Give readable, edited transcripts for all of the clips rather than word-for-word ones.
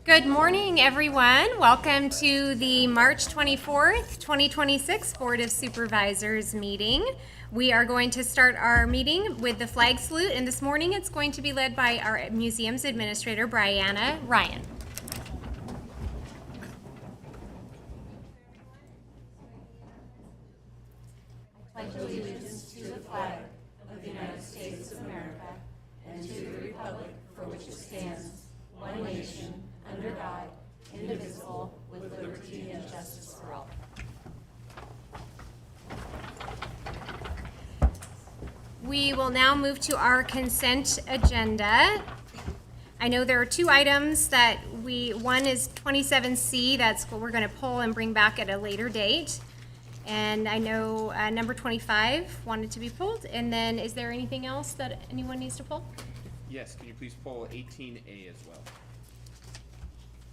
Good morning, everyone. Welcome to the March 24th, 2026 Board of Supervisors meeting. We are going to start our meeting with the flag salute, and this morning it's going to be led by our museum's administrator, Brianna Ryan. I pledge allegiance to the flag of the United States of America and to the republic for which it stands, one nation, under God, indivisible, with liberty and justice for all. We will now move to our consent agenda. I know there are two items that one is 27C, that's what we're going to pull and bring back at a later date. And I know number 25 wanted to be pulled. And then is there anything else that anyone needs to pull? Yes, can you please pull 18A as well?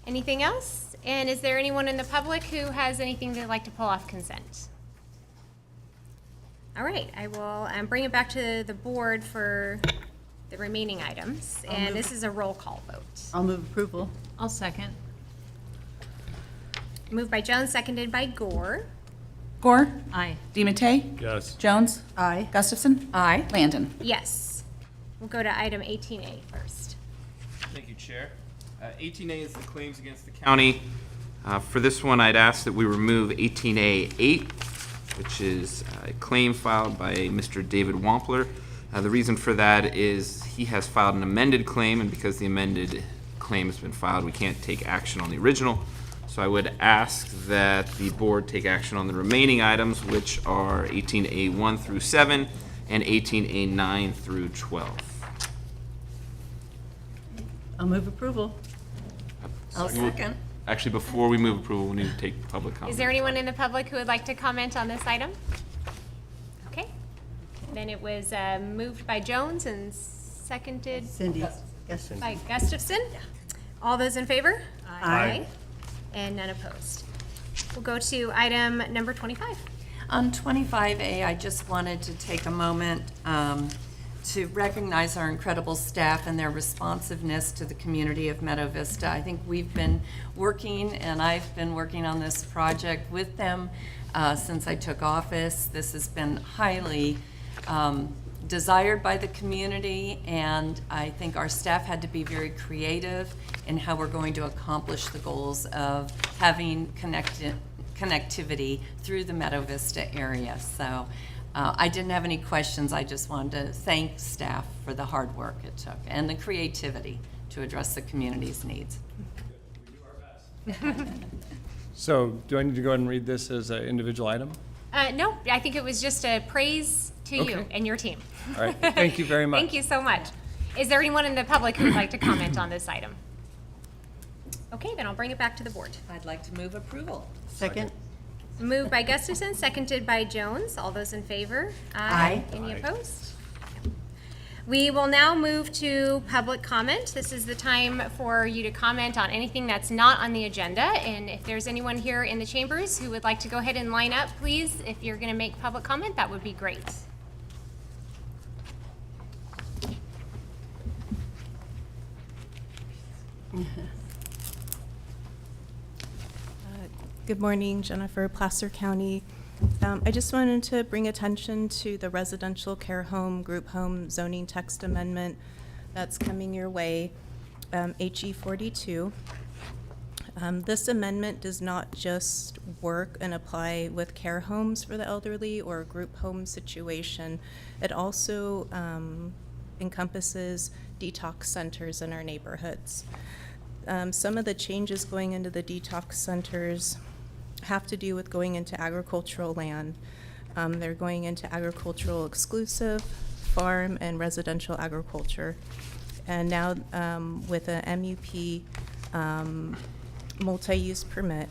Anything else? And is there anyone in the public who has anything they'd like to pull off consent? All right, I will bring it back to the board for the remaining items. And this is a roll call vote. I'll move approval. I'll second. Moved by Jones, seconded by Gore. Gore? Aye. DeMattei? Yes. Jones? Aye. Gustafson? Aye. Landon? Yes. We'll go to item 18A first. Thank you, Chair. 18A is the claims against the county. For this one, I'd ask that we remove 18A8, which is a claim filed by Mr. David Wampler. The reason for that is he has filed an amended claim, and because the amended claim has been filed, we can't take action on the original. So I would ask that the board take action on the remaining items, which are 18A1 through 7 and 18A9 through 12. I'll move approval. I'll second. Actually, before we move approval, we need to take public comment. Is there anyone in the public who would like to comment on this item? Okay. Then it was moved by Jones and seconded Cindy. Yes, Cindy. by Gustafson. All those in favor? Aye. And none opposed. We'll go to item number 25. On 25A, I just wanted to take a moment to recognize our incredible staff and their responsiveness to the community of Meadow Vista. I think we've been working, and I've been working on this project with them since I took office. This has been highly desired by the community, and I think our staff had to be very creative in how we're going to accomplish the goals of having connectivity through the Meadow Vista area. So I didn't have any questions. I just wanted to thank staff for the hard work it took and the creativity to address the community's needs. So do I need to go ahead and read this as an individual item? No, I think it was just a praise to you Okay. and your team. All right, thank you very much. Thank you so much. Is there anyone in the public who would like to comment on this item? Okay, then I'll bring it back to the board. I'd like to move approval. Second. Moved by Gustafson, seconded by Jones. All those in favor? Aye. Any opposed? We will now move to public comment. This is the time for you to comment on anything that's not on the agenda. And if there's anyone here in the chambers who would like to go ahead and line up, please, if you're going to make public comment, that would be great. Good morning, Jennifer, Placer County. I just wanted to bring attention to the residential care home, group home zoning text amendment that's coming your way, HE 42. This amendment does not just work and apply with care homes for the elderly or a group home situation. It also encompasses detox centers in our neighborhoods. Some of the changes going into the detox centers have to do with going into agricultural land. They're going into agricultural exclusive, farm, and residential agriculture. And now with a MUP multi-use permit,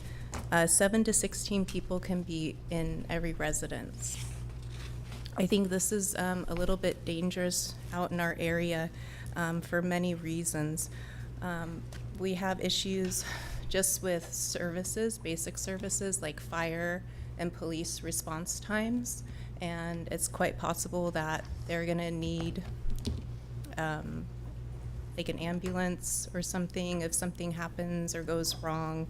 7 to 16 people can be in every residence. I think this is a little bit dangerous out in our area for many reasons. We have issues just with services, basic services like fire and police response times, and it's quite possible that they're going to need like an ambulance or something, if something happens or goes wrong.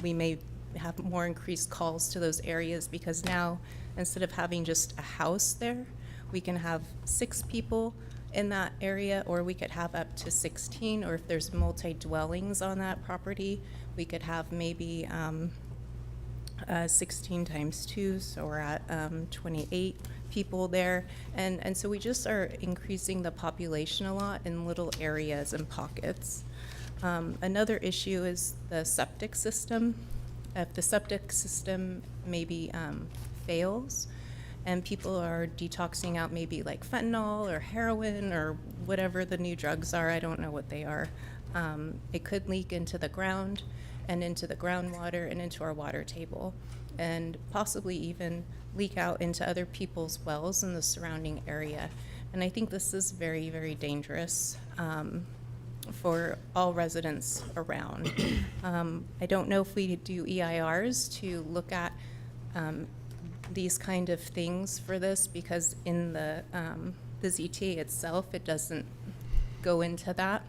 We may have more increased calls to those areas because now, instead of having just a house there, we can have 6 people in that area, or we could have up to 16, or if there's multi-dwellings on that property, we could have maybe 16 times 2, so we're at 28 people there. And so we just are increasing the population a lot in little areas and pockets. Another issue is the septic system. If the septic system maybe fails and people are detoxing out maybe like fentanyl or heroin or whatever the new drugs are, I don't know what they are, it could leak into the ground and into the groundwater and into our water table, and possibly even leak out into other people's wells in the surrounding area. And I think this is very, very dangerous for all residents around. I don't know if we do EIRs to look at these kind of things for this, because in the ZTA itself, it doesn't go into that.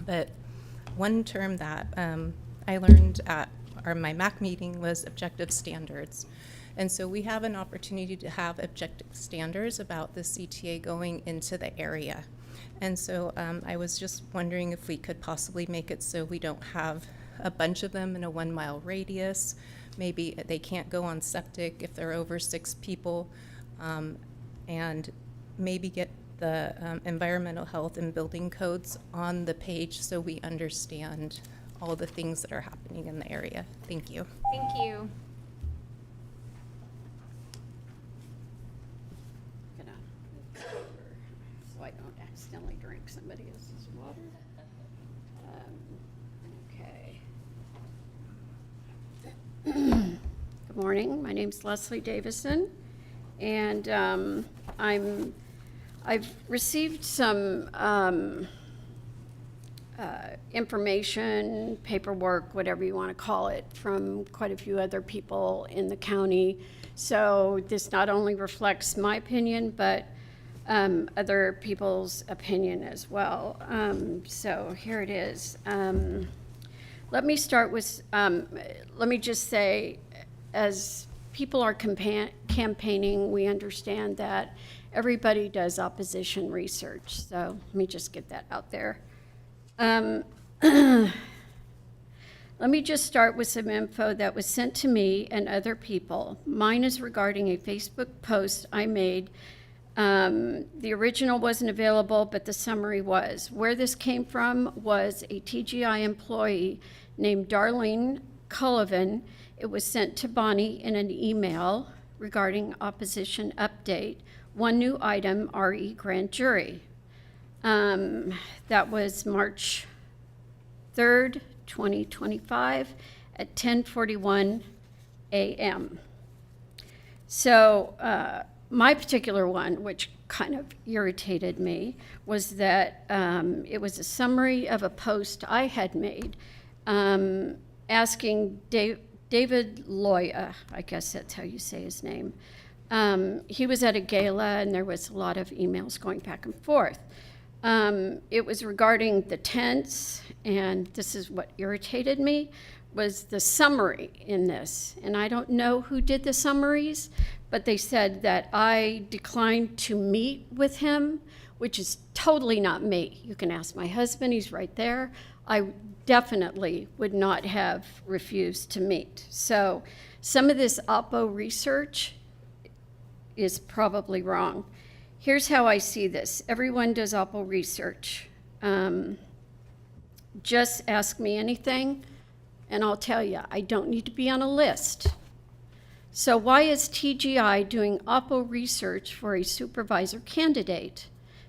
But one term that I learned at my MAC meeting was objective standards. And so we have an opportunity to have objective standards about the CTA going into the area. And so I was just wondering if we could possibly make it so we don't have a bunch of them in a 1-mile radius. Maybe they can't go on septic if they're over 6 people, and maybe get the environmental health and building codes on the page so we understand all the things that are happening in the area. Thank you. Thank you. Gonna move this over so I don't accidentally drink somebody else's water. Okay. Good morning. My name's Leslie Davison, and I've received some information, paperwork, whatever you want to call it, from quite a few other people in the county. So this not only reflects my opinion, but other people's opinion as well. So here it is. Let me start with, let me just say, as people are campaigning, we understand that everybody does opposition research. So let me just get that out there. Let me just start with some info that was sent to me and other people. Mine is regarding a Facebook post I made. The original wasn't available, but the summary was. Where this came from was a TGI employee named Darlene Cullivan. It was sent to Bonnie in an email regarding opposition update. One new item, RE grand jury. That was March 3rd, 2025 at 10:41 a.m. So my particular one, which kind of irritated me, was that it was a summary of a post I had made asking David Loya, I guess that's how you say his name. He was at a gala and there was a lot of emails going back and forth. It was regarding the tents, and this is what irritated me, was the summary in this. And I don't know who did the summaries, but they said that I declined to meet with him, which is totally not me. You can ask my husband, he's right there. I definitely would not have refused to meet. So some of this Oppo research is probably wrong. Here's how I see this. Everyone does Oppo research. Just ask me anything, and I'll tell you, I don't need to be on a list. So why is TGI doing Oppo research for a supervisor candidate?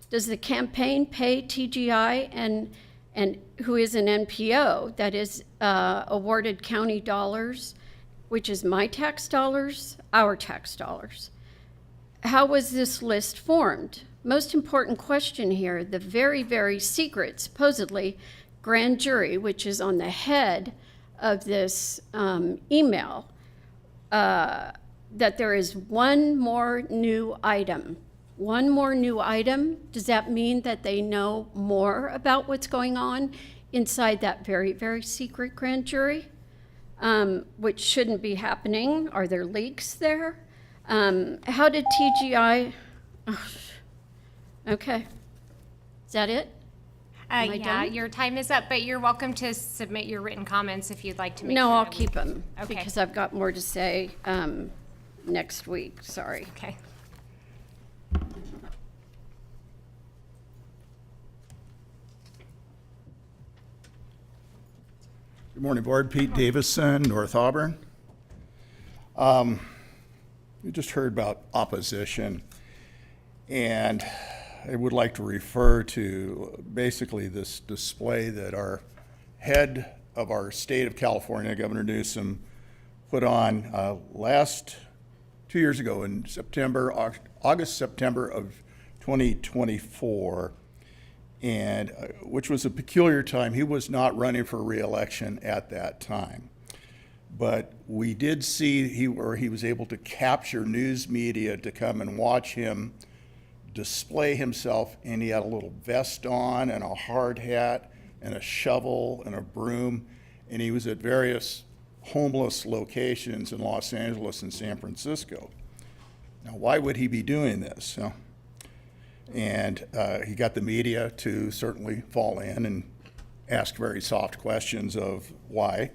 Does the campaign pay TGI and who is an NPO, that is awarded county dollars, which is my tax dollars, our tax dollars? How was this list formed? Most important question here, the very, very secret, supposedly, grand jury, which is on the head of this email, that there is one more new item one more new item, does that mean that they know more about what's going on inside that very, very secret grand jury? Which shouldn't be happening. Are there leaks there? How did TGI? Okay. Is that it? Am I Yeah, done? your time is up, but you're welcome to submit your written comments if you'd like to make No, sure I'll that we- keep them Okay. because I've got more to say next week. Sorry. Okay. Good morning, Board. Pete Davison, North Auburn. We just heard about opposition, and I would like to refer to basically this display that our head of our state of California, Governor Newsom, put on 2 years ago in August, September of 2024. And which was a peculiar time. He was not running for re-election at that time. But we did see he was able to capture news media to come and watch him display himself, and he had a little vest on and a hard hat and a shovel and a broom, and he was at various homeless locations in Los Angeles and San Francisco. Now, why would he be doing this? And he got the media to certainly fall in and ask very soft questions of why.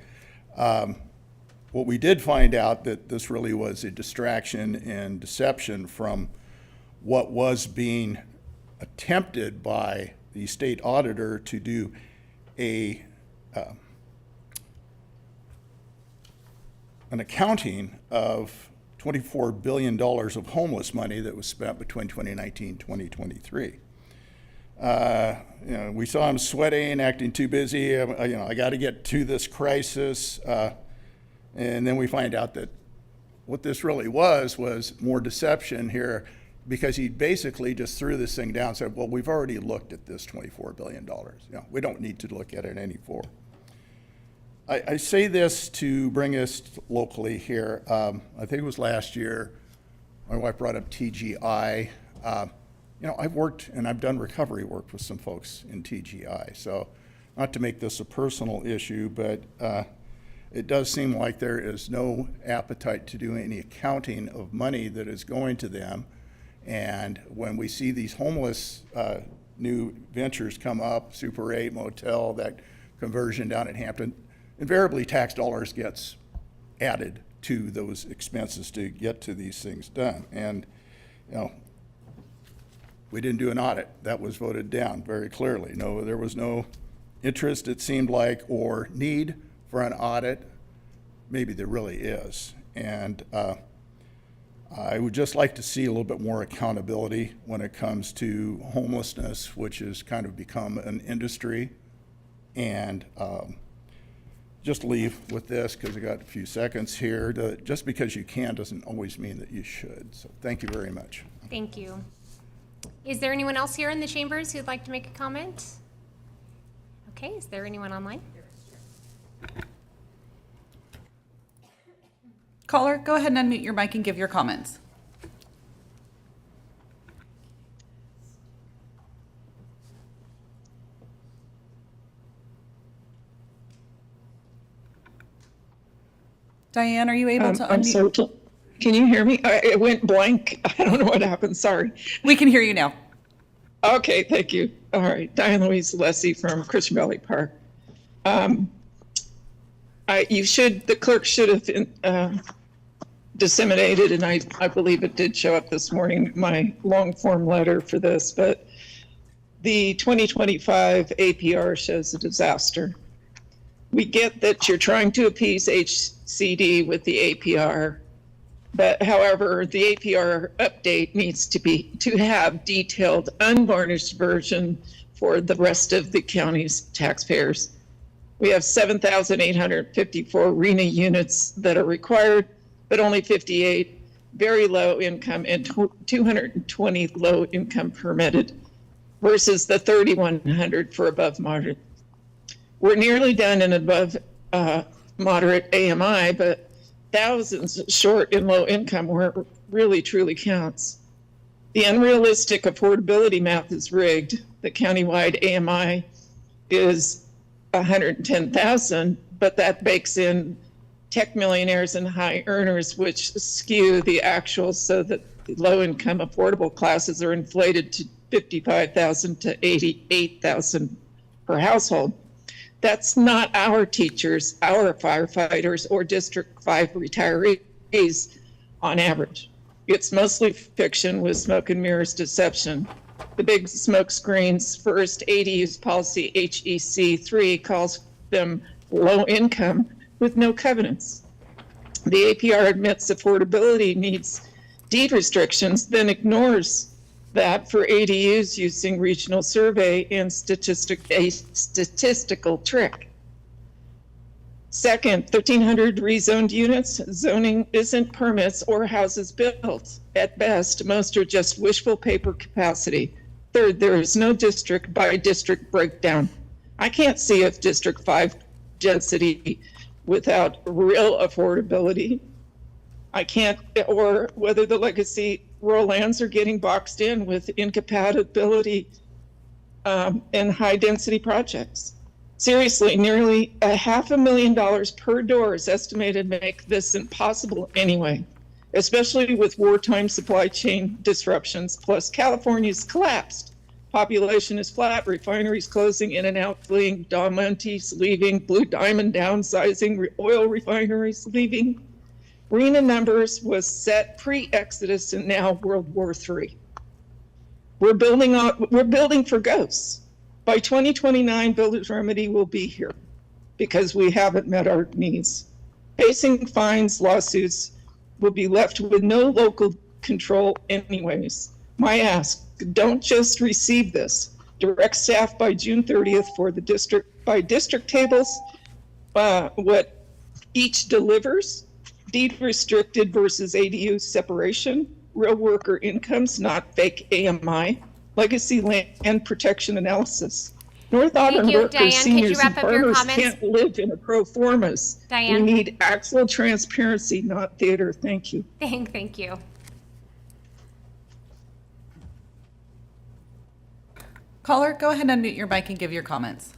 What we did find out that this really was a distraction and deception from what was being attempted by the state auditor to do an accounting of $24 billion of homeless money that was spent between 2019 and 2023. We saw him sweating, acting too busy. I got to get to this crisis. And then we find out that what this really was more deception here, because he basically just threw this thing down and said, well, we've already looked at this $24 billion. We don't need to look at it anymore. I say this to bring us locally here. I think it was last year, my wife brought up TGI. I've worked and I've done recovery work with some folks in TGI. So not to make this a personal issue, but it does seem like there is no appetite to do any accounting of money that is going to them. And when we see these homeless new ventures come up, Super 8 motel, that conversion down at Hampton, invariably tax dollars gets added to those expenses to get to these things done. And, we didn't do an audit. That was voted down very clearly. No, there was no interest, it seemed like, or need for an audit. Maybe there really is. And I would just like to see a little bit more accountability when it comes to homelessness, which has kind of become an industry. And just leave with this, because I got a few seconds here. Just because you can doesn't always mean that you should. So thank you very much. Thank you. Is there anyone else here in the chambers who'd like to make a comment? Okay, is there anyone online? Caller, go ahead and unmute your mic and give your comments. Diane, are you able to I'm unmute? sorry. Can you hear me? It went blank. I don't know what happened. Sorry. We can hear you now. Okay, thank you. All right. Diane Louise Lessie from Christian Valley Park. The clerk should have disseminated, and I believe it did show up this morning, my long form letter for this, but the 2025 APR shows a disaster. We get that you're trying to appease HCD with the APR, but however, the APR update needs to have detailed, unvarnished version for the rest of the county's taxpayers. We have 7,854 RENA units that are required, but only 58 very low income and 220 low income permitted versus the 3,100 for above moderate. We're nearly done in above moderate AMI, but thousands short in low income where it really truly counts. The unrealistic affordability math is rigged. The countywide AMI is 110,000, but that bakes in tech millionaires and high earners, which skew the actuals so that the low-income affordable classes are inflated to 55,000 to 88,000 per household. That's not our teachers, our firefighters, or District 5 retirees on average. It's mostly fiction with smoke and mirrors deception. The big smoke screens, first ADU's policy HEC 3 calls them low income with no covenants. The APR admits affordability needs deed restrictions, then ignores that for ADUs using regional survey and a statistical trick. Second, 1,300 rezoned units, zoning isn't permits or houses built. At best, most are just wishful paper capacity. Third, there is no district by district breakdown. I can't see if District 5 density without real affordability. I can't, or whether the legacy rural lands are getting boxed in with incompatibility and high density projects. Seriously, nearly $500,000 per door is estimated to make this impossible anyway, especially with wartime supply chain disruptions, plus California's collapsed. Population is flat, refineries closing in and out, fleeing, Diamantes leaving, Blue Diamond downsizing, oil refineries leaving. RENA numbers was set pre-Exodus and now World War III. We're building for ghosts. By 2029, Builder's Remedy will be here because we haven't met our needs. Facing fines, lawsuits, will be left with no local control anyways. My ask, don't just receive this. Direct staff by June 30th for the district by district tables, what each delivers, deed restricted versus ADU separation, real worker incomes, not fake AMI, legacy land protection analysis. North Auburn you. workers, Diane, could you seniors, and wrap up your farmers comments? can't live in a pro formas. Diane? We need actual transparency, not theater. Thank you. Thank you. Caller, go ahead and unmute your mic and give your comments.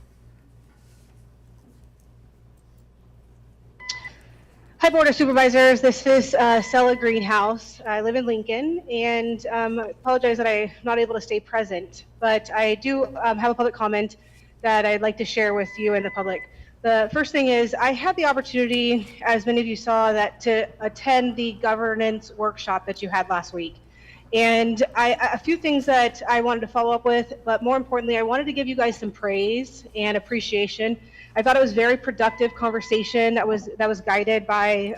Hi, Board of Supervisors. This is Stella Greenhouse. I live in Lincoln, and I apologize that I'm not able to stay present, but I do have a public comment that I'd like to share with you and the public. The first thing is I had the opportunity, as many of you saw, that to attend the governance workshop that you had last week. And a few things that I wanted to follow up with, but more importantly, I wanted to give you guys some praise and appreciation. I thought it was very productive conversation that was guided by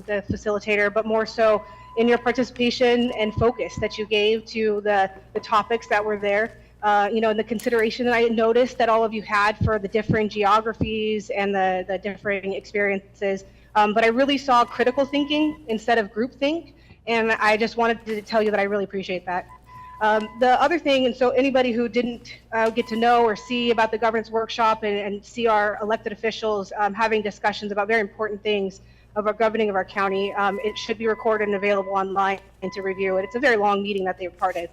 the facilitator, but more so in your participation and focus that you gave to the topics that were there. And the consideration that I noticed that all of you had for the different geographies and the different experiences. But I really saw critical thinking instead of groupthink. And I just wanted to tell you that I really appreciate that. The other thing, and so anybody who didn't get to know or see about the governance workshop and see our elected officials having discussions about very important things of our governing of our county, it should be recorded and available online and to review it. It's a very long meeting that they were part of.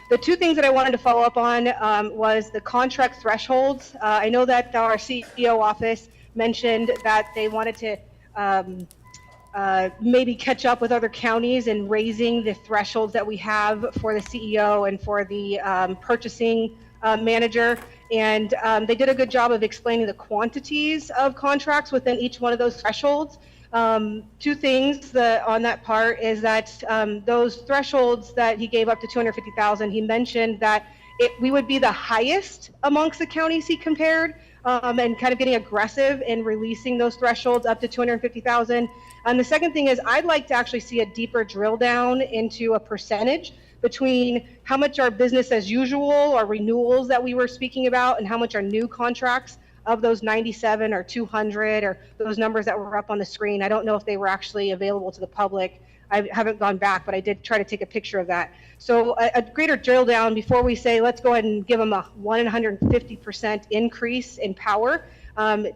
The two things that I wanted to follow up on was the contract thresholds. I know that our CEO office mentioned that they wanted to maybe catch up with other counties in raising the thresholds that we have for the CEO and for the purchasing manager. And they did a good job of explaining the quantities of contracts within each one of those thresholds. Two things on that part is that those thresholds that he gave up to 250,000, he mentioned that we would be the highest amongst the counties he compared, and kind of getting aggressive in releasing those thresholds up to 250,000. And the second thing is I'd like to actually see a deeper drill down into a percentage between how much are business as usual or renewals that we were speaking about and how much are new contracts of those 97 or 200 or those numbers that were up on the screen. I don't know if they were actually available to the public. I haven't gone back, but I did try to take a picture of that. So a greater drill down before we say, let's go ahead and give them a 150% increase in power.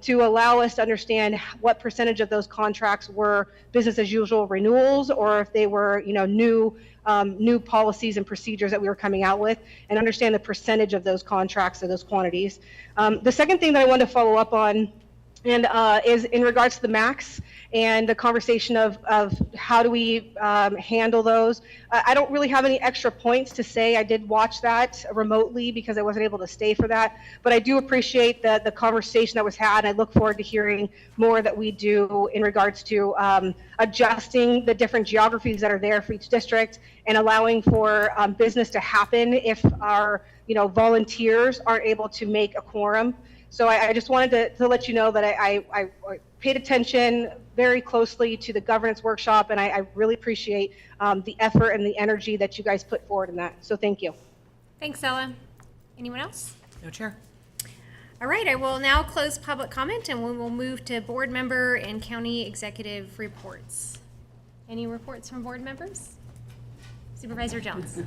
to allow us to understand what percentage of those contracts were business as usual renewals, or if they were, new policies and procedures that we were coming out with, and understand the percentage of those contracts or those quantities. The second thing that I wanted to follow up on and is in regards to the max and the conversation of how do we handle those. I don't really have any extra points to say. I did watch that remotely because I wasn't able to stay for that, but I do appreciate the conversation that was had, and I look forward to hearing more that we do in regards to adjusting the different geographies that are there for each district and allowing for business to happen if our volunteers aren't able to make a quorum. So I just wanted to let you know that I paid attention very closely to the governance workshop, and I really appreciate the effort and the energy that you guys put forward in that. So thank you. Thanks, Ella. Anyone else? No, Chair. All right, I will now close public comment, and we will move to board member and county executive reports. Any reports from board members? Supervisor Jones.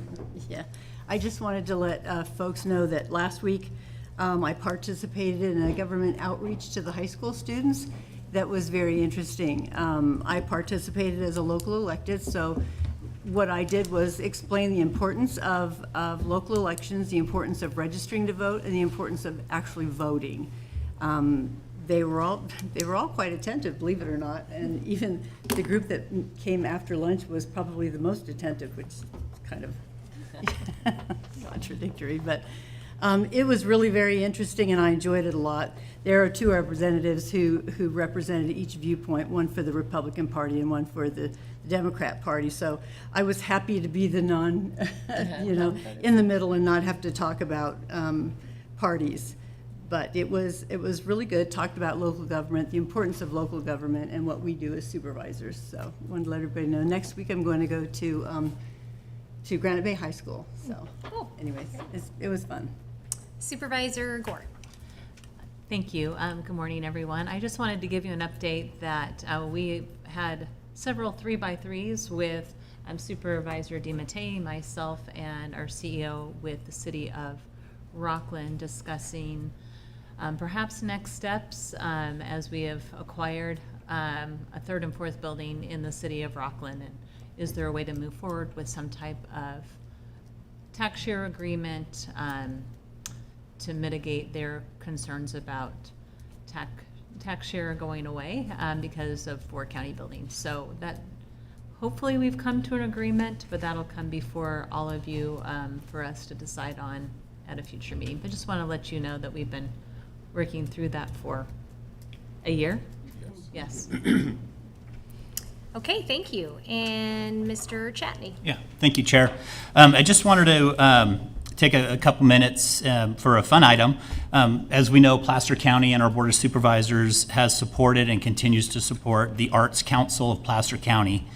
Yeah, I just wanted to let folks know that last week I participated in a government outreach to the high school students. That was very interesting. I participated as a local elected, so what I did was explain the importance of local elections, the importance of registering to vote, and the importance of actually voting. They were all quite attentive, believe it or not, and even the group that came after lunch was probably the most attentive, which is kind of contradictory, but it was really very interesting, and I enjoyed it a lot. There are two representatives who represented each viewpoint, one for the Republican Party and one for the Democrat Party. So I was happy to be the in the middle and not have to talk about parties. But it was really good. Talked about local government, the importance of local government, and what we do as supervisors. So I wanted to let everybody know. Next week I'm going to go to Granite Bay High School. So anyways, it was fun. Supervisor Gore. Thank you. Good morning, everyone. I just wanted to give you an update that we had several 3x3s with Supervisor DiMattei, myself, and our CEO with the City of Rockland discussing perhaps next steps as we have acquired a third and fourth building in the City of Rockland. And is there a way to move forward with some type of tax share agreement to mitigate their concerns about tax share going away because of 4 county buildings. So that hopefully we've come to an agreement, but that'll come before all of you for us to decide on at a future meeting. But just want to let you know that we've been working through that for a year. Yes. Okay, thank you. And Mr. Chatney. Yeah, thank you, Chair. I just wanted to take a couple minutes for a fun item. As we know, Placer County and our Board of Supervisors has supported and continues to support the Arts Council of Placer County.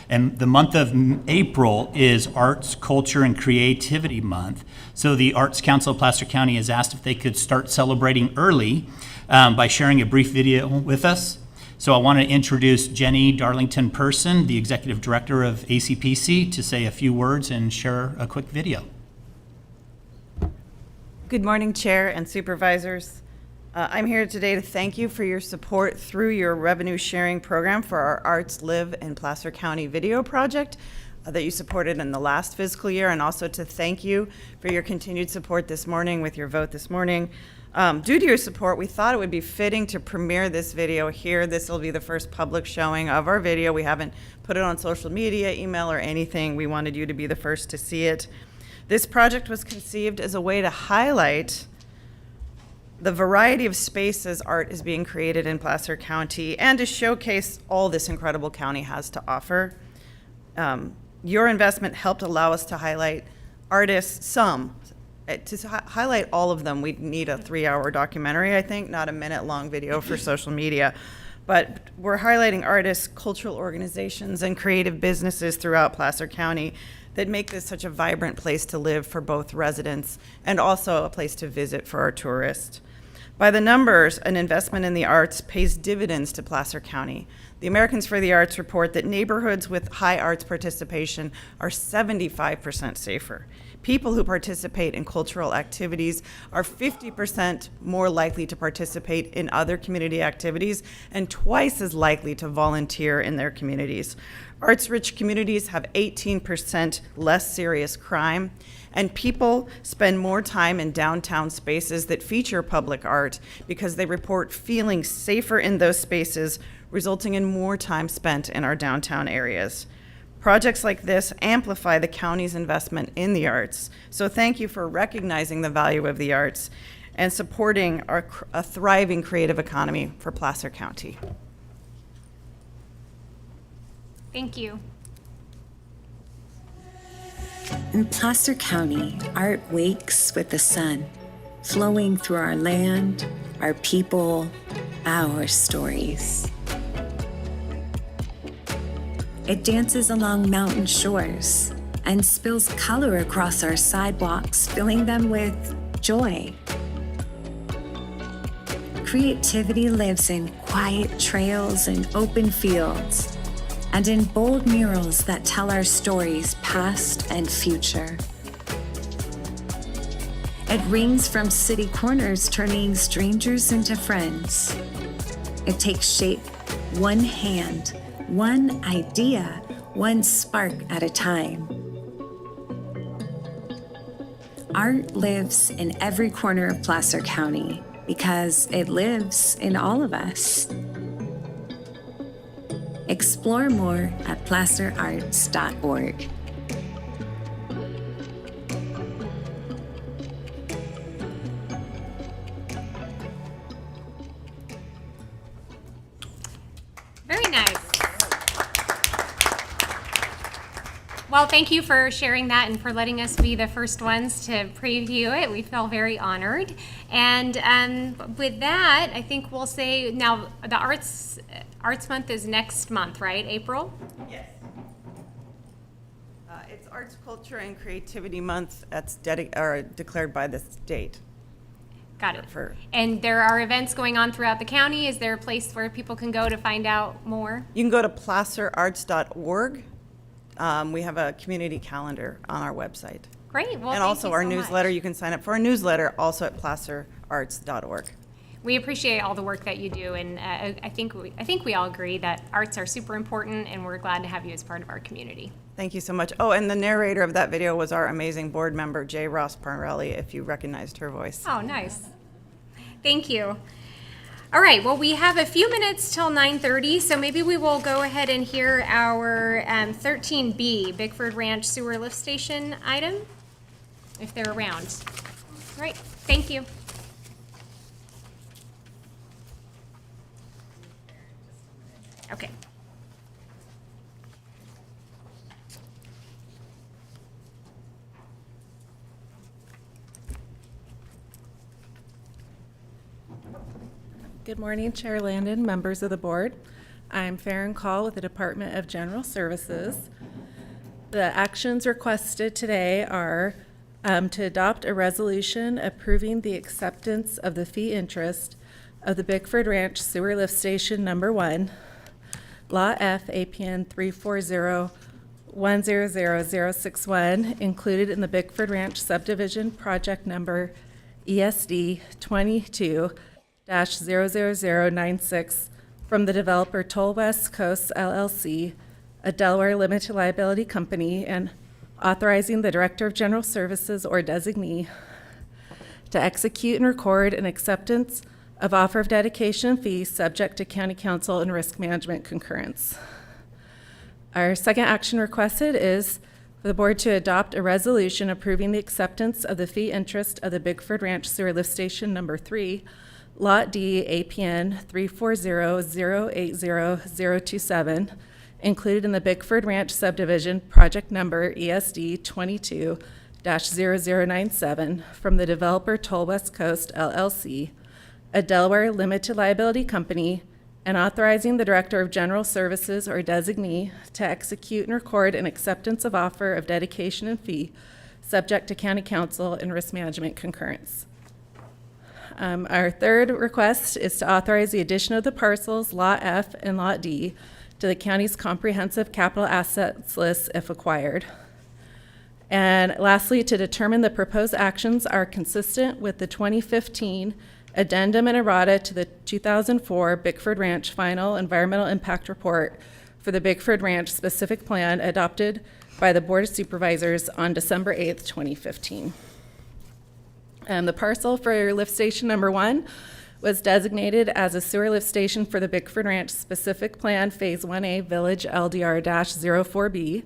And the month of April is Arts, Culture, and Creativity Month. So the Arts Council of Placer County has asked if they could start celebrating early by sharing a brief video with us. So I want to introduce Jenny Darlington Person, the Executive Director of ACPC, to say a few words and share a quick video. Good morning, Chair and Supervisors. I'm here today to thank you for your support through your revenue sharing program for our Arts Live in Placer County video project that you supported in the last fiscal year, and also to thank you for your continued support this morning with your vote this morning. Due to your support, we thought it would be fitting to premiere this video here. This will be the first public showing of our video. We haven't put it on social media, email, or anything. We wanted you to be the first to see it. This project was conceived as a way to highlight the variety of spaces art is being created in Placer County and to showcase all this incredible county has to offer. Your investment helped allow us to highlight artists, to highlight all of them, we'd need a 3-hour documentary, I think, not a minute-long video for social media. But we're highlighting artists, cultural organizations, and creative businesses throughout Placer County that make this such a vibrant place to live for both residents and also a place to visit for our tourists. By the numbers, an investment in the arts pays dividends to Placer County. The Americans for the Arts report that neighborhoods with high arts participation are 75% safer. People who participate in cultural activities are 50% more likely to participate in other community activities and twice as likely to volunteer in their communities. Arts-rich communities have 18% less serious crime, and people spend more time in downtown spaces that feature public art because they report feeling safer in those spaces, resulting in more time spent in our downtown areas. Projects like this amplify the county's investment in the arts. So thank you for recognizing the value of the arts and supporting a thriving creative economy for Placer County. Thank you. In Placer County, art wakes with the sun, flowing through our land, our people, our stories. It dances along mountain shores and spills color across our sidewalks, filling them with joy. Creativity lives in quiet trails and open fields, and in bold murals that tell our stories, past and future. It rings from city corners, turning strangers into friends. It takes shape one hand, one idea, one spark at a time. Art lives in every corner of Placer County because it lives in all of us. Explore more at placerarts.org. Very nice. Well, thank you for sharing that and for letting us be the first ones to preview it. We feel very honored. And with that, I think we'll say now the Arts Month is next month, right? April? Yes. It's Arts, Culture, and Creativity Month that's declared by the state. Got it. And there are events going on throughout the county. Is there a place where people can go to find out more? You can go to placerarts.org. We have a community calendar on our website. Great. Well, and also our newsletter. You can sign up for our newsletter also at placerarts.org. We appreciate all the work that you do, and I think we all agree that arts are super important, and we're glad to have you as part of our community. Thank you so much. Oh, and the narrator of that video was our amazing board member, J. Ross Parnelli, if you recognized her voice. Oh, nice. Thank you. All right, well, we have a few minutes till 9:30, so maybe we will go ahead and hear our 13B, Bickford Ranch Sewer Lift Station item, if they're around. All right, thank you. Okay. Good morning, Chair Landon, members of the board. I'm Farron Call with the Department of General Services. The actions requested today are to adopt a resolution approving the acceptance of the fee interest of the Bickford Ranch Sewer Lift Station Number 1, Lot F, APN 340100061, included in the Bickford Ranch Subdivision Project Number ESD 22-00096 from the developer Toll West Coast LLC, a Delaware limited liability company, and authorizing the Director of General Services or designee to execute and record an acceptance of offer of dedication and fees subject to County Council and Risk Management concurrence. Our second action requested is for the board to adopt a resolution approving the acceptance of the fee interest of the Bickford Ranch Sewer Lift Station Number 3, Lot D, APN 340080027, included in the Bickford Ranch Subdivision Project Number ESD 22-0097 from the developer Toll West Coast LLC, a Delaware limited liability company, and authorizing the Director of General Services or designee to execute and record an acceptance of offer of dedication and fee subject to County Council and Risk Management concurrence. Our third request is to authorize the addition of the parcels Lot F and Lot D to the county's comprehensive capital assets list if acquired. And lastly, to determine the proposed actions are consistent with the 2015 addendum and errata to the 2004 Bickford Ranch Final Environmental Impact Report for the Bickford Ranch Specific Plan adopted by the Board of Supervisors on December 8th, 2015. And the parcel for lift station number 1 was designated as a sewer lift station for the Bickford Ranch Specific Plan Phase 1A Village LDR-04B.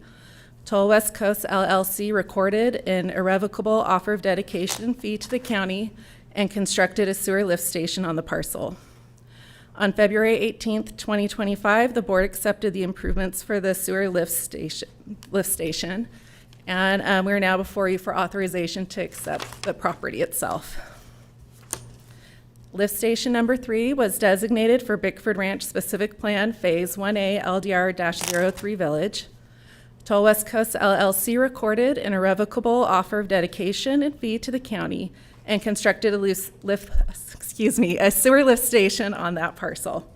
Toll West Coast LLC recorded an irrevocable offer of dedication fee to the county and constructed a sewer lift station on the parcel. On February 18th, 2025, the board accepted the improvements for the sewer lift station, and we're now before you for authorization to accept the property itself. Lift station number 3 was designated for Bickford Ranch Specific Plan Phase 1A LDR-03 Village. Toll West Coast LLC recorded an irrevocable offer of dedication and fee to the county and constructed a sewer lift station on that parcel.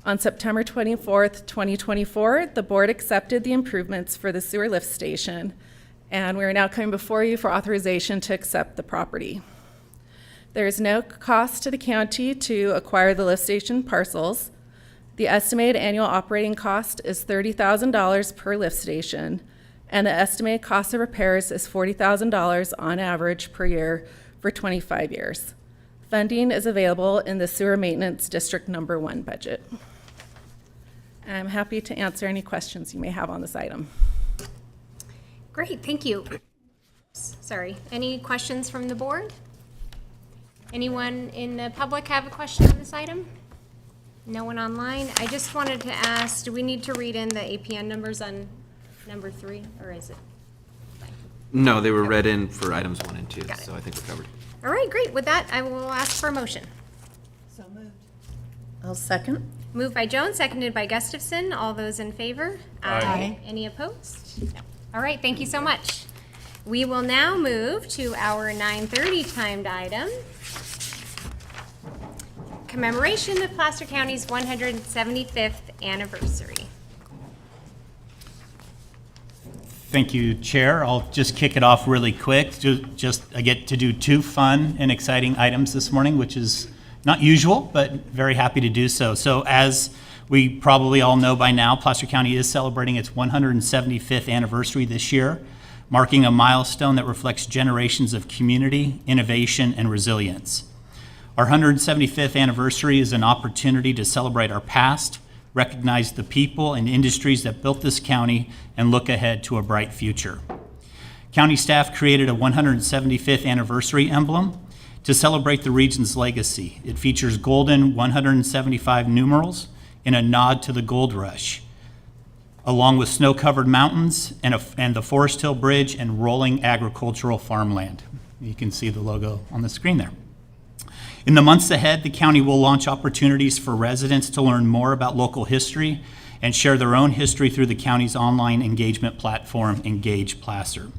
On September 24th, 2024, the board accepted the improvements for the sewer lift station, and we are now coming before you for authorization to accept the property. There is no cost to the county to acquire the lift station parcels. The estimated annual operating cost is $30,000 per lift station, and the estimated cost of repairs is $40,000 on average per year for 25 years. Funding is available in the Sewer Maintenance District Number 1 budget. I'm happy to answer any questions you may have on this item. Great, thank you. Sorry, any questions from the board? Anyone in the public have a question on this item? No one online? I just wanted to ask, do we need to read in the APN numbers on number 3, or is it? No, they were read in for items 1 and 2, Got it. so I think we're covered. All right, great. With that, I will ask for a motion. So moved. I'll second. Moved by Jones, seconded by Gustafson. All those in favor? Aye. Any opposed? No. All right, thank you so much. We will now move to our 9:30 timed item. Commemoration of Placer County's 175th anniversary. Thank you, Chair. I'll just kick it off really quick. I get to do 2 fun and exciting items this morning, which is not usual, but very happy to do so. So as we probably all know by now, Placer County is celebrating its 175th anniversary this year, marking a milestone that reflects generations of community, innovation, and resilience. Our 175th anniversary is an opportunity to celebrate our past, recognize the people and industries that built this county, and look ahead to a bright future. County staff created a 175th anniversary emblem to celebrate the region's legacy. It features golden 175 numerals in a nod to the gold rush, along with snow-covered mountains and the Forest Hill Bridge and rolling agricultural farmland. You can see the logo on the screen there. In the months ahead, the county will launch opportunities for residents to learn more about local history and share their own history through the county's online engagement platform, Engage Placer.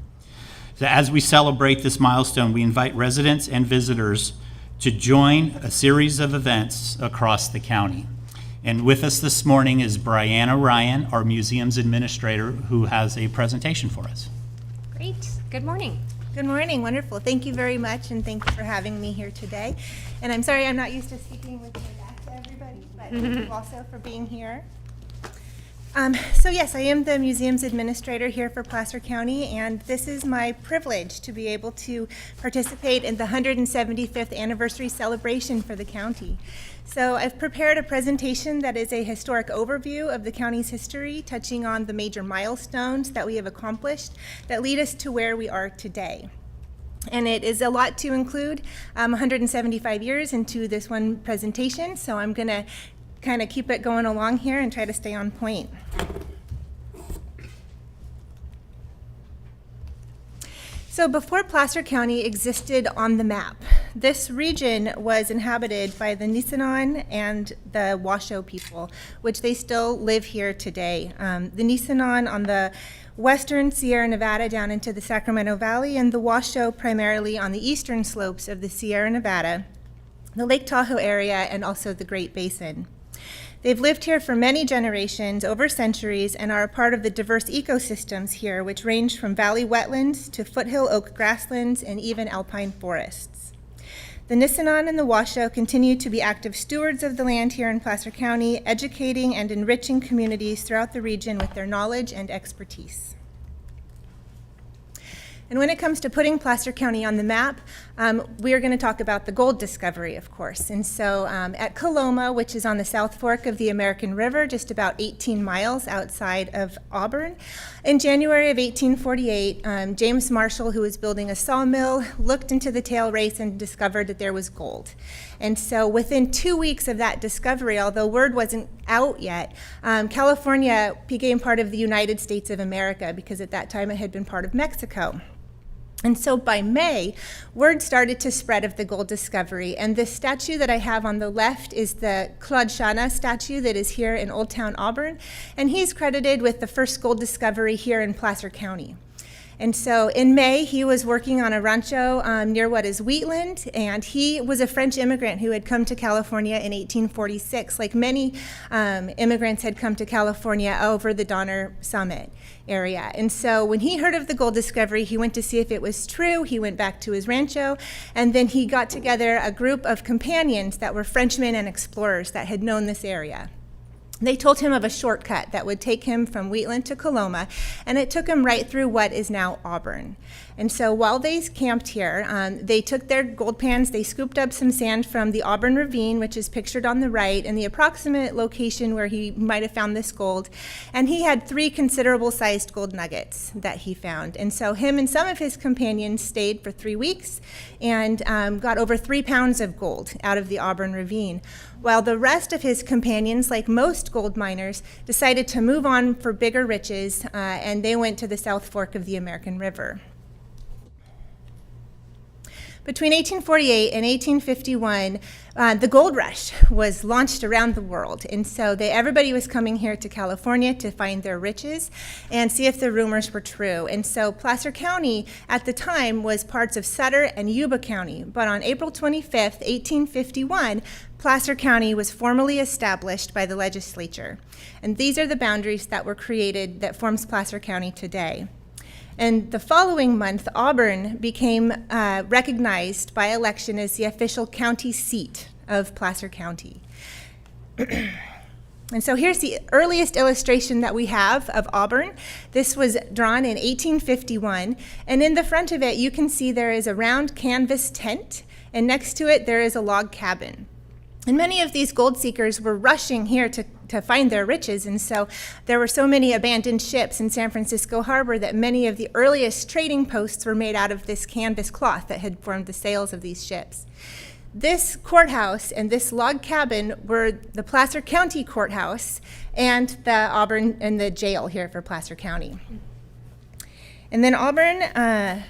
So as we celebrate this milestone, we invite residents and visitors to join a series of events across the county. And with us this morning is Brianna Ryan, our museum's administrator, who has a presentation for us. Great. Good morning. Good morning. Wonderful. Thank you very much, and thank you for having me here today. And I'm sorry I'm not used to speaking with my back to everybody, but thank you also for being here. So yes, I am the museum's administrator here for Placer County, and this is my privilege to be able to participate in the 175th anniversary celebration for the county. So I've prepared a presentation that is a historic overview of the county's history, touching on the major milestones that we have accomplished that lead us to where we are today. And it is a lot to include, 175 years into this one presentation, so I'm going to kind of keep it going along here and try to stay on point. So before Placer County existed on the map, this region was inhabited by the Nisenan and the Washoe people, which they still live here today. The Nisenan on the western Sierra Nevada down into the Sacramento Valley, and the Washoe primarily on the eastern slopes of the Sierra Nevada the Lake Tahoe area, and also the Great Basin. They've lived here for many generations, over centuries, and are a part of the diverse ecosystems here, which range from valley wetlands to foothill oak grasslands and even alpine forests. The Nisenan and the Washoe continue to be active stewards of the land here in Placer County, educating and enriching communities throughout the region with their knowledge and expertise. And when it comes to putting Placer County on the map, we are going to talk about the gold discovery, of course. And so at Coloma, which is on the South Fork of the American River, just about 18 miles outside of Auburn, in January of 1848, James Marshall, who was building a sawmill, looked into the tail race and discovered that there was gold. And so within 2 weeks of that discovery, although word wasn't out yet, California became part of the United States of America, because at that time it had been part of Mexico. And so by May, word started to spread of the gold discovery. And this statue that I have on the left is the Claude Shana statue that is here in Old Town Auburn. And he's credited with the first gold discovery here in Placer County. And so in May, he was working on a rancho near what is Wheatland, and he was a French immigrant who had come to California in 1846, like many immigrants had come to California over the Donner Summit area. And so when he heard of the gold discovery, he went to see if it was true. He went back to his rancho, and then he got together a group of companions that were Frenchmen and explorers that had known this area. They told him of a shortcut that would take him from Wheatland to Coloma, and it took him right through what is now Auburn. And so while they camped here, they took their gold pans, they scooped up some sand from the Auburn Ravine, which is pictured on the right, and the approximate location where he might have found this gold. And he had 3 considerable sized gold nuggets that he found. And so him and some of his companions stayed for 3 weeks and got over 3 pounds of gold out of the Auburn Ravine, while the rest of his companions, like most gold miners, decided to move on for bigger riches, and they went to the South Fork of the American River. Between 1848 and 1851, the gold rush was launched around the world. And so everybody was coming here to California to find their riches and see if the rumors were true. And so Placer County at the time was parts of Sutter and Yuba County. But on April 25th, 1851, Placer County was formally established by the legislature. And these are the boundaries that were created that forms Placer County today. And the following month, Auburn became recognized by election as the official county seat of Placer County. And so here's the earliest illustration that we have of Auburn. This was drawn in 1851, and in the front of it, you can see there is a round canvas tent, and next to it, there is a log cabin. And many of these gold seekers were rushing here to find their riches, and so there were so many abandoned ships in San Francisco Harbor that many of the earliest trading posts were made out of this canvas cloth that had formed the sails of these ships. This courthouse and this log cabin were the Placer County Courthouse and the Auburn and the jail here for Placer County. And then Auburn,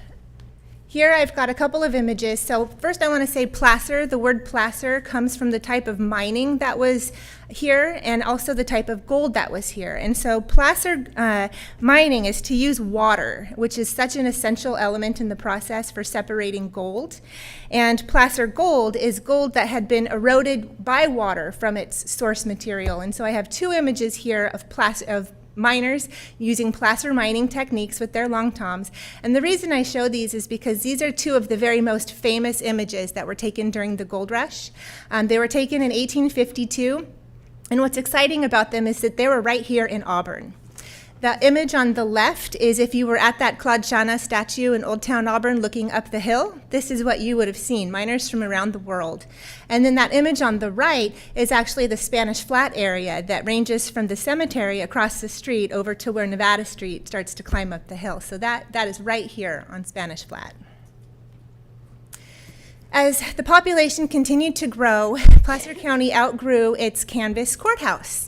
here I've got a couple of images. So first I want to say placer. The word placer comes from the type of mining that was here and also the type of gold that was here. And so placer mining is to use water, which is such an essential element in the process for separating gold. And placer gold is gold that had been eroded by water from its source material. And so I have 2 images here of miners using placer mining techniques with their long toms. And the reason I show these is because these are 2 of the very most famous images that were taken during the gold rush. They were taken in 1852, and what's exciting about them is that they were right here in Auburn. The image on the left is if you were at that Claude Shana statue in Old Town Auburn looking up the hill, this is what you would have seen, miners from around the world. And then that image on the right is actually the Spanish Flat area that ranges from the cemetery across the street over to where Nevada Street starts to climb up the hill. So that is right here on Spanish Flat. As the population continued to grow, Placer County outgrew its canvas courthouse.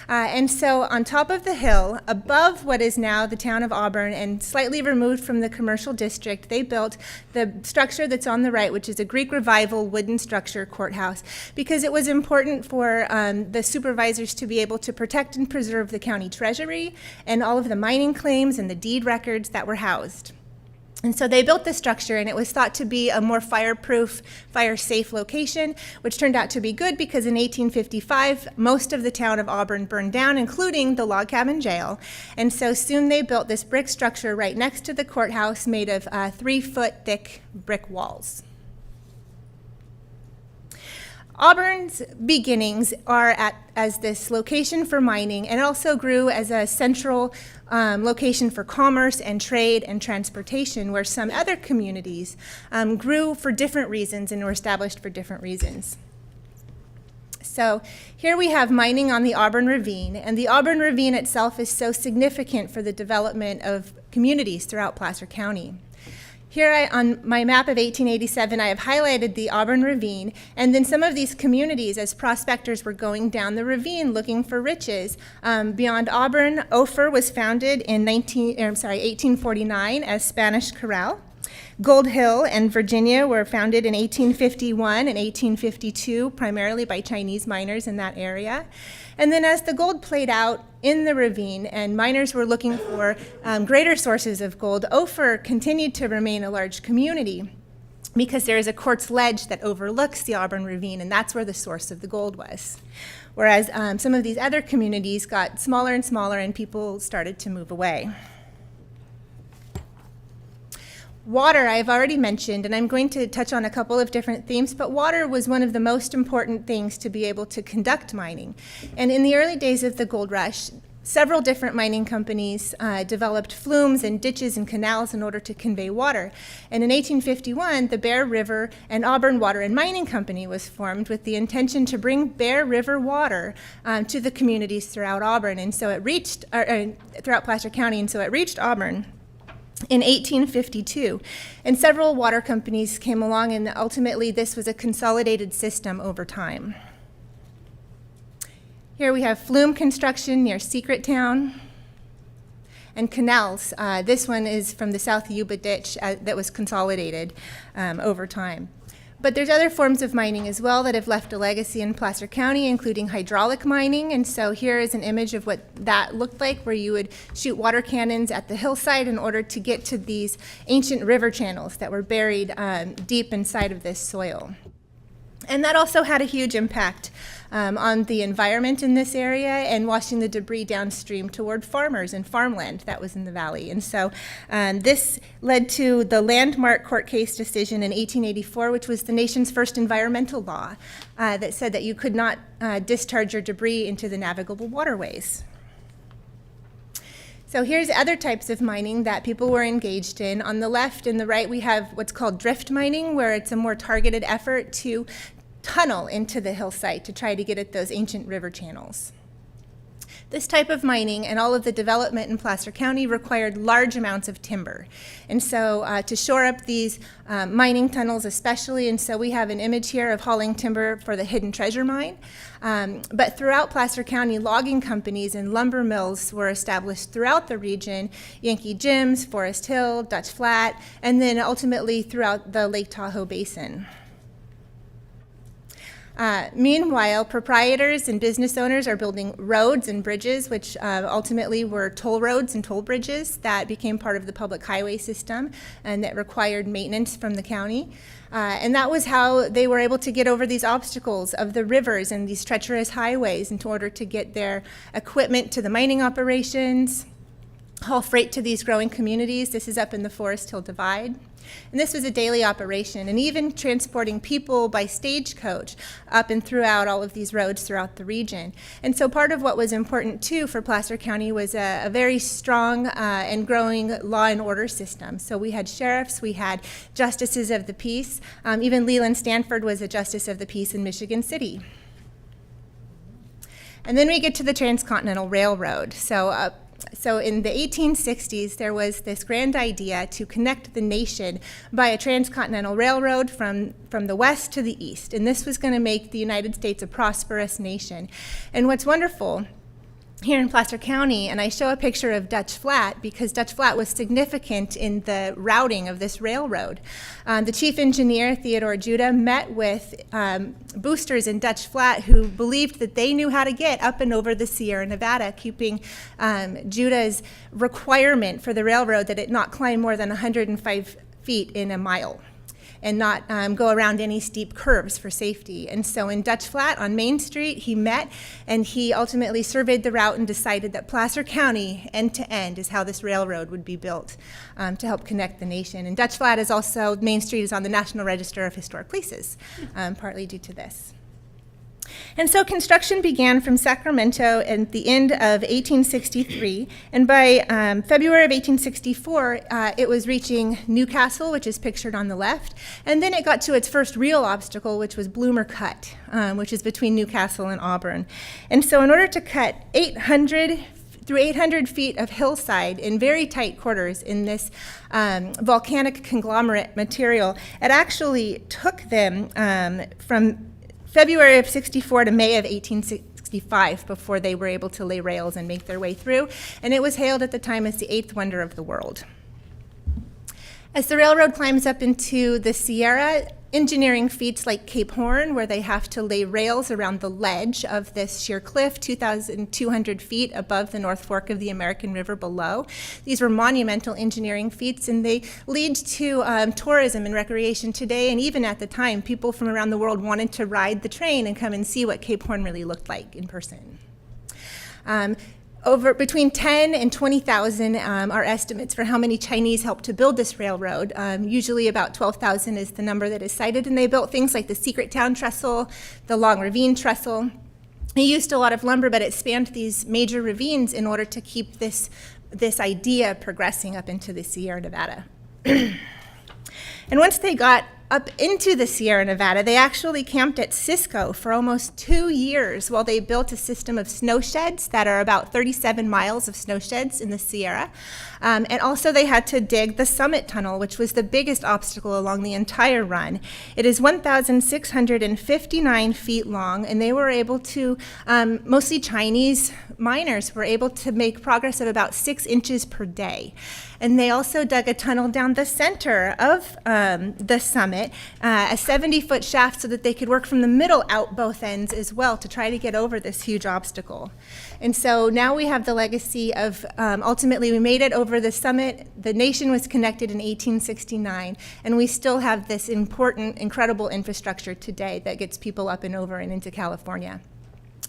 And so on top of the hill, above what is now the town of Auburn and slightly removed from the commercial district, they built the structure that's on the right, which is a Greek Revival wooden structure courthouse, because it was important for the supervisors to be able to protect and preserve the county treasury and all of the mining claims and the deed records that were housed. And so they built this structure, and it was thought to be a more fireproof, fire-safe location, which turned out to be good because in 1855, most of the town of Auburn burned down, including the log cabin jail. And so soon they built this brick structure right next to the courthouse made of 3-foot thick brick walls. Auburn's beginnings are as this location for mining, and also grew as a central location for commerce and trade and transportation, where some other communities grew for different reasons and were established for different reasons. So here we have mining on the Auburn Ravine, and the Auburn Ravine itself is so significant for the development of communities throughout Placer County. Here on my map of 1887, I have highlighted the Auburn Ravine, and then some of these communities as prospectors were going down the ravine looking for riches. Beyond Auburn, Ophir was founded in 1849 as Spanish Corral. Gold Hill and Virginia were founded in 1851 and 1852, primarily by Chinese miners in that area. And then as the gold played out in the ravine and miners were looking for greater sources of gold, Ophir continued to remain a large community because there is a quartz ledge that overlooks the Auburn Ravine, and that's where the source of the gold was. Whereas some of these other communities got smaller and smaller and people started to move away. Water, I've already mentioned, and I'm going to touch on a couple of different themes, but water was one of the most important things to be able to conduct mining. And in the early days of the gold rush, several different mining companies developed flumes and ditches and canals in order to convey water. And in 1851, the Bear River and Auburn Water and Mining Company was formed with the intention to bring Bear River water to the communities throughout Auburn, and so it reached, throughout Placer County, and so it reached Auburn in 1852, and several water companies came along, and ultimately this was a consolidated system over time. Here we have flume construction near Secret Town, and canals. This one is from the South Yuba Ditch that was consolidated over time. But there's other forms of mining as well that have left a legacy in Placer County, including hydraulic mining. And so here is an image of what that looked like, where you would shoot water cannons at the hillside in order to get to these ancient river channels that were buried deep inside of this soil. And that also had a huge impact on the environment in this area and washing the debris downstream toward farmers and farmland that was in the valley. And so this led to the landmark court case decision in 1884, which was the nation's first environmental law that said that you could not discharge your debris into the navigable waterways. So here's other types of mining that people were engaged in. On the left and the right, we have what's called drift mining, where it's a more targeted effort to tunnel into the hillside to try to get at those ancient river channels. This type of mining and all of the development in Placer County required large amounts of timber. And so to shore up these mining tunnels especially, and so we have an image here of hauling timber for the Hidden Treasure Mine. But throughout Placer County, logging companies and lumber mills were established throughout the region, Yankee Jim's, Forest Hill, Dutch Flat, and then ultimately throughout the Lake Tahoe Basin. Meanwhile, proprietors and business owners are building roads and bridges, which ultimately were toll roads and toll bridges that became part of the public highway system and that required maintenance from the county. And that was how they were able to get over these obstacles of the rivers and these treacherous highways in order to get their equipment to the mining operations, haul freight to these growing communities. This is up in the Forest Hill Divide. And this was a daily operation, and even transporting people by stagecoach up and throughout all of these roads throughout the region. And so part of what was important too for Placer County was a very strong and growing law and order system. So we had sheriffs, we had justices of the peace, even Leland Stanford was a justice of the peace in Michigan City. And then we get to the Transcontinental Railroad. So in the 1860s, there was this grand idea to connect the nation by a transcontinental railroad from the west to the east. And this was going to make the United States a prosperous nation. And what's wonderful here in Placer County, and I show a picture of Dutch Flat because Dutch Flat was significant in the routing of this railroad. The chief engineer, Theodore Judah, met with boosters in Dutch Flat who believed that they knew how to get up and over the Sierra Nevada, keeping Judah's requirement for the railroad that it not climb more than 105 feet in a mile, and not go around any steep curves for safety. And so in Dutch Flat on Main Street, he met and he ultimately surveyed the route and decided that Placer County, end to end, is how this railroad would be built to help connect the nation. And Dutch Flat is also, Main Street is on the National Register of Historic Places, partly due to this. And so construction began from Sacramento at the end of 1863, and by February of 1864, it was reaching Newcastle, which is pictured on the left, and then it got to its first real obstacle, which was Bloomer Cut, which is between Newcastle and Auburn. And so in order to cut 800 feet of hillside in very tight quarters in this volcanic conglomerate material, it actually took them from February of 64 to May of 1865 before they were able to lay rails and make their way through, and it was hailed at the time as the 8th wonder of the world. As the railroad climbs up into the Sierra, engineering feats like Cape Horn, where they have to lay rails around the ledge of this sheer cliff 2,200 feet above the North Fork of the American River below. These were monumental engineering feats, and they lead to tourism and recreation today, and even at the time, people from around the world wanted to ride the train and come and see what Cape Horn really looked like in person. Between 10 and 20,000 are estimates for how many Chinese helped to build this railroad. Usually about 12,000 is the number that is cited, and they built things like the Secret Town Trestle, the Long Ravine Trestle. They used a lot of lumber, but it spanned these major ravines in order to keep this idea progressing up into the Sierra Nevada. And once they got up into the Sierra Nevada, they actually camped at Cisco for almost 2 years while they built a system of snow sheds that are about 37 miles of snow sheds in the Sierra. And also they had to dig the Summit Tunnel, which was the biggest obstacle along the entire run. It is 1,659 feet long, and they were able to, mostly Chinese miners were able to make progress of about 6 inches per day. And they also dug a tunnel down the center of the summit, a 70-foot shaft, so that they could work from the middle out both ends as well to try to get over this huge obstacle. And so now we have the legacy of, ultimately we made it over the summit. The nation was connected in 1869, and we still have this important, incredible infrastructure today that gets people up and over and into California.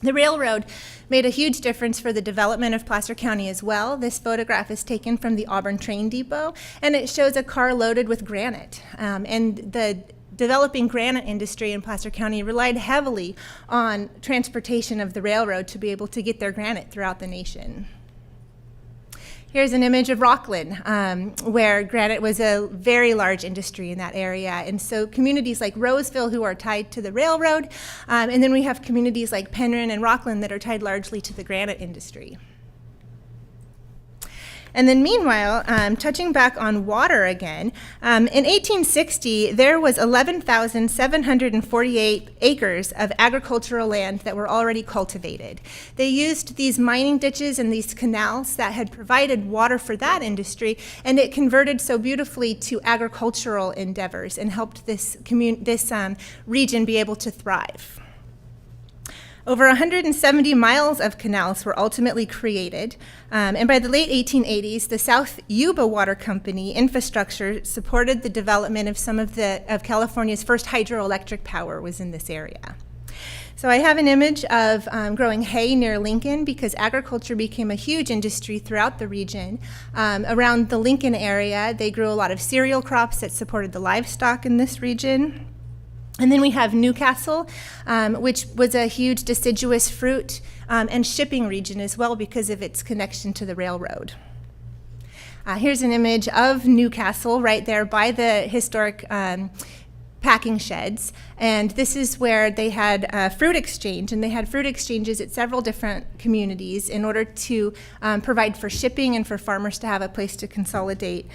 The railroad made a huge difference for the development of Placer County as well. This photograph is taken from the Auburn Train Depot, and it shows a car loaded with granite. And the developing granite industry in Placer County relied heavily on transportation of the railroad to be able to get their granite throughout the nation. Here's an image of Rockland, where granite was a very large industry in that area. And so communities like Roseville, who are tied to the railroad, and then we have communities like Penryn and Rockland that are tied largely to the granite industry. And then meanwhile, touching back on water again, in 1860, there was 11,748 acres of agricultural land that were already cultivated. They used these mining ditches and these canals that had provided water for that industry, and it converted so beautifully to agricultural endeavors and helped this region be able to thrive. Over 170 miles of canals were ultimately created, and by the late 1880s, the South Yuba Water Company infrastructure supported the development of some of California's first hydroelectric power was in this area. So I have an image of growing hay near Lincoln because agriculture became a huge industry throughout the region. Around the Lincoln area, they grew a lot of cereal crops that supported the livestock in this region. And then we have Newcastle, which was a huge deciduous fruit and shipping region as well because of its connection to the railroad. Here's an image of Newcastle right there by the historic packing sheds. And this is where they had a fruit exchange, and they had fruit exchanges at several different communities in order to provide for shipping and for farmers to have a place to consolidate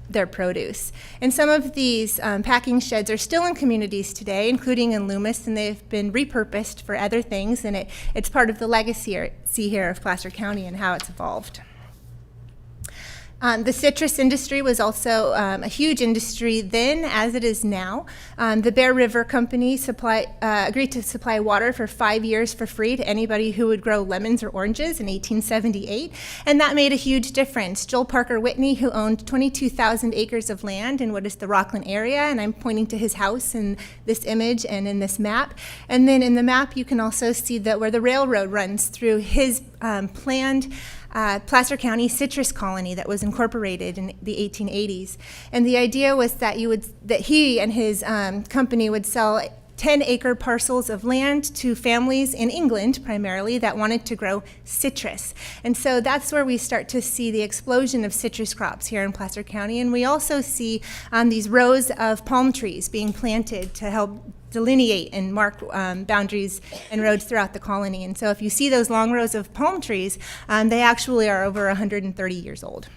their produce. And some of these packing sheds are still in communities today, including in Loomis, and they've been repurposed for other things, and it's part of the legacy here of Placer County and how it's evolved. The citrus industry was also a huge industry then, as it is now. The Bear River Company agreed to supply water for 5 years for free to anybody who would grow lemons or oranges in 1878, and that made a huge difference. Joel Parker Whitney, who owned 22,000 acres of land in what is the Rockland area, and I'm pointing to his house in this image and in this map. And then in the map, you can also see that where the railroad runs through his planned Placer County citrus colony that was incorporated in the 1880s. And the idea was that he and his company would sell 10-acre parcels of land to families in England, primarily, that wanted to grow citrus. And so that's where we start to see the explosion of citrus crops here in Placer County. And we also see these rows of palm trees being planted to help delineate and mark boundaries and roads throughout the colony. And so if you see those long rows of palm trees, they actually are over 130 years old.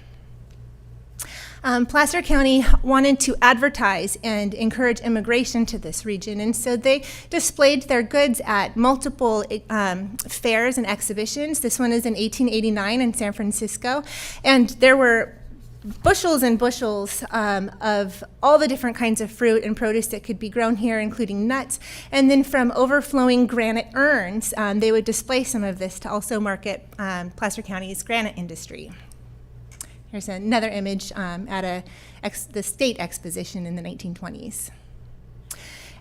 Placer County wanted to advertise and encourage immigration to this region, and so they displayed their goods at multiple fairs and exhibitions. This one is in 1889 in San Francisco, and there were bushels and bushels of all the different kinds of fruit and produce that could be grown here, including nuts. And then from overflowing granite urns, they would display some of this to also market Placer County's granite industry. Here's another image at the state exposition in the 1920s.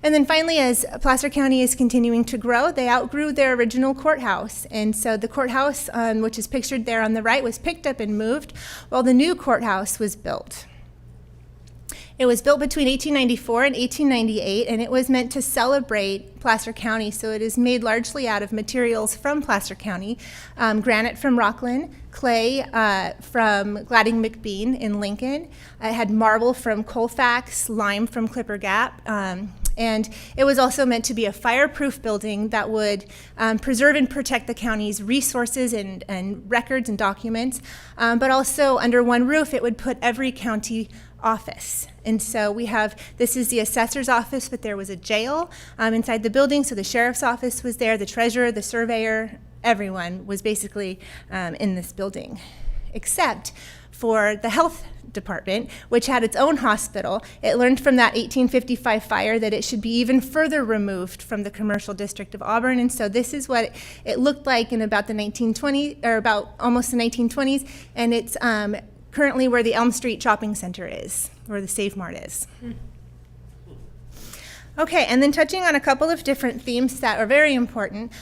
And then finally, as Placer County is continuing to grow, they outgrew their original courthouse. And so the courthouse, which is pictured there on the right, was picked up and moved while the new courthouse was built. It was built between 1894 and 1898, and it was meant to celebrate Placer County. So it is made largely out of materials from Placer County, granite from Rockland, clay from Gladding McBean in Lincoln. It had marble from Colfax, lime from Clipper Gap, and it was also meant to be a fireproof building that would preserve and protect the county's resources and records and documents, but also under one roof, it would put every county office. And so this is the assessor's office, but there was a jail inside the building, so the sheriff's office was there, the treasurer, the surveyor, everyone was basically in this building, except for the health department, which had its own hospital. It learned from that 1855 fire that it should be even further removed from the commercial district of Auburn, and so this is what it looked like in about the 1920s, or about almost the 1920s, and it's currently where the Elm Street Shopping Center is, where the Save Mart is. Okay, and then touching on a couple of different themes that are very important.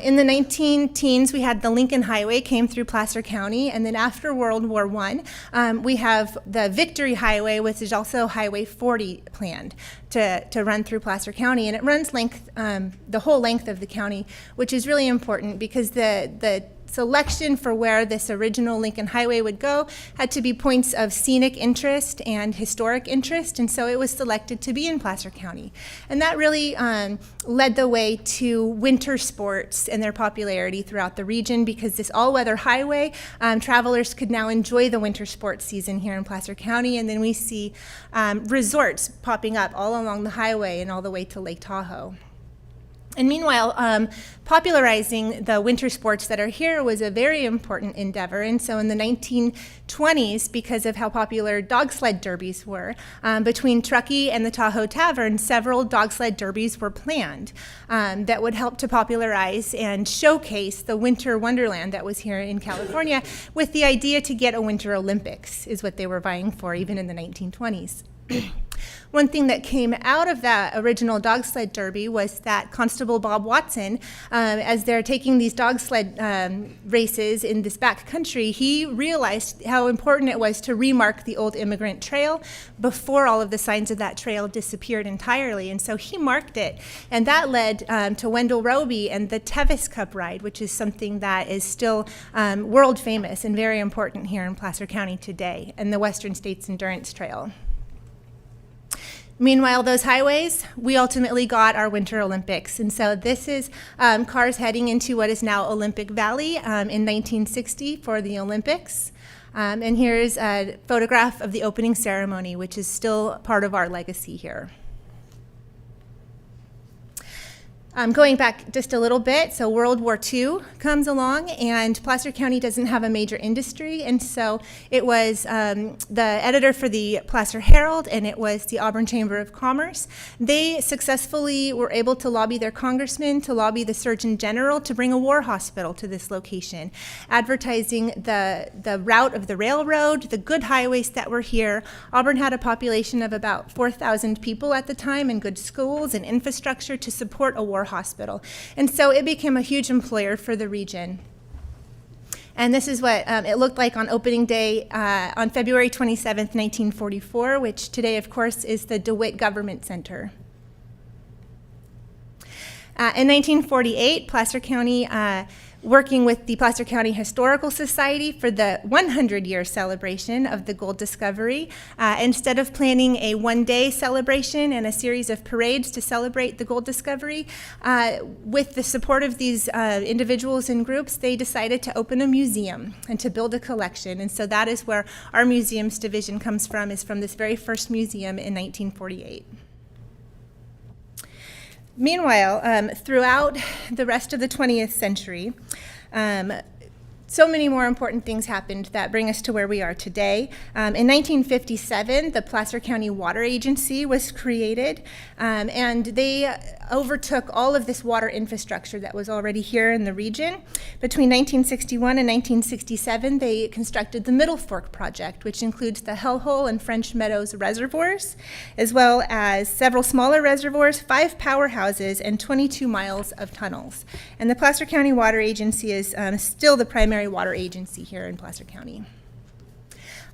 In the 19-teens, we had the Lincoln Highway came through Placer County, and then after World War I, we have the Victory Highway, which is also Highway 40 planned to run through Placer County, and it runs the whole length of the county, which is really important because the selection for where this original Lincoln Highway would go had to be points of scenic interest and historic interest, and so it was selected to be in Placer County. And that really led the way to winter sports and their popularity throughout the region, because this all-weather highway, travelers could now enjoy the winter sports season here in Placer County, and then we see resorts popping up all along the highway and all the way to Lake Tahoe. And meanwhile, popularizing the winter sports that are here was a very important endeavor. And so in the 1920s, because of how popular dog sled derbies were, between Truckee and the Tahoe Tavern, several dog sled derbies were planned that would help to popularize and showcase the winter wonderland that was here in California, with the idea to get a Winter Olympics, is what they were vying for even in the 1920s. One thing that came out of that original dog sled derby was that Constable Bob Watson, as they're taking these dog sled races in this back country, he realized how important it was to remark the old immigrant trail before all of the signs of that trail disappeared entirely. And so he marked it. And that led to Wendell Roby and the Tevis Cup ride, which is something that is still world famous and very important here in Placer County today, and the Western States Endurance Trail. Meanwhile, those highways, we ultimately got our Winter Olympics. And so this is cars heading into what is now Olympic Valley in 1960 for the Olympics. And here's a photograph of the opening ceremony, which is still part of our legacy here. Going back just a little bit, so World War II comes along, and Placer County doesn't have a major industry, and so it was the editor for the Placer Herald, and it was the Auburn Chamber of Commerce. They successfully were able to lobby their congressman, to lobby the Surgeon General to bring a war hospital to this location, advertising the route of the railroad, the good highways that were here. Auburn had a population of about 4,000 people at the time, and good schools and infrastructure to support a war hospital. And so it became a huge employer for the region. And this is what it looked like on opening day on February 27th, 1944, which today, of course, is the DeWitt Government Center. In 1948, Placer County, working with the Placer County Historical Society for the 100-year celebration of the gold discovery, instead of planning a one-day celebration and a series of parades to celebrate the gold discovery, with the support of these individuals and groups, they decided to open a museum and to build a collection. And so that is where our museums division comes from, is from this very first museum in 1948. Meanwhile, throughout the rest of the 20th century, so many more important things happened that bring us to where we are today. In 1957, the Placer County Water Agency was created, and they overtook all of this water infrastructure that was already here in the region. Between 1961 and 1967, they constructed the Middle Fork Project, which includes the Hellhole and French Meadows reservoirs, as well as several smaller reservoirs, 5 powerhouses, and 22 miles of tunnels. And the Placer County Water Agency is still the primary water agency here in Placer County.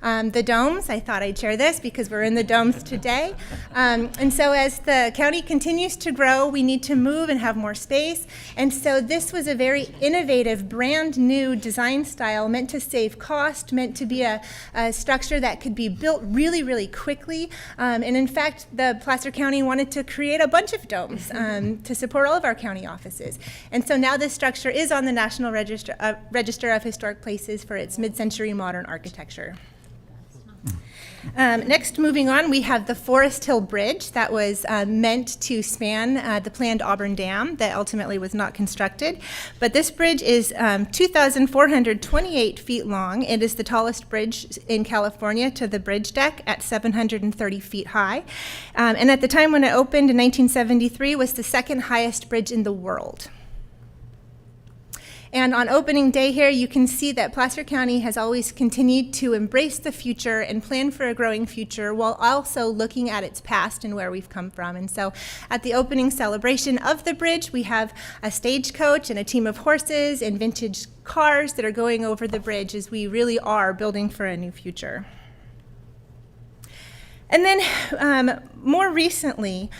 The domes, I thought I'd share this because we're in the domes today. And so as the county continues to grow, we need to move and have more space. And so this was a very innovative, brand new design style meant to save cost, meant to be a structure that could be built really, really quickly. And in fact, the Placer County wanted to create a bunch of domes to support all of our county offices. And so now this structure is on the National Register of Historic Places for its mid-century modern architecture. Next, moving on, we have the Forest Hill Bridge that was meant to span the planned Auburn Dam that ultimately was not constructed. But this bridge is 2,428 feet long. It is the tallest bridge in California to the bridge deck at 730 feet high. And at the time when it opened in 1973, was the second highest bridge in the world. And on opening day here, you can see that Placer County has always continued to embrace the future and plan for a growing future while also looking at its past and where we've come from. And so at the opening celebration of the bridge, we have a stagecoach and a team of horses and vintage cars that are going over the bridge as we really are building for a new future. And then more recently,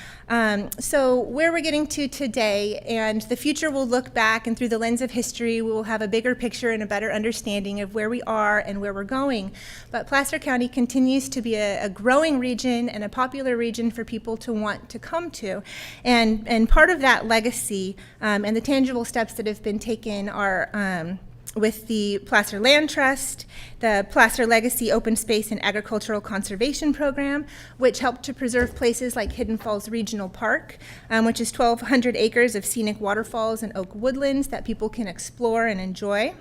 so where we're getting to today, and the future will look back, and through the lens of history, we will have a bigger picture and a better understanding of where we are and where we're going. But Placer County continues to be a growing region and a popular region for people to want to come to. And part of that legacy and the tangible steps that have been taken are with the Placer Land Trust, the Placer Legacy Open Space and Agricultural Conservation Program, which helped to preserve places like Hidden Falls Regional Park, which is 1,200 acres of scenic waterfalls and oak woodlands that people can explore and enjoy.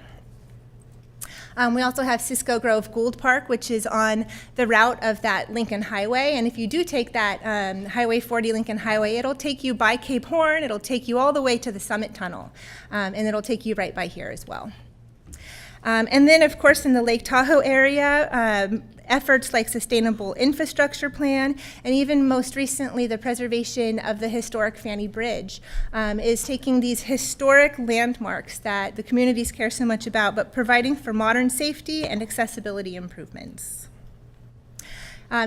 We also have Cisco Grove Gould Park, which is on the route of that Lincoln Highway. And if you do take that Highway 40 Lincoln Highway, it'll take you by Cape Horn, it'll take you all the way to the Summit Tunnel, and it'll take you right by here as well. And then, of course, in the Lake Tahoe area, efforts like Sustainable Infrastructure Plan, and even most recently the preservation of the historic Fanny Bridge, is taking these historic landmarks that the communities care so much about, but providing for modern safety and accessibility improvements.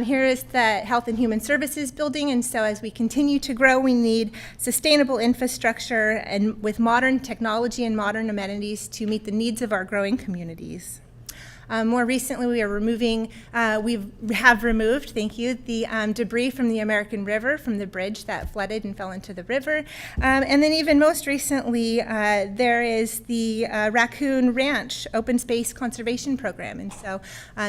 Here is the Health and Human Services building, and so as we continue to grow, we need sustainable infrastructure and with modern technology and modern amenities to meet the needs of our growing communities. More recently, we have removed, thank you, the debris from the American River from the bridge that flooded and fell into the river. And then even most recently, there is the Raccoon Ranch Open Space Conservation Program. And so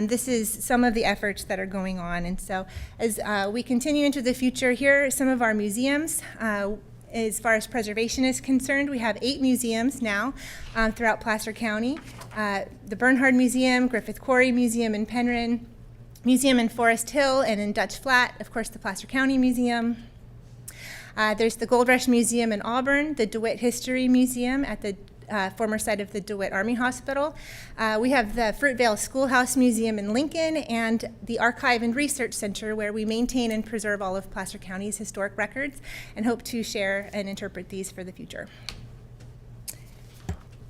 this is some of the efforts that are going on. And so as we continue into the future, here are some of our museums. As far as preservation is concerned, we have 8 museums now throughout Placer County. The Bernhard Museum, Griffith Quarry Museum in Penryn, Museum in Forest Hill and in Dutch Flat, of course the Placer County Museum. There's the Gold Rush Museum in Auburn, the DeWitt History Museum at the former site of the DeWitt Army Hospital. We have the Fruitvale Schoolhouse Museum in Lincoln and the Archive and Research Center, where we maintain and preserve all of Placer County's historic records and hope to share and interpret these for the future.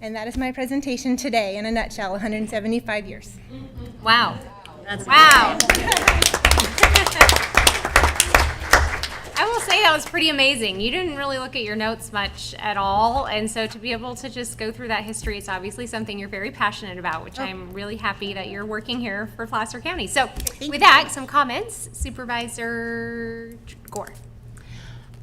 And that is my presentation today in a nutshell, 175 years. Wow. That's Wow. I will say that was pretty amazing. You didn't really look at your notes much at all, and so to be able to just go through that history, it's obviously something you're very passionate about, which I'm really happy that you're working here for Placer County. So with that, some comments. Supervisor Gore.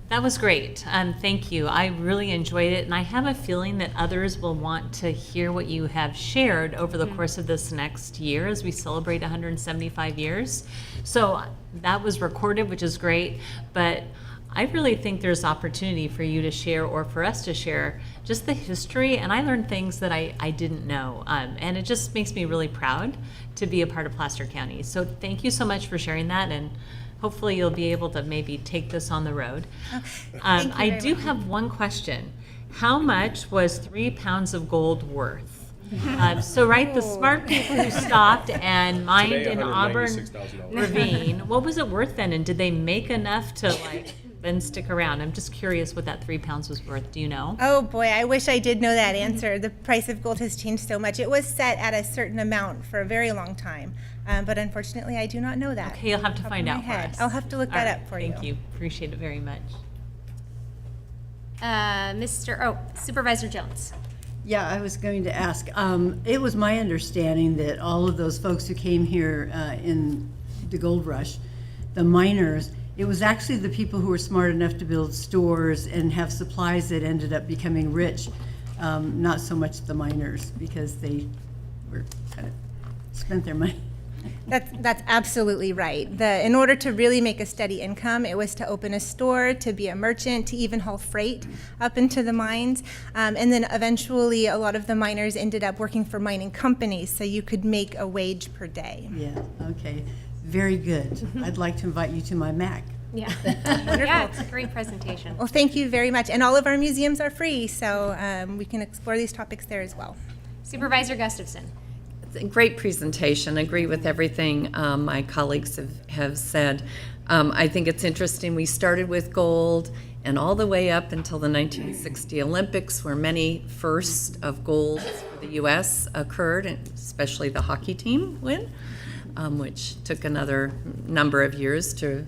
That was great. Thank you. I really enjoyed it, and I have a feeling that others will want to hear what you have shared over the course of this next year as we celebrate 175 years. So that was recorded, which is great, but I really think there's opportunity for you to share, or for us to share, just the history, and I learned things that I didn't know, and it just makes me really proud to be a part of Placer County. So thank you so much for sharing that, and hopefully you'll be able to maybe take this on the road. I do have one question. How much was 3 pounds of gold worth? So the smart people who stopped and mined in Auburn Ravine, what was it worth then? And did they make enough to then stick around? I'm just curious what that 3 pounds was worth. Do you know? Oh boy, I wish I did know that answer. The price of gold has changed so much. It was set at a certain amount for a very long time, but unfortunately I do not know that. Okay, you'll have to find out for us. I'll have to look that up for you. Thank you. Appreciate it very much. Supervisor Jones. Yeah, I was going to ask. It was my understanding that all of those folks who came here in the gold rush, the miners, it was actually the people who were smart enough to build stores and have supplies that ended up becoming rich, not so much the miners, because they were kind of spent their money. That's absolutely right. In order to really make a steady income, it was to open a store, to be a merchant, to even haul freight up into the mines. And then eventually a lot of the miners ended up working for mining companies, so you could make a wage per day. Yeah, okay. Very good. I'd like to invite you to my MAC. Yeah. Yeah, it's a great presentation. Well, thank you very much. And all of our museums are free, so we can explore these topics there as well. Supervisor Gustafson. Great presentation. Agree with everything my colleagues have said. I think it's interesting. We started with gold, and all the way up until the 1960 Olympics, where many firsts of gold for the U.S. occurred, and especially the hockey team win, which took another number of years to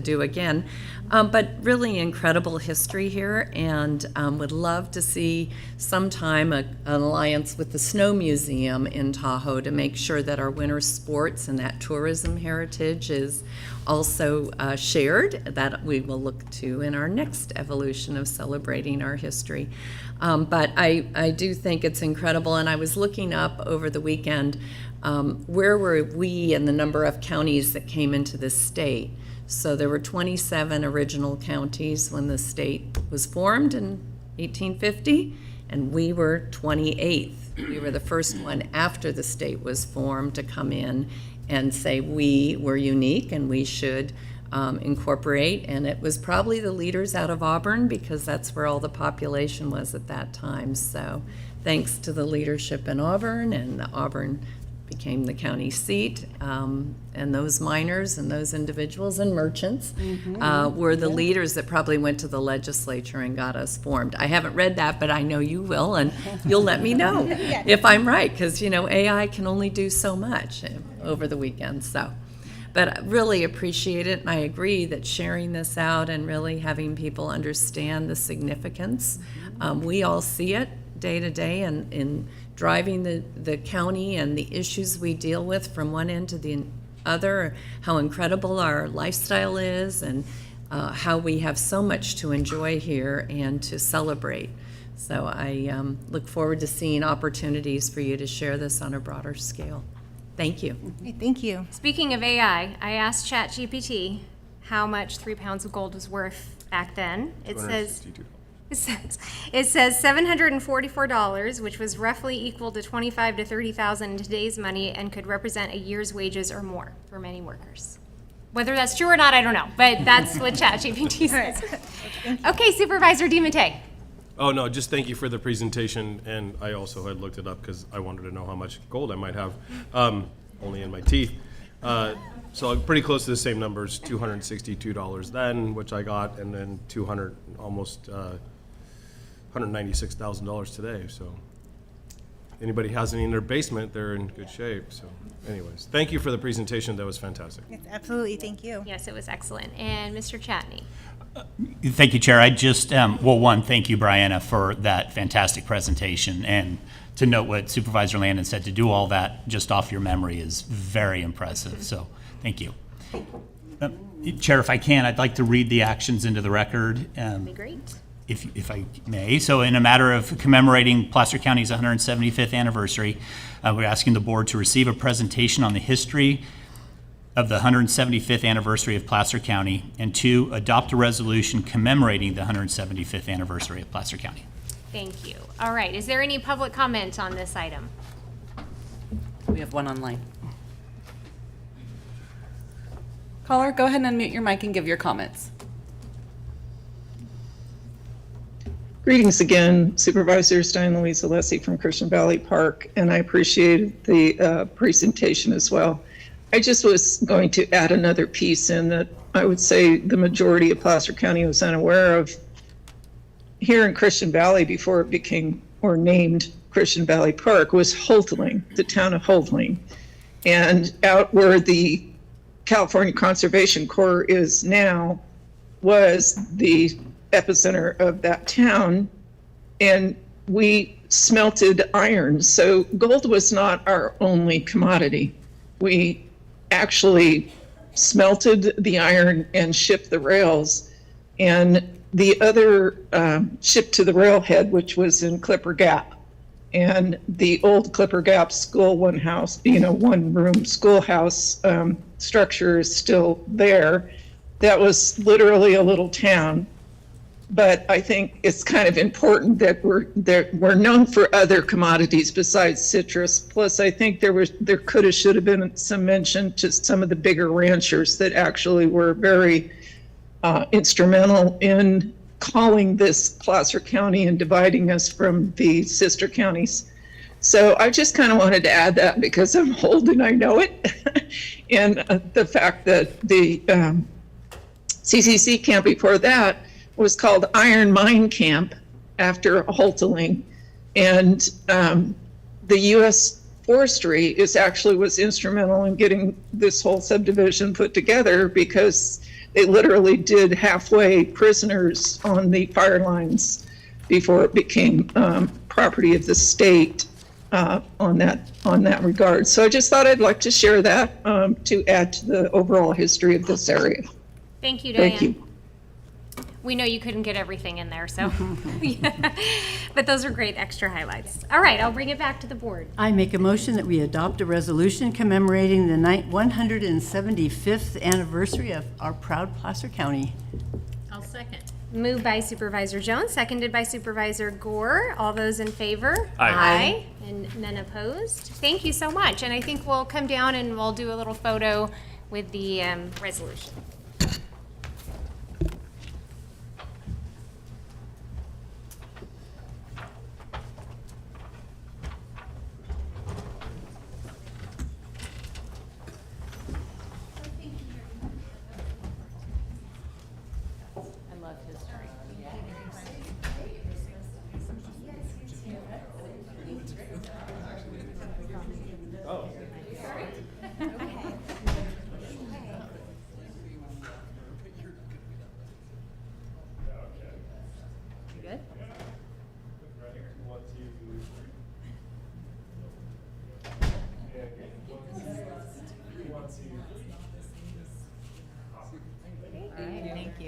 do again. But really incredible history here, and would love to see sometime an alliance with the Snow Museum in Tahoe to make sure that our winter sports and that tourism heritage is also shared, that we will look to in our next evolution of celebrating our history. But I do think it's incredible, and I was looking up over the weekend, where were we in the number of counties that came into this state? So there were 27 original counties when the state was formed in 1850, and we were 28th. We were the first one after the state was formed to come in and say we were unique and we should incorporate, and it was probably the leaders out of Auburn, because that's where all the population was at that time. So thanks to the leadership in Auburn, and Auburn became the county seat, and those miners and those individuals and merchants were the leaders that probably went to the legislature and got us formed. I haven't read that, but I know you will, and you'll let me know if I'm right, because AI can only do so much over the weekend. So, but I really appreciate it, and I agree that sharing this out and really having people understand the significance, we all see it day to day and in driving the county and the issues we deal with from one end to the other, how incredible our lifestyle is, and how we have so much to enjoy here and to celebrate. So I look forward to seeing opportunities for you to share this on a broader scale. Thank you. Okay, thank you. Speaking of AI, I asked ChatGPT how much 3 pounds of gold was worth back then. It says $744, which was roughly equal to $25,000 to $30,000 in today's money and could represent a year's wages or more for many workers. Whether that's true or not, I don't know, but that's what ChatGPT says. Okay, Supervisor DiMattei. Oh, no, just thank you for the presentation, and I also had looked it up because I wanted to know how much gold I might have, only in my teeth. So pretty close to the same numbers, $262 then, which I got, and then almost $196,000 today. So anybody has any in their basement, they're in good shape. So anyways, thank you for the presentation. That was fantastic. Yes, absolutely, thank you. Yes, it was excellent. And Mr. Chatney. Thank you, Chair. I just, one, thank you, Brianna, for that fantastic presentation. And to note what Supervisor Landon said, to do all that just off your memory is very impressive. So thank you. Chair, if I can, I'd like to read the actions into the record. That'd be great. If I may. So in a matter of commemorating Placer County's 175th anniversary, we're asking the board to receive a presentation on the history of the 175th anniversary of Placer County, and 2, adopt a resolution commemorating the 175th anniversary of Placer County. Thank you. All right, is there any public comment on this item? We have one online. Caller, go ahead and unmute your mic and give your comments. Greetings again, Supervisor Stein Louise Alessi from Christian Valley Park, and I appreciated the presentation as well. I just was going to add another piece in that I would say the majority of Placer County was unaware of. Here in Christian Valley, before it became or named Christian Valley Park, was Holtling, the town of Holtling. And out where the California Conservation Corps is now was the epicenter of that town, and we smelted iron. So gold was not our only commodity. We actually smelted the iron and shipped the rails, and the other shipped to the railhead, which was in Clipper Gap. And the old Clipper Gap school, one room schoolhouse structure is still there. That was literally a little town. But I think it's kind of important that we're known for other commodities besides citrus. Plus, I think there should have been some mention to some of the bigger ranchers that actually were very instrumental in calling this Placer County and dividing us from the sister counties. So I just kind of wanted to add that because I'm old and I know it. And the fact that the CCC camp before that was called Iron Mine Camp after Holtling. And the U.S. Forestry was instrumental in getting this whole subdivision put together because they literally did halfway prisoners on the fire lines before it became property of the state on that regard. So I just thought I'd like to share that to add to the overall history of this area. Thank you, Diane. Thank you. We know you couldn't get everything in there, so, but those are great extra highlights. All right, I'll bring it back to the board. I make a motion that we adopt a resolution commemorating the 175th anniversary of our proud Placer County. I'll second. Moved by Supervisor Jones, seconded by Supervisor Gore. All those in favor? Aye. And none opposed? Thank you so much. And I think we'll come down and we'll do a little photo with the resolution.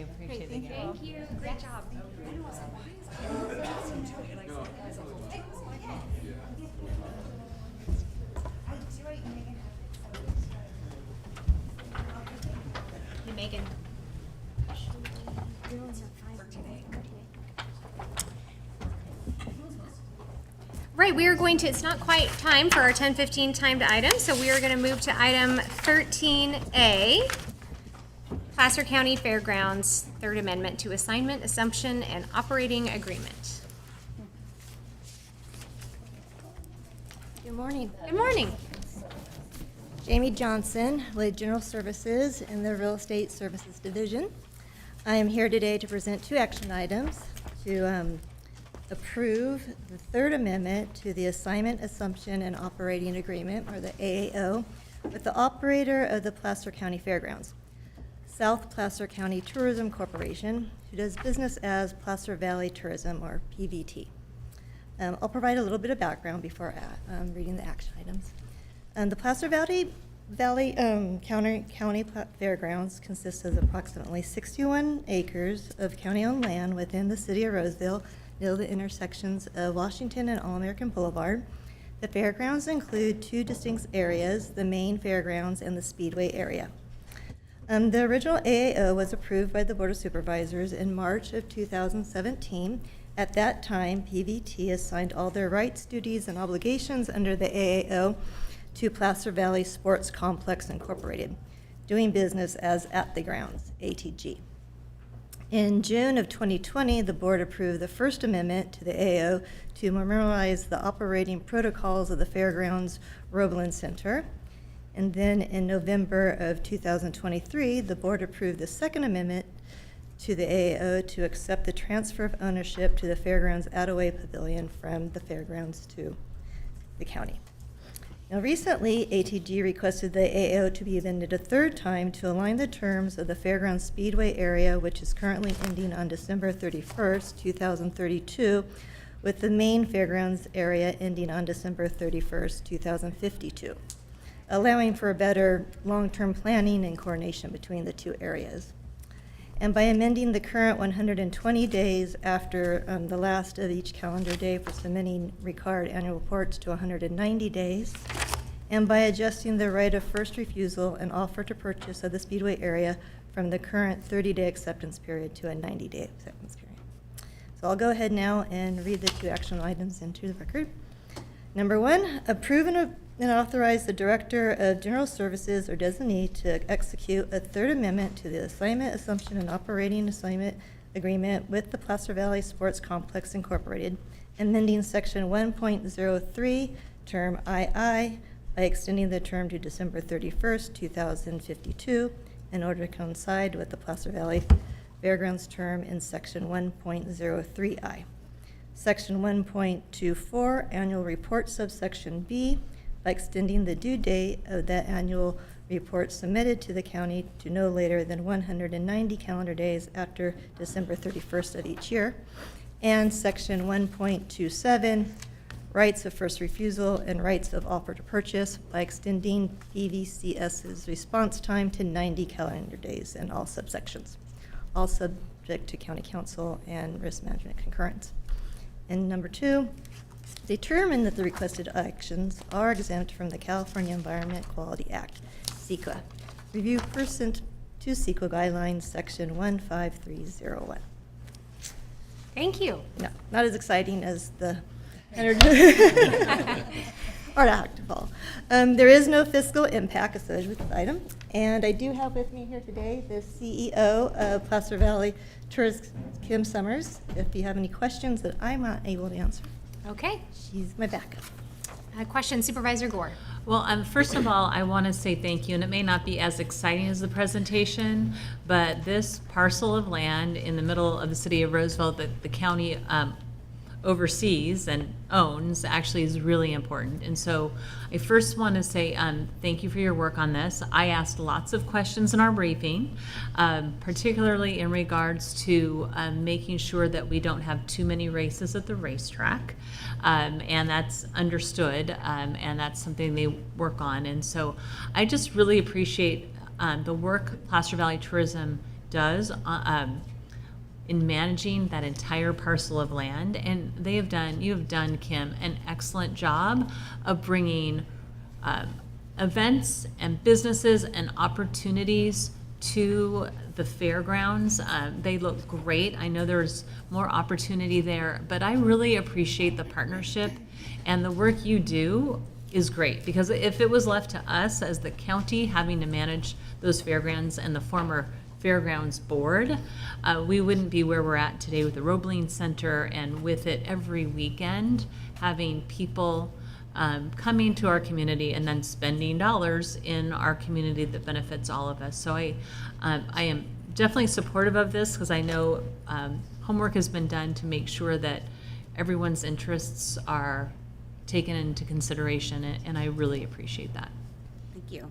you. Appreciate it. Thank you. Great job. Hey, Megan. Right, we are going to, it's not quite time for our 10:15 timed item, so we are going to move to item 13A, Placer County Fairgrounds, Third Amendment to Assignment, Assumption, and Operating Agreement. Good morning. Good morning. Jamie Johnson, lead General Services in the Real Estate Services Division. I am here today to present two action items to approve the Third Amendment to the Assignment, Assumption, and Operating Agreement, or the AAO, with the operator of the Placer County Fairgrounds, South Placer County Tourism Corporation, who does business as Placer Valley Tourism, or PVT. I'll provide a little bit of background before reading the action items. The Placer Valley County Fairgrounds consists of approximately 61 acres of county-owned land within the city of Roseville, near the intersections of Washington and All-American Boulevard. The fairgrounds include two distinct areas, the main fairgrounds and the Speedway area. The original AAO was approved by the Board of Supervisors in March of 2017. At that time, PVT assigned all their rights, duties, and obligations under the AAO to Placer Valley Sports Complex Incorporated, doing business as At the Grounds, ATG. In June of 2020, the board approved the First Amendment to the AAO to memorialize the operating protocols of the Fairgrounds Roebelin Center. And then in November of 2023, the board approved the Second Amendment to the AAO to accept the transfer of ownership to the Fairgrounds Attaway Pavilion from the Fairgrounds to the county. Now, recently, ATG requested the AAO to be amended a third time to align the terms of the Fairgrounds Speedway area, which is currently ending on December 31st, 2032, with the main Fairgrounds area ending on December 31st, 2052, allowing for a better long-term planning and coordination between the two areas. And by amending the current 120 days after the last of each calendar day for submitting required annual reports to 190 days, and by adjusting the right of first refusal and offer to purchase of the Speedway area from the current 30-day acceptance period to a 90-day acceptance period. So I'll go ahead now and read the two action items into the record. Number one, approve and authorize the Director of General Services or designee to execute a Third Amendment to the Assignment, Assumption, and Operating Assignment Agreement with the Placer Valley Sports Complex Incorporated, amending Section 1.03, Term II, by extending the term to December 31st, 2052, in order to coincide with the Placer Valley Fairgrounds term in Section 1.03I. Section 1.24, Annual Report, subsection B, by extending the due date of that annual report submitted to the county to no later than 190 calendar days after December 31st of each year. And Section 1.27, rights of first refusal and rights of offer to purchase, by extending PVCS's response time to 90 calendar days in all subsections, all subject to county council and risk management concurrence. And number two, determine that the requested actions are exempt from the California Environment Quality Act, CEQA. Review pursuant to CEQA guidelines, Section 15301. Thank you. No, not as exciting as the or Octafall. There is no fiscal impact associated with this item, and I do have with me here today the CEO of Placer Valley Tourist, Kim Summers. If you have any questions that I'm not able to answer. Okay. She's my backup. Question, Supervisor Gore. Well, first of all, I want to say thank you, and it may not be as exciting as the presentation, but this parcel of land in the middle of the city of Roseville that the county oversees and owns actually is really important. And so I first want to say thank you for your work on this. I asked lots of questions in our briefing, particularly in regards to making sure that we don't have too many races at the racetrack. And that's understood, and that's something they work on. And so I just really appreciate the work Placer Valley Tourism does in managing that entire parcel of land. And you have done, Kim, an excellent job of bringing events and businesses and opportunities to the fairgrounds. They look great. I know there's more opportunity there, but I really appreciate the partnership, and the work you do is great, because if it was left to us as the county having to manage those fairgrounds and the former fairgrounds board, we wouldn't be where we're at today with the Roebling Center, and with it every weekend having people coming to our community and then spending dollars in our community that benefits all of us. So I am definitely supportive of this, because I know homework has been done to make sure that everyone's interests are taken into consideration, and I really appreciate that. Thank you.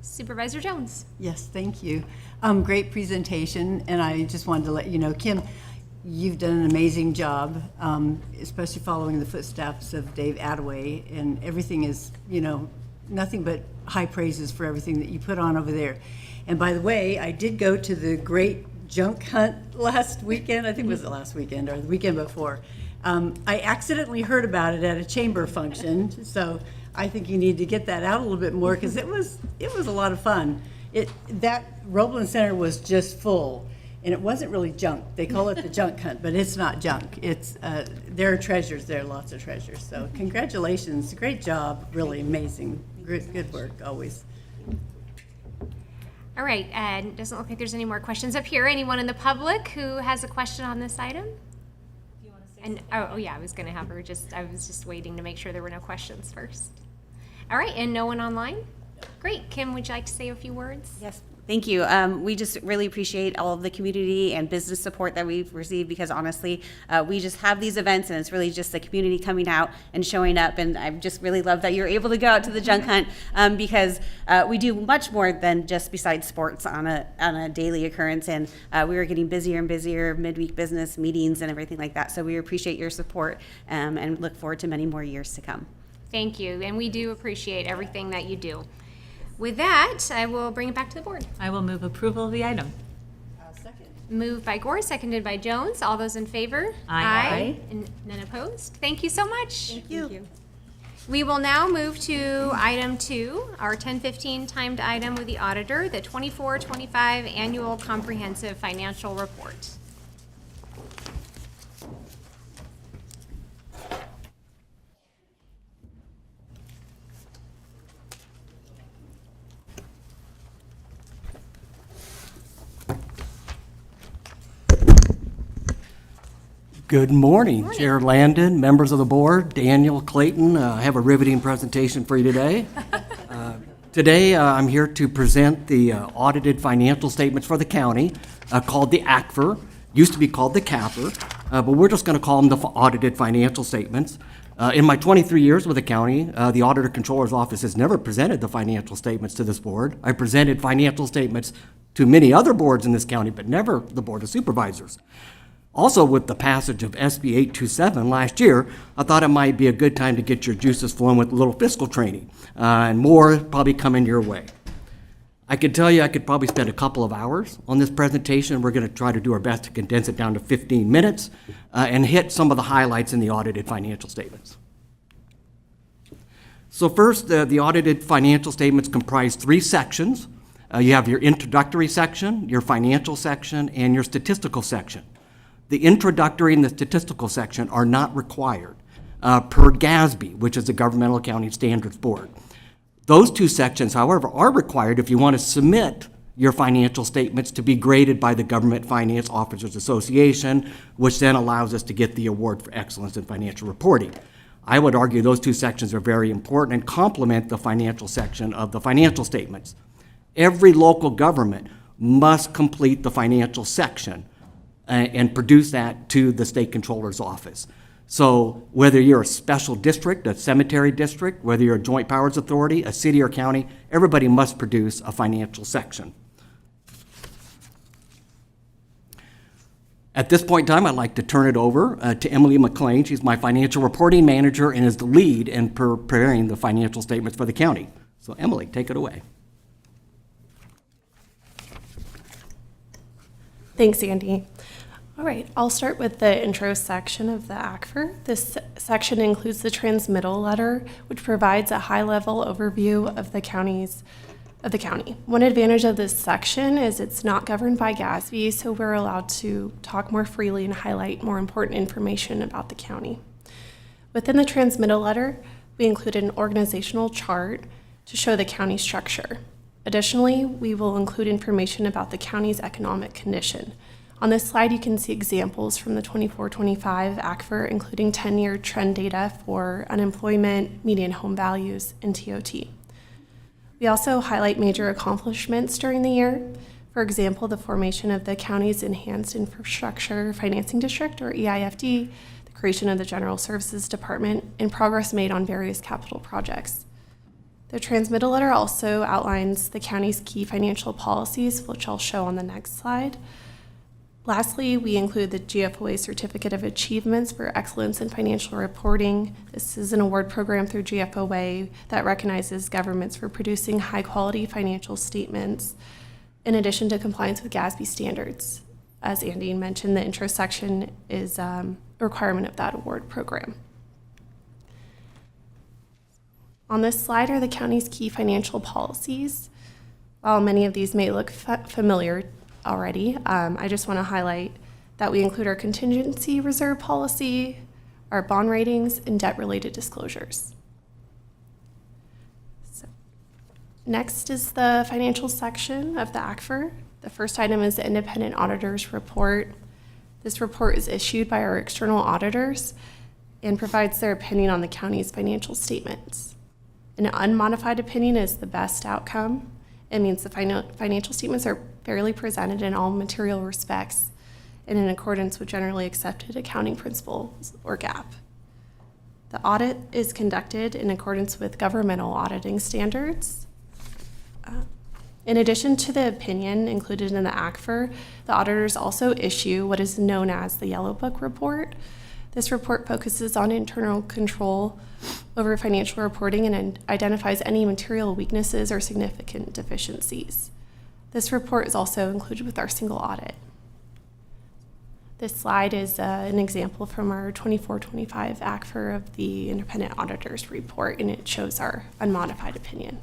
Supervisor Jones. Yes, thank you. Great presentation, and I just wanted to let you know, Kim, you've done an amazing job, especially following the footsteps of Dave Attaway, and everything is, nothing but high praises for everything that you put on over there. And by the way, I did go to the great junk hunt last weekend. I think it was the last weekend or the weekend before. I accidentally heard about it at a chamber function, so I think you need to get that out a little bit more, because it was a lot of fun. That Roebling Center was just full, and it wasn't really junk. They call it the junk hunt, but it's not junk. It's there are treasures there, lots of treasures. So congratulations, great job, really amazing, good work always. All right, and it doesn't look like there's any more questions up here. Anyone in the public who has a question on this item? And oh yeah, I was going to have her I was just waiting to make sure there were no questions first. All right, and no one online? Great. Kim, would you like to say a few words? Yes. Thank you. We just really appreciate all of the community and business support that we've received, because honestly, we just have these events, and it's really just the community coming out and showing up. And I just really love that you're able to go out to the junk hunt, because we do much more than just besides sports on a daily occurrence. And we are getting busier and busier, midweek business meetings and everything like that. So we appreciate your support and look forward to many more years to come. Thank you, and we do appreciate everything that you do. With that, I will bring it back to the board. I will move approval of the item. Second. Moved by Gore, seconded by Jones. All those in favor? Aye. And none opposed? Thank you so much. Thank you. We will now move to item 2, our 10:15 timed item with the auditor, the 24-25 annual comprehensive financial report. Good morning, Chair Landon, members of the board, Daniel, Clayton. I have a riveting presentation for you today. Today, I'm here to present the audited financial statements for the county, called the ACFR. Used to be called the CAFR, but we're just going to call them the audited financial statements. In my 23 years with the county, the Auditor Controller's Office has never presented the financial statements to this board. I presented financial statements to many other boards in this county, but never the Board of Supervisors. Also, with the passage of SB 827 last year, I thought it might be a good time to get your juices flowing with a little fiscal training, and more probably coming your way. I can tell you I could probably spend a couple of hours on this presentation. We're going to try to do our best to condense it down to 15 minutes and hit some of the highlights in the audited financial statements. So first, the audited financial statements comprise 3 sections. You have your introductory section, your financial section, and your statistical section. The introductory and the statistical section are not required per GASB, which is the Governmental Accounting Standards Board. Those 2 sections, however, are required if you want to submit your financial statements to be graded by the Government Finance Officers Association, which then allows us to get the award for excellence in financial reporting. I would argue those 2 sections are very important and complement the financial section of the financial statements. Every local government must complete the financial section and produce that to the State Controller's Office. So whether you're a special district, a cemetery district, whether you're a joint powers authority, a city or county, everybody must produce a financial section. At this point in time, I'd like to turn it over to Emily McLean. She's my financial reporting manager and is the lead in preparing the financial statements for the county. So Emily, take it away. Thanks, Andy. All right, I'll start with the intro section of the ACFR. This section includes the transmittal letter, which provides a high-level overview of the county. One advantage of this section is it's not governed by GASB, so we're allowed to talk more freely and highlight more important information about the county. Within the transmittal letter, we include an organizational chart to show the county structure. Additionally, we will include information about the county's economic condition. On this slide, you can see examples from the 24-25 ACFR, including 10-year trend data for unemployment, median home values, and TOT. We also highlight major accomplishments during the year. For example, the formation of the county's Enhanced Infrastructure Financing District, or EIFD, the creation of the General Services Department, and progress made on various capital projects. The transmittal letter also outlines the county's key financial policies, which I'll show on the next slide. Lastly, we include the GFOA Certificate of Achievements for Excellence in Financial Reporting. This is an award program through GFOA that recognizes governments for producing high-quality financial statements in addition to compliance with GASB standards. As Andy mentioned, the intro section is a requirement of that award program. On this slide are the county's key financial policies. While many of these may look familiar already, I just want to highlight that we include our contingency reserve policy, our bond ratings, and debt-related disclosures. So, next is the financial section of the ACFR. The first item is the independent auditor's report. This report is issued by our external auditors and provides their opinion on the county's financial statements. An unmodified opinion is the best outcome. It means the financial statements are fairly presented in all material respects and in accordance with generally accepted accounting principles, or GAAP. The audit is conducted in accordance with governmental auditing standards. In addition to the opinion included in the ACFR, the auditors also issue what is known as the Yellow Book report. This report focuses on internal control over financial reporting and identifies any material weaknesses or significant deficiencies. This report is also included with our single audit. This slide is an example from our 24-25 ACFR of the independent auditor's report, and it shows our unmodified opinion.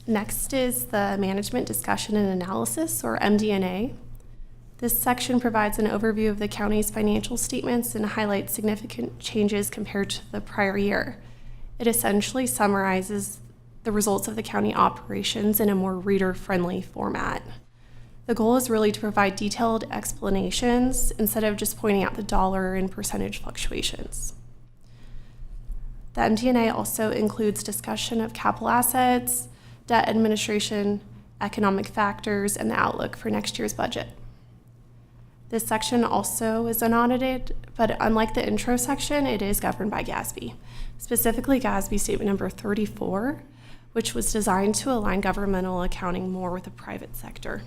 Next is the management discussion and analysis, or MD&A. This section provides an overview of the county's financial statements and highlights significant changes compared to the prior year. It essentially summarizes the results of the county operations in a more reader-friendly format. The goal is really to provide detailed explanations instead of just pointing out the dollar and percentage fluctuations. The MD&A also includes discussion of capital assets, debt administration, economic factors, and the outlook for next year's budget. This section also is unaudited, but unlike the intro section, it is governed by GASB, specifically GASB Statement Number 34, which was designed to align governmental accounting more with the private sector.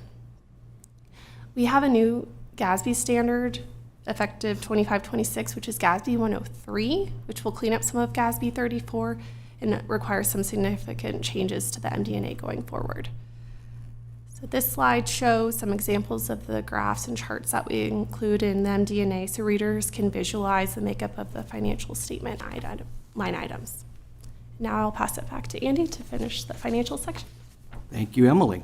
We have a new GASB standard effective 25-26, which is GASB 103, which will clean up some of GASB 34 and require some significant changes to the MD&A going forward. So this slide shows some examples of the graphs and charts that we include in the MD&A so readers can visualize the makeup of the financial statement line items. Now I'll pass it back to Andy to finish the financial section. Thank you, Emily.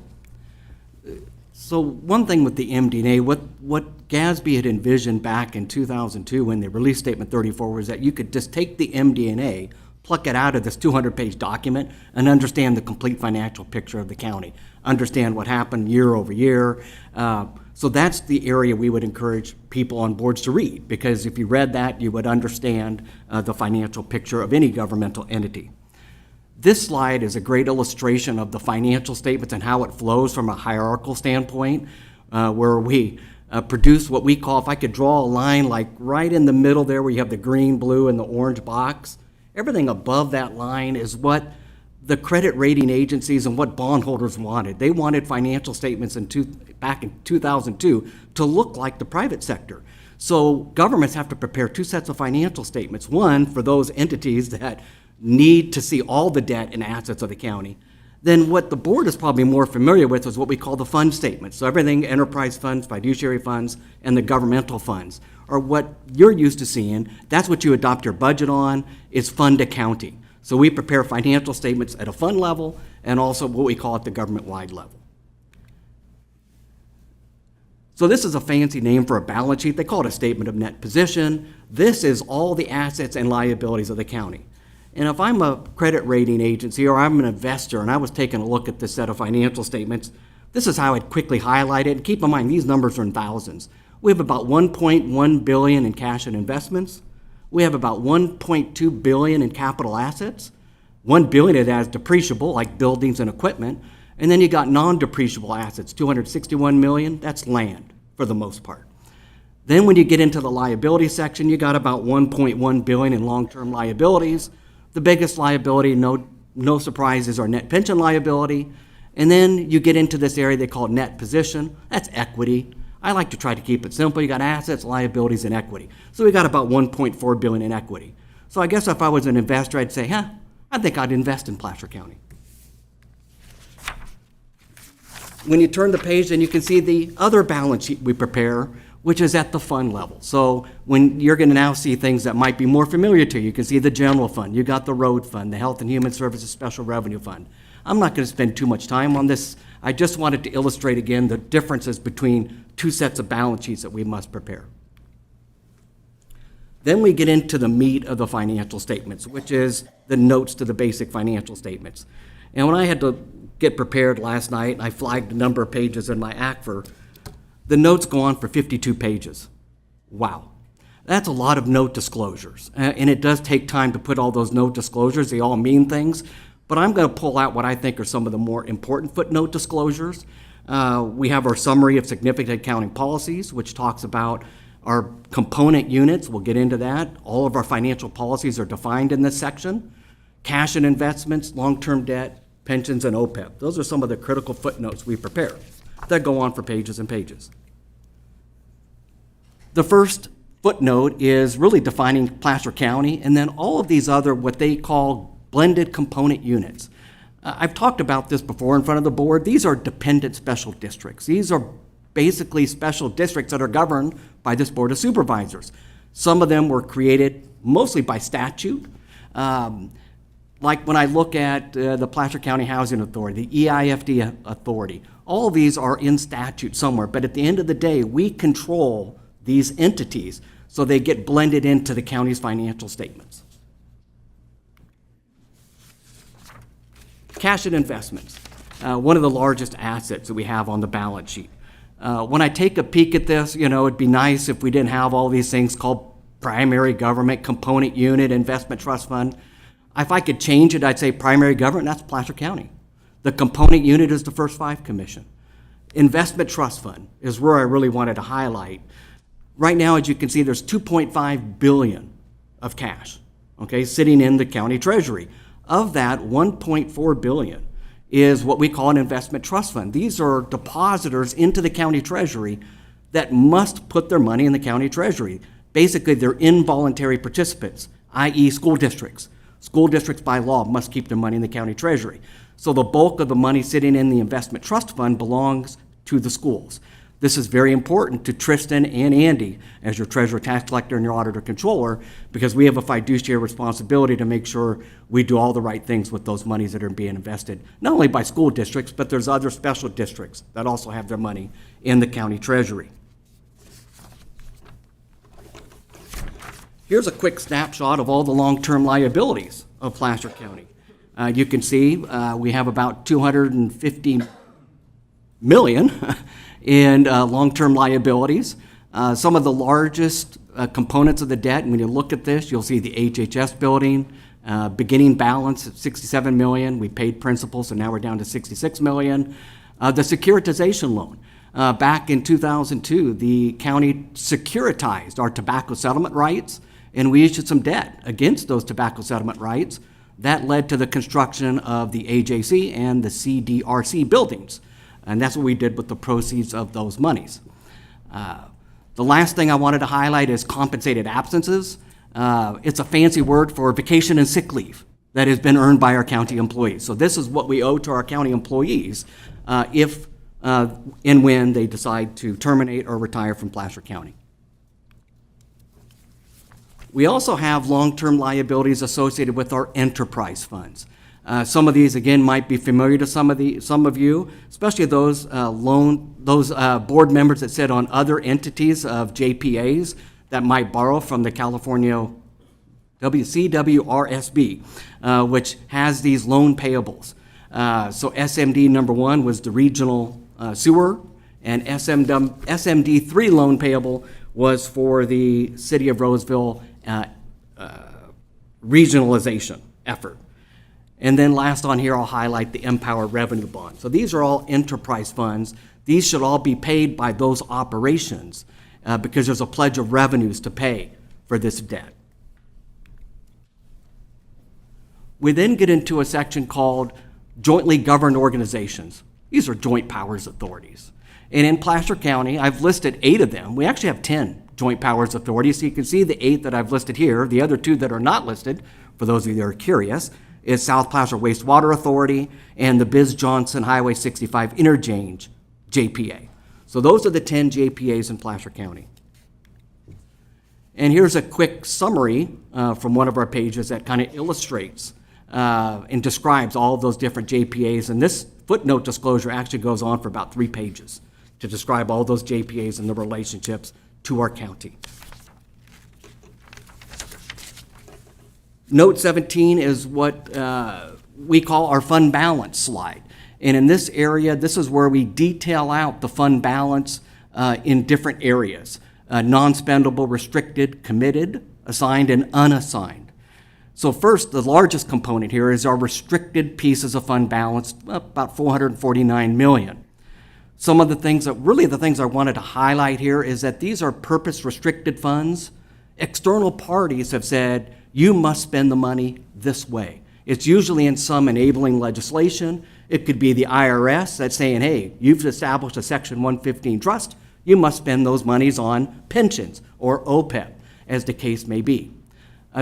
So one thing with the MD&A, what GASB had envisioned back in 2002 when they released Statement 34 was that you could just take the MD&A, pluck it out of this 200-page document, and understand the complete financial picture of the county, understand what happened year over year. So that's the area we would encourage people on boards to read, because if you read that, you would understand the financial picture of any governmental entity. This slide is a great illustration of the financial statements and how it flows from a hierarchical standpoint, where we produce what we call, if I could draw a line like right in the middle there where you have the green, blue, and the orange box, everything above that line is what the credit rating agencies and what bondholders wanted. They wanted financial statements back in 2002 to look like the private sector. So governments have to prepare two sets of financial statements, one for those entities that need to see all the debt and assets of the county, Then what the board is probably more familiar with is what we call the fund statements. So everything enterprise funds, fiduciary funds, and the governmental funds are what you're used to seeing. That's what you adopt your budget on, is fund accounting. So we prepare financial statements at a fund level and also what we call at the government-wide level. So this is a fancy name for a balance sheet. They call it a statement of net position. This is all the assets and liabilities of the county. And if I'm a credit rating agency or I'm an investor and I was taking a look at this set of financial statements, this is how I'd quickly highlight it. And keep in mind, these numbers are in thousands. We have about $1.1 billion in cash and investments. We have about $1.2 billion in capital assets. $1 billion of that is depreciable, like buildings and equipment. And then you got non-depreciable assets, $261 million, that's land for the most part. Then when you get into the liability section, you got about $1.1 billion in long-term liabilities. The biggest liability, no surprise, is our net pension liability. And then you get into this area they call net position. That's equity. I like to try to keep it simple. You got assets, liabilities, and equity. So we got about $1.4 billion in equity. So I guess if I was an investor, I'd say, I think I'd invest in Placer County. When you turn the page, then you can see the other balance sheet we prepare, which is at the fund level. So when you're going to now see things that might be more familiar to you, you can see the general fund, you got the road fund, the Health and Human Services Special Revenue Fund. I'm not going to spend too much time on this. I just wanted to illustrate again the differences between two sets of balance sheets that we must prepare. Then we get into the meat of the financial statements, which is the notes to the basic financial statements. And when I had to get prepared last night, I flagged a number of pages in my ACFR. The notes go on for 52 pages. Wow. That's a lot of note disclosures. And it does take time to put all those note disclosures. They all mean things. But I'm going to pull out what I think are some of the more important footnote disclosures. We have our summary of significant accounting policies, which talks about our component units. We'll get into that. All of our financial policies are defined in this section. Cash and investments, long-term debt, pensions, and OPEB. Those are some of the critical footnotes we prepare that go on for pages and pages. The first footnote is really defining Placer County, and then all of these other what they call blended component units. I've talked about this before in front of the board. These are dependent special districts. These are basically special districts that are governed by this Board of Supervisors. Some of them were created mostly by statute. Like when I look at the Placer County Housing Authority, the EIFD Authority, all of these are in statute somewhere, but at the end of the day, we control these entities, so they get blended into the county's financial statements. Cash and investments, one of the largest assets that we have on the balance sheet. When I take a peek at this, it'd be nice if we didn't have all these things called primary government, component unit, investment trust fund. If I could change it, I'd say primary government, that's Placer County. The component unit is the First Five Commission. Investment trust fund is where I really wanted to highlight. Right now, as you can see, there's $2.5 billion of cash, sitting in the county treasury. Of that, $1.4 billion is what we call an investment trust fund. These are depositors into the county treasury that must put their money in the county treasury. Basically, they're involuntary participants, i.e. school districts. School districts by law must keep their money in the county treasury. So the bulk of the money sitting in the investment trust fund belongs to the schools. This is very important to Tristan and Andy as your treasurer, tax collector, and your auditor controller, because we have a fiduciary responsibility to make sure we do all the right things with those monies that are being invested, not only by school districts, but there's other special districts that also have their money in the county treasury. Here's a quick snapshot of all the long-term liabilities of Placer County. You can see we have about $250 million in long-term liabilities. Some of the largest components of the debt, and when you look at this, you'll see the HHS building, beginning balance at $67 million. We paid principal, so now we're down to $66 million. The securitization loan. Back in 2002, the county securitized our tobacco settlement rights, and we issued some debt against those tobacco settlement rights. That led to the construction of the AJC and the CDRC buildings. And that's what we did with the proceeds of those monies. The last thing I wanted to highlight is compensated absences. It's a fancy word for vacation and sick leave. that has been earned by our county employees. So this is what we owe to our county employees if and when they decide to terminate or retire from Placer County. We also have long-term liabilities associated with our enterprise funds. Some of these, again, might be familiar to some of you, especially those board members that sit on other entities of JPAs that might borrow from the California CWRSB, which has these loan payables. So SMD number 1 was the regional sewer, and SMD 3 loan payable was for the City of Roseville regionalization effort. And then last on here, I'll highlight the Empower Revenue Bond. So these are all enterprise funds. These should all be paid by those operations because there's a pledge of revenues to pay for this debt. We then get into a section called Jointly Governed Organizations. These are joint powers authorities. And in Placer County, I've listed 8 of them. We actually have 10 joint powers authorities. So you can see the 8 that I've listed here. The other 2 that are not listed, for those of you that are curious, is South Placer Wastewater Authority and the Biz Johnson Highway 65 Interchange JPA. So those are the 10 JPAs in Placer County. And here's a quick summary from one of our pages that kind of illustrates and describes all of those different JPAs. And this footnote disclosure actually goes on for about 3 pages to describe all those JPAs and the relationships to our county. Note 17 is what we call our fund balance slide. And in this area, this is where we detail out the fund balance in different areas. Non-spendable, restricted, committed, assigned, and unassigned. So first, the largest component here is our restricted pieces of fund balance, about $449 million. Some of the things that, really the things I wanted to highlight here is that these are purpose-restricted funds. External parties have said, you must spend the money this way. It's usually in some enabling legislation. It could be the IRS that's saying, hey, you've established a Section 115 trust, you must spend those monies on pensions or OPEB, as the case may be.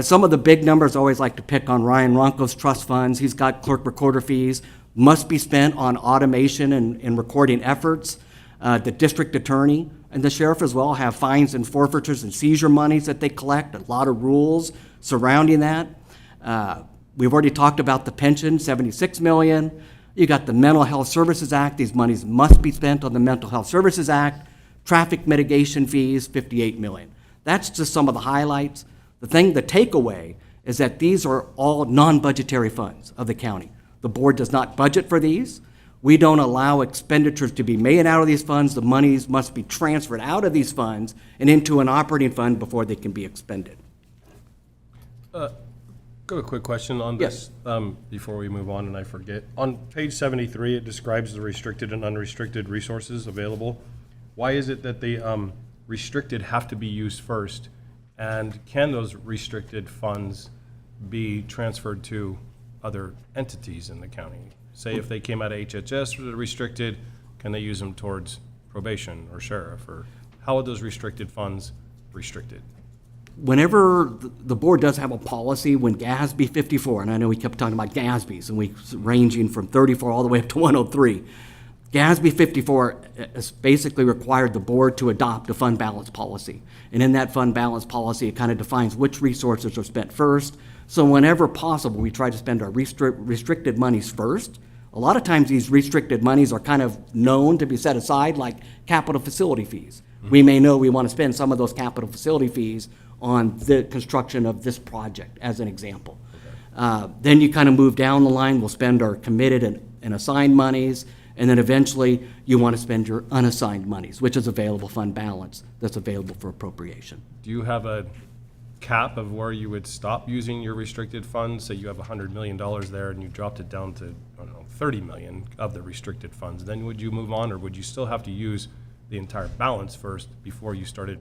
Some of the big numbers I always like to pick on Ryan Ronco's trust funds. He's got clerk recorder fees, must be spent on automation and recording efforts. The district attorney and the sheriff as well have fines and forfeitures and seizure monies that they collect, a lot of rules surrounding that. We've already talked about the pension, $76 million. You got the Mental Health Services Act. These monies must be spent on the Mental Health Services Act. Traffic mitigation fees, $58 million. That's just some of the highlights. The takeaway is that these are all non-budgetary funds of the county. The board does not budget for these. We don't allow expenditures to be made out of these funds. The monies must be transferred out of these funds and into an operating fund before they can be expended. Got a quick question on this before we move on and I forget. On page 73, it describes the restricted and unrestricted resources available. Why is it that the restricted have to be used first? And can those restricted funds be transferred to other entities in the county? Say if they came out of HHS or the restricted, can they use them towards probation or sheriff? Or how are those restricted funds restricted? Whenever the board does have a policy, when GASB 54, and I know we kept talking about GASBs, and we ranging from 34 all the way up to 103, GASB 54 has basically required the board to adopt a fund balance policy. And in that fund balance policy, it kind of defines which resources are spent first. So whenever possible, we try to spend our restricted monies first. A lot of times these restricted monies are kind of known to be set aside, like capital facility fees. Mm-hmm. We may know we want to spend some of those capital facility fees on the construction of this project, as an example. Okay. Then you kind of move down the line. We'll spend our committed and assigned monies. And then eventually you want to spend your unassigned monies, which is available fund balance that's available for appropriation. Do you have a cap of where you would stop using your restricted funds? Say you have $100 million there and you dropped it down to, I don't know, 30 million of the restricted funds. Then would you move on, or would you still have to use the entire balance first before you started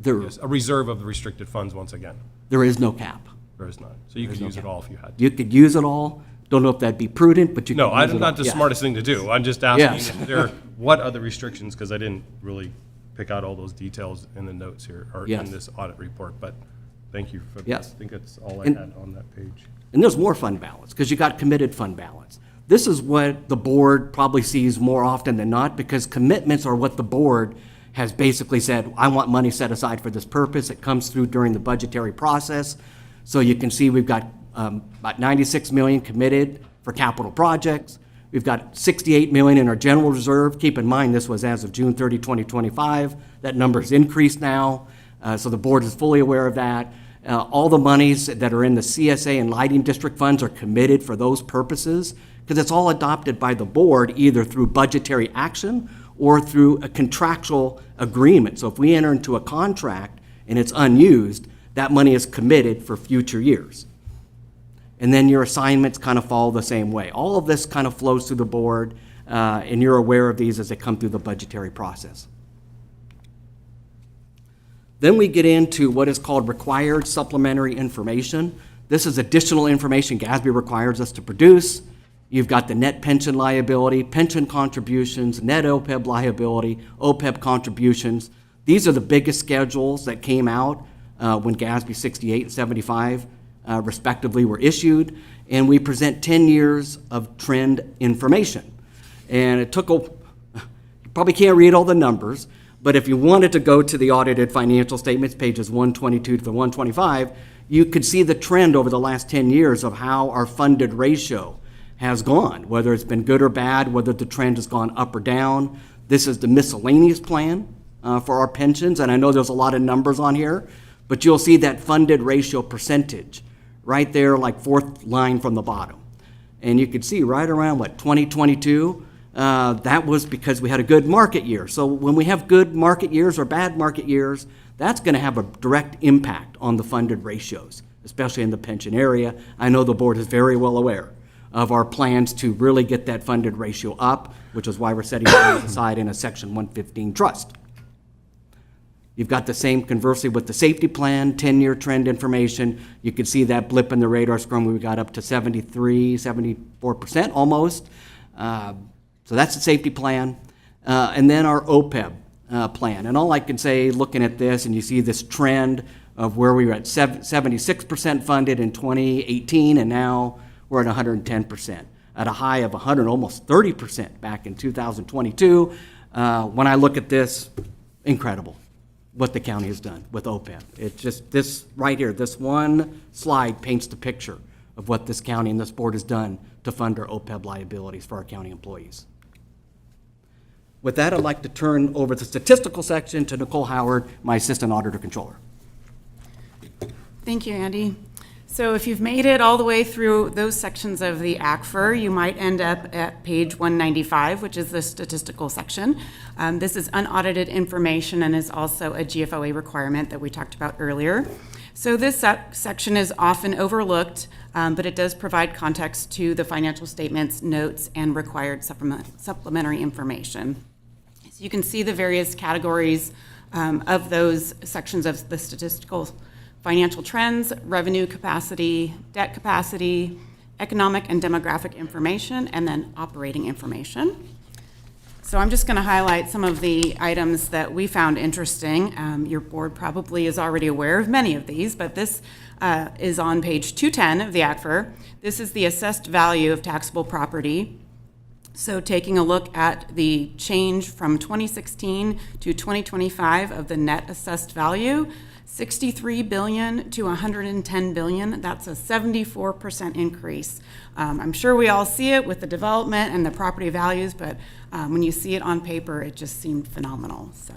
a reserve of the restricted funds once again? There is no cap. There is not. So you could use it all if you had to. You could use it all. Don't know if that'd be prudent, but you could No, use it all. I'm not the smartest thing to do. I'm just asking what are the restrictions, because I didn't really pick out all those details in the notes here, or in this audit report, but thank you for, I think that's all I had on that page. And there's more fund balance, because you got committed fund balance. This is what the board probably sees more often than not, because commitments are what the board has basically said, I want money set aside for this purpose. It comes through during the budgetary process. So you can see we've got about 96 million committed for capital projects. We've got 68 million in our general reserve. Keep in mind, this was as of June 30, 2025. That number's increased now, so the board is fully aware of that. All the monies that are in the CSA and lighting district funds are committed for those purposes, because it's all adopted by the board either through budgetary action or through a contractual agreement. So if we enter into a contract and it's unused, that money is committed for future years. And then your assignments kind of follow the same way. All of this kind of flows through the board, and you're aware of these as they come through the budgetary process. Then we get into what is called required supplementary information. This is additional information GASB requires us to produce. You've got the net pension liability, pension contributions, net OPEB liability, OPEB contributions. These are the biggest schedules that came out when GASB 68 and 75 respectively were issued, and we present 10 years of trend information. And it took you probably can't read all the numbers, but if you wanted to go to the audited financial statements, pages 122 to 125, you could see the trend over the last 10 years of how our funded ratio has gone, whether it's been good or bad, whether the trend has gone up or down. This is the miscellaneous plan for our pensions, and I know there's a lot of numbers on here, but you'll see that funded ratio percentage right there, like fourth line from the bottom. And you could see right around, 2022, that was because we had a good market year. So when we have good market years or bad market years, that's going to have a direct impact on the funded ratios, especially in the pension area. I know the board is very well aware of our plans to really get that funded ratio up, which is why we're setting it aside in a Section 115 trust. You've got the same conversely with the safety plan, 10-year trend information. You can see that blip in the radar screen when we got up to 73, 74% almost. So that's the safety plan. And then our OPEB plan. And all I can say, looking at this, and you see this trend of where we were at 76% funded in 2018, and now we're at 110%, at a high of 100, almost 30% back in 2022. When I look at this, incredible what the county has done with OPEB. It's just this right here, this one slide paints the picture of what this county and this board has done to fund our OPEB liabilities for our county employees. With that, I'd like to turn over the statistical section to Nicole Howard, my Assistant Auditor Controller. Thank you, Andy. So if you've made it all the way through those sections of the ACFR, you might end up at page 195, which is the statistical section. This is unaudited information and is also a GFOA requirement that we talked about earlier. So this section is often overlooked, but it does provide context to the financial statements, notes, and required supplementary information. So you can see the various categories of those sections of the statistical financial trends, revenue capacity, debt capacity, economic and demographic information, and then operating information. So I'm just going to highlight some of the items that we found interesting. Your board probably is already aware of many of these, but this is on page 210 of the ACFR. This is the assessed value of taxable property. So taking a look at the change from 2016 to 2025 of the net assessed value, 63 billion to 110 billion. That's a 74% increase. I'm sure we all see it with the development and the property values, but when you see it on paper, it just seemed phenomenal. So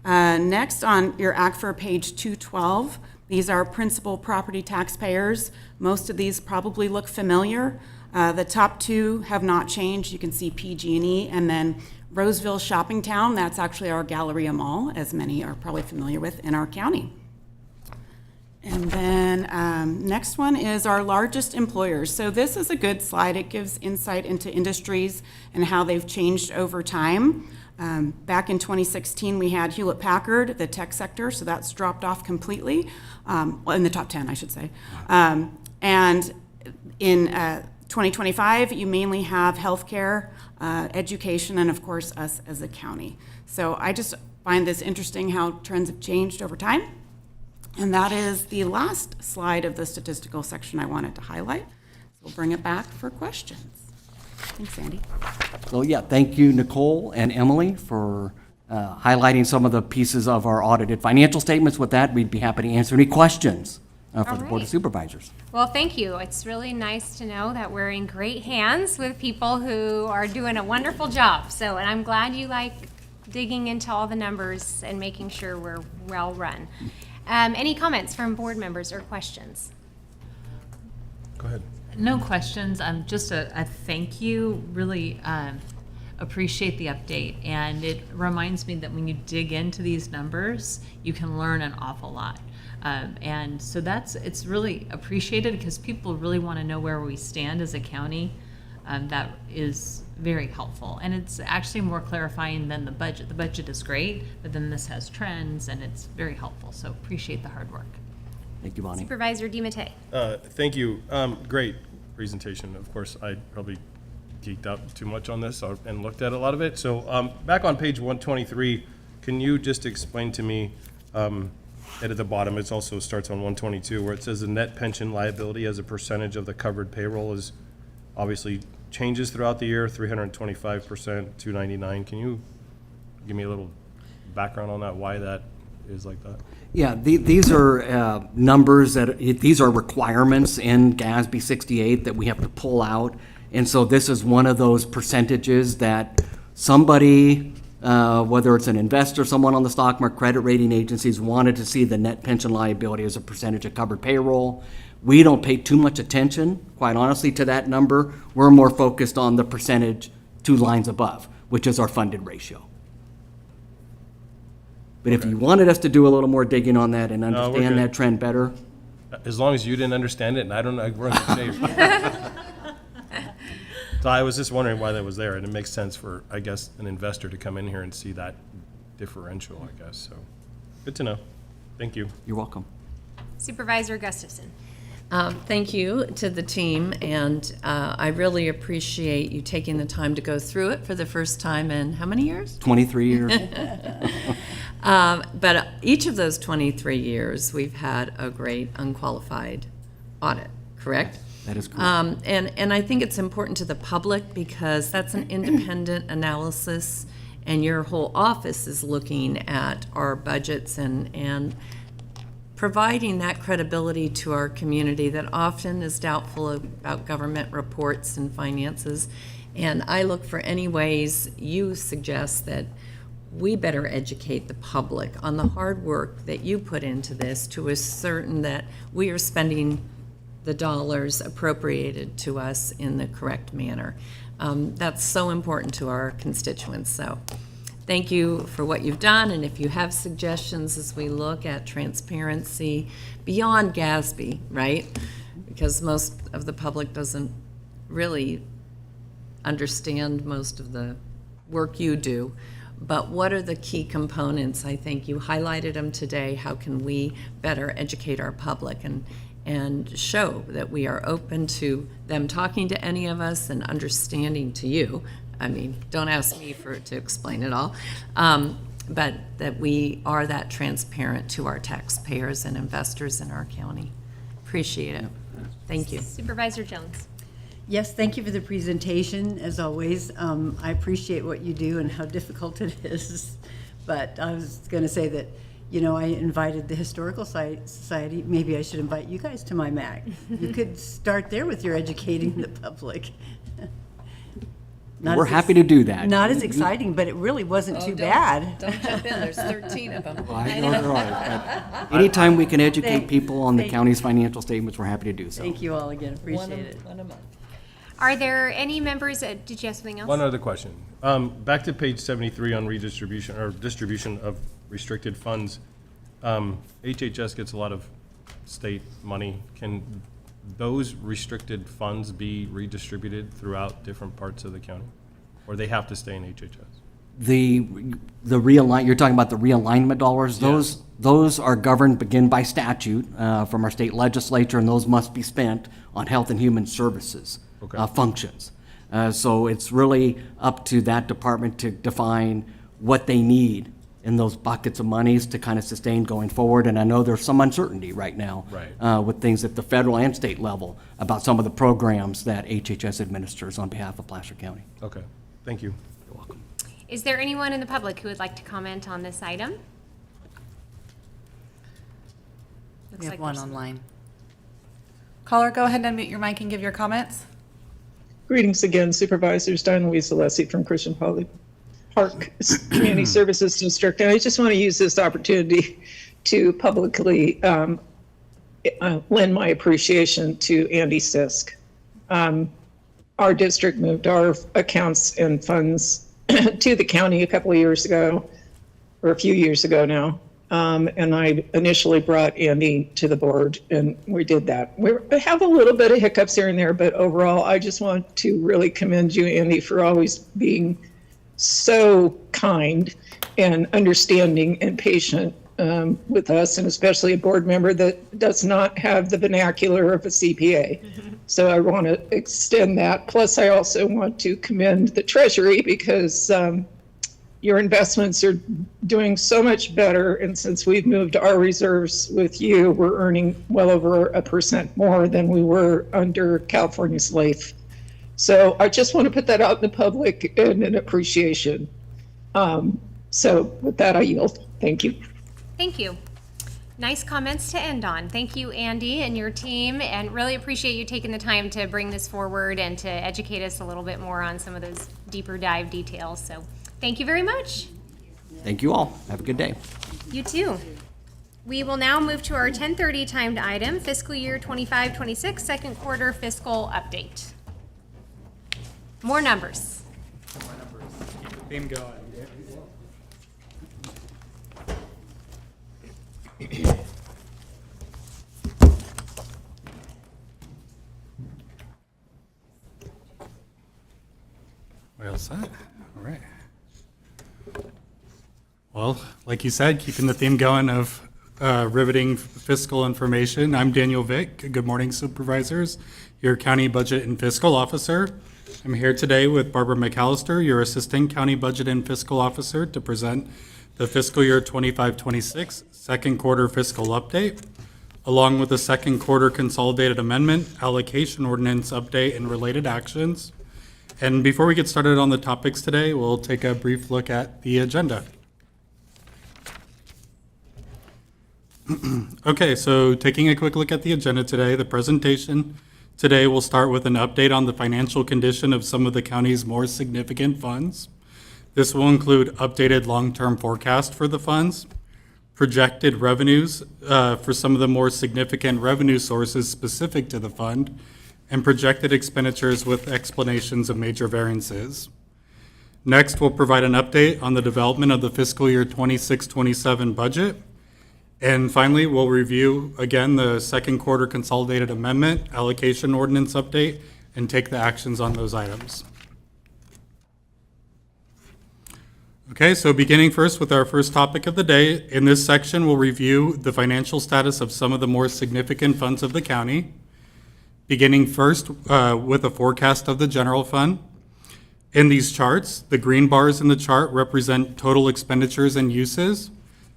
next on your ACFR page 212, these are principal property taxpayers. Most of these probably look familiar. The top two have not changed. You can see PG&E and then Roseville Shopping Town. That's actually our Galleria Mall, as many are probably familiar with in our county. And then next one is our largest employers. So this is a good slide. It gives insight into industries and how they've changed over time. Back in 2016, we had Hewlett-Packard, the tech sector, so that's dropped off completely. Well, in the top 10, I should say. And in 2025, you mainly have healthcare, education, and of course, us as a county. So I just find this interesting how trends have changed over time. And that is the last slide of the statistical section I wanted to highlight. So we'll bring it back for questions. Thanks, Andy. So yeah, thank you, Nicole and Emily, for highlighting some of the pieces of our audited financial statements. With that, we'd be happy to answer any questions for the Board of Supervisors. Well, thank you. It's really nice to know that we're in great hands with people who are doing a wonderful job. So, and I'm glad you like digging into all the numbers and making sure we're well run. Any comments from board members or questions? Go ahead. No questions. Just a thank you. Really appreciate the update. And it reminds me that when you dig into these numbers, you can learn an awful lot. And so it's really appreciated because people really want to know where we stand as a county. That is very helpful. And it's actually more clarifying than the budget. The budget is great, but then this has trends and it's very helpful. So appreciate the hard work. Thank you, Bonnie. Supervisor DiMattei. Thank you. Great presentation. Of course, I probably geeked out too much on this and looked at a lot of it. So back on page 123, can you just explain to me, and at the bottom, it also starts on 122, where it says the net pension liability as a percentage of the covered payroll is obviously changes throughout the year, 325%, 299. Can you give me a little background on that, why that is like that? Yeah, these are numbers these are requirements in GASB 68 that we have to pull out. And so this is one of those percentages that somebody, whether it's an investor, someone on the stock market, credit rating agencies, wanted to see the net pension liability as a percentage of covered payroll. We don't pay too much attention, quite honestly, to that number. We're more focused on the percentage 2 lines above, which is our funded ratio. But if you wanted us to do a little more digging on that and understand that trend better. As long as you didn't understand it, and I don't know, we're in good shape. So I was just wondering why that was there, and it makes sense for, I guess, an investor to come in here and see that differential, I guess. So good to know. Thank you. You're welcome. Supervisor Gustafson. Thank you to the team, and I really appreciate you taking the time to go through it for the first time in how many years? 23 years. But each of those 23 years, we've had a great unqualified audit, correct? That is correct. And I think it's important to the public because that's an independent analysis, and your whole office is looking at our budgets and providing that credibility to our community that often is doubtful about government reports and finances. And I look for any ways you suggest that we better educate the public on the hard work that you put into this to ascertain that we are spending the dollars appropriated to us in the correct manner. That's so important to our constituents. So thank you for what you've done, and if you have suggestions as we look at transparency beyond GASB, right? Because most of the public doesn't really understand most of the work you do. But what are the key components? I think you highlighted them today. How can we better educate our public and show that we are open to them talking to any of us and understanding to you? I mean, don't ask me to explain it all, but that we are that transparent to our taxpayers and investors in our county. Appreciate it. Thank you. Supervisor Jones. Yes, thank you for the presentation, as always. I appreciate what you do and how difficult it is. But I was going to say that, you know, I invited the Historical Society. Maybe I should invite you guys to my MAC. You could start there with your educating the public. We're happy to do that. Not as exciting, but it really wasn't too bad. Don't jump in, there's 13 of them. Well, I know there are, but anytime we can educate people on the county's financial statements, we're happy to do so. Thank you all again, appreciate it. One a month. Are there any members, did you have something else? One other question. Back to page 73 on redistribution or distribution of restricted funds. HHS gets a lot of state money. Can those restricted funds be redistributed throughout different parts of the county? Or they have to stay in HHS? The you're talking about the realignment dollars, those are governed, again, by statute from our state legislature, and those must be spent on health and human services functions. So it's really up to that department to define what they need in those buckets of monies to kind of sustain going forward. And I know there's some uncertainty right now with things at the federal and state level about some of the programs that HHS administers on behalf of Placer County. Okay, thank you. You're welcome. Is there anyone in the public who would like to comment on this item? Looks We have like one there's- online. Caller, go ahead and unmute your mic and give your comments. Greetings again, Supervisors. Don Louise Alessi from Christian Park Community Services District. And I just want to use this opportunity to publicly lend my appreciation to Andy Sisk. Our district moved our accounts and funds to the county a couple of years ago, or a few years ago now. And I initially brought Andy to the board, and we did that. We have a little bit of hiccups here and there, but overall, I just want to really commend you, Andy, for always being so kind and understanding and patient with us, and especially a board member that does not have the vernacular of a CPA. So I want to extend that. Plus, I also want to commend the Treasury because your investments are doing so much better. And since we've moved our reserves with you, we're earning well over 1% more than we were under California's LAIF. So I just want to put that out in the public and an appreciation. So with that, I yield. Thank you. Thank you. Nice comments to end on. Thank you, Andy, and your team, and really appreciate you taking the time to bring this forward and to educate us a little bit more on some of those deeper dive details. So thank you very much. Thank you all. Have a good day. You too. We will now move to our 10:30 timed item, fiscal year 25-26, second quarter fiscal update. More numbers. Theme going. Well set. All right. Well, like you said, keeping the theme going of riveting fiscal information. I'm Daniel Vick. Good morning, Supervisors. Your County Budget and Fiscal Officer. I'm here today with Barbara McAllister, your Assistant County Budget and Fiscal Officer, to present the fiscal year 25-26 second quarter fiscal update, along with the second quarter consolidated amendment, allocation ordinance update, and related actions. And before we get started on the topics today, we'll take a brief look at the agenda. Okay, so taking a quick look at the agenda today, the presentation today will start with an update on the financial condition of some of the county's more significant funds. This will include updated long-term forecast for the funds, projected revenues for some of the more significant revenue sources specific to the fund, and projected expenditures with explanations of major variances. Next, we'll provide an update on the development of the fiscal year 26-27 budget. And finally, we'll review again the second quarter consolidated amendment, allocation ordinance update, and take the actions on those items. Okay, so beginning first with our first topic of the day. In this section, we'll review the financial status of some of the more significant funds of the county. Beginning first with a forecast of the general fund. In these charts, the green bars in the chart represent total expenditures and uses.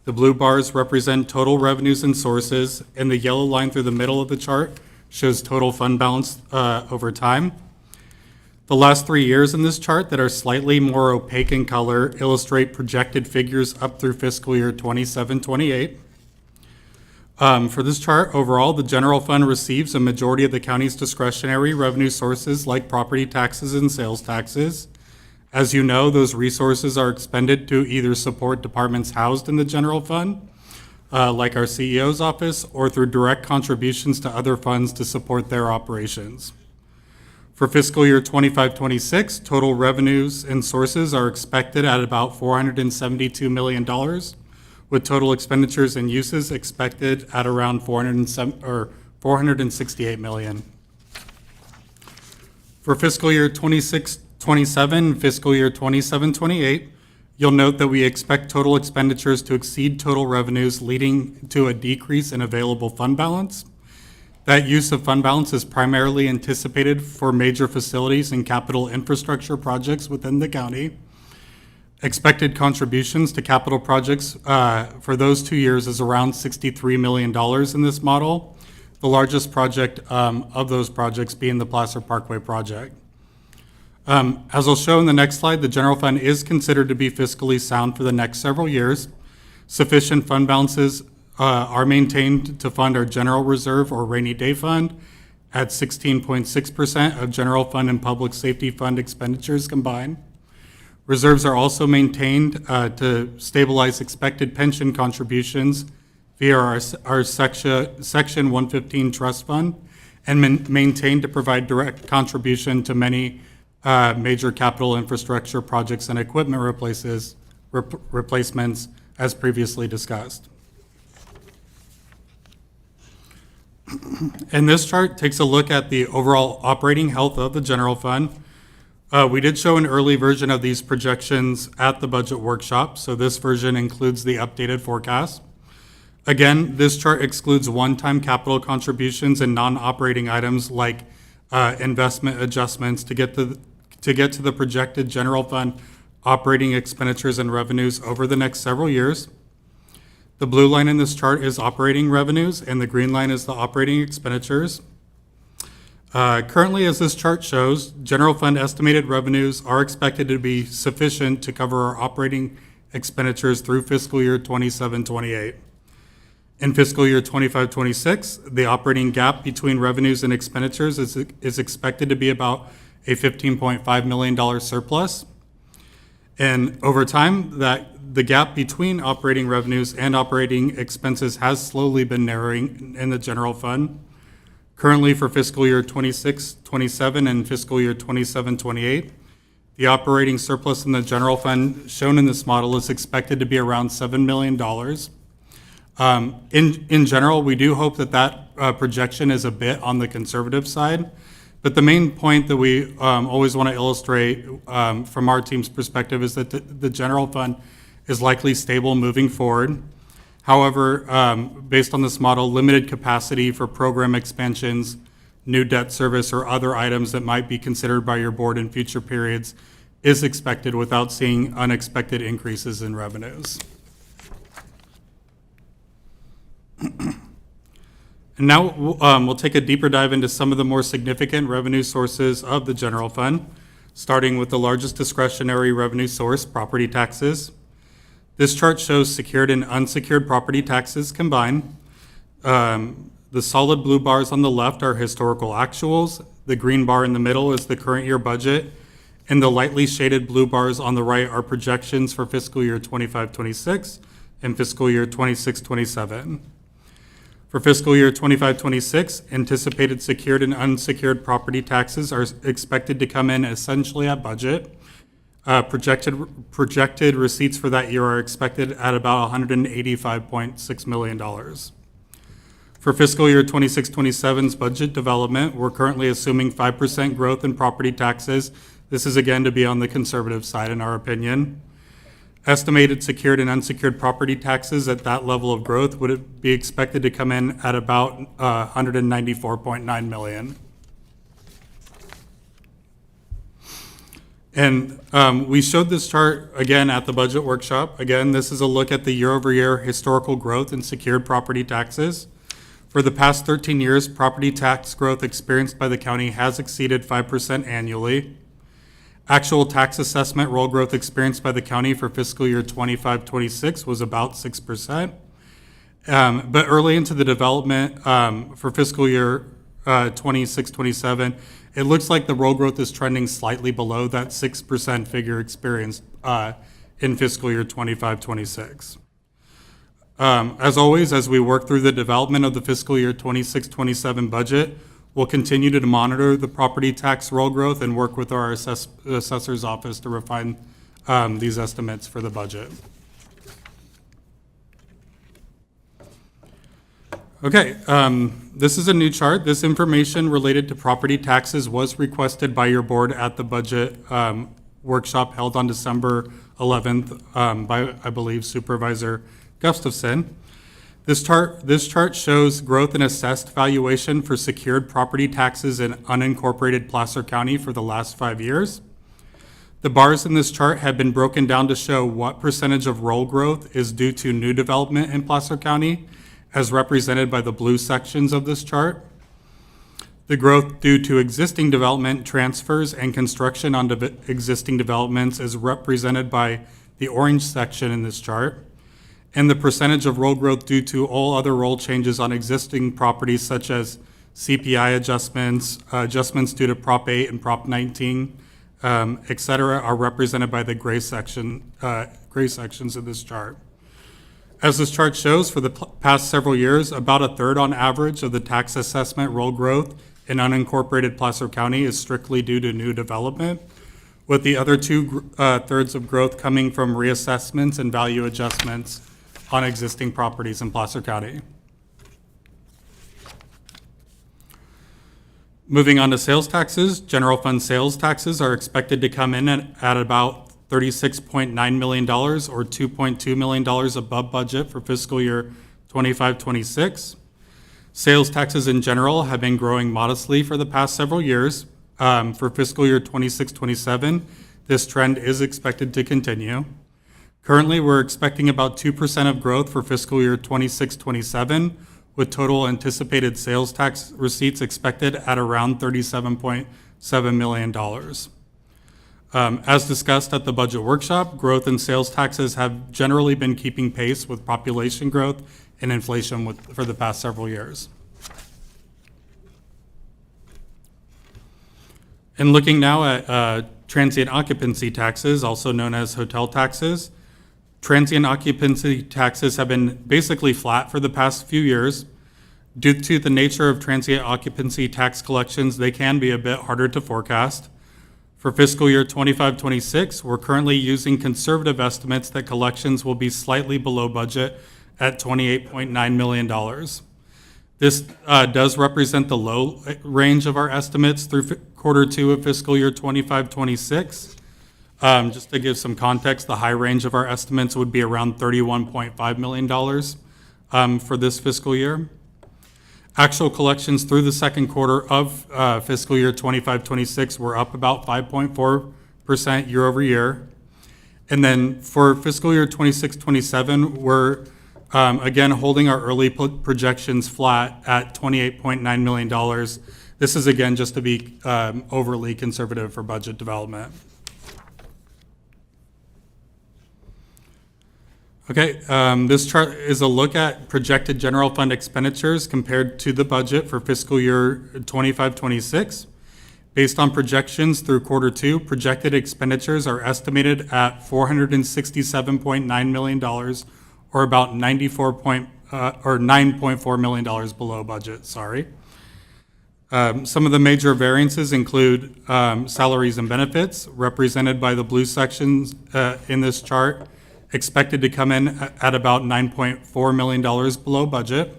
The blue bars represent total revenues and sources, and the yellow line through the middle of the chart shows total fund balance over time. The last 3 years in this chart that are slightly more opaque in color illustrate projected figures up through fiscal year 27-28. For this chart, overall, the general fund receives a majority of the county's discretionary revenue sources like property taxes and sales taxes. As you know, those resources are expended to either support departments housed in the general fund, like our CEO's office, or through direct contributions to other funds to support their operations. For fiscal year 25-26, total revenues and sources are expected at about $472 million, with total expenditures and uses expected at around $468 million. For fiscal year 26-27, fiscal year 27-28, you'll note that we expect total expenditures to exceed total revenues, leading to a decrease in available fund balance. That use of fund balance is primarily anticipated for major facilities and capital infrastructure projects within the county. Expected contributions to capital projects for those 2 years is around $63 million in this model, the largest project of those projects being the Placer Parkway project. As I'll show in the next slide, the general fund is considered to be fiscally sound for the next several years. Sufficient fund balances are maintained to fund our general reserve or rainy day fund at 16.6% of general fund and public safety fund expenditures combined. Reserves are also maintained to stabilize expected pension contributions via our Section 115 Trust Fund and maintained to provide direct contribution to many major capital infrastructure projects and equipment replacements as previously discussed. And this chart takes a look at the overall operating health of the general fund. We did show an early version of these projections at the budget workshop, so this version includes the updated forecast. Again, this chart excludes one-time capital contributions and non-operating items like investment adjustments to get to the projected general fund operating expenditures and revenues over the next several years. The blue line in this chart is operating revenues, and the green line is the operating expenditures. Currently, as this chart shows, general fund estimated revenues are expected to be sufficient to cover our operating expenditures through fiscal year 27-28. In fiscal year 25-26, the operating gap between revenues and expenditures is expected to be about a $15.5 million surplus. And over time, the gap between operating revenues and operating expenses has slowly been narrowing in the general fund. Currently, for fiscal year 26-27 and fiscal year 27-28, the operating surplus in the general fund shown in this model is expected to be around $7 million. In general, we do hope that projection is a bit on the conservative side, but the main point that we always want to illustrate from our team's perspective is that the general fund is likely stable moving forward. However, based on this model, limited capacity for program expansions, new debt service, or other items that might be considered by your board in future periods is expected without seeing unexpected increases in revenues. And now we'll take a deeper dive into some of the more significant revenue sources of the general fund, starting with the largest discretionary revenue source, property taxes. This chart shows secured and unsecured property taxes combined. The solid blue bars on the left are historical actuals. The green bar in the middle is the current year budget. And the lightly shaded blue bars on the right are projections for fiscal year 25-26 and fiscal year 26-27. For fiscal year 25-26, anticipated secured and unsecured property taxes are expected to come in essentially at budget. Projected receipts for that year are expected at about $185.6 million. For fiscal year 26-27's budget development, we're currently assuming 5% growth in property taxes. This is again to be on the conservative side in our opinion. Estimated secured and unsecured property taxes at that level of growth would be expected to come in at about $194.9 million. And we showed this chart again at the budget workshop. Again, this is a look at the year-over-year historical growth in secured property taxes. For the past 13 years, property tax growth experienced by the county has exceeded 5% annually. Actual tax assessment roll growth experienced by the county for fiscal year 25-26 was about 6%. But early into the development for fiscal year 26-27, it looks like the roll growth is trending slightly below that 6% figure experienced in fiscal year 25-26. As always, as we work through the development of the fiscal year 26-27 budget, we'll continue to monitor the property tax roll growth and work with our assessor's office to refine these estimates for the budget. Okay, this is a new chart. This information related to property taxes was requested by your board at the budget workshop held on December 11th by, I believe, Supervisor Gustafson. This chart shows growth in assessed valuation for secured property taxes in unincorporated Placer County for the last 5 years. The bars in this chart have been broken down to show what percentage of role growth is due to new development in Placer County, as represented by the blue sections of this chart. The growth due to existing development transfers and construction on existing developments is represented by the orange section in this chart. And the percentage of role growth due to all other role changes on existing properties such as CPI adjustments, adjustments due to Prop 8 and Prop 19, et cetera, are represented by the gray sections in this chart. As this chart shows, for the past several years, about a third on average of the tax assessment role growth in unincorporated Placer County is strictly due to new development, with the other two-thirds of growth coming from reassessments and value adjustments on existing properties in Placer County. Moving on to sales taxes, general fund sales taxes are expected to come in at about $36.9 million or $2.2 million above budget for fiscal year 25-26. Sales taxes in general have been growing modestly for the past several years. For fiscal year 26-27, this trend is expected to continue. Currently, we're expecting about 2% of growth for fiscal year 26-27, with total anticipated sales tax receipts expected at around $37.7 million. As discussed at the budget workshop, growth in sales taxes have generally been keeping pace with population growth and inflation for the past several years. And looking now at transient occupancy taxes, also known as hotel taxes, transient occupancy taxes have been basically flat for the past few years. Due to the nature of transient occupancy tax collections, they can be a bit harder to forecast. For fiscal year 25-26, we're currently using conservative estimates that collections will be slightly below budget at $28.9 million. This does represent the low range of our estimates through quarter two of fiscal year 25-26. Just to give some context, the high range of our estimates would be around $31.5 million for this fiscal year. Actual collections through the second quarter of fiscal year 25-26 were up about 5.4% year over year. And then for fiscal year 26-27, we're again holding our early projections flat at $28.9 million. This is again just to be overly conservative for budget development. Okay, this chart is a look at projected general fund expenditures compared to the budget for fiscal year 25-26. Based on projections through quarter two, projected expenditures are estimated at $467.9 million, or about $9.4 million below budget. Sorry. Some of the major variances include salaries and benefits, represented by the blue sections in this chart, expected to come in at about $9.4 million below budget.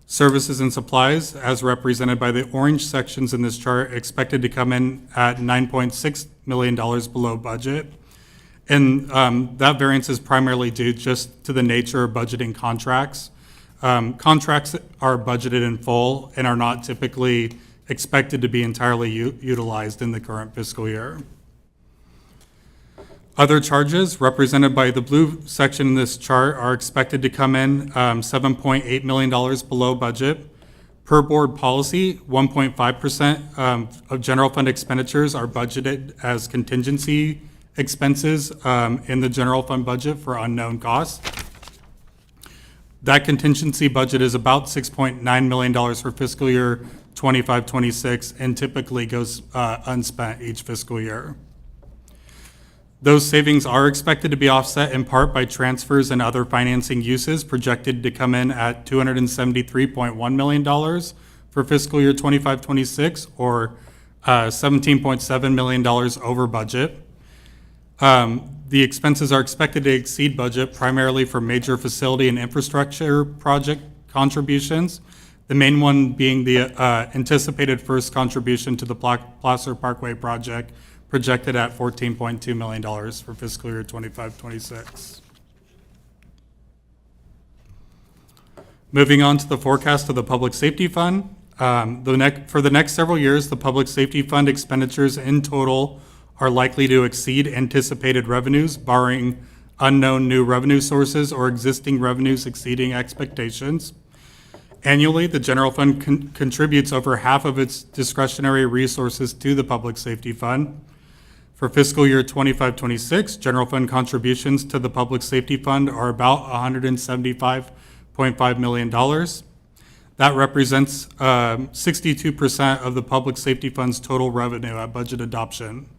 Services and supplies, as represented by the orange sections in this chart, expected to come in at $9.6 million below budget. And that variance is primarily due just to the nature of budgeting contracts. Contracts are budgeted in full and are not typically expected to be entirely utilized in the current fiscal year. Other charges, represented by the blue section in this chart, are expected to come in $7.8 million below budget. Per board policy, 1.5% of general fund expenditures are budgeted as contingency expenses in the general fund budget for unknown costs. That contingency budget is about $6.9 million for fiscal year 25-26 and typically goes unspent each fiscal year. Those savings are expected to be offset in part by transfers and other financing uses projected to come in at $273.1 million for fiscal year 25-26, or $17.7 million over budget. The expenses are expected to exceed budget primarily for major facility and infrastructure project contributions, the main one being the anticipated first contribution to the Placer Parkway project, projected at $14.2 million for fiscal year 25-26. Moving on to the forecast of the Public Safety Fund. For the next several years, the Public Safety Fund expenditures in total are likely to exceed anticipated revenues, barring unknown new revenue sources or existing revenues exceeding expectations. Annually, the general fund contributes over half of its discretionary resources to the public safety fund. For fiscal year 25-26, general fund contributions to the public safety fund are about $175.5 million. That represents 62% of the public safety fund's total revenue at budget adoption.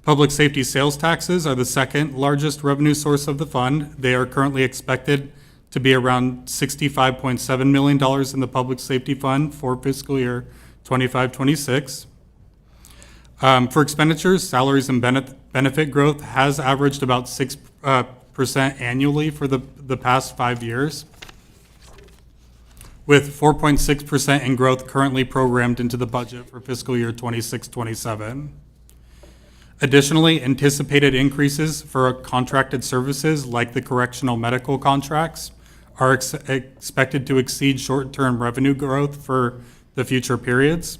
Public safety sales taxes are the second largest revenue source of the fund. They are currently expected to be around $65.7 million in the public safety fund for fiscal year 25-26. For expenditures, salaries and benefit growth has averaged about 6% annually for the past 5 years, with 4.6% in growth currently programmed into the budget for fiscal year 26-27. Additionally, anticipated increases for contracted services like the correctional medical contracts are expected to exceed short-term revenue growth for the future periods.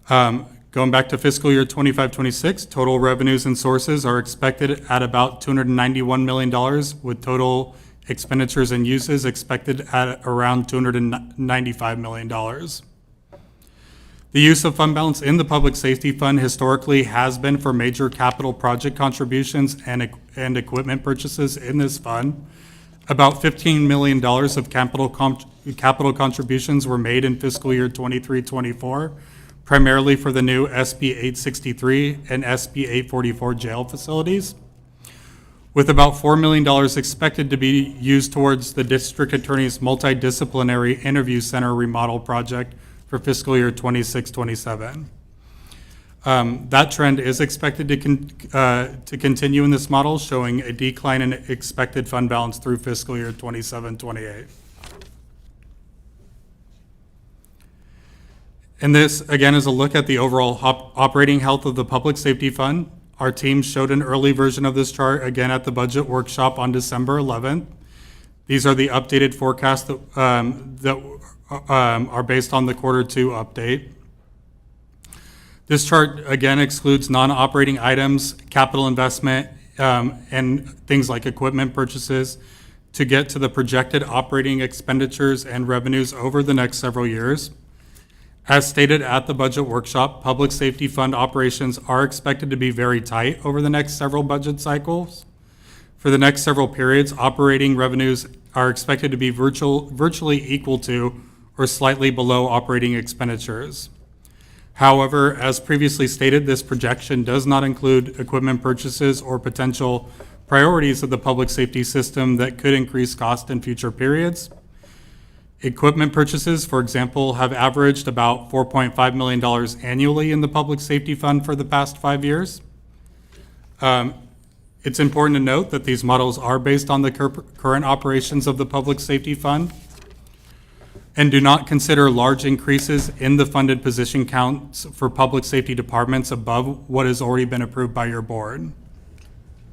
Going back to fiscal year 25-26, total revenues and sources are expected at about $291 million, with total expenditures and uses expected at around $295 million. The use of fund balance in the public safety fund historically has been for major capital project contributions and equipment purchases in this fund. About $15 million of capital contributions were made in fiscal year 23-24, primarily for the new SB 863 and SB 844 jail facilities, with about $4 million expected to be used towards the district attorney's multidisciplinary interview center remodel project for fiscal year 26-27. That trend is expected to continue in this model, showing a decline in expected fund balance through fiscal year 27-28. And this, again, is a look at the overall operating health of the public safety fund. Our team showed an early version of this chart again at the budget workshop on December 11th. These are the updated forecasts that are based on the Q2 update. This chart again excludes non-operating items, capital investment, and things like equipment purchases to get to the projected operating expenditures and revenues over the next several years. As stated at the budget workshop, public safety fund operations are expected to be very tight over the next several budget cycles. For the next several periods, operating revenues are expected to be virtually equal to or slightly below operating expenditures. However, as previously stated, this projection does not include equipment purchases or potential priorities of the public safety system that could increase cost in future periods. Equipment purchases, for example, have averaged about $4.5 million annually in the public safety fund for the past 5 years. It's important to note that these models are based on the current operations of the public safety fund and do not consider large increases in the funded position counts for public safety departments above what has already been approved by your board.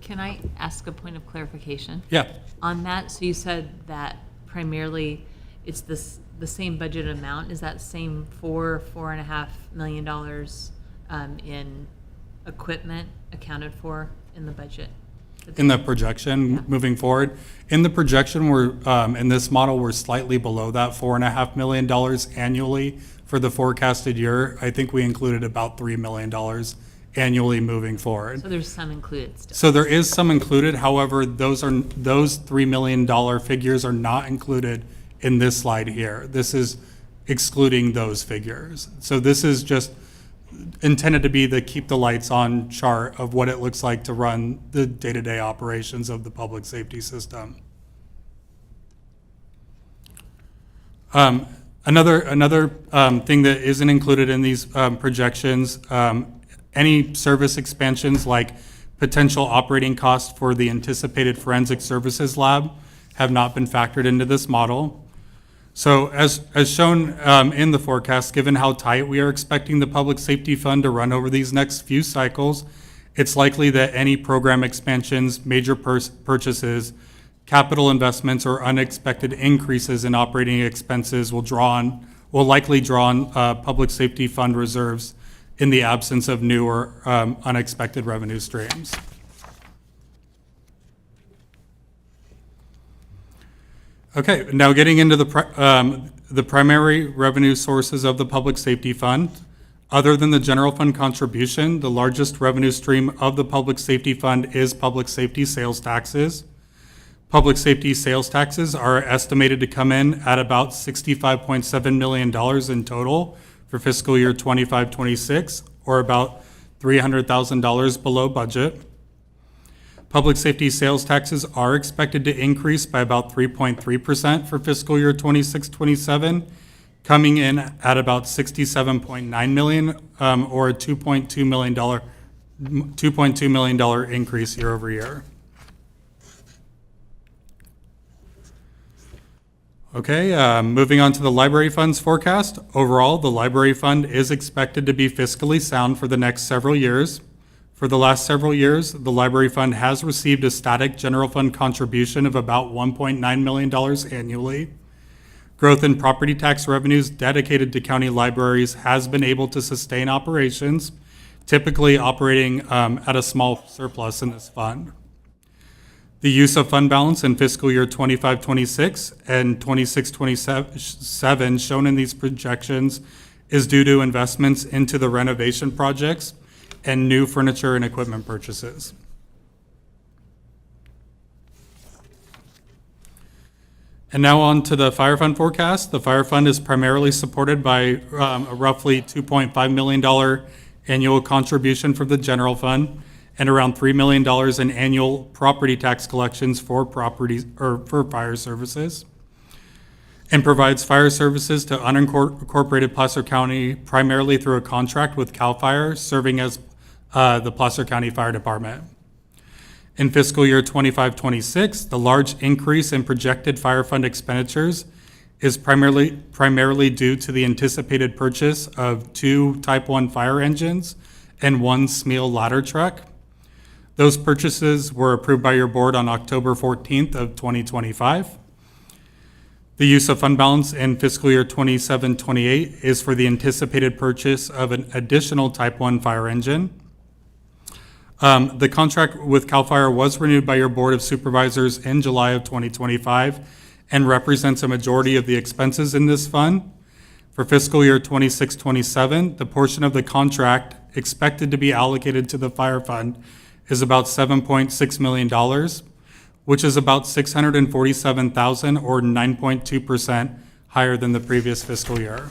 Can I ask a point of clarification? Yeah. On that, so you said that primarily it's the same budget amount. Is that same $4.5 million in equipment accounted for in the budget? In the projection moving forward. In the projection, in this model, we're slightly below that $4.5 million annually for the forecasted year. I think we included about $3 million annually moving forward. So there's some included still. So there is some included. However, those $3 million figures are not included in this slide here. This is excluding those figures. So this is just intended to be the keep the lights on chart of what it looks like to run the day-to-day operations of the public safety system. Another thing that isn't included in these projections, any service expansions like potential operating costs for the anticipated forensic services lab have not been factored into this model. So as shown in the forecast, given how tight we are expecting the public safety fund to run over these next few cycles, it's likely that any program expansions, major purchases, capital investments, or unexpected increases in operating expenses will likely draw on public safety fund reserves in the absence of new or unexpected revenue streams. Okay, now getting into the primary revenue sources of the Public Safety Fund. Other than the general fund contribution, the largest revenue stream of the Public Safety Fund is public safety sales taxes. Public safety sales taxes are estimated to come in at about $65.7 million in total for fiscal year 25-26, or about $300,000 below budget. Public safety sales taxes are expected to increase by about 3.3% for fiscal year 26-27, coming in at about $67.9 million, or a $2.2 million increase year over year. Okay, moving on to the library fund's forecast. Overall, the library fund is expected to be fiscally sound for the next several years. For the last several years, the library fund has received a static general fund contribution of about $1.9 million annually. Growth in property tax revenues dedicated to county libraries has been able to sustain operations, typically operating at a small surplus in this fund. The use of fund balance in fiscal year 25-26 and 26-27 shown in these projections is due to investments into the renovation projects and new furniture and equipment purchases. And now on to the fire fund forecast. The fire fund is primarily supported by a roughly $2.5 million annual contribution from the general fund and around $3 million in annual property tax collections for properties or for fire services, and provides fire services to unincorporated Placer County primarily through a contract with CAL FIRE, serving as the Placer County Fire Department. In fiscal year 25-26, the large increase in projected fire fund expenditures is primarily due to the anticipated purchase of 2 Type 1 fire engines and 1 Smeel ladder truck. Those purchases were approved by your board on October 14th of 2025. The use of fund balance in fiscal year 27-28 is for the anticipated purchase of an additional Type 1 fire engine. The contract with CAL FIRE was renewed by your Board of Supervisors in July of 2025 and represents a majority of the expenses in this fund. For fiscal year 26-27, the portion of the contract expected to be allocated to the fire fund is about $7.6 million, which is about $647,000 or 9.2% higher than the previous fiscal year.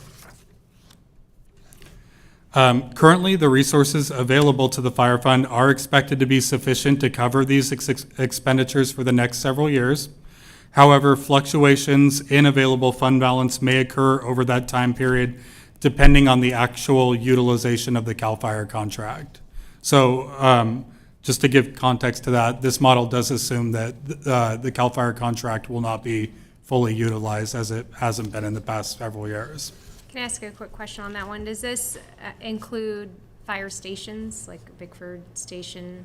Currently, the resources available to the fire fund are expected to be sufficient to cover these expenditures for the next several years. However, fluctuations in available fund balance may occur over that time period, depending on the actual utilization of the CAL FIRE contract. So, just to give context to that, this model does assume that the CAL FIRE contract will not be fully utilized as it hasn't been in the past several years. Can I ask a quick question on that one? Does this include fire stations, like Bickford Station?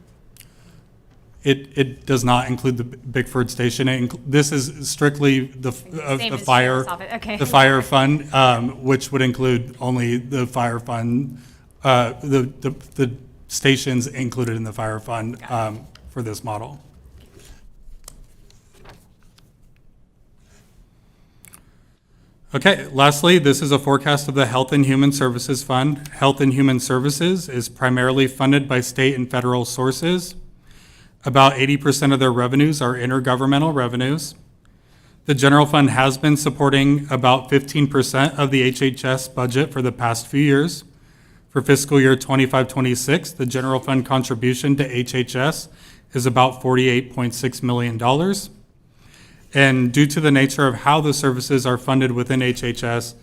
It does not include the Bickford Station. This is strictly the fire fund, which would include only the fire fund, the stations included in the fire fund for this model. Okay, lastly, this is a forecast of the Health and Human Services Fund. Health and Human Services is primarily funded by state and federal sources. About 80% of their revenues are intergovernmental revenues. The general fund has been supporting about 15% of the HHS budget for the past few years. For fiscal year 25-26, the general fund contribution to HHS is about $48.6 million. And due to the nature of how the services are funded within HHS,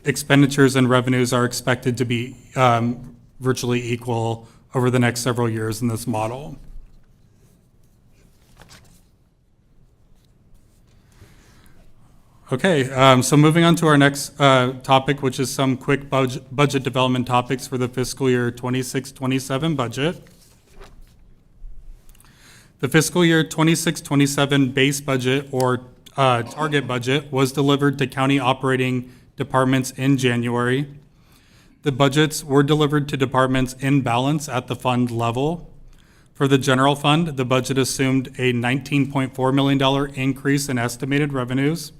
expenditures and revenues are expected to be virtually equal over the next several years in this model. Okay, so moving on to our next topic, which is some quick budget development topics for the fiscal year 26-27 budget. The fiscal year 26-27 base budget or target budget was delivered to county operating departments in January. The budgets were delivered to departments in balance at the fund level. For the general fund, the budget assumed a $19.4 million increase in estimated revenues,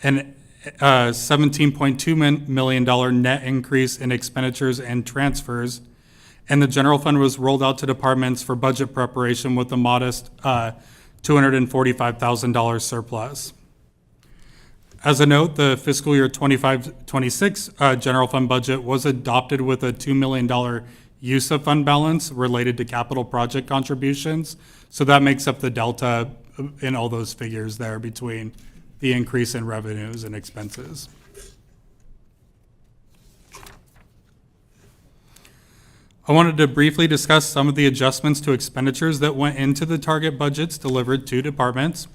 and a $17.2 million net increase in expenditures and transfers, and the general fund was rolled out to departments for budget preparation with a modest $245,000 surplus. As a note, the fiscal year 25-26 general fund budget was adopted with a $2 million use of fund balance related to capital project contributions. So that makes up the delta in all those figures there between the increase in revenues and expenses. I wanted to briefly discuss some of the adjustments to expenditures that went into the target budgets delivered to departments.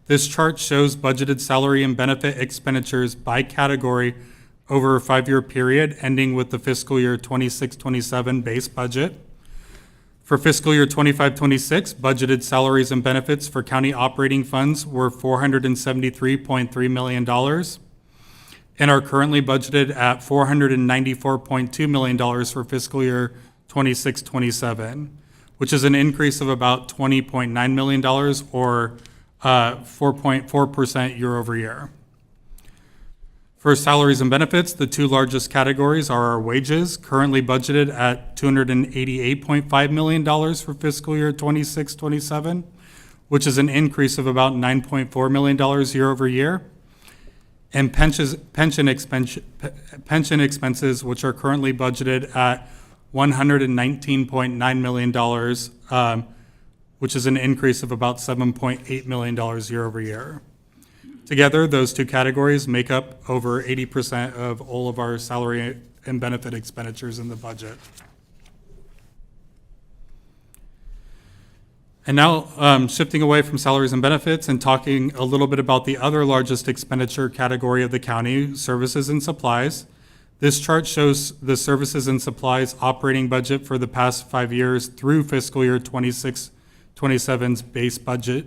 This chart shows budgeted salary and benefit expenditures by category over a 5-year period, ending with the fiscal year 26-27 base budget. For fiscal year 25-26, budgeted salaries and benefits for county operating funds were $473.3 million and are currently budgeted at $494.2 million for fiscal year 26-27, which is an increase of about $20.9 million or 4.4% year over year. For salaries and benefits, the two largest categories are our wages, currently budgeted at $288.5 million for fiscal year 26-27, which is an increase of about $9.4 million year over year, and pension expenses, which are currently budgeted at $119.9 million, which is an increase of about $7.8 million year over year. Together, those two categories make up over 80% of all of our salary and benefit expenditures in the budget. And now, shifting away from salaries and benefits and talking a little bit about the other largest expenditure category of the county, services and supplies. This chart shows the services and supplies operating budget for the past 5 years through fiscal year 26-27's base budget,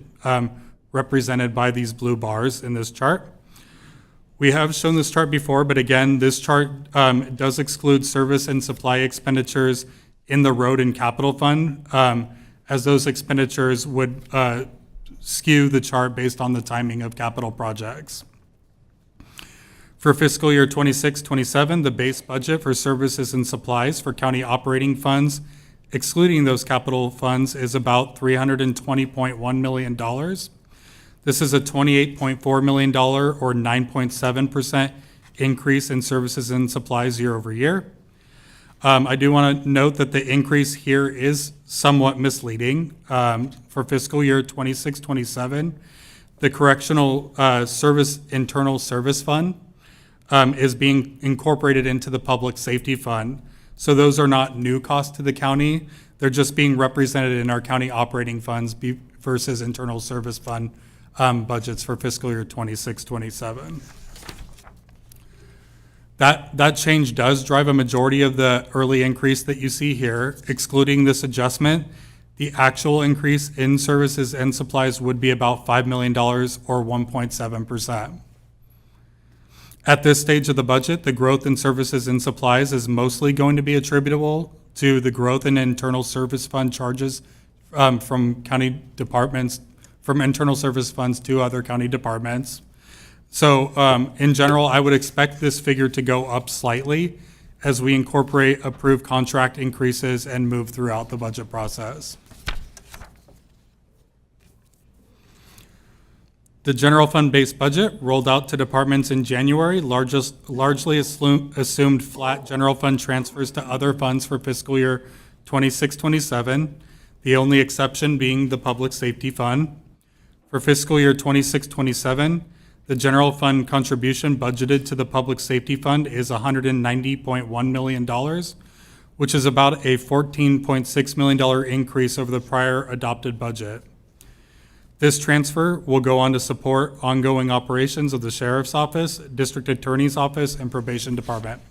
represented by these blue bars in this chart. We have shown this chart before, but again, this chart does exclude service and supply expenditures in the road and capital fund, as those expenditures would skew the chart based on the timing of capital projects. For fiscal year 26-27, the base budget for services and supplies for county operating funds, excluding those capital funds, is about $320.1 million. This is a $28.4 million or 9.7% increase in services and supplies year over year. I do want to note that the increase here is somewhat misleading. For fiscal year 26-27, the Correctional Service Internal Service Fund is being incorporated into the Public Safety Fund. So those are not new costs to the county. They're just being represented in our county operating funds versus Internal Service Fund budgets for fiscal year 26-27. That change does drive a majority of the early increase that you see here. Excluding this adjustment, the actual increase in services and supplies would be about $5 million or 1.7%. At this stage of the budget, the growth in services and supplies is mostly going to be attributable to the growth in internal service fund charges from county departments, from internal service funds to other county departments. So in general, I would expect this figure to go up slightly as we incorporate approved contract increases and move throughout the budget process. The general fund base budget rolled out to departments in January largely assumed flat general fund transfers to other funds for fiscal year 26-27, the only exception being the Public Safety Fund. For fiscal year 26-27, the general fund contribution budgeted to the Public Safety Fund is $190.1 million, which is about a $14.6 million increase over the prior adopted budget. This transfer will go on to support ongoing operations of the Sheriff's Office, District Attorney's Office, and Probation Department.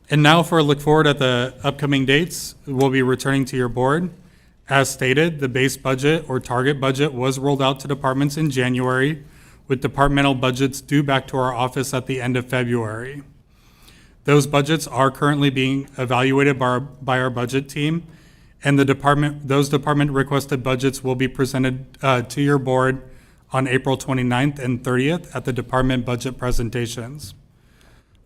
And now for a look forward at the upcoming dates we'll be returning to your board. As stated, the base budget or target budget was rolled out to departments in January, with departmental budgets due back to our office at the end of February. Those budgets are currently being evaluated by our budget team, and those department requested budgets will be presented to your board on April 29th and 30th at the department budget presentations.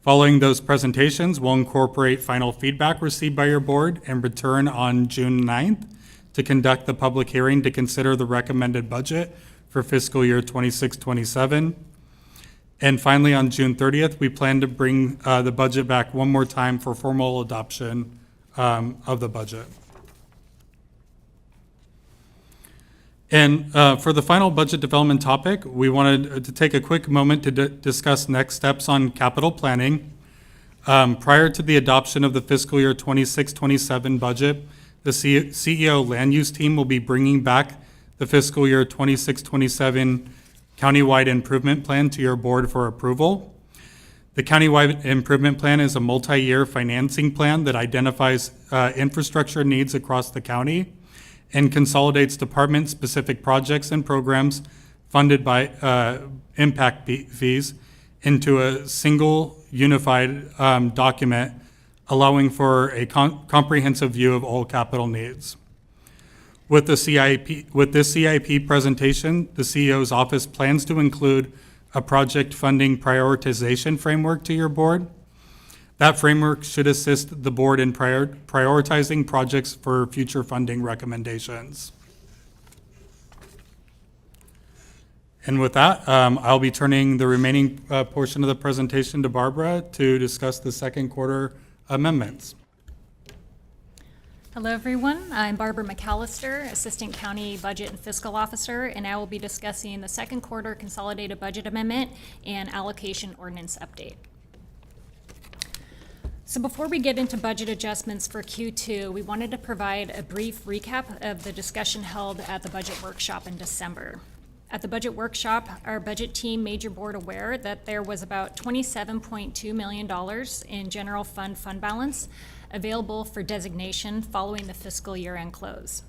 Following those presentations, we'll incorporate final feedback received by your board and return on June 9th to conduct the public hearing to consider the recommended budget for fiscal year 26-27. And finally, on June 30th, we plan to bring the budget back one more time for formal adoption of the budget. And for the final budget development topic, we wanted to take a quick moment to discuss next steps on capital planning. Prior to the adoption of the fiscal year 26-27 budget, the CEO land use team will be bringing back the fiscal year 26-27 countywide improvement plan to your board for approval. The countywide improvement plan is a multi-year financing plan that identifies infrastructure needs across the county and consolidates department-specific projects and programs funded by impact fees into a single unified document, allowing for a comprehensive view of all capital needs. With this CIP presentation, the CEO's office plans to include a project funding prioritization framework to your board. That framework should assist the board in prioritizing projects for future funding recommendations. And with that, I'll be turning the remaining portion of the presentation to Barbara to discuss the second quarter amendments. Hello, everyone. I'm Barbara McAllister, Assistant County Budget and Fiscal Officer, and I will be discussing the second quarter consolidated budget amendment and allocation ordinance update. So before we get into budget adjustments for Q2, we wanted to provide a brief recap of the discussion held at the budget workshop in December. At the budget workshop, our budget team made your board aware that there was about $27.2 million in general fund balance available for designation following the fiscal year-end close.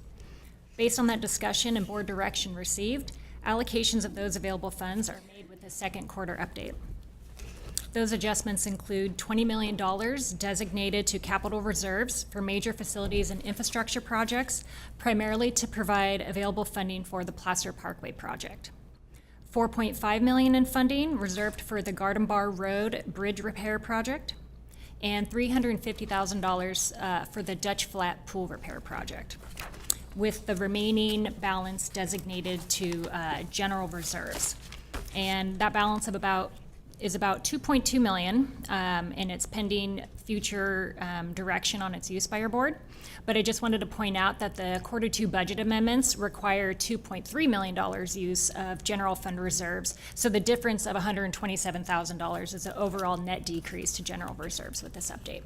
Based on that discussion and board direction received, allocations of those available funds are made with the second quarter update. Those adjustments include $20 million designated to capital reserves for major facilities and infrastructure projects, primarily to provide available funding for the Placer Parkway project. $4.5 million in funding reserved for the Garden Bar Road Bridge Repair Project, and $350,000 for the Dutch Flat Pool Repair Project, with the remaining balance designated to general reserves. And that balance is about $2.2 million, and it's pending future direction on its use by your board. But I just wanted to point out that the quarter two budget amendments require $2.3 million use of general fund reserves. So the difference of $127,000 is an overall net decrease to general reserves with this update.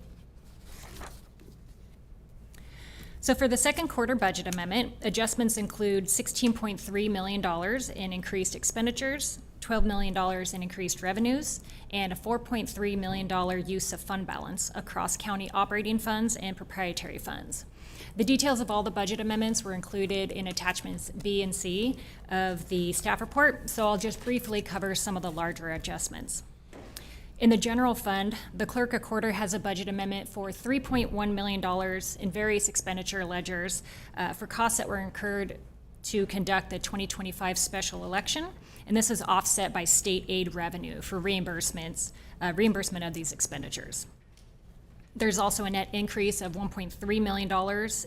So for the second quarter budget amendment, adjustments include $16.3 million in increased expenditures, $12 million in increased revenues, and a $4.3 million use of fund balance across county operating funds and proprietary funds. The details of all the budget amendments were included in attachments B and C of the staff report, so I'll just briefly cover some of the larger adjustments. In the general fund, the clerk of quarter has a budget amendment for $3.1 million in various expenditure ledgers for costs that were incurred to conduct the 2025 special election, and this is offset by state aid revenue for reimbursement of these expenditures. There's also a net increase of $1.3 million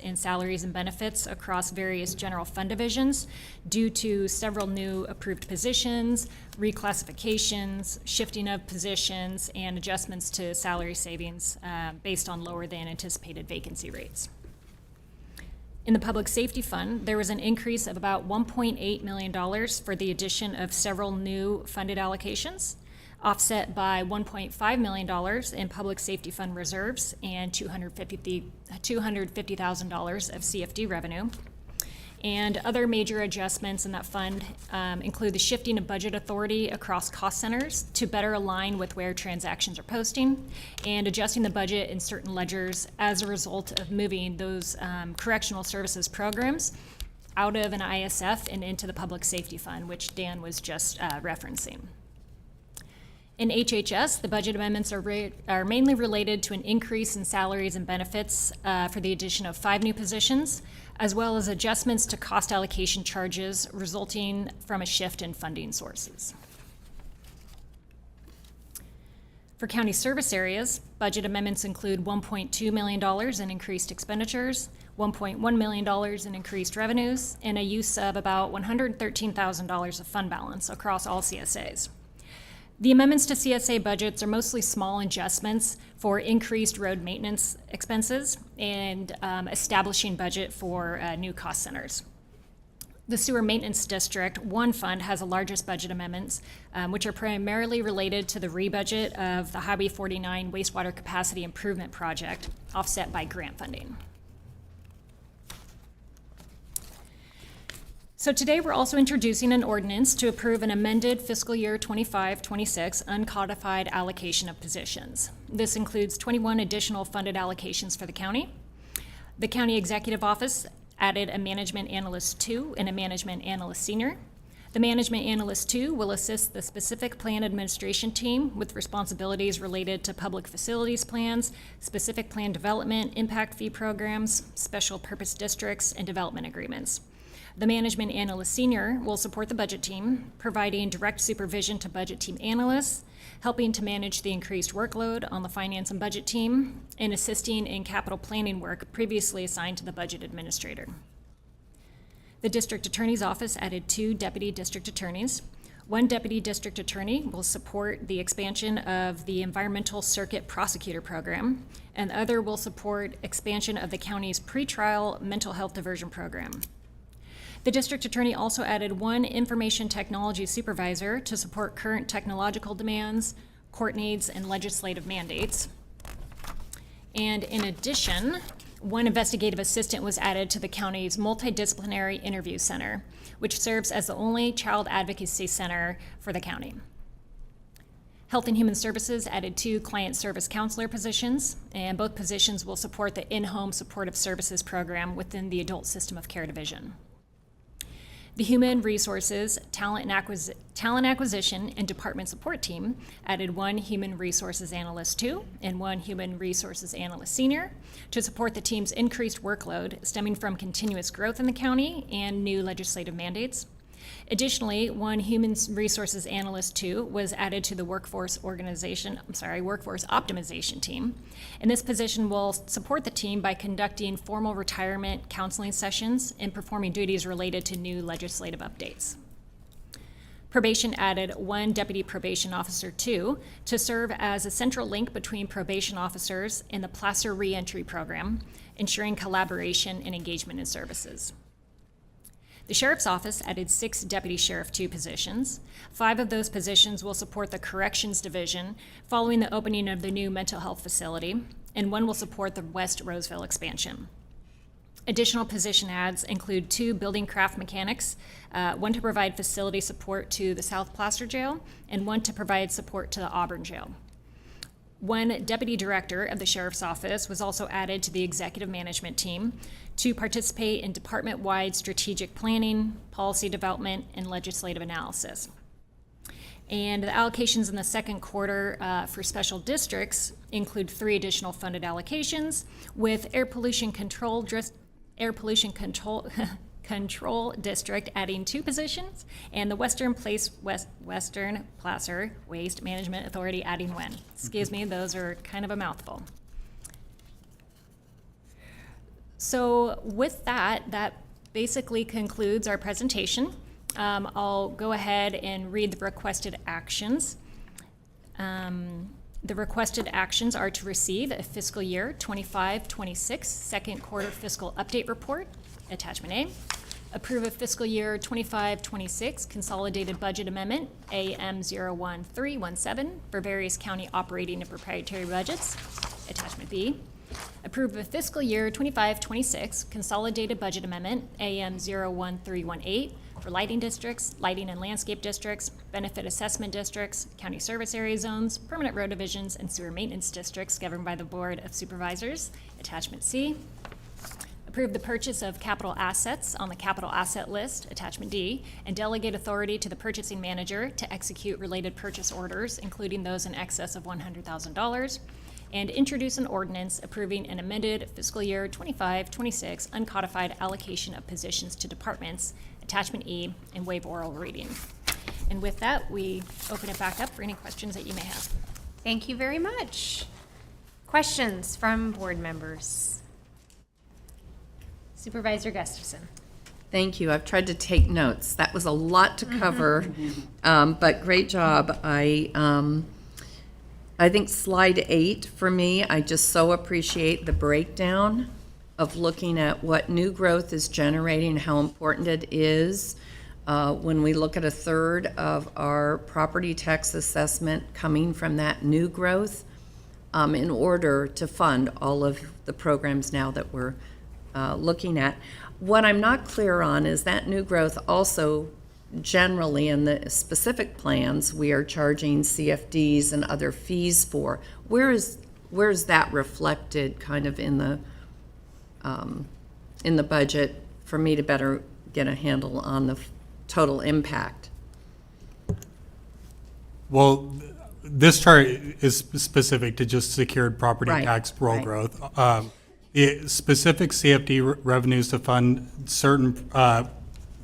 in salaries and benefits across various general fund divisions due to several new approved positions, reclassifications, shifting of positions, and adjustments to salary savings based on lower than anticipated vacancy rates. In the Public Safety Fund, there was an increase of about $1.8 million for the addition of several new funded allocations, offset by $1.5 million in Public Safety Fund reserves and $250,000 of CFD revenue. And other major adjustments in that fund include the shifting of budget authority across cost centers to better align with where transactions are posting, and adjusting the budget in certain ledgers as a result of moving those correctional services programs out of an ISF and into the Public Safety Fund, which Dan was just referencing. In HHS, the budget amendments are mainly related to an increase in salaries and benefits for the addition of 5 new positions, as well as adjustments to cost allocation charges resulting from a shift in funding sources. For county service areas, budget amendments include $1.2 million in increased expenditures, $1.1 million in increased revenues, and a use of about $113,000 of fund balance across all CSAs. The amendments to CSA budgets are mostly small adjustments for increased road maintenance expenses and establishing budget for new cost centers. The Sewer Maintenance District 1 fund has the largest budget amendments, which are primarily related to the rebudget of the Highway 49 wastewater capacity improvement project, offset by grant funding. So today we're also introducing an ordinance to approve an amended fiscal year 25-26 uncodified allocation of positions. This includes 21 additional funded allocations for the county. The County Executive Office added a Management Analyst 2 and a Management Analyst Senior. The Management Analyst 2 will assist the specific plan administration team with responsibilities related to public facilities plans, specific plan development, impact fee programs, special purpose districts, and development agreements. The Management Analyst Senior will support the budget team, providing direct supervision to budget team analysts, helping to manage the increased workload on the finance and budget team, and assisting in capital planning work previously assigned to the budget administrator. The District Attorney's Office added 2 deputy district attorneys. 1 deputy district attorney will support the expansion of the Environmental Circuit Prosecutor Program, and the other will support expansion of the county's pretrial mental health diversion program. The district attorney also added 1 information technology supervisor to support current technological demands, court needs, and legislative mandates. And in addition, 1 investigative assistant was added to the county's multidisciplinary interview center, which serves as the only child advocacy center for the county. Health and Human Services added 2 client service counselor positions, and both positions will support the in-home supportive services program within the Adult System of Care Division. The Human Resources, Talent Acquisition, and Department Support Team added 1 Human Resources Analyst 2 and 1 Human Resources Analyst Senior to support the team's increased workload stemming from continuous growth in the county and new legislative mandates. Additionally, 1 Human Resources Analyst 2 was added to the Workforce Optimization Team, and this position will support the team by conducting formal retirement counseling sessions and performing duties related to new legislative updates. Probation added 1 Deputy Probation Officer 2 to serve as a central link between probation officers and the Placer Reentry Program, ensuring collaboration and engagement in services. The Sheriff's Office added 6 Deputy Sheriff 2 positions. 5 of those positions will support the Corrections Division following the opening of the new mental health facility, and 1 will support the West Roseville expansion. Additional position adds include 2 building craft mechanics, 1 to provide facility support to the South Placer Jail, and 1 to provide support to the Auburn Jail. 1 deputy director of the Sheriff's Office was also added to the executive management team to participate in department-wide strategic planning, policy development, and legislative analysis. And the allocations in the second quarter for special districts include 3 additional funded allocations, with Air Pollution Control District adding 2 positions, and the Western Placer Waste Management Authority adding 1. Excuse me, those are kind of a mouthful. So with that, that basically concludes our presentation. I'll go ahead and read the requested actions. The requested actions are to receive a fiscal year 25-26 second quarter fiscal update report, attachment A. Approve a fiscal year 25-26 consolidated budget amendment, AM01317, for various county operating and proprietary budgets, attachment B. Approve a fiscal year 25-26 consolidated budget amendment, AM01318, for lighting districts, lighting and landscape districts, benefit assessment districts, county service area zones, permanent road divisions, and sewer maintenance districts governed by the Board of Supervisors, attachment C. approve the purchase of capital assets on the capital asset list, attachment D, and delegate authority to the purchasing manager to execute related purchase orders, including those in excess of $100,000, and introduce an ordinance approving an amended fiscal year 25-26 uncodified allocation of positions to departments, attachment E, and waive oral reading. And with that, we open it back up for any questions that you may have. Thank you very much. Questions from board members? Supervisor Gustafson. Thank you. I've tried to take notes. That was a lot to cover, but great job. I think slide 8 for me, I just so appreciate the breakdown of looking at what new growth is generating, how important it is. When we look at a third of our property tax assessment coming from that new growth, in order to fund all of the programs now that we're looking at. What I'm not clear on is that new growth also generally in the specific plans we are charging CFDs and other fees for. Where is that reflected kind of in the budget for me to better get a handle on the total impact? Well, this chart is specific to just secured property tax roll growth. The specific CFD revenues to fund certain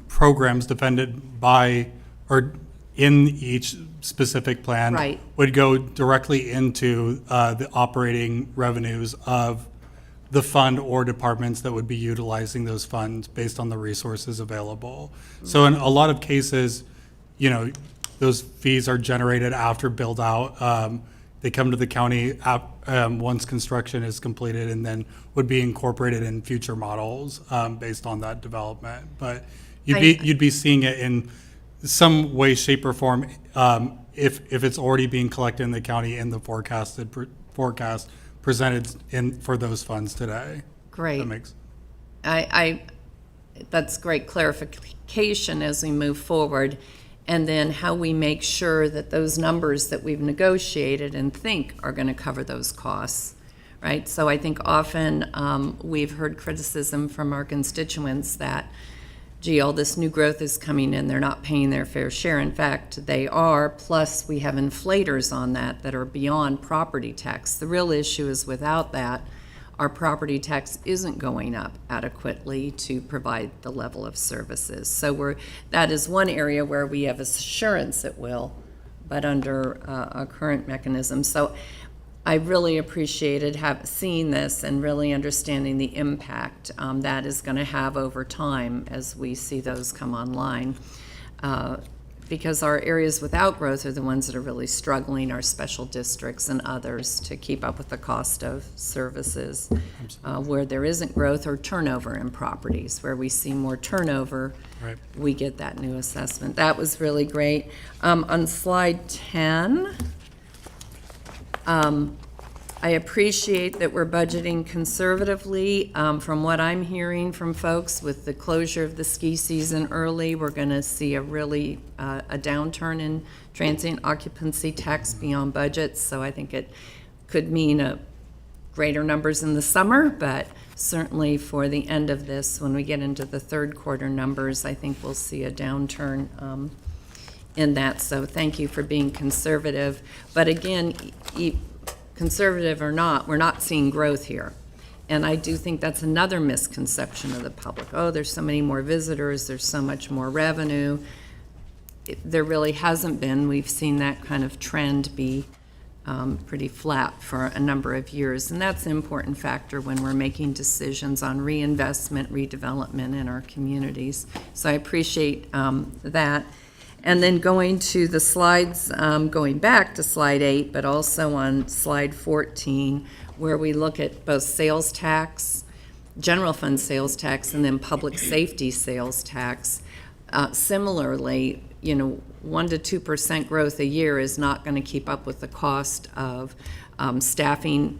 programs defended by or in each specific plan would go directly into the operating revenues of the fund or departments that would be utilizing those funds based on the resources available. So in a lot of cases, you know, those fees are generated after build out. They come to the county once construction is completed and then would be incorporated in future models based on that development. But you'd be seeing it in some way, shape, or form if it's already being collected in the county in the forecast presented for those funds today. Great. That's great clarification as we move forward. And then how we make sure that those numbers that we've negotiated and think are going to cover those costs, right? So I think often we've heard criticism from our constituents that, gee, all this new growth is coming in, they're not paying their fair share. In fact, they are, plus we have inflators on that are beyond property tax. The real issue is without that, our property tax isn't going up adequately to provide the level of services. So that is one area where we have assurance it will, but under a current mechanism. So I really appreciated seeing this and really understanding the impact that is going to have over time as we see those come online. Because our areas without growth are the ones that are really struggling, our special districts and others, to keep up with the cost of services. Where there isn't growth or turnover in properties, where we see more turnover, we get that new assessment. That was really great. On slide 10, I appreciate that we're budgeting conservatively. From what I'm hearing from folks, with the closure of the ski season early, we're going to see a really a downturn in transient occupancy tax beyond budgets. So I think it could mean greater numbers in the summer, but certainly for the end of this, when we get into the third quarter numbers, I think we'll see a downturn in that. So thank you for being conservative. But again, conservative or not, we're not seeing growth here. And I do think that's another misconception of the public. Oh, there's so many more visitors, there's so much more revenue. There really hasn't been. We've seen that kind of trend be pretty flat for a number of years. And that's an important factor when we're making decisions on reinvestment, redevelopment in our communities. So I appreciate that. And then going to the slides, going back to slide 8, but also on slide 14, where we look at both sales tax, general fund sales tax, and then public safety sales tax. Similarly, 1% to 2% growth a year is not going to keep up with the cost of staffing,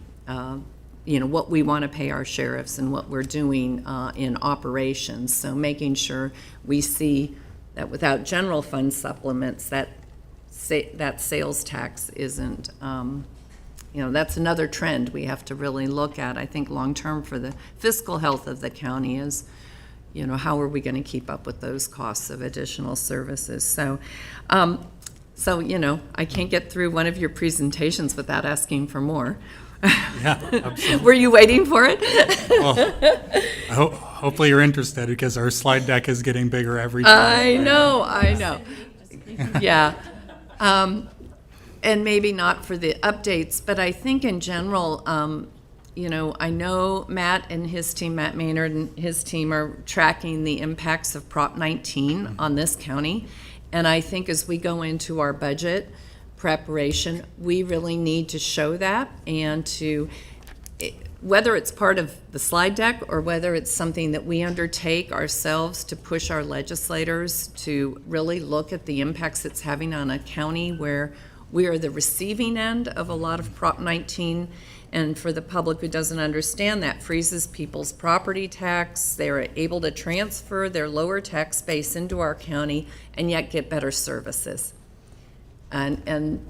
what we want to pay our sheriffs and what we're doing in operations. So making sure we see that without general fund supplements, that sales tax isn't that's another trend we have to really look at, I think, long-term for the fiscal health of the county is, how are we going to keep up with those costs of additional services? So, I can't get through one of your presentations without asking for more. Yeah, absolutely. Were you waiting for it? Well, hopefully you're interested, because our slide deck is getting bigger every time. I know. Yeah. And maybe not for the updates, but I think in general, I know Matt Maynard and his team are tracking the impacts of Prop 19 on this county. And I think as we go into our budget preparation, we really need to show that, and whether it's part of the slide deck or whether it's something that we undertake ourselves to push our legislators to really look at the impacts it's having on a county where we are the receiving end of a lot of Prop 19. And for the public who doesn't understand, that freezes people's property tax. They're able to transfer their lower tax base into our county and yet get better services. And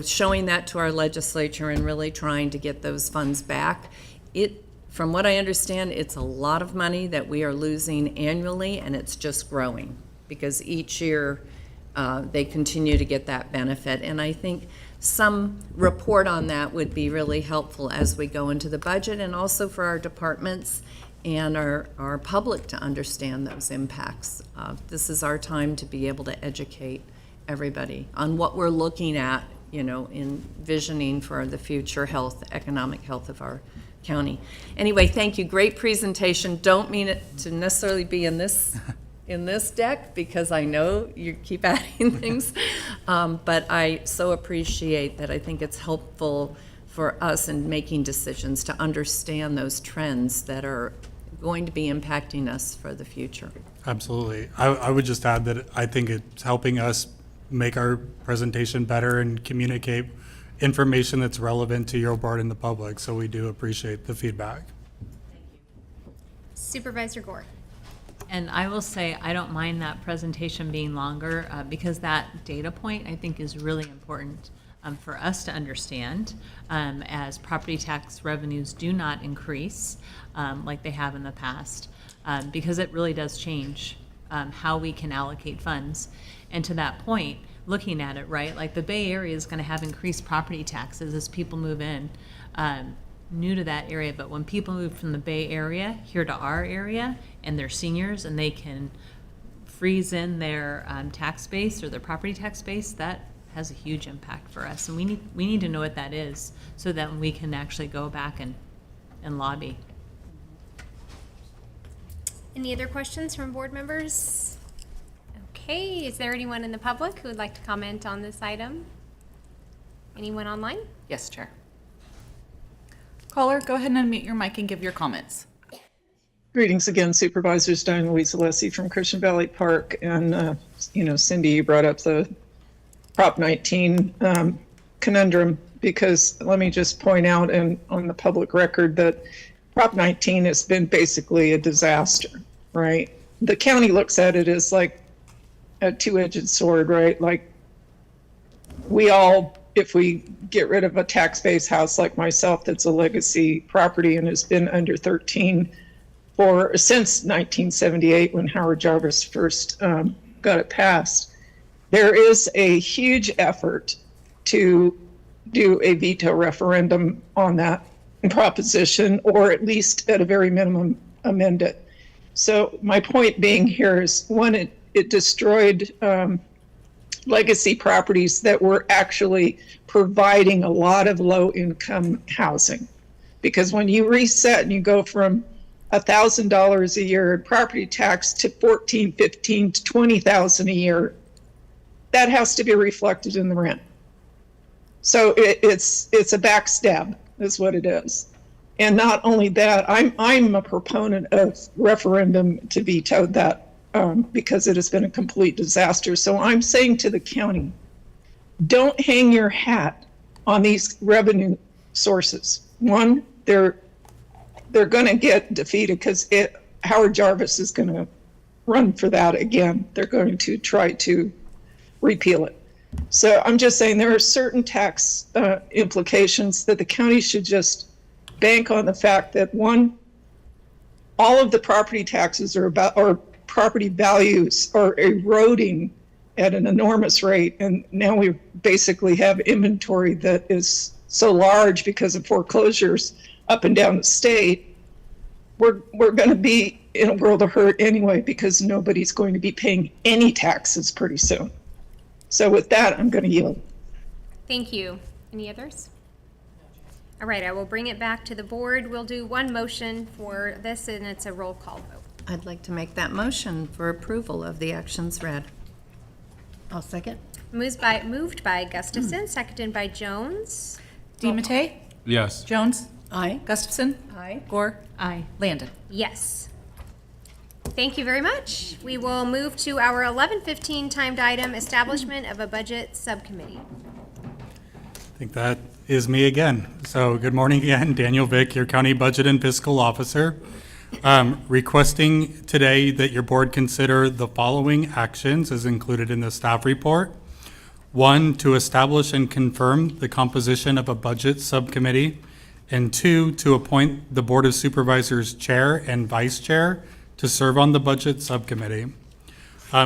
showing that to our legislature and really trying to get those funds back. From what I understand, it's a lot of money that we are losing annually, and it's just growing because each year they continue to get that benefit. And I think some report on that would be really helpful as we go into the budget, and also for our departments and our public to understand those impacts. This is our time to be able to educate everybody on what we're looking at, in visioning for the future economic health of our county. Anyway, thank you. Great presentation. Don't mean it to necessarily be in this deck, because I know you keep adding things, but I so appreciate that. I think it's helpful for us in making decisions to understand those trends that are going to be impacting us for the future. Absolutely. I would just add that I think it's helping us make our presentation better and communicate information that's relevant to your board and the public, so we do appreciate the feedback. Supervisor Gore. And I will say, I don't mind that presentation being longer because that data point, I think, is really important for us to understand as property tax revenues do not increase like they have in the past, because it really does change how we can allocate funds. And to that point, looking at it, right, like the Bay Area is going to have increased property taxes as people move in. New to that area, but when people move from the Bay Area here to our area and they're seniors and they can freeze in their tax base or their property tax base, that has a huge impact for us. And we need to know what that is so that we can actually go back and lobby. Any other questions from board members? Okay, is there anyone in the public who would like to comment on this item? Anyone online? Yes, Chair. Caller, go ahead and unmute your mic and give your comments. Greetings again, Supervisors. Diane Louise Alessi from Christian Valley Park. And, Cindy, you brought up the Prop 19 conundrum, because let me just point out on the public record that Prop 19 has been basically a disaster, right? The county looks at it as like a two-edged sword, right? Like if we get rid of a tax-based house like myself that's a legacy property and has been under 13 since 1978 when Howard Jarvis first got it passed, there is a huge effort to do a veto referendum on that proposition, or at least at a very minimum amend it. So my point being here is, one, it destroyed legacy properties that were actually providing a lot of low-income housing. Because when you reset and you go from $1,000 a year in property tax to $14,000, $15,000 to $20,000 a year, that has to be reflected in the rent. So it's a backstab, is what it is. And not only that, I'm a proponent of referendum to veto that because it has been a complete disaster. So I'm saying to the county, don't hang your hat on these revenue sources. One, they're going to get defeated because Howard Jarvis is going to run for that again. They're going to try to repeal it. So I'm just saying there are certain tax implications that the county should just bank on the fact that, one, all of the property taxes are about, or property values are eroding at an enormous rate. And now we basically have inventory that is so large because of foreclosures up and down the state. We're going to be in a world of hurt anyway, because nobody's going to be paying any taxes pretty soon. So with that, I'm going to yield. Thank you. Any others? All right, I will bring it back to the board. We'll do one motion for this, and it's a roll call vote. I'd like to make that motion for approval of the actions read. I'll second. Moved by Gustafson, seconded by Jones. DiMattei? Yes. Jones? Aye. Gustafson? Aye. Gore? Aye. Landon? Yes. Thank you very much. We will move to our 11:15 timed item, establishment of a budget subcommittee. I think that is me again. So good morning again, Daniel Vick, your County Budget and Fiscal Officer. Requesting today that your board consider the following actions as included in the staff report. 1, to establish and confirm the composition of a budget subcommittee. And 2, to appoint the Board of Supervisors Chair and Vice Chair to serve on the budget subcommittee.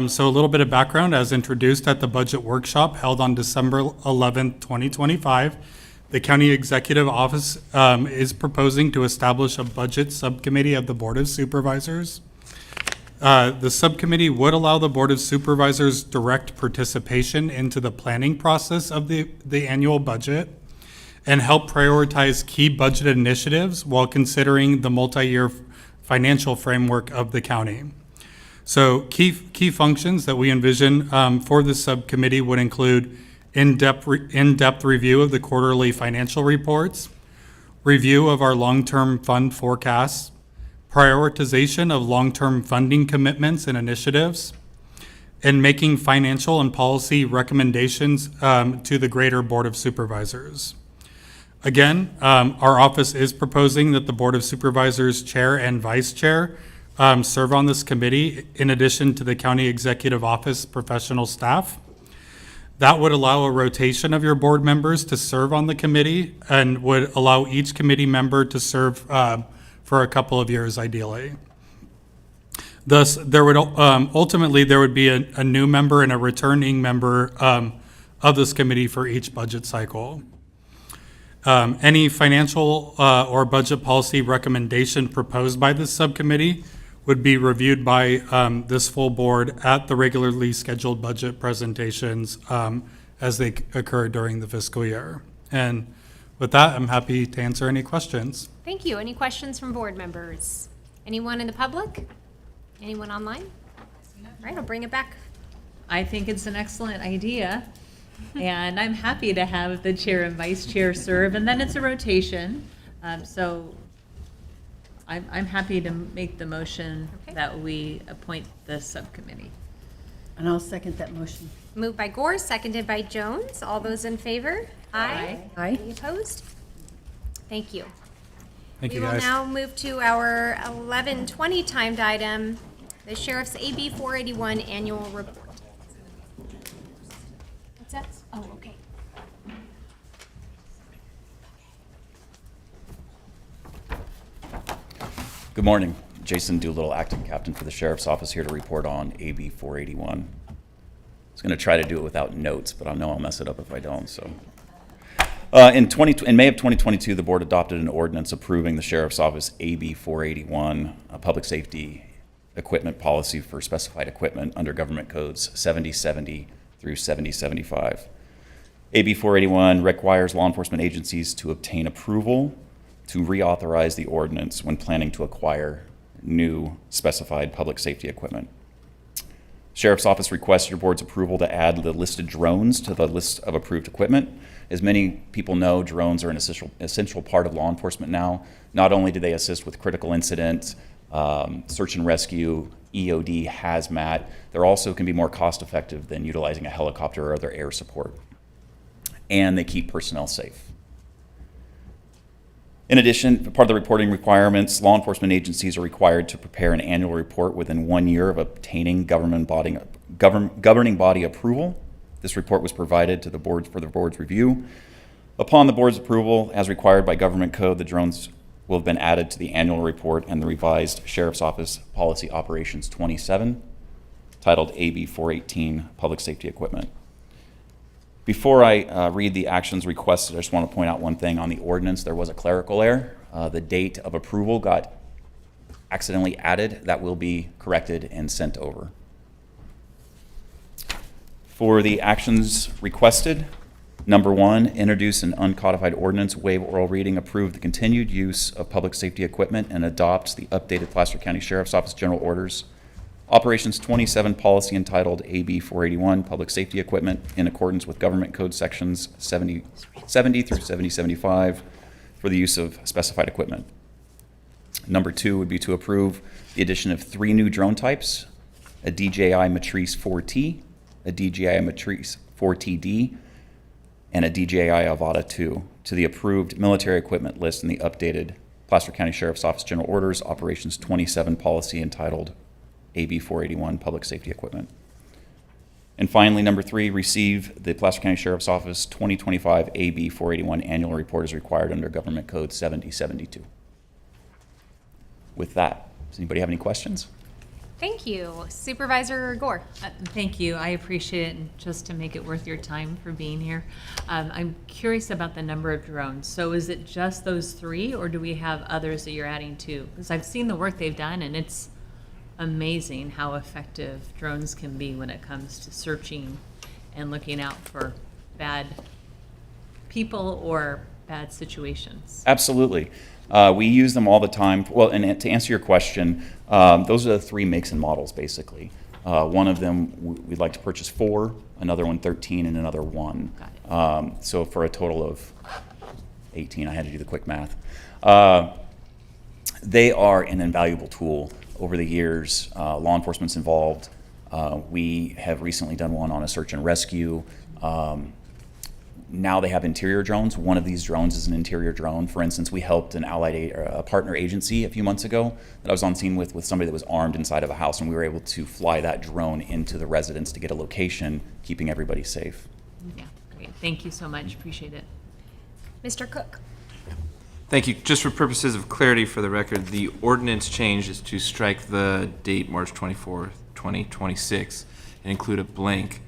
So a little bit of background, as introduced at the budget workshop held on December 11th, 2025, the County Executive Office is proposing to establish a budget subcommittee of the Board of Supervisors. The subcommittee would allow the Board of Supervisors direct participation into the planning process of the annual budget and help prioritize key budget initiatives while considering the multi-year financial framework of the county. So key functions that we envision for the subcommittee would include in-depth review of the quarterly financial reports, review of our long-term fund forecasts, prioritization of long-term funding commitments and initiatives, and making financial and policy recommendations to the greater Board of Supervisors. Again, our office is proposing that the Board of Supervisors Chair and Vice Chair serve on this committee in addition to the County Executive Office professional staff. That would allow a rotation of your board members to serve on the committee and would allow each committee member to serve for a couple of years ideally. Thus, there would ultimately there would be a new member and a returning member of this committee for each budget cycle. Any financial or budget policy recommendation proposed by this subcommittee would be reviewed by this full board at the regularly scheduled budget presentations as they occur during the fiscal year. And with that, I'm happy to answer any questions. Thank you. Any questions from board members? Anyone in the public? Anyone online? All right, I'll bring it back. I think it's an excellent idea, and I'm happy to have the chair and vice chair serve, and then it's a rotation. So I'm happy to make the motion that we appoint the subcommittee. And I'll second that motion. Moved by Gore, seconded by Jones. All those in favor? Aye. Aye. Any opposed? Thank you. Thank you, We will guys. now move to our 11:20 timed item, the Sheriff's AB 481 Annual Report. What's that? Oh, okay. Good morning. Jason Doolittle, Acting Captain for the Sheriff's Office, here to report on AB 481. I was going to try to do it without notes, but I know I'll mess it up if I don't. So, in May of 2022, the board adopted an ordinance approving the Sheriff's Office AB 481, a public safety equipment policy for specified equipment under Government Codes 7070 through 7075. AB 481 requires law enforcement agencies to obtain approval to reauthorize the ordinance when planning to acquire new specified public safety equipment. Sheriff's Office requests your board's approval to add the listed drones to the list of approved equipment. As many people know, drones are an essential part of law enforcement now. Not only do they assist with critical incidents, search and rescue, EOD, hazmat, they also can be more cost effective than utilizing a helicopter or other air support. And they keep personnel safe. In addition, part of the reporting requirements, law enforcement agencies are required to prepare an annual report within 1 year of obtaining governing body approval This report was provided to the board for the board's review. Upon the board's approval, as required by government code, the drones will have been added to the annual report and the revised Sheriff's Office Policy Operations 27, titled AB 418, Public Safety Equipment. Before I read the actions requested, I just want to point out one thing. On the ordinance, there was a clerical error. The date of approval got accidentally added. That will be corrected and sent over. For the actions requested, number 1, introduce an uncodified ordinance, waive oral reading, approve the continued use of public safety equipment, and adopt the updated Placer County Sheriff's Office General Orders Operations 27 policy entitled AB 481, Public Safety Equipment, in accordance with Government Code Sections 70 through 7075 for the use of specified equipment. Number 2 would be to approve the addition of 3 new drone types, a DJI Matrice 4T, a DJI Matrice 4TD, and a DJI Avata 2 to the approved military equipment list in the updated Placer County Sheriff's Office General Orders Operations 27 policy entitled AB 481, Public Safety Equipment. And finally, number 3, receive the Placer County Sheriff's Office 2025 AB 481 annual report as required under Government Code 7072. With that, does anybody have any questions? Thank you. Supervisor Gore. Thank you. I appreciate it. And just to make it worth your time for being here, I'm curious about the number of drones. So is it just those 3, or do we have others that you're adding to? Because I've seen the work they've done, and it's amazing how effective drones can be when it comes to searching and looking out for bad people or bad situations. Absolutely. We use them all the time. Well, and to answer your question, those are the 3 makes and models, basically. One of them, we'd like to purchase 4, another one 13, and another 1. So for a total of 18, I had to do the quick math. They are an invaluable tool. Over the years, law enforcement's involved. We have recently done one on a search and rescue. Now they have interior drones. One of these drones is an interior drone. For instance, we helped an a partner agency a few months ago that I was on scene with somebody that was armed inside of a house, and we were able to fly that drone into the residence to get a location, keeping everybody safe. Yeah, great. Thank you so much. Appreciate it. Mr. Cook. Thank you. Just for purposes of clarity for the record, the ordinance change is to strike the date March 24th, 2026 and include a blank.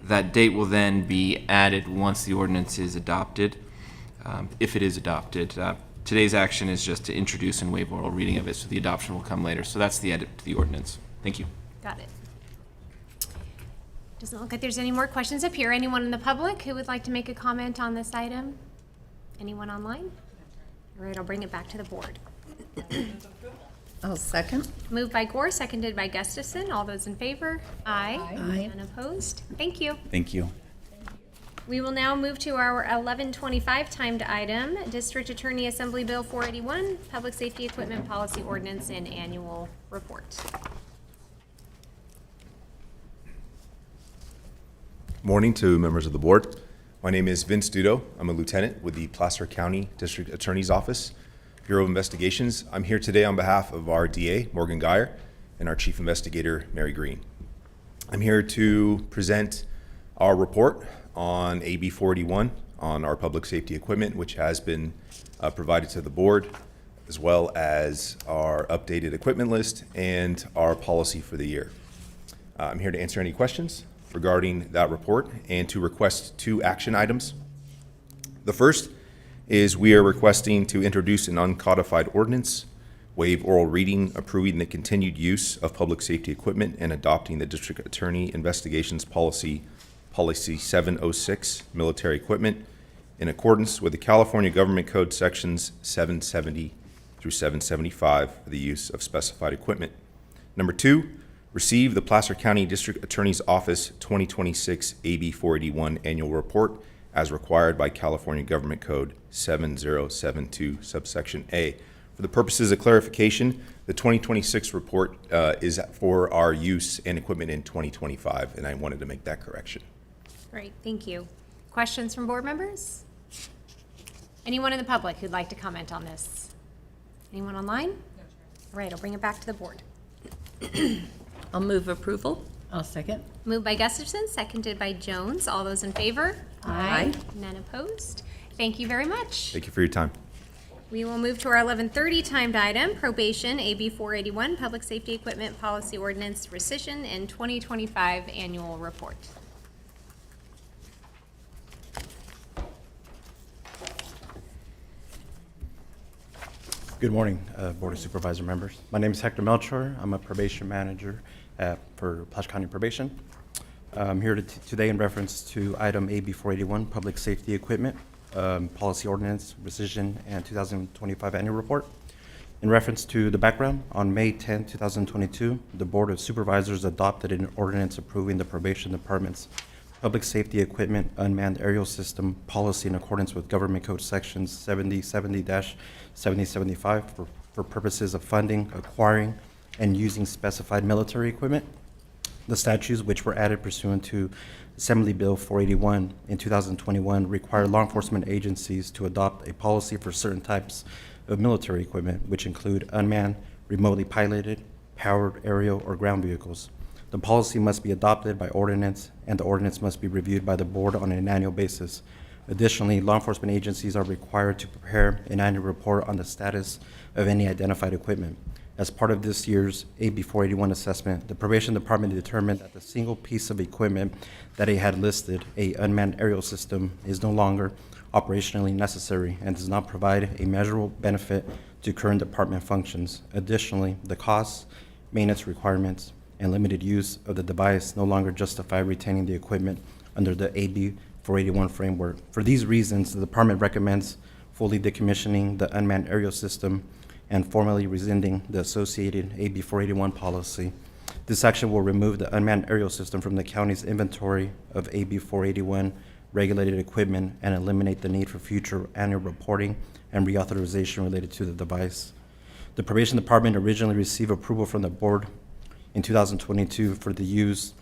That date will then be added once the ordinance is adopted, if it is adopted. Today's action is just to introduce and waive oral reading of it, so the adoption will come later. So that's the edit to the ordinance. Thank you. Got it. Doesn't look like there's any more questions up here. Anyone in the public who would like to make a comment on this item? Anyone online? All right, I'll bring it back to the board. I'll second. Moved by Gore, seconded by Gustafson. All those in favor? Aye. Aye. Unopposed? Thank you. Thank you. We will now move to our 11:25 timed item, District Attorney Assembly Bill 481, Public Safety Equipment Policy Ordinance and Annual Report. Morning to members of the board. My name is Vince Dudo. I'm a lieutenant with the Placer County District Attorney's Office, Bureau of Investigations. I'm here today on behalf of our DA, Morgan Geyer, and our Chief Investigator, Mary Green. I'm here to present our report on AB 481 on our public safety equipment, which has been provided to the board, as well as our updated equipment list and our policy for the year. I'm here to answer any questions regarding that report and to request 2 action items. The first is we are requesting to introduce an uncodified ordinance, waive oral reading, approving the continued use of public safety equipment, and adopting the District Attorney Investigations Policy 706, Military Equipment, in accordance with the California Government Code Sections 770 through 775 for the use of specified equipment. Number 2, receive the Placer County District Attorney's Office 2026 AB 481 Annual Report as required by California Government Code 7072, subsection A. For the purposes of clarification, the 2026 report is for our use and equipment in 2025, and I wanted to make that correction. Great, thank you. Questions from board members? Anyone in the public who'd like to comment on this? Anyone online? All right, I'll bring it back to the board. I'll move approval. I'll second. Moved by Gustafson, seconded by Jones. All those in favor? Aye. None opposed. Thank you very much. Thank you for your time. We will move to our 11:30 timed item, probation, AB 481, Public Safety Equipment Policy Ordinance Rescission and 2025 Annual Report. Good morning, Board of Supervisor members. My name is Hector Melchor. I'm a probation manager for Placer County Probation. I'm here today in reference to item AB 481, Public Safety Equipment, Policy Ordinance, Rescission, and 2025 Annual Report. In reference to the background, on May 10, 2022, the Board of Supervisors adopted an ordinance approving the Probation Department's Public Safety Equipment Unmanned Aerial System policy in accordance with Government Code Sections 7070-7075 for purposes of funding, acquiring, and using specified military equipment. The statutes, which were added pursuant to Assembly Bill 481 in 2021, require law enforcement agencies to adopt a policy for certain types of military equipment, which include unmanned, remotely piloted, powered aerial or ground vehicles. The policy must be adopted by ordinance, and the ordinance must be reviewed by the board on an annual basis. Additionally, law enforcement agencies are required to prepare an annual report on the status of any identified equipment. As part of this year's AB 481 assessment, the Probation Department determined that the single piece of equipment that it had listed, a unmanned aerial system, is no longer operationally necessary and does not provide a measurable benefit to current department functions. Additionally, the costs, maintenance requirements, and limited use of the device no longer justify retaining the equipment under the AB 481 framework. For these reasons, the department recommends fully decommissioning the unmanned aerial system and formally rescinding the associated AB 481 policy. This action will remove the unmanned aerial system from the county's inventory of AB 481 regulated equipment and eliminate the need for future annual reporting and reauthorization related to the device. The Probation Department originally received approval from the board in 2022 for the use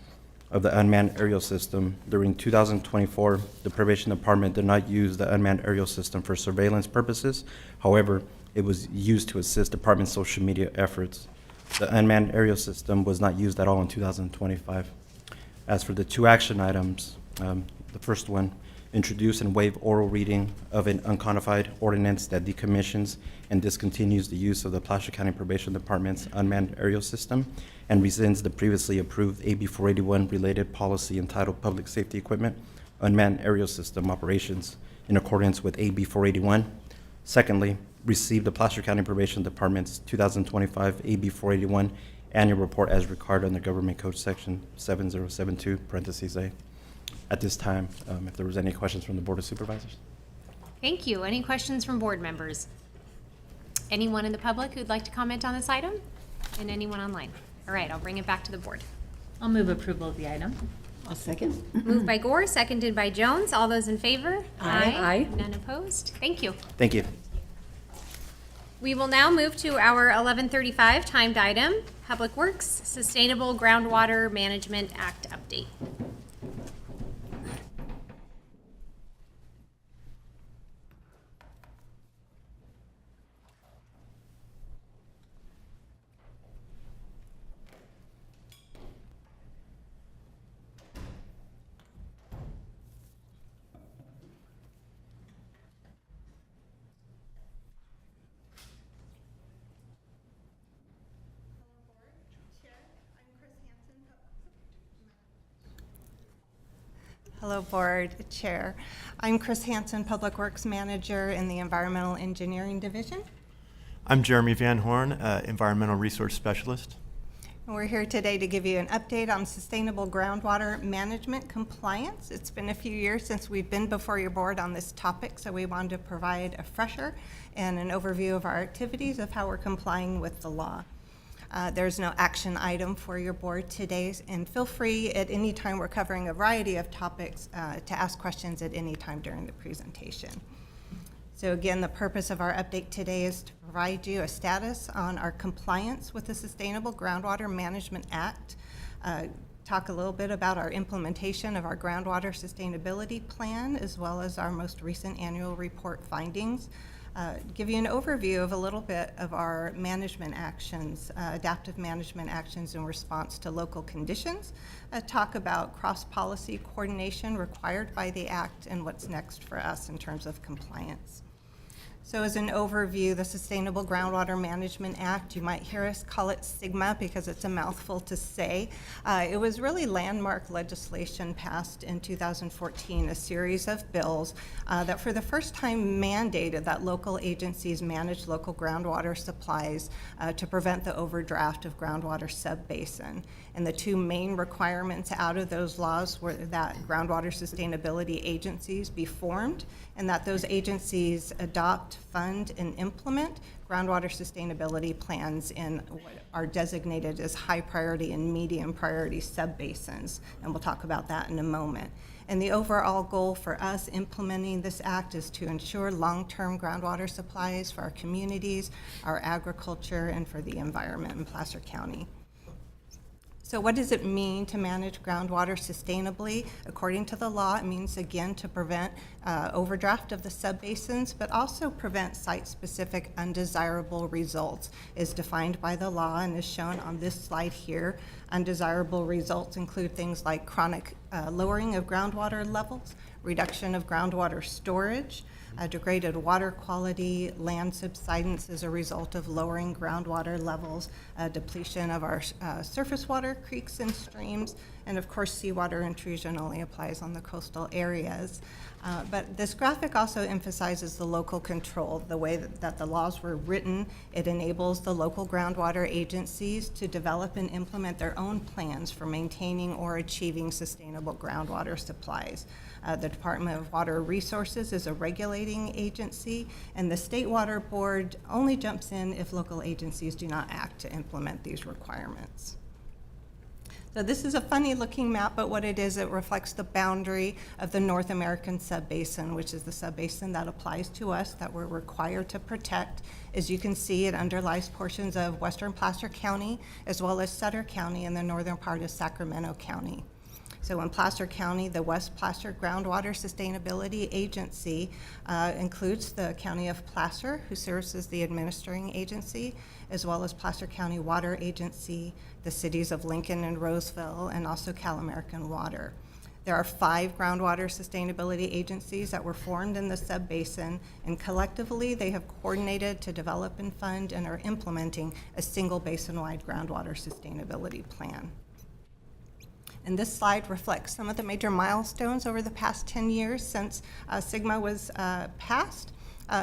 of the unmanned aerial system. During 2024, the Probation Department did not use the unmanned aerial system for surveillance purposes. However, it was used to assist department social media efforts. The unmanned aerial system was not used at all in 2025. As for the two action items, the first one, introduce and waive oral reading of an uncodified ordinance that decommissions and discontinues the use of the Placer County Probation Department's unmanned aerial system and rescinds the previously approved AB 481 related policy entitled Public Safety Equipment Unmanned Aerial System Operations in accordance with AB 481. Secondly, receive the Placer County Probation Department's 2025 AB 481 annual report as required under Government Code Section 7072, parentheses A. At this time, if there was any questions from the Board of Supervisors. Thank you. Any questions from board members? Anyone in the public who'd like to comment on this item? And anyone online? All right, I'll bring it back to the board. I'll move approval of the item. I'll second. Moved by Gore, seconded by Jones. All those in favor? Aye. None opposed? Thank you. Thank you. We will now move to our 11:35 timed item, Public Works Sustainable Groundwater Management Act update. Hello, Board Chair. I'm Chris Hansen, Public Works Manager in the Environmental Engineering Division. I'm Jeremy Van Horn, Environmental Resource Specialist. And we're here today to give you an update on sustainable groundwater management compliance. It's been a few years since we've been before your board on this topic, so we wanted to provide a refresher and an overview of our activities of how we're complying with the law. There's no action item for your board today, and feel free at any time, we're covering a variety of topics, to ask questions at any time during the presentation. So again, the purpose of our update today is to provide you a status on our compliance with the Sustainable Groundwater Management Act, talk a little bit about our implementation of our groundwater sustainability plan, as well as our most recent annual report findings. give you an overview of a little bit of our management actions, adaptive management actions in response to local conditions, talk about cross-policy coordination required by the Act, and what's next for us in terms of compliance. So as an overview, the Sustainable Groundwater Management Act, you might hear us call it SGMA because it's a mouthful to say. It was really landmark legislation passed in 2014, a series of bills that for the first time mandated that local agencies manage local groundwater supplies to prevent the overdraft of groundwater subbasin. And the two main requirements out of those laws were that groundwater sustainability agencies be formed and that those agencies adopt, fund, and implement groundwater sustainability plans in what are designated as high priority and medium priority subbasins. And we'll talk about that in a moment. And the overall goal for us implementing this act is to ensure long-term groundwater supplies for our communities, our agriculture, and for the environment in Placer County. So what does it mean to manage groundwater sustainably? According to the law, it means, again, to prevent overdraft of the subbasins, but also prevent site-specific undesirable results as defined by the law and is shown on this slide here. Undesirable results include things like chronic lowering of groundwater levels, reduction of groundwater storage, degraded water quality, land subsidence as a result of lowering groundwater levels, depletion of our surface water, creeks and streams, and of course seawater intrusion only applies on the coastal areas. But this graphic also emphasizes the local control. The way that the laws were written, it enables the local groundwater agencies to develop and implement their own plans for maintaining or achieving sustainable groundwater supplies. The Department of Water Resources is a regulating agency, and the State Water Board only jumps in if local agencies do not act to implement these requirements. So this is a funny looking map, but what it is, it reflects the boundary of the North American subbasin, which is the subbasin that applies to us that we're required to protect. As you can see, it underlies portions of western Placer County, as well as Sutter County and the northern part of Sacramento County. So in Placer County, the West Placer Groundwater Sustainability Agency includes the County of Placer, who serves as the administering agency, as well as Placer County Water Agency, the cities of Lincoln and Roseville, and also Cal American Water. There are 5 groundwater sustainability agencies that were formed in the subbasin, and collectively they have coordinated to develop and fund and are implementing a single basin-wide groundwater sustainability plan. And this slide reflects some of the major milestones over the past 10 years since SGMA was passed.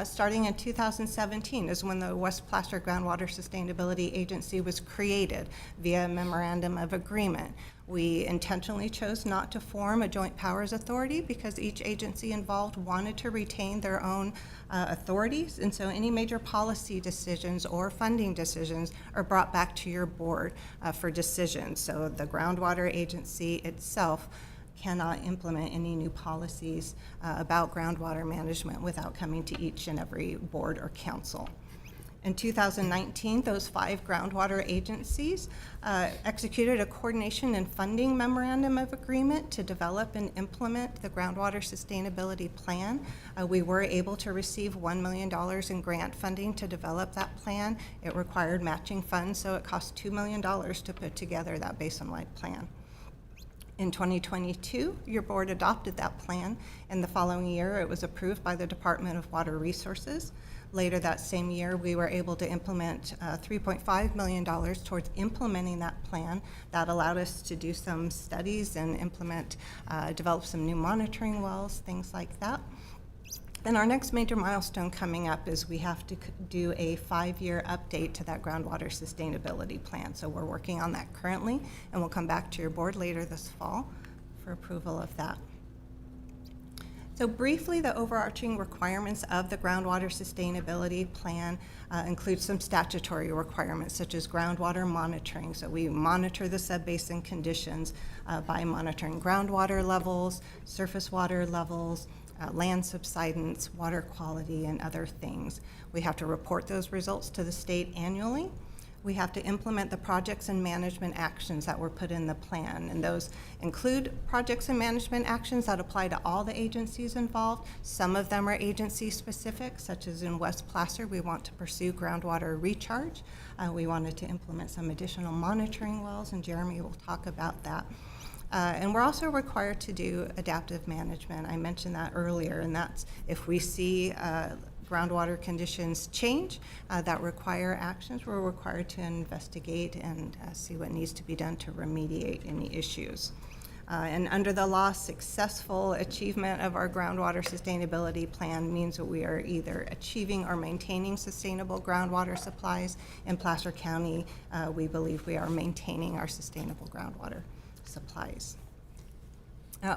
Starting in 2017 is when the West Placer Groundwater Sustainability Agency was created via a memorandum of agreement. We intentionally chose not to form a joint powers authority because each agency involved wanted to retain their own authorities, and so any major policy decisions or funding decisions are brought back to your board for decisions. So the groundwater agency itself cannot implement any new policies about groundwater management without coming to each and every board or council. In 2019, those 5 groundwater agencies executed a coordination and funding memorandum of agreement to develop and implement the groundwater sustainability plan. We were able to receive $1 million in grant funding to develop that plan. It required matching funds, so it cost $2 million to put together that basin-wide plan. In 2022, your board adopted that plan, and the following year it was approved by the Department of Water Resources. Later that same year, we were able to implement $3.5 million towards implementing that plan. That allowed us to do some studies and develop some new monitoring wells, things like that. Then our next major milestone coming up is we have to do a 5-year update to that groundwater sustainability plan. So we're working on that currently, and we'll come back to your board later this fall for approval of that. So briefly, the overarching requirements of the groundwater sustainability plan include some statutory requirements such as groundwater monitoring. So we monitor the subbasin conditions by monitoring groundwater levels, surface water levels, land subsidence, water quality, and other things. We have to report those results to the state annually. we have to implement the projects and management actions that were put in the plan. And those include projects and management actions that apply to all the agencies involved. Some of them are agency specific, such as in West Placer, we want to pursue groundwater recharge. We wanted to implement some additional monitoring wells, and Jeremy will talk about that. And we're also required to do adaptive management. I mentioned that earlier, and that's if we see groundwater conditions change that require actions, we're required to investigate and see what needs to be done to remediate any issues. And under the law, successful achievement of our groundwater sustainability plan means that we are either achieving or maintaining sustainable groundwater supplies. In Placer County, we believe we are maintaining our sustainable groundwater supplies.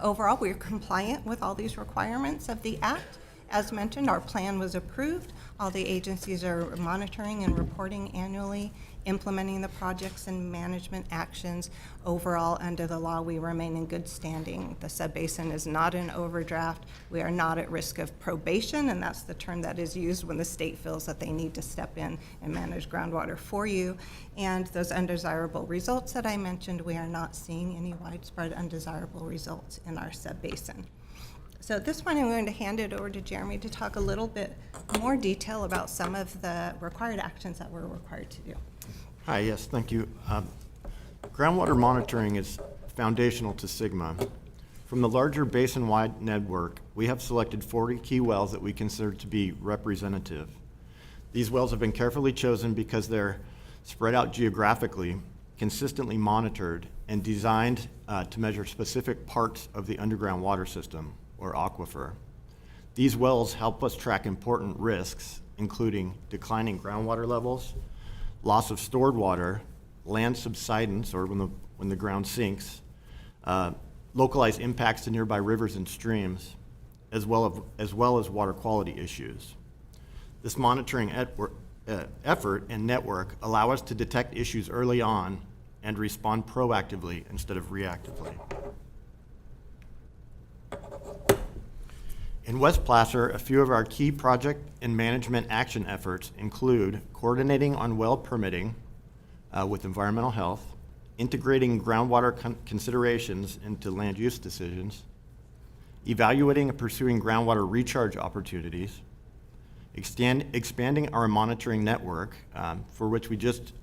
Overall, we are compliant with all these requirements of the Act. As mentioned, our plan was approved. All the agencies are monitoring and reporting annually, implementing the projects and management actions. Overall, under the law, we remain in good standing. The subbasin is not in overdraft. We are not at risk of probation, and that's the term that is used when the state feels that they need to step in and manage groundwater for you. And those undesirable results that I mentioned, we are not seeing any widespread undesirable results in our subbasin. So at this point, I'm going to hand it over to Jeremy to talk a little bit more detail about some of the required actions that we're required to do. Hi, yes, thank you. Groundwater monitoring is foundational to SIGMA. From the larger basin-wide network, we have selected 40 key wells that we consider to be representative. These wells have been carefully chosen because they're spread out geographically, consistently monitored, and designed to measure specific parts of the underground water system, or aquifer. These wells help us track important risks, including declining groundwater levels, loss of stored water, land subsidence, or when the ground sinks, localized impacts to nearby rivers and streams, as well as water quality issues. This monitoring effort and network allow us to detect issues early on and respond proactively instead of reactively. In West Placer, a few of our key project and management action efforts include coordinating on well permitting with environmental health, integrating groundwater considerations into land use decisions, evaluating and pursuing groundwater recharge opportunities, expanding our monitoring network, for which we just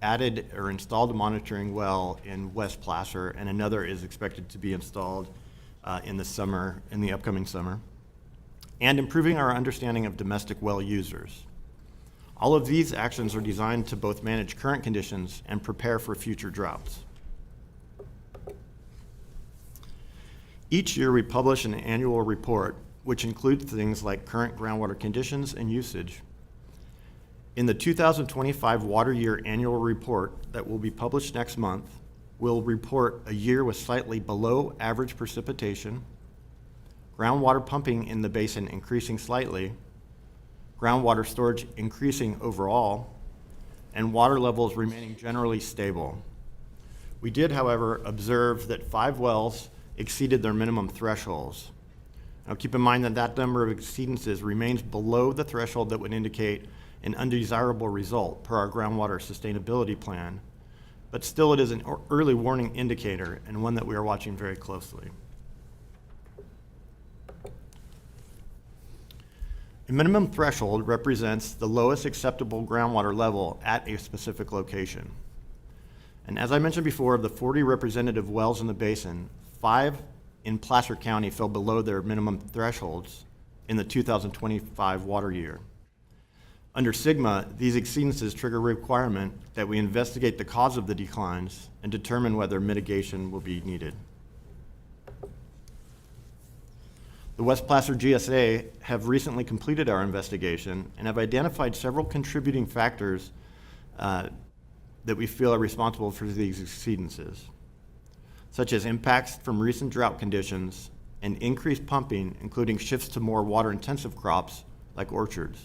added or installed a monitoring well in West Placer, and another is expected to be installed in the upcoming summer, and improving our understanding of domestic well users. All of these actions are designed to both manage current conditions and prepare for future droughts. Each year we publish an annual report, which includes things like current groundwater conditions and usage. In the 2025 Water Year Annual Report that will be published next month, we'll report a year with slightly below average precipitation, groundwater pumping in the basin increasing slightly, groundwater storage increasing overall, and water levels remaining generally stable. We did, however, observe that 5 wells exceeded their minimum thresholds. Now keep in mind that that number of exceedances remains below the threshold that would indicate an undesirable result per our groundwater sustainability plan, but still it is an early warning indicator and one that we are watching very closely. A minimum threshold represents the lowest acceptable groundwater level at a specific location. And as I mentioned before, of the 40 representative wells in the basin, 5 in Placer County fell below their minimum thresholds in the 2025 water year. Under SIGMA, these exceedances trigger a requirement that we investigate the cause of the declines and determine whether mitigation will be needed. The West Placer GSA have recently completed our investigation and have identified several contributing factors that we feel are responsible for these exceedances, such as impacts from recent drought conditions and increased pumping, including shifts to more water-intensive crops like orchards.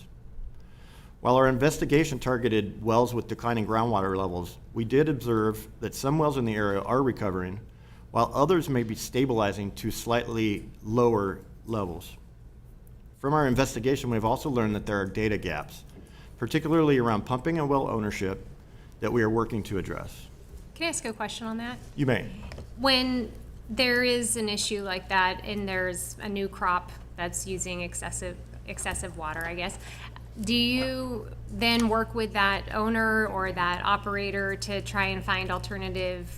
While our investigation targeted wells with declining groundwater levels, we did observe that some wells in the area are recovering, while others may be stabilizing to slightly lower levels. From our investigation, we've also learned that there are data gaps, particularly around pumping and well ownership, that we are working to address. Can I ask a question on that? You may. When there is an issue like that and there's a new crop that's using excessive water, I guess, do you then work with that owner or that operator to try and find alternative,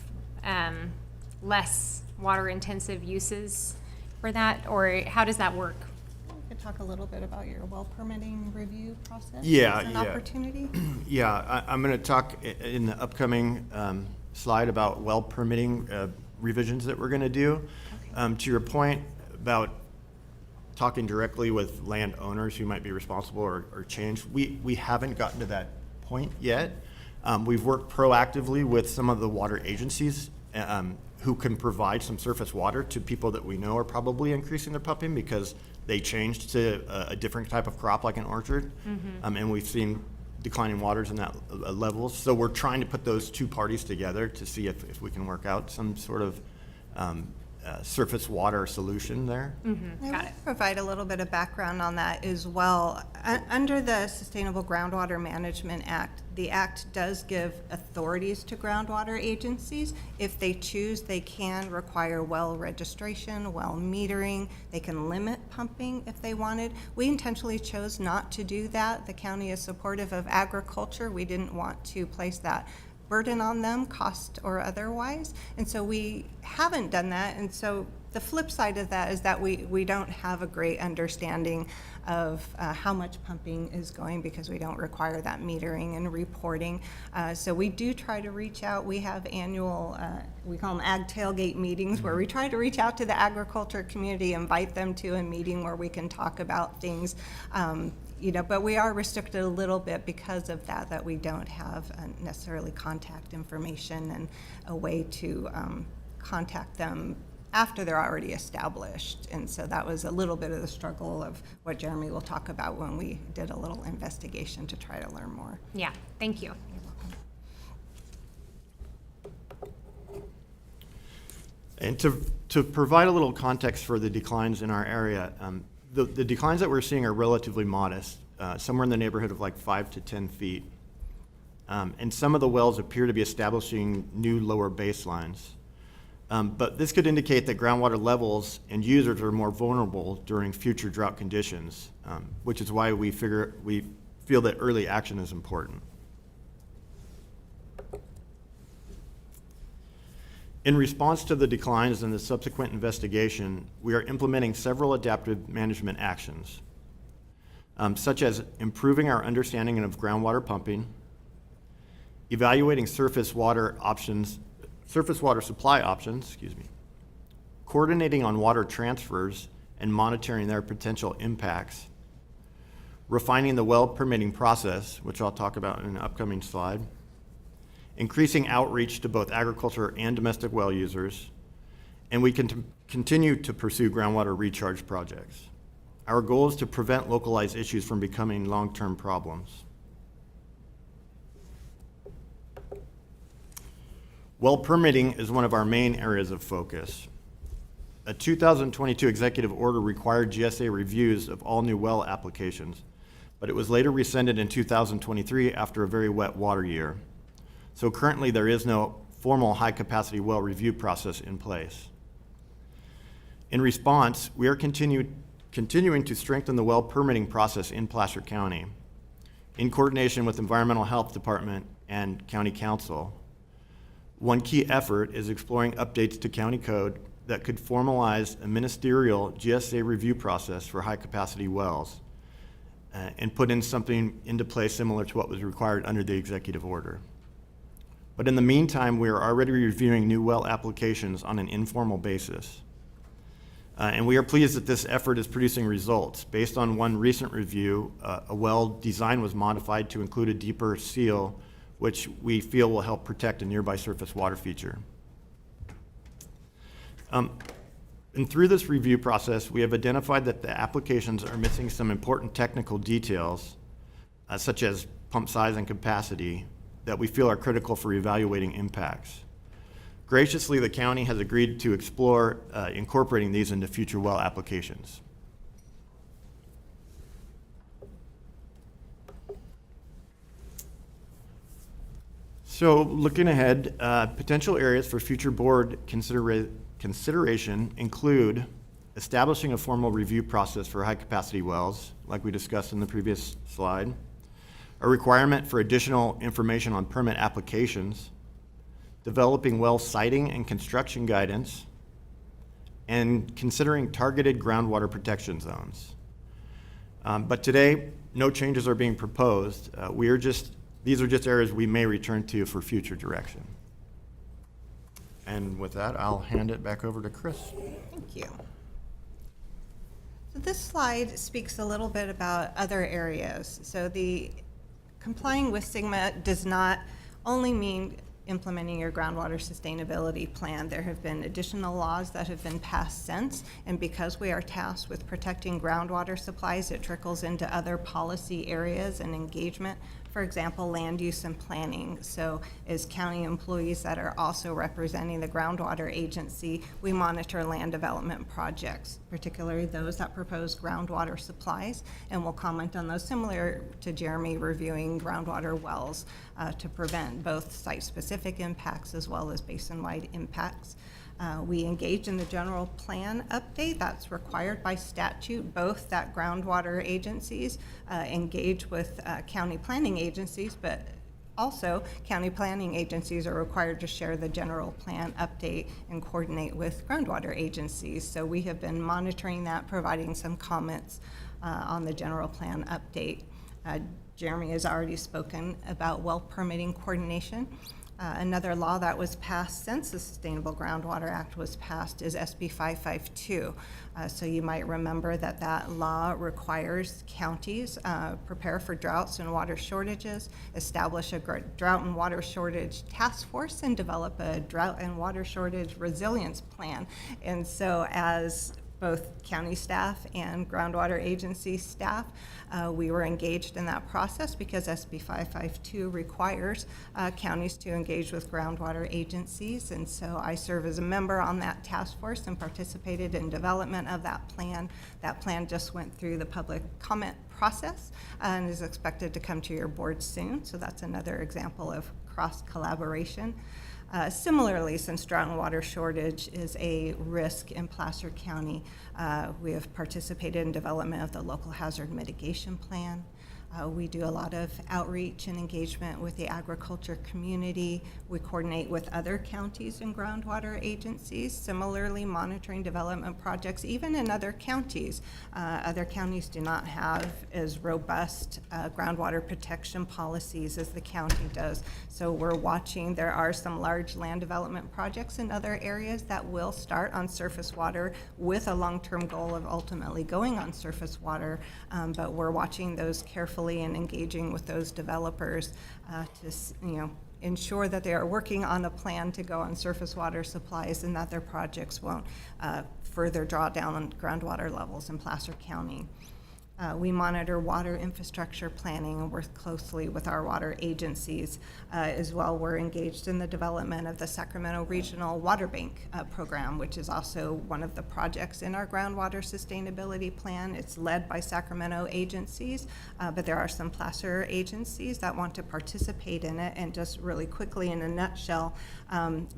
less water-intensive uses for that? Or how does that work? You could talk a little bit about your well permitting review process. Yeah, as an yeah. opportunity. Yeah, I'm going to talk in the upcoming slide about well permitting revisions that we're going to do. To your point about talking directly with landowners who might be responsible or change, we haven't gotten to that point yet. We've worked proactively with some of the water agencies who can provide some surface water to people that we know are probably increasing their pumping because they changed to a different type of crop like an orchard. And we've seen declining waters in that levels. So we're trying to put those two parties together to see if we can work out some sort of surface water solution there. Got it. Provide a little bit of background on that as well. Under the Sustainable Groundwater Management Act, the act does give authorities to groundwater agencies. If they choose, they can require well registration, well metering. They can limit pumping if they wanted. We intentionally chose not to do that. The county is supportive of agriculture. We didn't want to place that burden on them, cost or otherwise. And so we haven't done that. And so the flip side of that is that we don't have a great understanding of how much pumping is going because we don't require that metering and reporting. So we do try to reach out. We have annual, we call them ag tailgate meetings, where we try to reach out to the agriculture community, invite them to a meeting where we can talk about things. But we are restricted a little bit because of that we don't have necessarily contact information and a way to contact them after they're already established. And so that was a little bit of the struggle of what Jeremy will talk about when we did a little investigation to try to learn more. Yeah, thank you. And to provide a little context for the declines in our area, the declines that we're seeing are relatively modest, somewhere in the neighborhood of like 5 to 10 feet. And some of the wells appear to be establishing new lower baselines. But this could indicate that groundwater levels and users are more vulnerable during future drought conditions, which is why we feel that early action is important. In response to the declines and the subsequent investigation, we are implementing several adaptive management actions, such as improving our understanding of groundwater pumping, evaluating surface water supply options, coordinating on water transfers and monitoring their potential impacts, refining the well permitting process, which I'll talk about in an upcoming slide, increasing outreach to both agriculture and domestic well users, and we can continue to pursue groundwater recharge projects. Our goal is to prevent localized issues from becoming long-term problems. Well permitting is one of our main areas of focus. A 2022 executive order required GSA reviews of all new well applications, but it was later rescinded in 2023 after a very wet water year. So currently there is no formal high-capacity well review process in place. In response, we are continuing to strengthen the well permitting process in Placer County in coordination with Environmental Health Department and County Council. One key effort is exploring updates to county code that could formalize a ministerial GSA review process for high-capacity wells and put in something into place similar to what was required under the executive order. But in the meantime, we are already reviewing new well applications on an informal basis. And we are pleased that this effort is producing results. Based on one recent review, a well design was modified to include a deeper seal, which we feel will help protect a nearby surface water feature. And through this review process, we have identified that the applications are missing some important technical details, such as pump size and capacity, that we feel are critical for evaluating impacts. Graciously, the county has agreed to explore incorporating these into future well applications. So looking ahead, potential areas for future board consideration include establishing a formal review process for high-capacity wells, like we discussed in the previous slide, a requirement for additional information on permit applications, developing well siting and construction guidance, and considering targeted groundwater protection zones. But today, no changes are being proposed. These are just areas we may return to for future direction. And with that, I'll hand it back over to Chris. Thank you. So this slide speaks a little bit about other areas. So the complying with SGMA does not only mean implementing your groundwater sustainability plan. There have been additional laws that have been passed since, and because we are tasked with protecting groundwater supplies, it trickles into other policy areas and engagement. For example, land use and planning. So as county employees that are also representing the groundwater agency, we monitor land development projects, particularly those that propose groundwater supplies, and we'll comment on those, similar to Jeremy reviewing groundwater wells to prevent both site-specific impacts as well as basin-wide impacts. We engage in the general plan update. That's required by statute, both that groundwater agencies engage with county planning agencies, but also county planning agencies are required to share the general plan update and coordinate with groundwater agencies. So we have been monitoring that, providing some comments on the general plan update. Jeremy has already spoken about well permitting coordination. Another law that was passed since the Sustainable Groundwater Act was passed is SB 552. So you might remember that that law requires counties prepare for droughts and water shortages, establish a drought and water shortage task force, and develop a drought and water shortage resilience plan. And so as both county staff and groundwater agency staff, we were engaged in that process because SB 552 requires counties to engage with groundwater agencies. And so I serve as a member on that task force and participated in development of that plan. That plan just went through the public comment process and is expected to come to your board soon. So that's another example of cross collaboration. Similarly, since drought and water shortage is a risk in Placer County, we have participated in development of the local hazard mitigation plan. We do a lot of outreach and engagement with the agriculture community. We coordinate with other counties and groundwater agencies, similarly monitoring development projects, even in other counties. Other counties do not have as robust groundwater protection policies as the county does. So we're watching. There are some large land development projects in other areas that will start on surface water with a long-term goal of ultimately going on surface water, but we're watching those carefully and engaging with those developers to ensure that they are working on a plan to go on surface water supplies and that their projects won't further draw down on groundwater levels in Placer County. We monitor water infrastructure planning and work closely with our water agencies. As well, we're engaged in the development of the Sacramento Regional Water Bank program, which is also one of the projects in our groundwater sustainability plan. It's led by Sacramento agencies, but there are some Placer agencies that want to participate in it. And just really quickly, in a nutshell,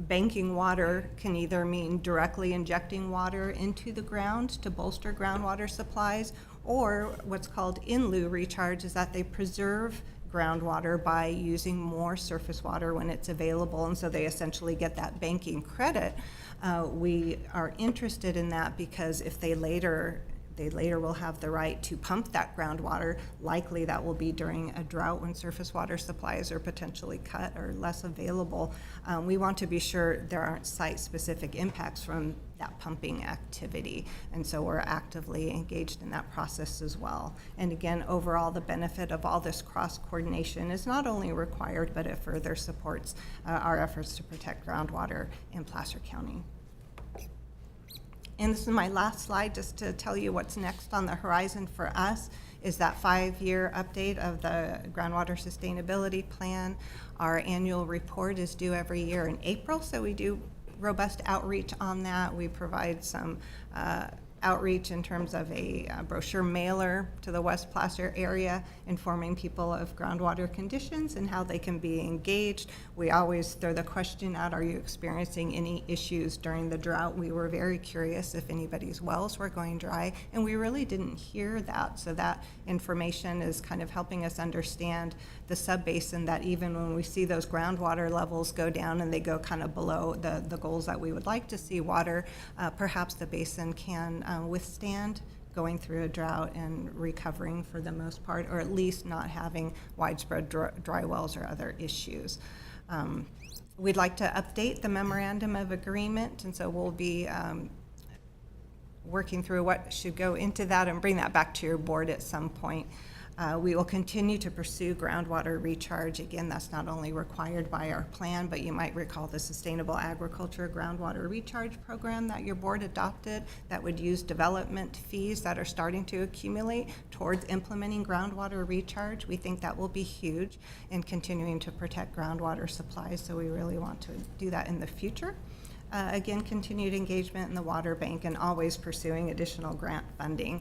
banking water can either mean directly injecting water into the ground to bolster groundwater supplies, or what's called in lieu recharge is that they preserve groundwater by using more surface water when it's available, and so they essentially get that banking credit. We are interested in that because if they later will have the right to pump that groundwater. Likely that will be during a drought when surface water supplies are potentially cut or less available. We want to be sure there aren't site-specific impacts from that pumping activity, and so we're actively engaged in that process as well. And again, overall, the benefit of all this cross-coordination is not only required, but it further supports our efforts to protect groundwater in Placer County. And this is my last slide, just to tell you what's next on the horizon for us is that 5-year update of the groundwater sustainability plan. Our annual report is due every year in April, so we do robust outreach on that. We provide some outreach in terms of a brochure mailer to the West Placer area, informing people of groundwater conditions and how they can be engaged. We always throw the question out, are you experiencing any issues during the drought? We were very curious if anybody's wells were going dry, and we really didn't hear that. So that information is kind of helping us understand the subbasin, that even when we see those groundwater levels go down and they go kind of below the goals that we would like to see water, perhaps the basin can withstand going through a drought and recovering for the most part, or at least not having widespread dry wells or other issues. We'd like to update the memorandum of agreement, and so we'll be working through what should go into that and bring that back to your board at some point. We will continue to pursue groundwater recharge. Again, that's not only required by our plan, but you might recall the Sustainable Agriculture Groundwater Recharge Program that your board adopted that would use development fees that are starting to accumulate towards implementing groundwater recharge. We think that will be huge in continuing to protect groundwater supplies, so we really want to do that in the future. Again, continued engagement in the water bank and always pursuing additional grant funding.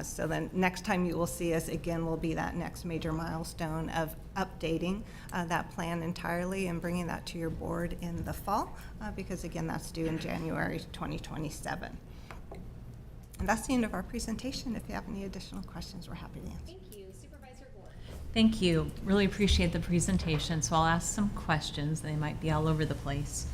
So then next time you will see us again will be that next major milestone of updating that plan entirely and bringing that to your board in the fall, because again, that's due in January 2027. And that's the end of our presentation. If you have any additional questions, we're happy to answer. Thank you. Supervisor Ward. Thank you. Really appreciate the presentation. So I'll ask some questions. They might be all over the place.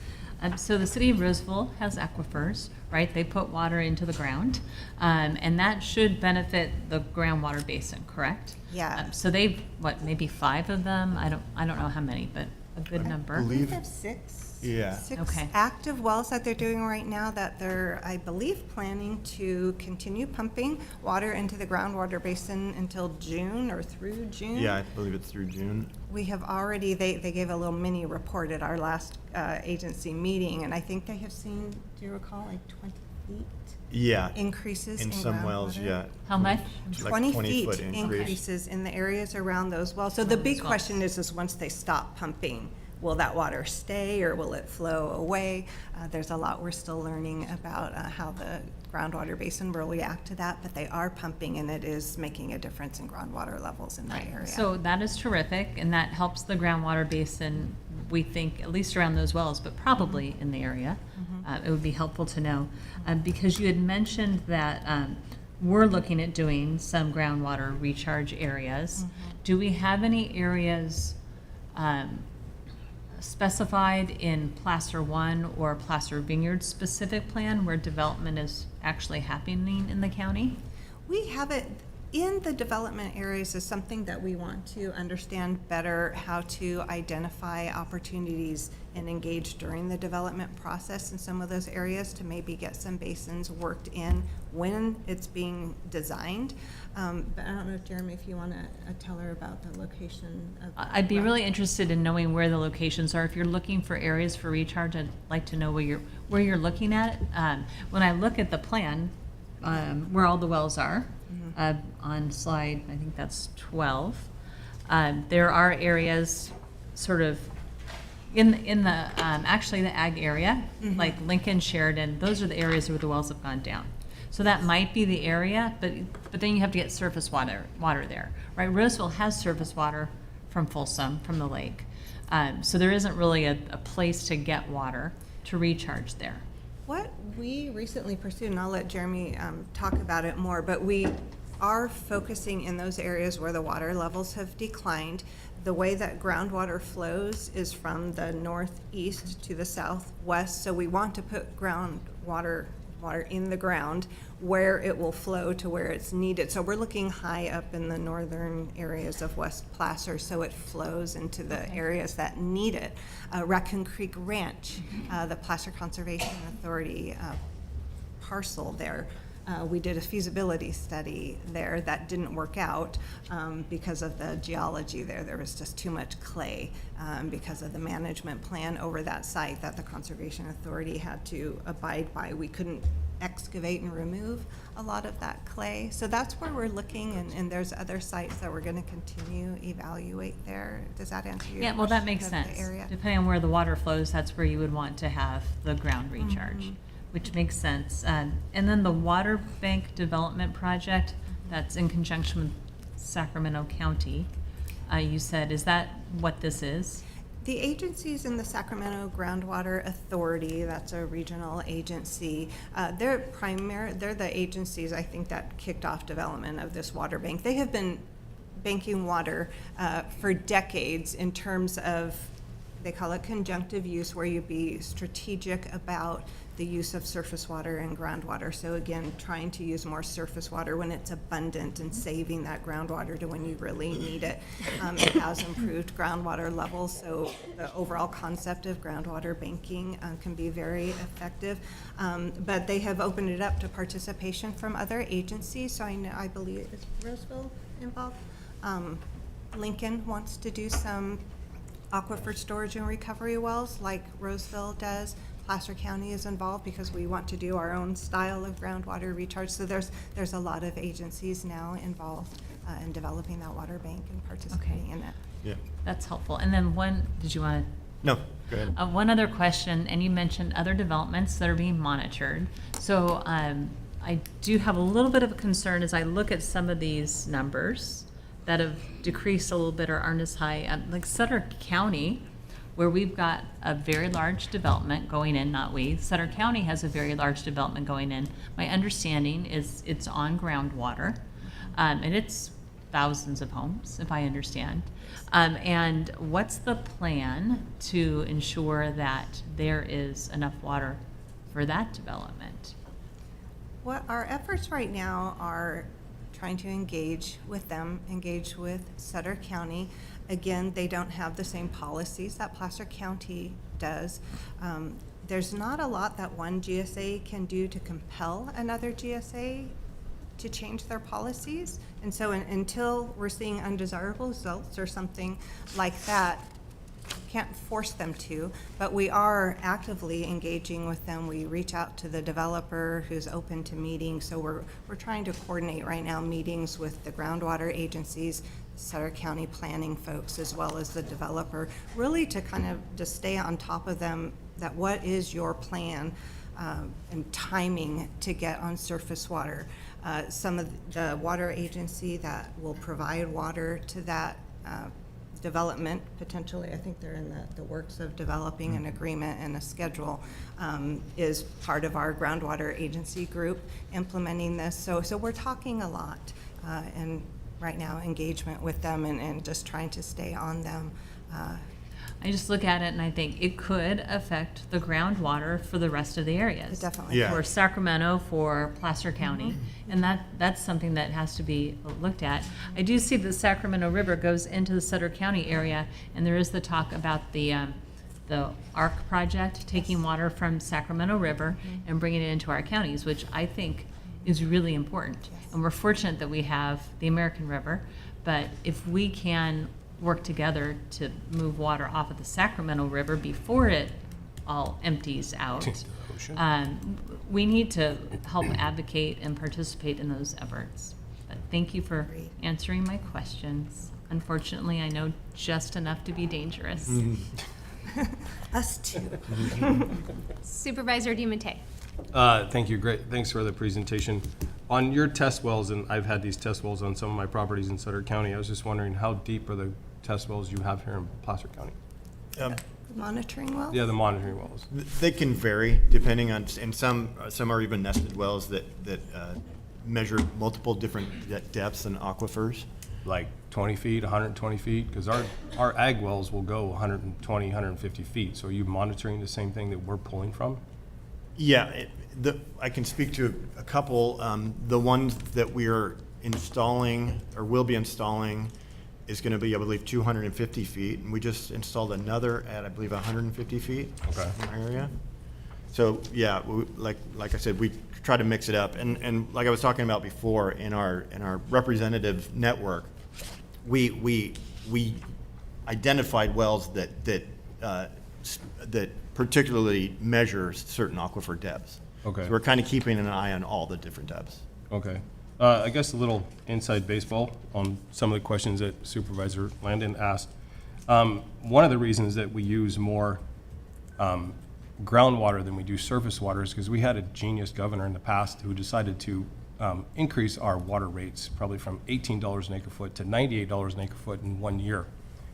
So the city of Roseville has aquifers, right? They put water into the ground, and that should benefit the groundwater basin, correct? Yeah. So they've, what, maybe 5 of them? I don't know how many, but a good number. I believe they have 6. Yeah. 6 Okay. active wells that they're doing right now that they're, I believe, planning to continue pumping water into the groundwater basin until June or through June. Yeah, I believe it's through June. We have already, they gave a little mini report at our last agency meeting, and I think they have seen, do you recall, like 20 feet? Yeah. Increases in some wells, groundwater? yeah. How much? Like 20 20-foot feet increase. increases in the areas around those wells. So the big question is once they stop pumping, will that water stay or will it flow away? There's a lot we're still learning about how the groundwater basin will react to that, but they are pumping and it is making a difference in groundwater levels in that area. So that is terrific, and that helps the groundwater basin, we think, at least around those wells, but probably in the area. It would be helpful to know. Because you had mentioned that we're looking at doing some groundwater recharge areas. Do we have any areas specified in Placer 1 or Placer Vineyard specific plan where development is actually happening in the county? We have it in the development areas is something that we want to understand better how to identify opportunities and engage during the development process in some of those areas to maybe get some basins worked in when it's being designed. But I don't know, Jeremy, if you want to tell her about the location of. I'd be really interested in knowing where the locations are. If you're looking for areas for recharge, I'd like to know where you're looking at. When I look at the plan, where all the wells are, on slide, I think that's 12, there are areas sort of in the actually the ag area, like Lincoln, Sheridan. Those are the areas where the wells have gone down. So that might be the area, but then you have to get surface water there, right? Roseville has surface water from Folsom, from the lake. So there isn't really a place to get water to recharge there. What we recently pursued, and I'll let Jeremy talk about it more, but we are focusing in those areas where the water levels have declined. The way that groundwater flows is from the northeast to the southwest, so we want to put water in the ground where it will flow to where it's needed. So we're looking high up in the northern areas of West Placer so it flows into the areas that need it. Raccoon Creek Ranch, the Placer Conservation Authority parcel there. We did a feasibility study there that didn't work out because of the geology there. There was just too much clay because of the management plan over that site that the Conservation Authority had to abide by. We couldn't excavate and remove a lot of that clay. So that's where we're looking, and there's other sites that we're going to continue evaluate there. Does that answer your question? Yeah, well, that makes of the sense. area? Depending on where the water flows, that's where you would want to have the ground recharge. which makes sense. And then the water bank development project, that's in conjunction with Sacramento County. You said, is that what this is? The agencies in the Sacramento Groundwater Authority, that's a regional agency, they're the agencies, I think, that kicked off development of this water bank. They have been banking water for decades in terms of, they call it conjunctive use, where you be strategic about the use of surface water and groundwater. So again, trying to use more surface water when it's abundant and saving that groundwater to when you really need it. It has improved groundwater levels, so the overall concept of groundwater banking can be very effective. But they have opened it up to participation from other agencies. So I believe, is Roseville involved? Lincoln wants to do some aquifer storage and recovery wells like Roseville does. Placer County is involved because we want to do our own style of groundwater recharge. So there's a lot of agencies now involved in developing that water bank and participating in it. Yeah. That's helpful. And then did you want to? No, go ahead. One other question, and you mentioned other developments that are being monitored. So I do have a little bit of a concern as I look at some of these numbers that have decreased a little bit or aren't as high. Like Sutter County, where we've got a very large development going in, not we. Sutter County has a very large development going in. My understanding is it's on groundwater, and it's thousands of homes, if I understand. And what's the plan to ensure that there is enough water for that development? What our efforts right now are trying to engage with them, engage with Sutter County. Again, they don't have the same policies that Placer County does. There's not a lot that one GSA can do to compel another GSA to change their policies. And so until we're seeing undesirable results or something like that, can't force them to, but we are actively engaging with them. We reach out to the developer who's open to meetings. So we're trying to coordinate right now meetings with the groundwater agencies, Sutter County planning folks, as well as the developer, really to kind of just stay on top of them, that what is your plan and timing to get on surface water. Some of the water agency that will provide water to that development, potentially, I think they're in the works of developing an agreement and a schedule, is part of our groundwater agency group implementing this. So we're talking a lot, and right now engagement with them and just trying to stay on them. I just look at it and I think it could affect the groundwater for the rest of the areas. Definitely. Yeah. For Sacramento, for Placer County, and that's something that has to be looked at. I do see the Sacramento River goes into the Sutter County area, and there is the talk about the ARC project, taking water from Sacramento River and bringing it into our counties, which I think is really important. And we're fortunate that we have the American River, but if we can work together to move water off of the Sacramento River before it all empties out, we need to help advocate and participate in those efforts. But thank you for answering my questions. Unfortunately, I know just enough to be dangerous. Us too. Supervisor DiMattei. Thank you. Great. Thanks for the presentation. On your test wells, and I've had these test wells on some of my properties in Sutter County, I was just wondering how deep are the test wells you have here in Placer County? Monitoring wells? Yeah, the monitoring wells. They can vary depending on, and some are even nested wells that measure multiple different depths and aquifers. Like 20 feet, 120 feet? Because our ag wells will go 120, 150 feet. So are you monitoring the same thing that we're pulling from? Yeah, I can speak to a couple. The ones that we are installing or will be installing is going to be, I believe, 250 feet. And we just installed another at, I believe, 150 feet in our area. So, yeah, like I said, we try to mix it up. And like I was talking about before, in our representative network, we identified wells that particularly measure certain aquifer depths. Okay. So we're kind of keeping an eye on all the different depths. Okay. I guess a little inside baseball on some of the questions that Supervisor Landon asked. One of the reasons that we use more groundwater than we do surface water is because we had a genius governor in the past who decided to increase our water rates probably from $18 an acre foot to $98 an acre foot in 1 year.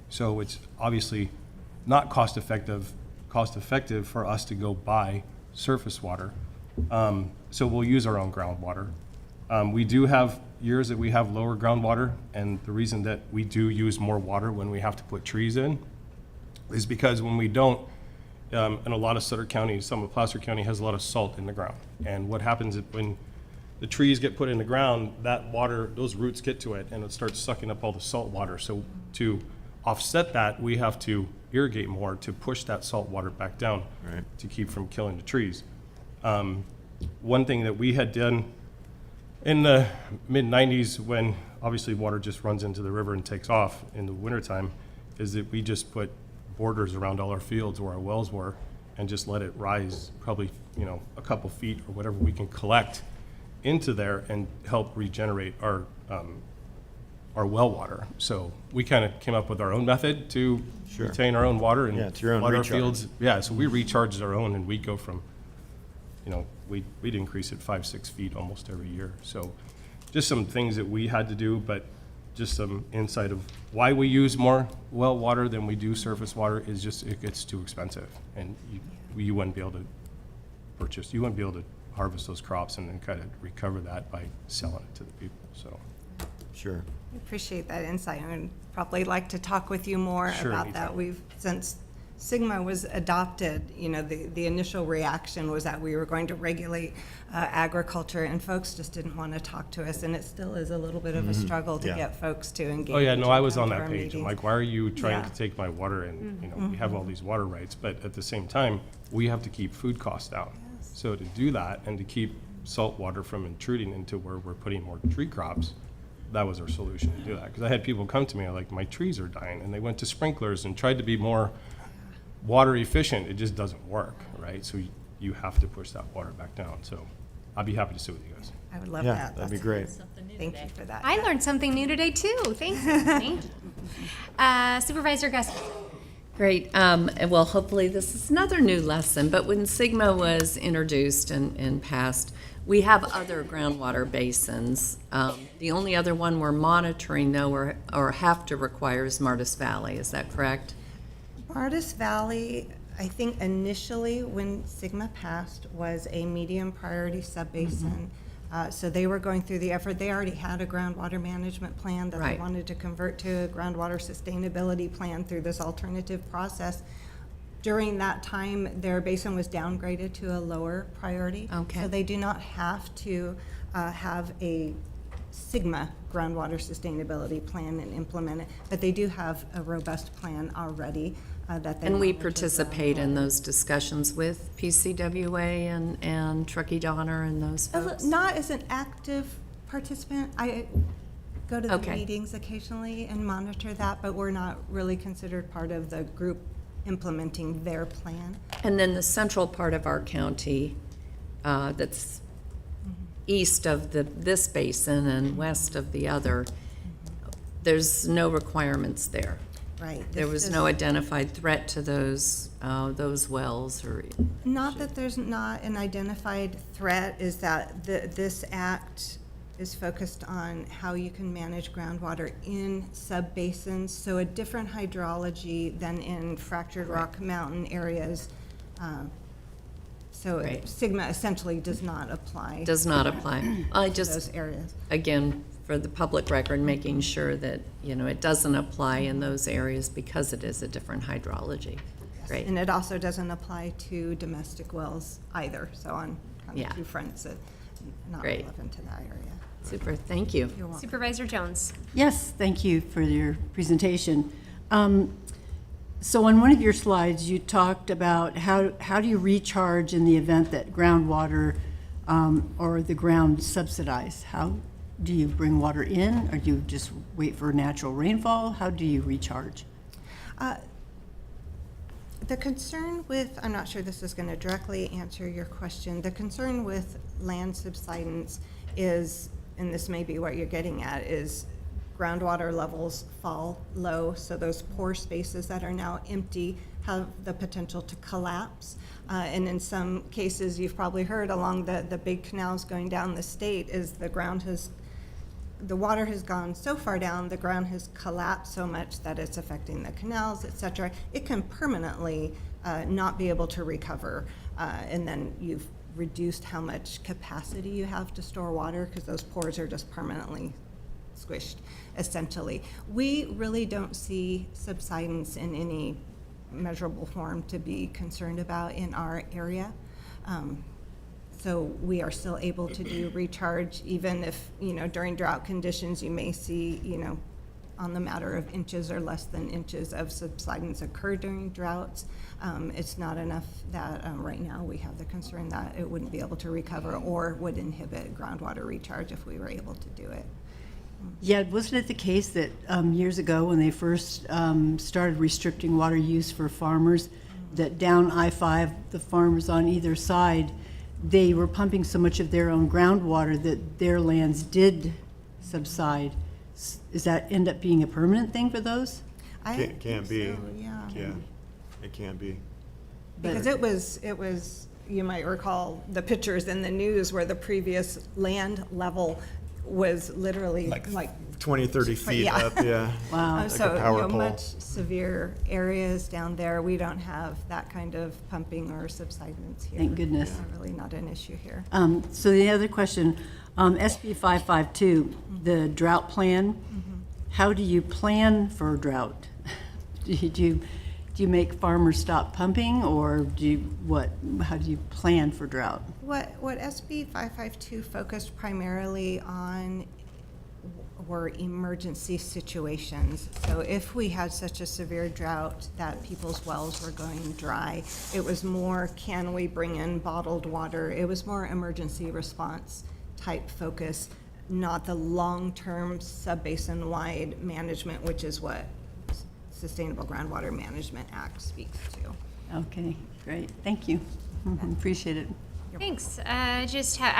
So it's obviously not cost effective for us to go buy surface water. So we'll use our own groundwater. We do have years that we have lower groundwater, and the reason that we do use more water when we have to put trees in is because when we don't, in a lot of Sutter County, some of Placer County has a lot of salt in the ground. And what happens is when the trees get put in the ground, that water, those roots get to it and it starts sucking up all the salt water. So to offset that, we have to irrigate more to push that salt water back down to keep from killing the trees. One thing that we had done in the mid-90s, when obviously water just runs into the river and takes off in the wintertime, is that we just put borders around all our fields where our wells were and just let it rise probably, a couple feet or whatever we can collect into there and help regenerate our well water. So we kind of came up with our own method to retain our own water and it's your own water recharge. fields. Yeah, so we recharged our own, and we go from, we'd increase it 5-6 feet almost every year. So just some things that we had to do, but just some insight of why we use more well water than we do surface water is just it gets too expensive, and you wouldn't be able to harvest those crops and then kind of recover that by selling it to the people. So Sure. I appreciate that insight. I would probably like to talk with you more Sure, about that. Since SGMA was adopted, the initial reaction was that we were going to regulate agriculture, and folks just didn't want to talk to us, and it still is a little bit of a struggle to get folks to engage. Oh yeah, no, I was on to that our page. I'm meetings. like, why are you trying to take my water? And we have all these water rights, but at the same time, we have to keep food costs down. So to do that and to keep salt water from intruding into where we're putting more tree crops, that was our solution to do that. Because I had people come to me like, my trees are dying, and they went to sprinklers and tried to be more water efficient. It just doesn't work, right? So you have to push that water back down. So I'd be happy to sit with you guys. I would love Yeah, that. that'd be great. Thank you for that. I learned something new today too. Thanks, Anthony. Supervisor Gus. Great. Well, hopefully this is another new lesson, but when SGMA was introduced and passed, we have other groundwater basins. The only other one we're monitoring, though, or have to require is Martis Valley. Is that correct? Martis Valley, I think initially when SGMA passed, was a medium priority subbasin. So they were going through the effort. They already had a groundwater management plan that they wanted to convert to a groundwater sustainability plan through this alternative process. During that time, their basin was downgraded to a lower priority. Okay. So they do not have to have a SGMA groundwater sustainability plan and implement it, but they do have a robust plan already that they And we monitor participate in groundwater. those discussions with PCWA and Truckee Donner and those folks? Not as an active participant. I go to the Okay. meetings occasionally and monitor that, but we're not really considered part of the group implementing their plan. And then the central part of our county that's east of this basin and west of the other, there's no requirements there. Right. There This was is- no identified threat to those wells or. Not that there's not an identified threat, is that this act is focused on how you can manage groundwater in subbasins, so a different hydrology than in fractured rock mountain areas. So Right. SGMA essentially does not apply. Does not apply. I to just, those areas. again, for the public record, making sure that, it doesn't apply in those areas because it is a different hydrology. Great. And it also doesn't apply to domestic wells either, so on kind Yeah. of two fronts, not Great. relevant to that area. Super, thank you. You're welcome. Supervisor Jones. Yes, thank you for your presentation. So on one of your slides, you talked about how do you recharge in the event that groundwater or the ground subsidized? How do you bring water in, or do you just wait for natural rainfall? How do you recharge? The concern with, I'm not sure this is going to directly answer your question, the concern with land subsidence is, and this may be what you're getting at, is groundwater levels fall low, so those pore spaces that are now empty have the potential to collapse. And in some cases, you've probably heard along the big canals going down the state is the water has gone so far down, the ground has collapsed so much that it's affecting the canals, et cetera. It can permanently not be able to recover. And then you've reduced how much capacity you have to store water because those pores are just permanently squished, essentially. We really don't see subsidence in any measurable form to be concerned about in our area. So we are still able to do recharge, even if, during drought conditions, you may see, on the matter of inches or less than inches of subsidence occur during droughts. It's not enough that right now we have the concern that it wouldn't be able to recover or would inhibit groundwater recharge if we were able to do it. Yeah, wasn't it the case that years ago when they first started restricting water use for farmers, that down I-5, the farmers on either side, they were pumping so much of their own groundwater that their lands did subside? Does that end up being a permanent thing for those? Can't be. So, yeah. Yeah, it can't be. Because it was, you might recall the pictures in the news where the previous land level was literally like 20, 30 feet yeah. up, yeah. Wow. Like So, a power pole. much severe areas down there, we don't have that kind of pumping or subsidence here. Thank goodness. Really not an issue here. So the other question, SB 552, the drought plan, how do you plan for drought? Do you make farmers stop pumping, or how do you plan for drought? What SB 552 focused primarily on were emergency situations. So if we had such a severe drought that people's wells were going dry, it was more, can we bring in bottled water? It was more emergency response type focus, not the long-term sub-basin-wide management, which is what Sustainable Groundwater Management Act speaks to. Okay, great, thank you. Appreciate it. Thanks. I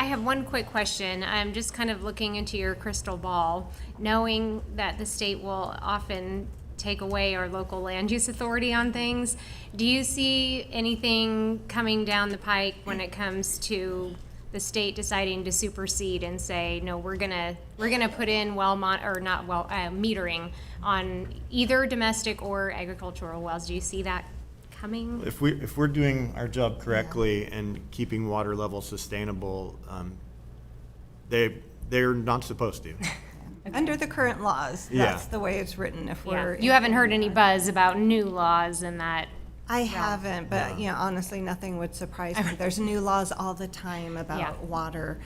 have one quick question. I'm just kind of looking into your crystal ball, knowing that the state will often take away our local land use authority on things. Do you see anything coming down the pike when it comes to the state deciding to supersede and say, no, we're gonna put in metering on either domestic or agricultural wells? Do you see that coming? If we're doing our job correctly and keeping water levels sustainable, they're not supposed to. Under the current laws, that's the way it's written. If we're You haven't heard any buzz about new laws and that? I haven't, but honestly, nothing would surprise me. There's new laws all the time about water,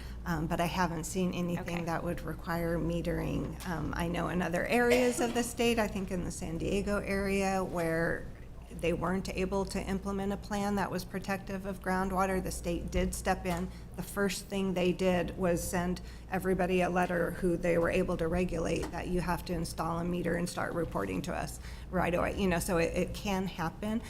but I haven't seen anything that would require metering. I know in other areas of the state, I think in the San Diego area, where they weren't able to implement a plan that was protective of groundwater, the state did step in. The first thing they did was send everybody a letter who they were able to regulate that you have to install a meter and start reporting to us right away. So it can happen,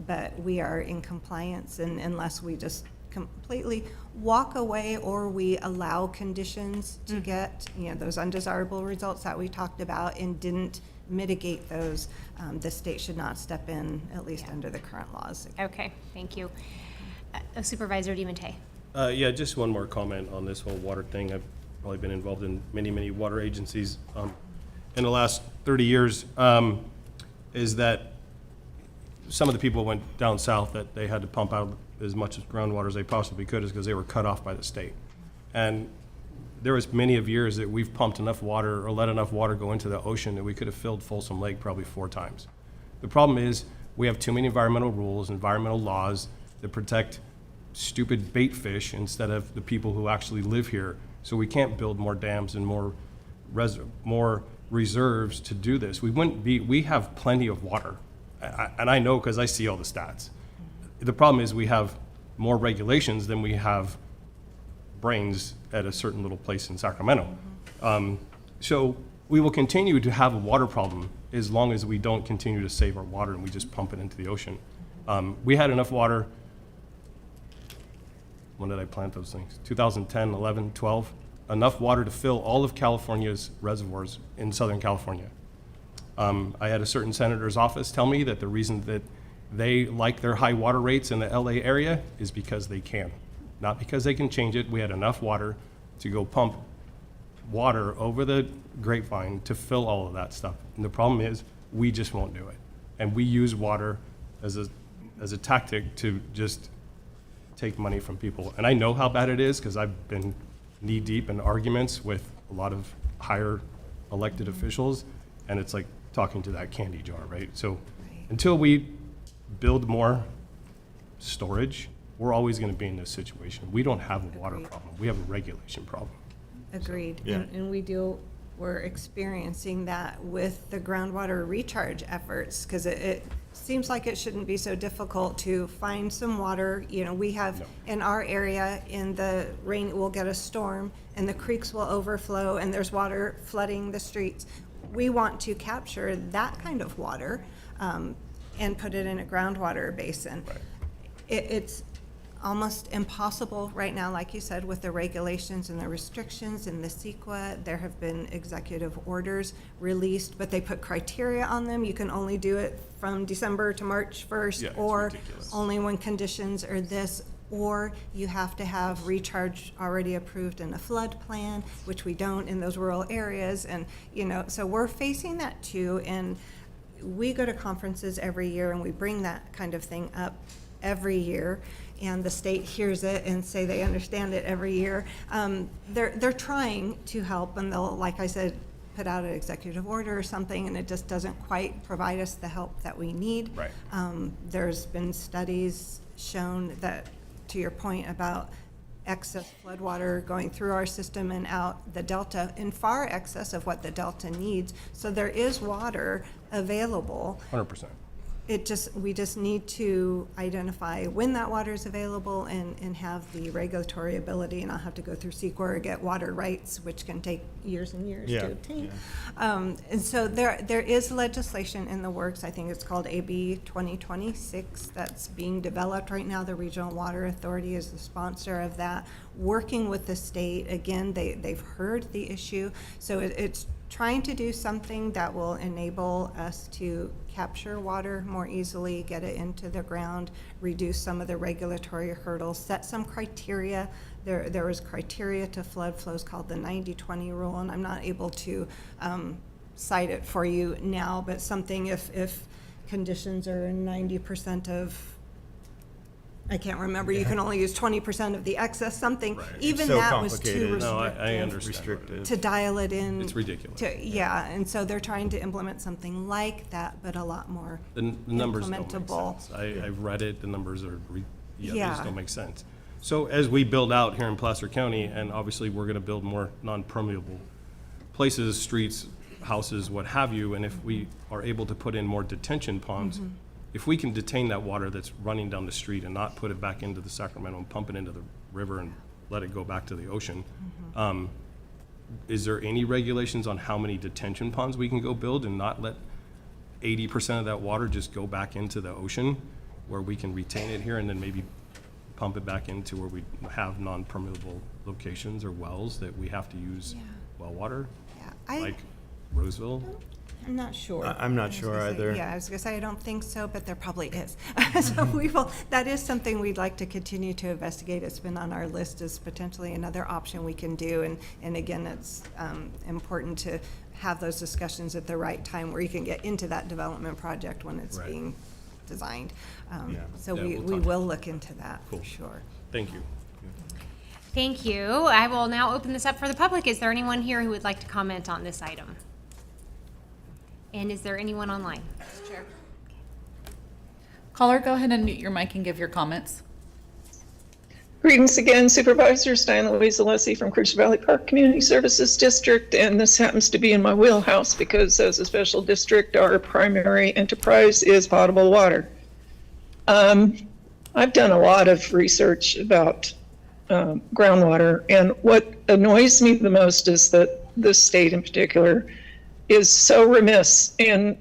but we are in compliance, and unless we just completely walk away or we allow conditions to get those undesirable results that we talked about and didn't mitigate those, the state should not step in, at least under the current laws. Okay, thank you. Supervisor DiMattei. Yeah, just one more comment on this whole water thing. I've probably been involved in many water agencies in the last 30 years, is that some of the people went down south that they had to pump out as much groundwater as they possibly could is because they were cut off by the state. And there was many of years that we've pumped enough water or let enough water go into the ocean that we could have filled Folsom Lake probably 4 times. The problem is we have too many environmental rules, environmental laws that protect stupid bait fish instead of the people who actually live here. So we can't build more dams and more reserves to do this. We have plenty of water. And I know because I see all the stats. The problem is we have more regulations than we have brains at a certain little place in Sacramento. So we will continue to have a water problem as long as we don't continue to save our water and we just pump it into the ocean. We had enough water. When did I plant those things? 2010, 11, 12. enough water to fill all of California's reservoirs in Southern California. I had a certain senator's office tell me that the reason that they like their high water rates in the LA area is because they can, not because they can change it. We had enough water to go pump water over the grapevine to fill all of that stuff. And the problem is, we just won't do it. And we use water as a tactic to just take money from people. And I know how bad it is because I've been knee-deep in arguments with a lot of higher elected officials, and it's like talking to that candy jar, right? So until we build more storage, we're always going to be in this situation. We don't have a water problem. We have a regulation problem. Agreed. Yeah. And we're experiencing that with the groundwater recharge efforts, because it seems like it shouldn't be so difficult to find some water. You know, we have in our area, in the rain, we'll get a storm and the creeks will overflow and there's water flooding the streets. We want to capture that kind of water and put it in a groundwater basin. It's almost impossible right now, like you said, with the regulations and the restrictions in the CEQA. There have been executive orders released, but they put criteria on them. You can only do it from December to March 1st, or only when conditions are this, or you have to have recharge already approved in a flood plan, which we don't in those rural areas. And, you know, so we're facing that too. And we go to conferences every year and we bring that kind of thing up every year, and the state hears it and say they understand it every year. They're trying to help, and they'll, like I said, put out an executive order or something, and it just doesn't quite provide us the help that we need. Right. There's been studies shown that, to your point about excess floodwater going through our system and out the delta, in far excess of what the delta needs. So there is water available. 100%. We just need to identify when that water is available and have the regulatory ability, and I'll have to go through CEQA or get water rights, which can take years and years to obtain. And so there is legislation in the works. I think it's called AB 2026 that's being developed right now. The Regional Water Authority is the sponsor of that, working with the state. Again, they've heard the issue, so it's trying to do something that will enable us to capture water more easily, get it into the ground, reduce some of the regulatory hurdles, set some criteria. There was criteria to flood flows called the 90-20 rule, and I'm not able to cite it for you now, but something if conditions are 90% of, I can't remember, you can only use 20% of the excess, something. Even so that was too No, I restrictive understand. to dial it in. It's ridiculous. Yeah, and so they're trying to implement something like that, but a lot more The numbers don't make implementable. sense. I've read it, the numbers are, they Yeah. just don't make sense. So as we build out here in Placer County, and obviously we're gonna build more non-permeable places, streets, houses, what have you, and if we are able to put in more detention ponds, if we can detain that water that's running down the street and not put it back into the Sacramento and pump it into the river and let it go back to the ocean, is there any regulations on how many detention ponds we can go build and not let 80% of that water just go back into the ocean, where we can retain it here and then maybe pump it back into where we have non-permeable locations or wells that we have to use well water, like Roseville? I'm not sure. I'm not sure either. Yeah, I was gonna say, I don't think so, but there probably is. So that is something we'd like to continue to investigate. It's been on our list as potentially another option we can do. And again, it's important to have those discussions at the right time where you can get into that development project when it's being designed. So we will look into that for sure. Thank you. Thank you. I will now open this up for the public. Is there anyone here who would like to comment on this item? And is there anyone online? Chair. Caller, go ahead and mute your mic and give your comments. Greetings again, Supervisors. Diane Louise Alessi from Cruiser Valley Park Community Services District, and this happens to be in my wheelhouse because as a special district, our primary enterprise is potable water. I've done a lot of research about groundwater, and what annoys me the most is that this state in particular is so remiss in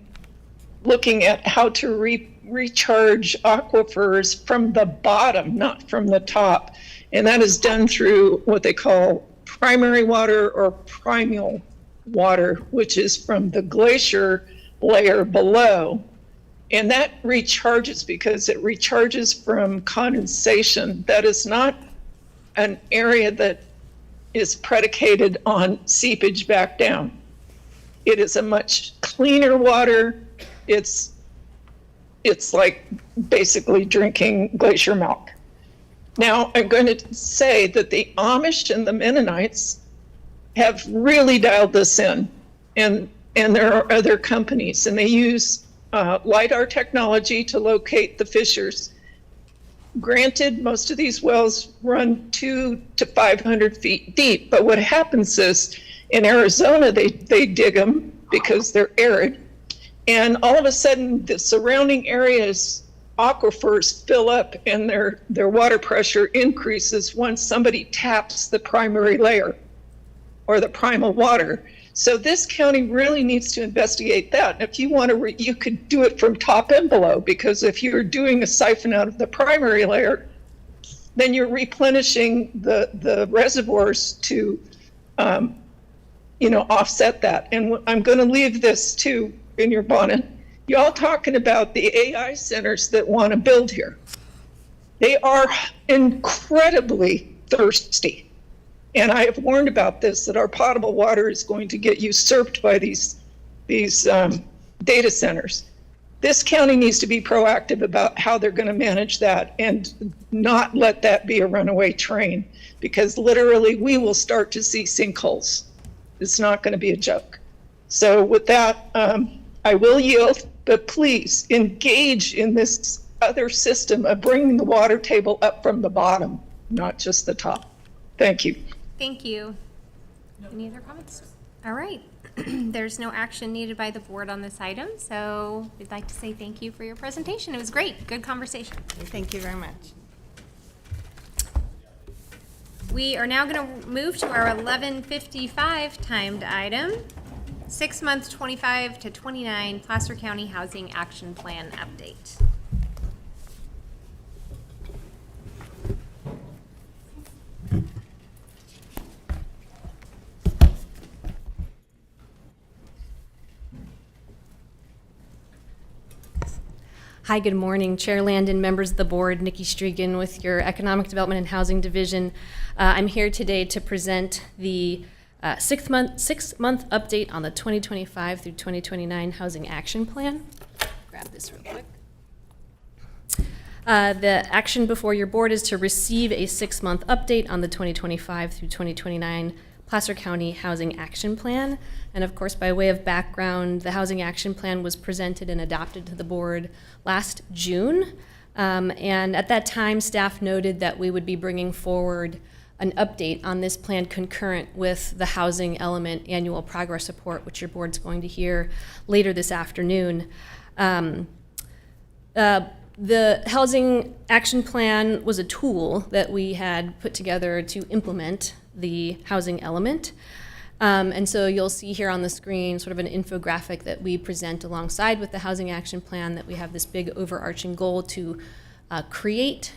looking at how to recharge aquifers from the bottom, not from the top. And that is done through what they call primary water or primal water, which is from the glacier layer below. And that recharges because it recharges from condensation. That is not an area that is predicated on seepage back down. It is a much cleaner water. It's like basically drinking glacier milk. Now, I'm going to say that the Amish and the Mennonites have really dialed this in, and there are other companies, and they use LiDAR technology to locate the fissures. Granted, most of these wells run 200 to 500 feet deep, but what happens is in Arizona, they dig them because they're arid, and all of a sudden the surrounding areas, aquifers fill up and their water pressure increases once somebody taps the primary layer or the primal water. So this county really needs to investigate that. And if you want to, you could do it from top and below, because if you're doing a siphon out of the primary layer, then you're replenishing the reservoirs to, offset that. And I'm going to leave this too in your bonnet. Y'all talking about the AI centers that want to build here. They are incredibly thirsty. And I have warned about this, that our potable water is going to get usurped by these data centers. This county needs to be proactive about how they're going to manage that and not let that be a runaway train, because literally we will start to see sinkholes. It's not going to be a joke. So with that, I will yield, but please engage in this other system of bringing the water table up from the bottom, not just the top. Thank you. Thank you. Any other comments? All right. There's no action needed by the board on this item, so we'd like to say thank you for your presentation. It was great. Good conversation. Thank you very much. We are now going to move to our 11:55 timed item, 6 months 25 to 29 Placer County Housing Action Plan update. Hi, good morning. Chair Landon, members of the board, Nikki Strigan with your Economic Development and Housing Division. I'm here today to present the six-month update on the 2025 through 2029 Housing Action Plan. Grab this real quick. The action before your board is to receive a 6-month update on the 2025 through 2029 Placer County Housing Action Plan. And of course, by way of background, the Housing Action Plan was presented and adopted to the board last June. And at that time, staff noted that we would be bringing forward an update on this plan concurrent with the Housing Element Annual Progress Report, which your board's going to hear later this afternoon. The Housing Action Plan was a tool that we had put together to implement the housing element. And so you'll see here on the screen sort of an infographic that we present alongside with the Housing Action Plan, that we have this big overarching goal to create,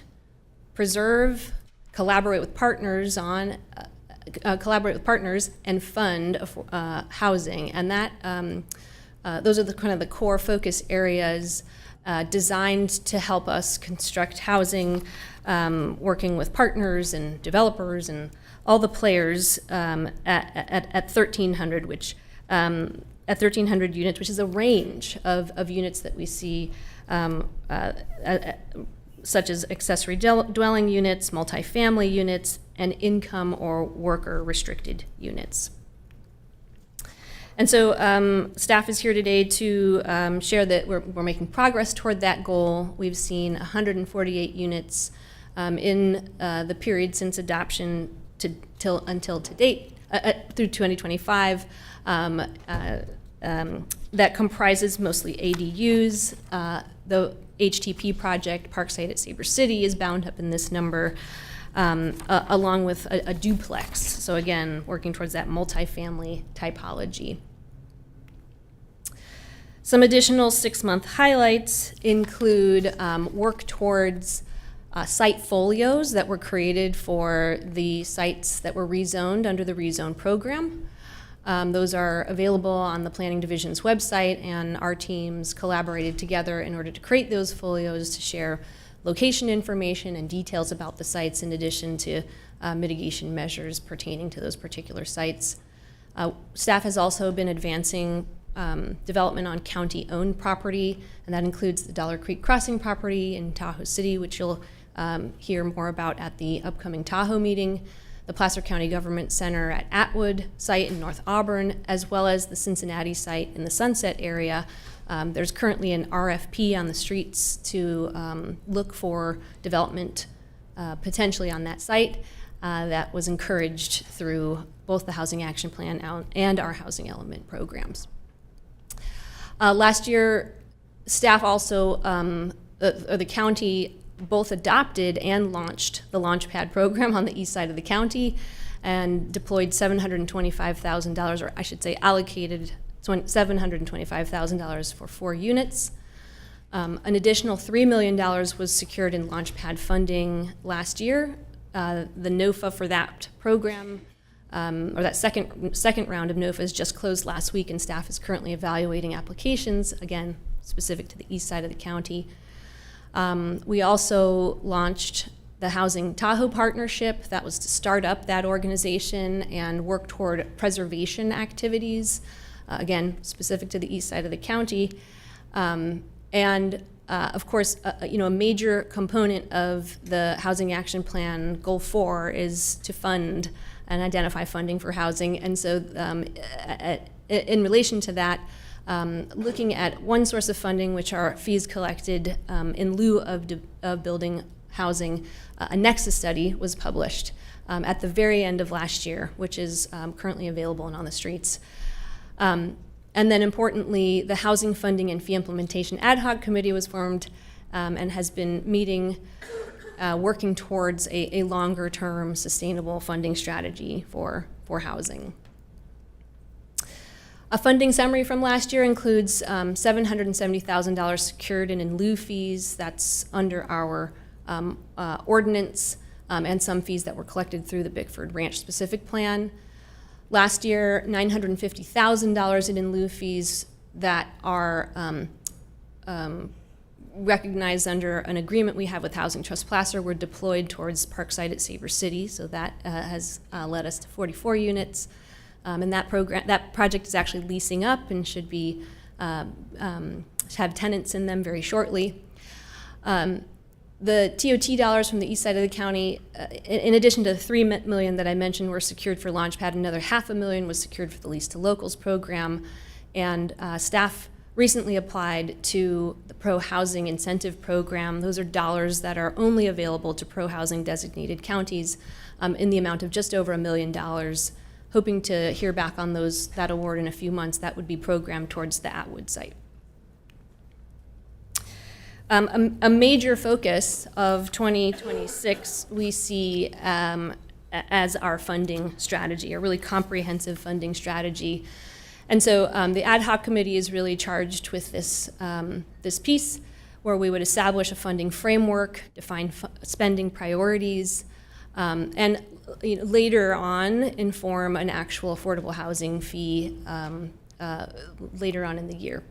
preserve, collaborate with partners and fund housing. And that those are the kind of the core focus areas designed to help us construct housing, working with partners and developers and all the players at 1,300, which at 1,300 units, which is a range of units that we see, such as accessory dwelling units, multifamily units, and income or worker restricted units. And so staff is here today to share that we're making progress toward that goal. We've seen 148 units in the period since adoption until to date, through 2025. That comprises mostly ADUs. The HTP project, Parkside at Sabre City, is bound up in this number, along with a duplex. So again, working towards that multifamily typology. Some additional 6-month highlights include work towards site folios that were created for the sites that were rezoned under the rezone program. Those are available on the Planning Division's website, and our teams collaborated together in order to create those folios to share location information and details about the sites, in addition to mitigation measures pertaining to those particular sites. Staff has also been advancing development on county-owned property, and that includes the Dollar Creek Crossing property in Tahoe City, which you'll hear more about at the upcoming Tahoe meeting, the Placer County Government Center at Atwood site in North Auburn, as well as the Cincinnati site in the Sunset area. There's currently an RFP on the streets to look for development potentially on that site that was encouraged through both the Housing Action Plan and our Housing Element programs. Last year, staff also, the county both adopted and launched the Launchpad program on the east side of the county and deployed $725,000, or I should say allocated $725,000 for 4 units. An additional $3 million was secured in Launchpad funding last year. The NOFA for that program, or that second round of NOFAs just closed last week, and staff is currently evaluating applications, again, specific to the east side of the county. We also launched the Housing Tahoe Partnership. That was to start up that organization and work toward preservation activities, again, specific to the east side of the county. Of course, a major component of the Housing Action Plan Goal 4 is to fund and identify funding for housing. And so in relation to that, looking at one source of funding, which are fees collected in lieu of building housing, a Nexus study was published at the very end of last year, which is currently available and on the streets. And then importantly, the Housing Funding and Fee Implementation Ad Hoc Committee was formed and has been meeting, working towards a longer-term sustainable funding strategy for housing. A funding summary from last year includes $770,000 secured in lieu fees. That's under our ordinance, and some fees that were collected through the Bickford Ranch Specific Plan. Last year, $950,000 in lieu fees that are recognized under an agreement we have with Housing Trust Placer were deployed towards Parkside at Sabre City, so that has led us to 44 units. And that project is actually leasing up and should be have tenants in them very shortly. The TOT dollars from the east side of the county, in addition to the $3 million that I mentioned, were secured for Launchpad. Another $500,000 was secured for the Lease to Locals program, and staff recently applied to the Pro Housing Incentive Program. Those are dollars that are only available to pro housing designated counties in the amount of just over $1 million. Hoping to hear back on that award in a few months. That would be programmed towards the Atwood site. A major focus of 2026 we see as our funding strategy, a really comprehensive funding strategy. And so the ad hoc committee is really charged with this piece where we would establish a funding framework, define spending priorities, and later on inform an actual affordable housing fee later on in the year.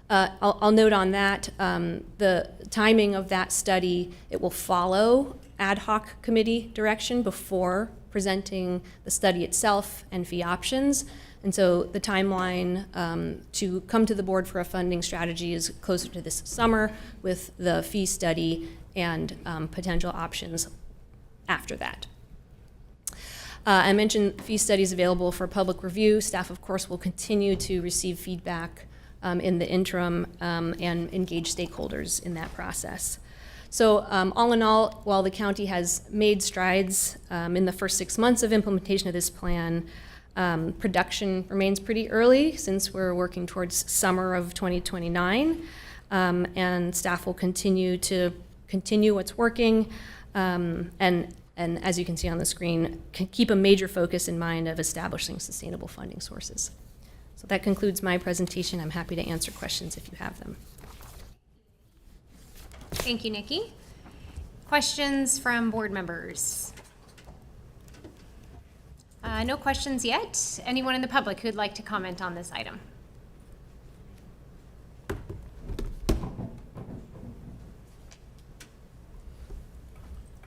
I'll note on that the timing of that study, it will follow ad hoc committee direction before presenting the study itself and fee options. And so the timeline to come to the board for a funding strategy is closer to this summer with the fee study and potential options after that. I mentioned fee studies available for public review. Staff, of course, will continue to receive feedback in the interim and engage stakeholders in that process. So all in all, while the county has made strides in the first 6 months of implementation of this plan, production remains pretty early since we're working towards summer of 2029, and staff will continue what's working, and as you can see on the screen, can keep a major focus in mind of establishing sustainable funding sources. So that concludes my presentation. I'm happy to answer questions if you have them. Thank you, Nikki. Questions from board members? No questions yet. Anyone in the public who'd like to comment on this item?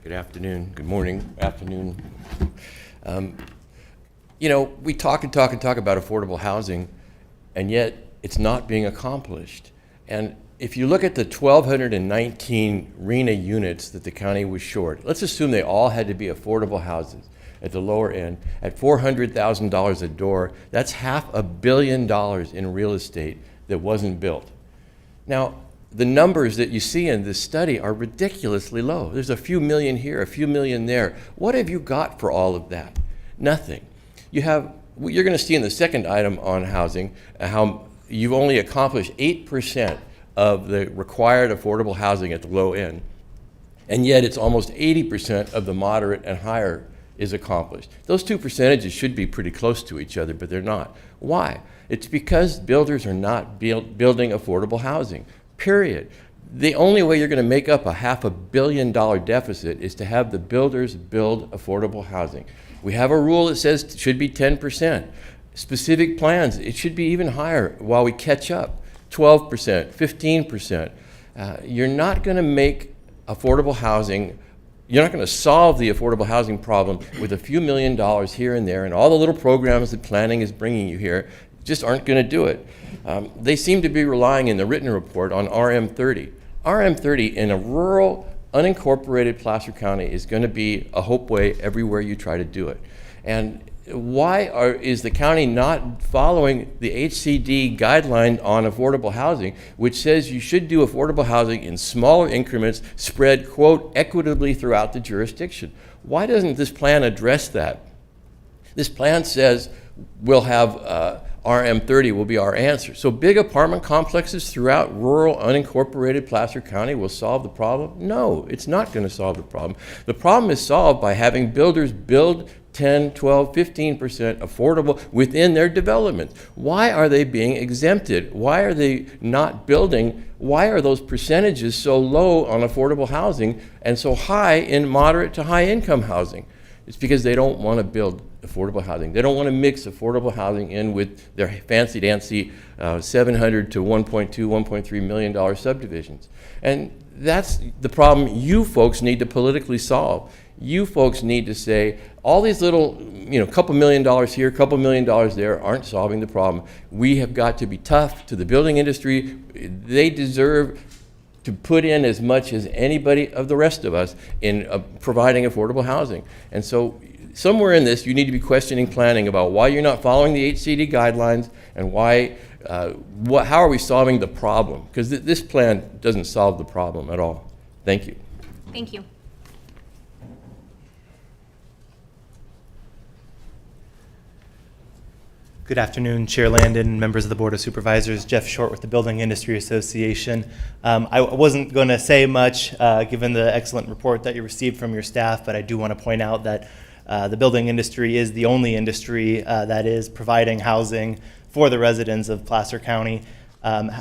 Good afternoon, good morning, afternoon. You know, we talk and talk and talk about affordable housing, and yet it's not being accomplished. And if you look at the 1,219 RENA units that the county was short, let's assume they all had to be affordable houses at the lower end, at $400,000 a door, that's $500 million in real estate that wasn't built. Now, the numbers that you see in this study are ridiculously low. There's a few million here, a few million there. What have you got for all of that? Nothing. You're going to see in the second item on housing how you've only accomplished 8% of the required affordable housing at the low end, and yet it's almost 80% of the moderate and higher is accomplished. Those two percentages should be pretty close to each other, but they're not. Why? It's because builders are not building affordable housing, period. The only way you're going to make up a $500 million deficit is to have the builders build affordable housing. We have a rule that says it should be 10%. Specific plans, it should be even higher while we catch up, 12%, 15%. You're not going to make affordable housing, you're not going to solve the affordable housing problem with a few $1 million here and there, and all the little programs that planning is bringing you here just aren't going to do it. They seem to be relying in the written report on RM30. RM30 in a rural, unincorporated Placer County is going to be a hopeway everywhere you try to do it. And why is the county not following the HCD guideline on affordable housing, which says you should do affordable housing in smaller increments, spread, quote, equitably throughout the jurisdiction? Why doesn't this plan address that? This plan says we'll have RM30 will be our answer. So big apartment complexes throughout rural, unincorporated Placer County will solve the problem? No, it's not going to solve the problem. The problem is solved by having builders build 10, 12, 15% affordable within their development. Why are they being exempted? Why are they not building? Why are those percentages so low on affordable housing and so high in moderate to high income housing? It's because they don't want to build affordable housing. They don't want to mix affordable housing in with their fancy-dancy $700 to $1.2, $1.3 million subdivisions. And that's the problem you folks need to politically solve. You folks need to say, all these little, couple $1 million here, couple $1 million there aren't solving the problem. We have got to be tough to the building industry. They deserve to put in as much as anybody of the rest of us in providing affordable housing. And so somewhere in this, you need to be questioning planning about why you're not following the HCD guidelines and why, how are we solving the problem? Because this plan doesn't solve the problem at all. Thank you. Thank you. Good afternoon, Chair Landon, members of the Board of Supervisors. Jeff Short with the Building Industry Association. I wasn't going to say much given the excellent report that you received from your staff, but I do want to point out that the building industry is the only industry that is providing housing for the residents of Placer County.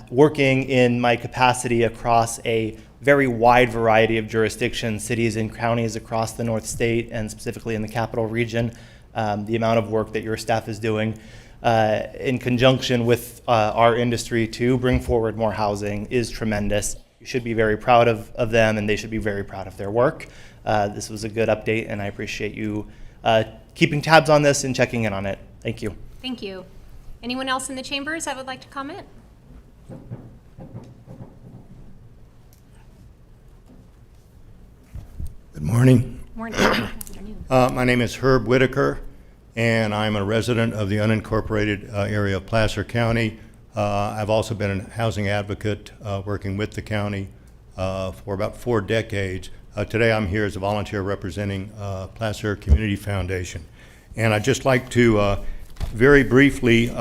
Working in my capacity across a very wide variety of jurisdictions, cities and counties across the North State, and specifically in the Capital Region, the amount of work that your staff is doing in conjunction with our industry to bring forward more housing is tremendous. You should be very proud of them, and they should be very proud of their work. This was a good update, and I appreciate you keeping tabs on this and checking in on it. Thank you. Thank you. Anyone else in the chambers that would like to comment? Good morning. Morning. My name is Herb Whitaker, and I'm a resident of the unincorporated area of Placer County. I've also been a housing advocate working with the county for about 4 decades. Today I'm here as a volunteer representing Placer Community Foundation. And I'd just like to very briefly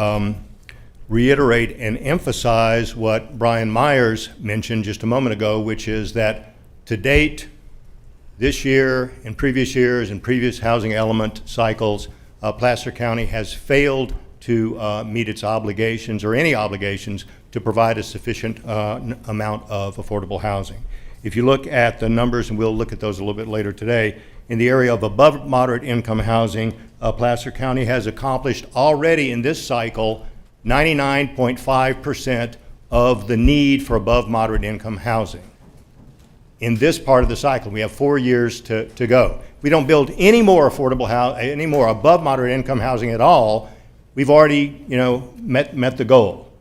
reiterate and emphasize what Brian Myers mentioned just a moment ago, which is that to date, this year, in previous years, in previous housing element cycles, Placer County has failed to meet its obligations or any obligations to provide a sufficient amount of affordable housing. If you look at the numbers, and we'll look at those a little bit later today, in the area of above moderate income housing, Placer County has accomplished already in this cycle 99.5% of the need for above moderate income housing. In this part of the cycle, we have 4 years to go. If we don't build any more affordable any more above moderate income housing at all, we've already, met the goal,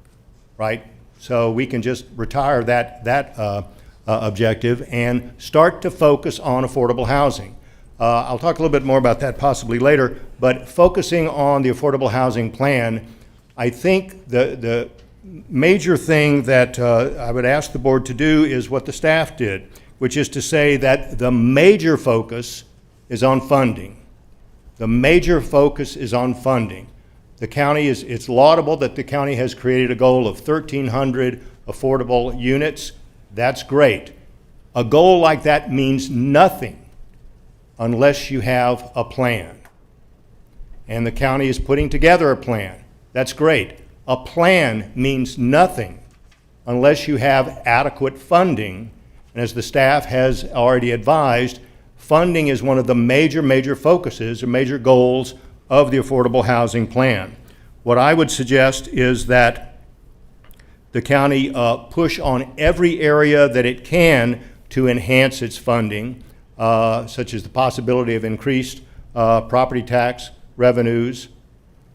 right? So we can just retire that objective and start to focus on affordable housing. I'll talk a little bit more about that possibly later, but focusing on the affordable housing plan, I think the major thing that I would ask the board to do is what the staff did, which is to say that the major focus is on funding. The major focus is on funding. The county it's laudable that the county has created a goal of 1,300 affordable units. That's great. A goal like that means nothing unless you have a plan. And the county is putting together a plan. That's great. A plan means nothing unless you have adequate funding. And as the staff has already advised, funding is one of the major focuses or major goals of the affordable housing plan. What I would suggest is that the county push on every area that it can to enhance its funding, such as the possibility of increased property tax revenues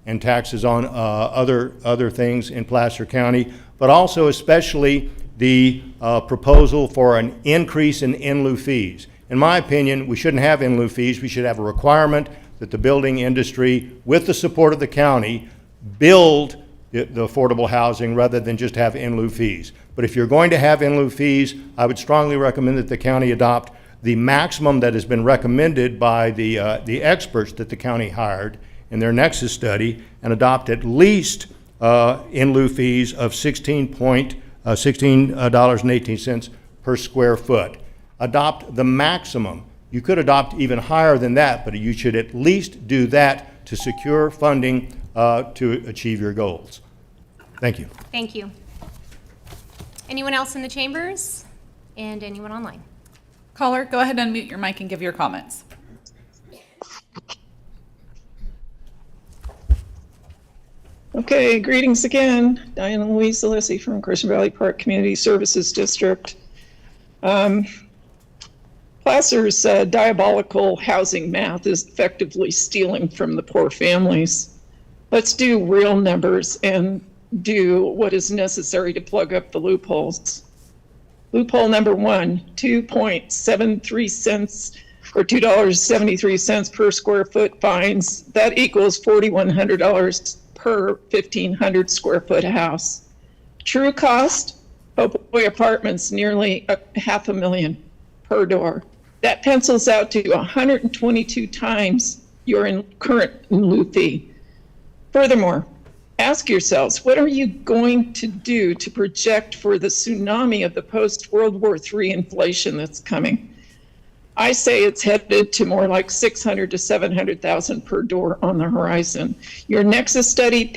and taxes on other things in Placer County, but also especially the proposal for an increase in lieu fees. In my opinion, we shouldn't have in lieu fees. We should have a requirement that the building industry, with the support of the county, build the affordable housing rather than just have in lieu fees. But if you're going to have in lieu fees, I would strongly recommend that the county adopt the maximum that has been recommended by the experts that the county hired in their Nexus study, and adopt at least in lieu fees of $16.18 per square foot. Adopt the maximum. You could adopt even higher than that, but you should at least do that to secure funding to achieve your goals. Thank you. Thank you. Anyone else in the chambers? And anyone online? Caller, go ahead and unmute your mic and give your comments. Okay, greetings again. Diana Louise Alessi from Christian Valley Park Community Services District. Placer's diabolical housing math is effectively stealing from the poor families. Let's do real numbers and do what is necessary to plug up the loopholes. Loophole number one, 2.73 cents or $2.73 per square foot fines. That equals $4,100 per 1,500 square foot house. True cost, Popoy Apartments, nearly $500,000 per door. That pencils out to 122 times your current in lieu fee. Furthermore, ask yourselves, what are you going to do to project for the tsunami of the post-World War III inflation that's coming? I say it's headed to more like 600 to 700,000 per door on the horizon. Your Nexus study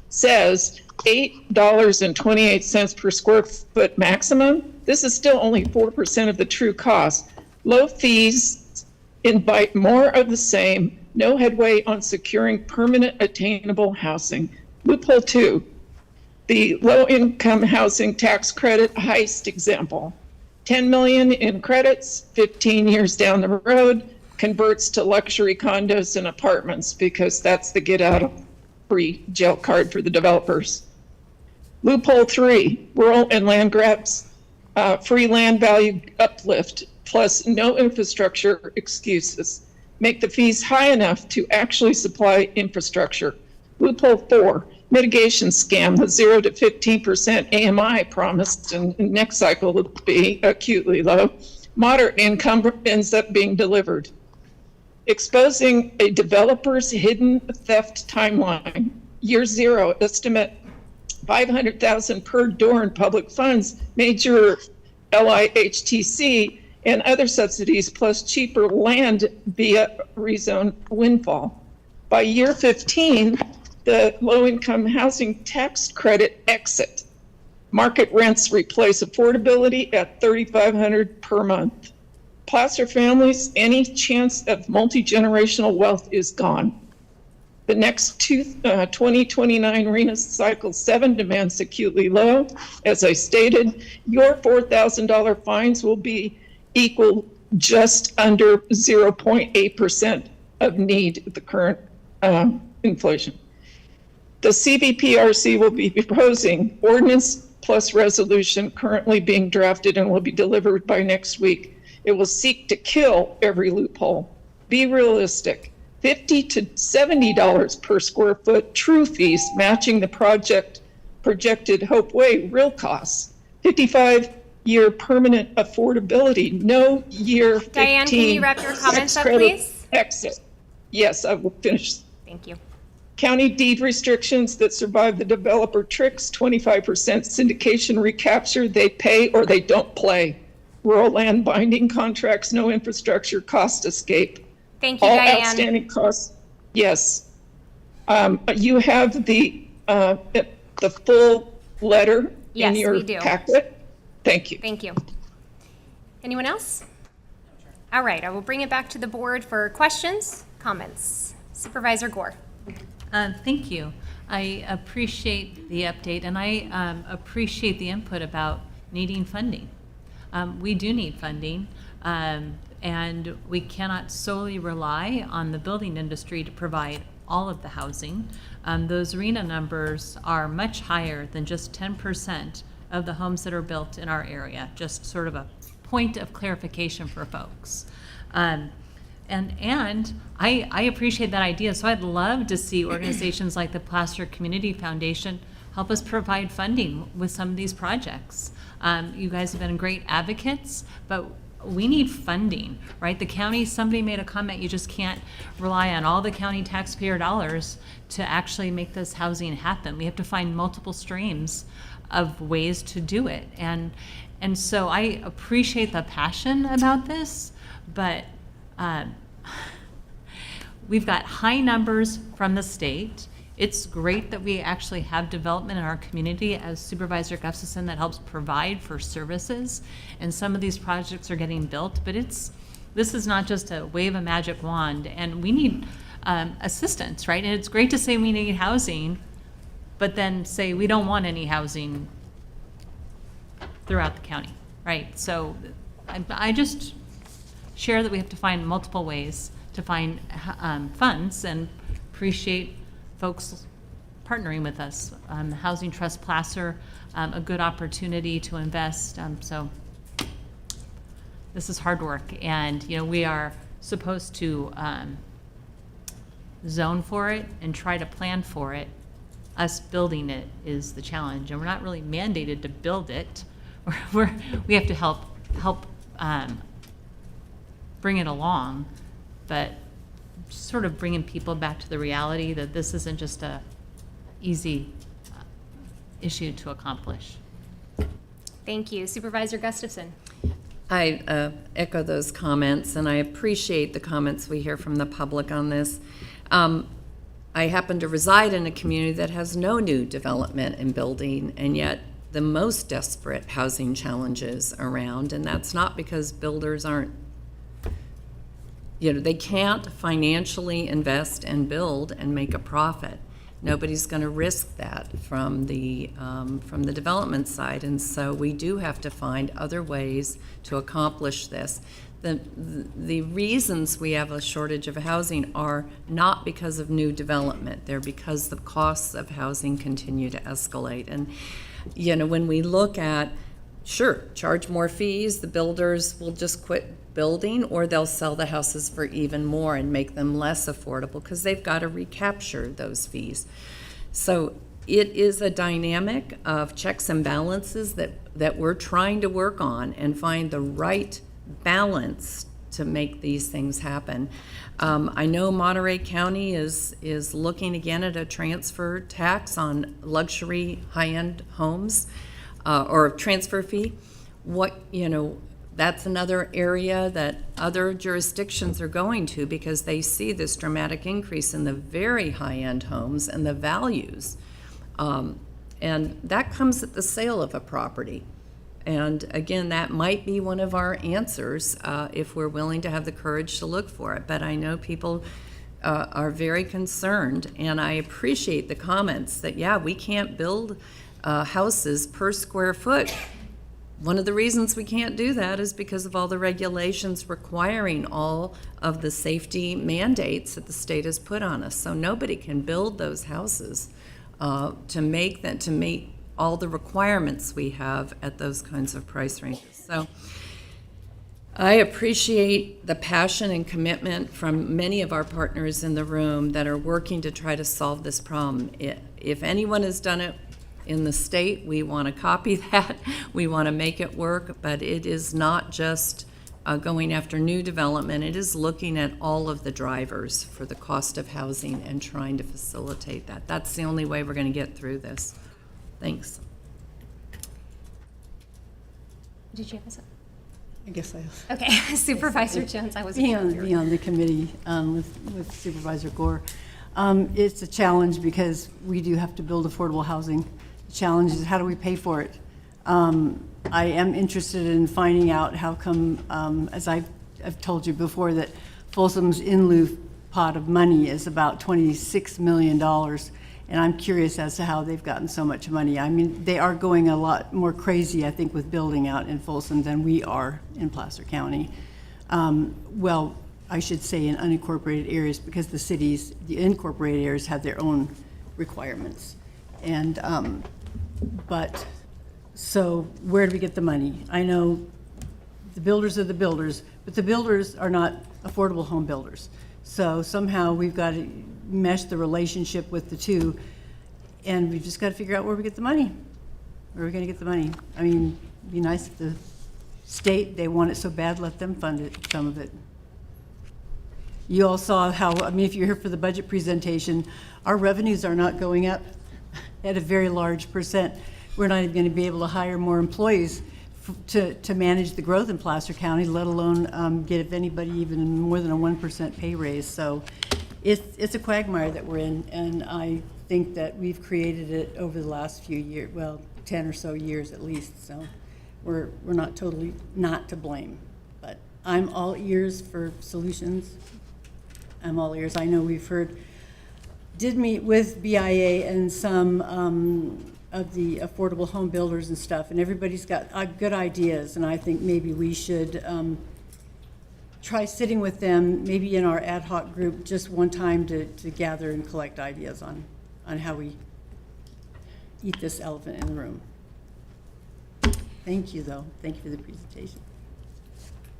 says $8.28 per square foot maximum. This is still only 4% of the true cost. Low fees invite more of the same. No headway on securing permanent attainable housing. Loophole 2, the low-income housing tax credit heist example. 10 million in credits, 15 years down the road, converts to luxury condos and apartments because that's the get out of free jail card for the developers. Loophole 3, rural and land grabs, free land value uplift, plus no infrastructure excuses. Make the fees high enough to actually supply infrastructure. Loophole 4, mitigation scam, the 0 to 15% AMI promised in next cycle will be acutely low. Moderate income ends up being delivered. Exposing a developer's hidden theft timeline. Year 0, estimate 500,000 per door in public funds, major LIHTC, and other subsidies, plus cheaper land via rezone windfall. By year 15, the low-income housing tax credit exit. Market rents replace affordability at $3,500 per month. Placer families, any chance of multi-generational wealth is gone. The next 2029 RENA Cycle 7 demands acutely low. As I stated, your $4,000 fines will be equal just under 0.8% of need at the current inflation. The CVPRC will be proposing ordinance plus resolution currently being drafted and will be delivered by next week. It will seek to kill every loophole. Be realistic. $50 to $70 per square foot true fees matching the projected Hope Way real costs. 55-year permanent affordability, no year 15 Diane, can you wrap your comments tax up, credit please? Exit. Yes, I will finish. Thank you. County deed restrictions that survive the developer tricks, 25% syndication recapture, they pay or they don't play. Rural land binding contracts, no infrastructure, cost escape. Thank you, All Diane. outstanding costs, yes. You have the full letter in Yes, your we do. packet. Thank you. Thank you. Anyone else? All right, I will bring it back to the board for questions, comments. Supervisor Gore. Thank you. I appreciate the update, and I appreciate the input about needing funding. We do need funding, and we cannot solely rely on the building industry to provide all of the housing. Those RENA numbers are much higher than just 10% of the homes that are built in our area, just sort of a point of clarification for folks. And I appreciate that idea, so I'd love to see organizations like the Placer Community Foundation help us provide funding with some of these projects. You guys have been great advocates, but we need funding, right? The county, somebody made a comment, you just can't rely on all the county taxpayer dollars to actually make this housing happen. We have to find multiple streams of ways to do it. And so I appreciate the passion about this, but we've got high numbers from the state. It's great that we actually have development in our community, as Supervisor Gustafson, that helps provide for services. And some of these projects are getting built, but this is not just a wave a magic wand, and we need assistance, right? And it's great to say we need housing, but then say we don't want any housing throughout the county, right? So I just share that we have to find multiple ways to find funds, and appreciate folks partnering with us. Housing Trust Placer, a good opportunity to invest. So this is hard work, and we are supposed to zone for it and try to plan for it. Us building it is the challenge, and we're not really mandated to build it. We have to help bring it along, but sort of bringing people back to the reality that this isn't just a easy issue to accomplish. Thank you. Supervisor Gustafson. I echo those comments, and I appreciate the comments we hear from the public on this. I happen to reside in a community that has no new development and building, and yet the most desperate housing challenges around, and that's not because builders aren't, they can't financially invest and build and make a profit. Nobody's going to risk that from the development side, and so we do have to find other ways to accomplish this. The reasons we have a shortage of housing are not because of new development. They're because the costs of housing continue to escalate. And when we look at, sure, charge more fees, the builders will just quit building, or they'll sell the houses for even more and make them less affordable because they've got to recapture those fees. So it is a dynamic of checks and balances that we're trying to work on and find the right balance to make these things happen. I know Monterey County is looking again at a transfer tax on luxury high-end homes, or transfer fee. That's another area that other jurisdictions are going to, because they see this dramatic increase in the very high-end homes and the values. And that comes at the sale of a property. And again, that might be one of our answers if we're willing to have the courage to look for it. But I know people are very concerned, and I appreciate the comments that, yeah, we can't build houses per square foot. One of the reasons we can't do that is because of all the regulations requiring all of the safety mandates that the state has put on us. So nobody can build those houses to meet all the requirements we have at those kinds of price ranges. So I appreciate the passion and commitment from many of our partners in the room that are working to try to solve this problem. If anyone has done it in the state, we want to copy that. We want to make it work, but it is not just going after new development. It is looking at all of the drivers for the cost of housing and trying to facilitate that. That's the only way we're going to get through this. Thanks. Did you have a second? I guess I. Okay, Supervisor Jones, I was. Being on the committee with Supervisor Gore, it's a challenge because we do have to build affordable housing. The challenge is how do we pay for it? I am interested in finding out how come, as I've told you before, that Folsom's in lieu pot of money is about $26 million. And I'm curious as to how they've gotten so much money. I mean, they are going a lot more crazy, I think, with building out in Folsom than we are in Placer County. Well, I should say in unincorporated areas, because the cities, the incorporated areas have their own requirements. And, but, so where do we get the money? I know the builders are the builders, but the builders are not affordable home builders. So somehow we've got to mesh the relationship with the two, and we've just got to figure out where we get the money. Where are we going to get the money? I mean, it'd be nice if the state, they want it so bad, let them fund it, some of it. You all saw how, I mean, if you're here for the budget presentation, our revenues are not going up at a very large percent. We're not even going to be able to hire more employees to manage the growth in Placer County, let alone get, if anybody, even more than a 1% pay raise. So it's a quagmire that we're in, and I think that we've created it over the last few years, well, 10 or so years at least. So we're not totally not to blame, but I'm all ears for solutions. I'm all ears. I know we've did meet with BIA and some of the affordable home builders and stuff, and everybody's got good ideas, and I think maybe we should try sitting with them, maybe in our ad hoc group, just one time to gather and collect ideas on how we eat this elephant in the room. Thank you, though. Thank you for the presentation.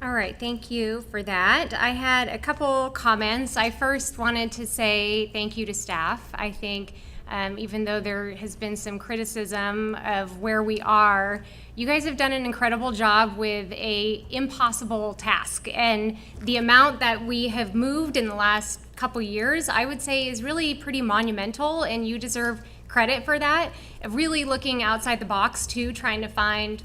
All right, thank you for that. I had a couple comments. I first wanted to say thank you to staff. I think even though there has been some criticism of where we are, you guys have done an incredible job with an impossible task. And the amount that we have moved in the last couple years, I would say, is really pretty monumental, and you deserve credit for that. Really looking outside the box too, trying to find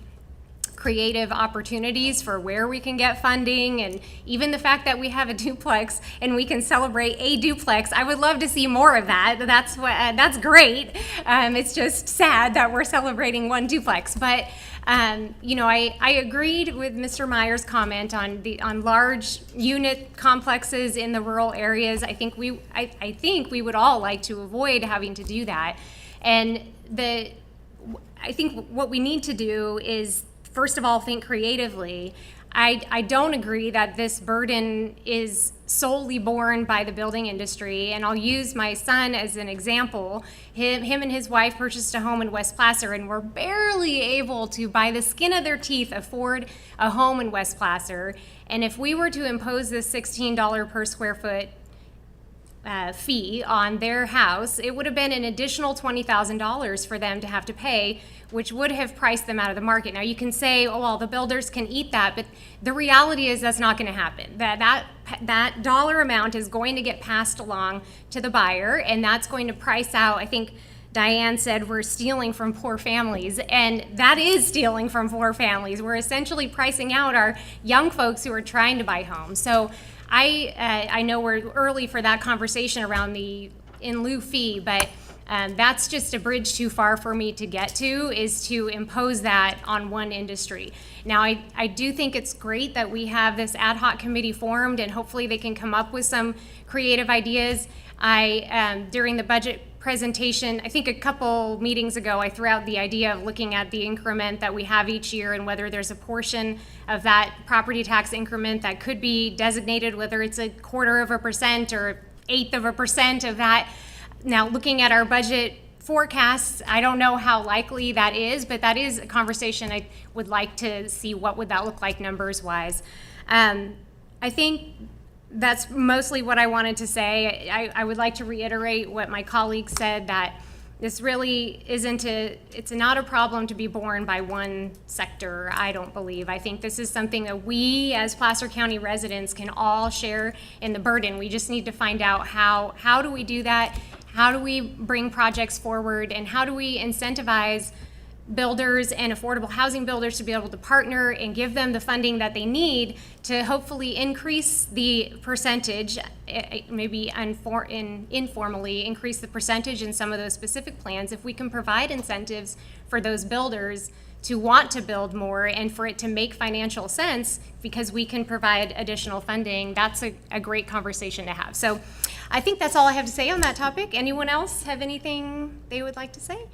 creative opportunities for where we can get funding, and even the fact that we have a duplex and we can celebrate a duplex. I would love to see more of that. That's great. It's just sad that we're celebrating one duplex, but you know, I agreed with Mr. Meyer's comment on large unit complexes in the rural areas. I think we would all like to avoid having to do that, and I think what we need to do is, first of all, think creatively. I don't agree that this burden is solely borne by the building industry, and I'll use my son as an example. Him and his wife purchased a home in West Placer and were barely able to, by the skin of their teeth, afford a home in West Placer. And if we were to impose this $16 per square foot fee on their house, it would have been an additional $20,000 for them to have to pay, which would have priced them out of the market. Now you can say, oh, well, the builders can eat that, but the reality is that's not going to happen. That dollar amount is going to get passed along to the buyer, and that's going to price out, I think Diane said we're stealing from poor families, and that is stealing from poor families. We're essentially pricing out our young folks who are trying to buy homes. So I know we're early for that conversation around the in lieu fee, but that's just a bridge too far for me to get to, is to impose that on one industry. Now, I do think it's great that we have this ad hoc committee formed, and hopefully they can come up with some creative ideas. During the budget presentation, I think a couple meetings ago, I threw out the idea of looking at the increment that we have each year and whether there's a portion of that property tax increment that could be designated, whether it's 0.25% or 1/8% of that. Now, looking at our budget forecasts, I don't know how likely that is, but that is a conversation I would like to see. What would that look like numbers wise? I think that's mostly what I wanted to say. I would like to reiterate what my colleagues said, that this really it's not a problem to be borne by one sector, I don't believe. I think this is something that we as Placer County residents can all share in the burden. We just need to find out how do we do that? How do we bring projects forward, and how do we incentivize builders and affordable housing builders to be able to partner and give them the funding that they need to hopefully increase the percentage, maybe informally increase the percentage in some of those specific plans. If we can provide incentives for those builders to want to build more and for it to make financial sense because we can provide additional funding, that's a great conversation to have. So I think that's all I have to say on that topic. Anyone else have anything they would like to say?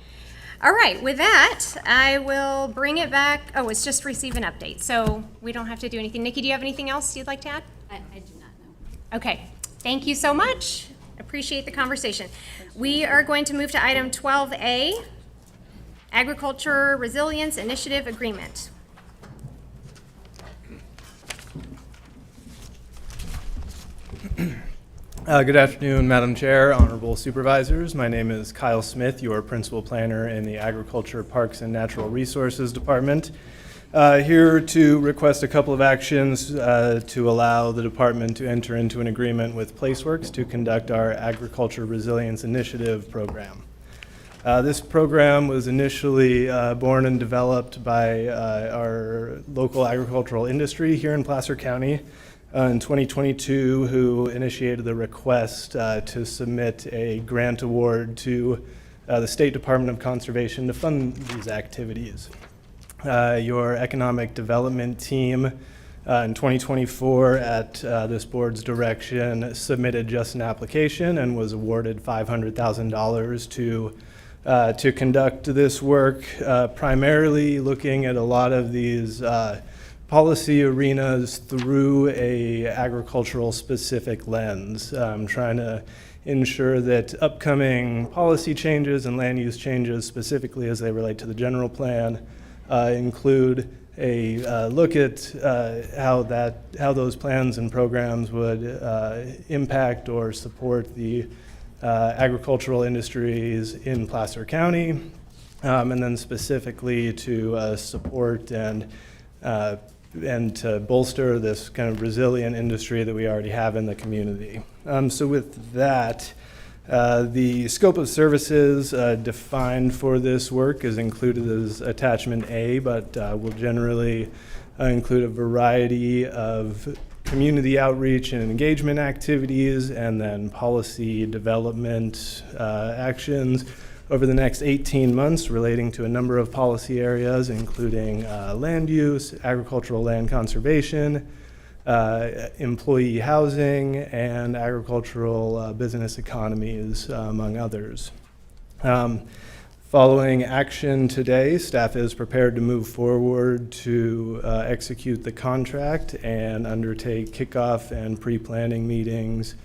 All right, with that, I will bring it back. Oh, it's just receive an update, so we don't have to do anything. Nikki, do you have anything else you'd like to add? I do not know. Okay, thank you so much. Appreciate the conversation. We are going to move to item 12A, Agriculture Resilience Initiative Agreement. Good afternoon, Madam Chair, Honorable Supervisors. My name is Kyle Smith, your Principal Planner in the Agriculture, Parks, and Natural Resources Department. Here to request a couple of actions to allow the department to enter into an agreement with PlaceWorks to conduct our Agriculture Resilience Initiative program. This program was initially born and developed by our local agricultural industry here in Placer County in 2022, who initiated the request to submit a grant award to the State Department of Conservation to fund these activities. Your economic development team in 2024, at this board's direction, submitted just an application and was awarded $500,000 to conduct this work, primarily looking at a lot of these policy arenas through a agricultural specific lens, trying to ensure that upcoming policy changes and land use changes, specifically as they relate to the general plan, include a look at how those plans and programs would impact or support the agricultural industries in Placer County, and then specifically to support and to bolster this kind of resilient industry that we already have in the community. So with that, the scope of services defined for this work is included as attachment A, but will generally include a variety of community outreach and engagement activities, and then policy development actions over the next 18 months relating to a number of policy areas, including land use, agricultural land conservation, employee housing, and agricultural business economies, among others. Following action today, staff is prepared to move forward to execute the contract and undertake kickoff and pre-planning meetings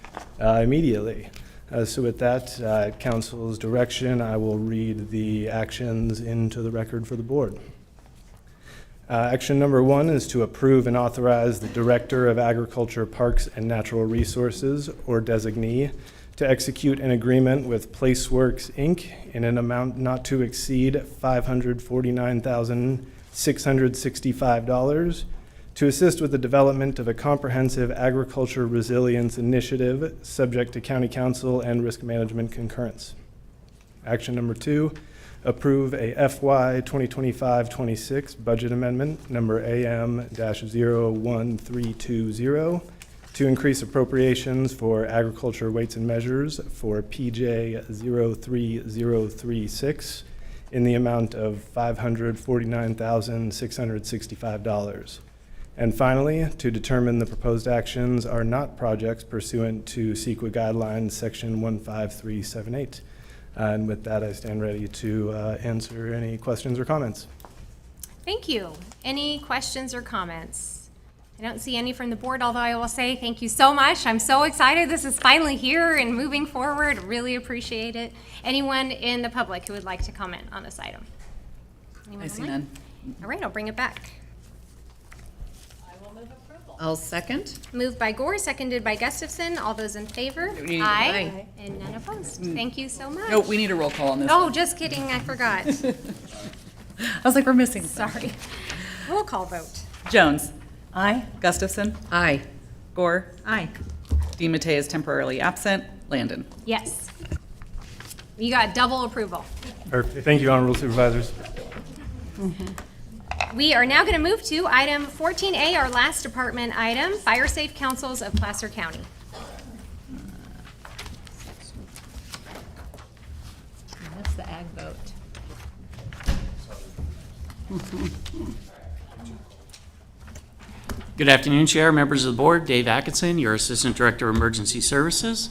immediately. So with that, Council's direction, I will read the actions into the record for the board. Action number 1 is to approve and authorize the Director of Agriculture, Parks, and Natural Resources, or designee, to execute an agreement with PlaceWorks, Inc. in an amount not to exceed $549,665 to assist with the development of a comprehensive agriculture resilience initiative subject to County Council and Risk Management concurrence. Action number 2, approve a FY 2025-26 budget amendment number AM-01320 to increase appropriations for agriculture weights and measures for PJ 03036 in the amount of $549,665. And finally, to determine the proposed actions are not projects pursuant to CEQA guidelines section 15378. And with that, I stand ready to answer any questions or comments. Thank you. Any questions or comments? I don't see any from the board, although I will say thank you so much. I'm so excited this is finally here and moving forward. Really appreciate it. Anyone in the public who would like to comment on this item? Anyone I see online? none. All right, I'll bring it back. I'll second. Moved by Gore, seconded by Gustafson. All those in favor? We need- Aye. And none opposed. Thank you so much. No, we need a roll call on this. Oh, just kidding, I forgot. I was like, we're missing. Sorry. Roll call vote. Jones. Aye. Gustafson. Aye. Gore. Aye. DiMattei is temporarily absent. Landon. Yes. You got double approval. Perfect. Thank you, Honorable Supervisors. We are now going to move to item 14A, our last department item, Fire Safe Councils of Placer County. That's the ag vote. Good afternoon, Chair, members of the board. Dave Atkinson, your Assistant Director of Emergency Services.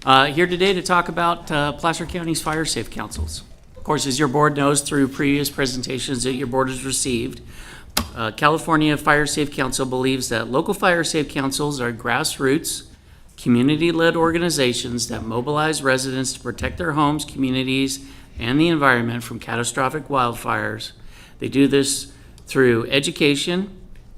Here today to talk about Placer County's Fire Safe Councils. Of course, as your board knows through previous presentations that your board has received, California Fire Safe Council believes that local fire safe councils are grassroots, community-led organizations that mobilize residents to protect their homes, communities, and the environment from catastrophic wildfires. They do this through education,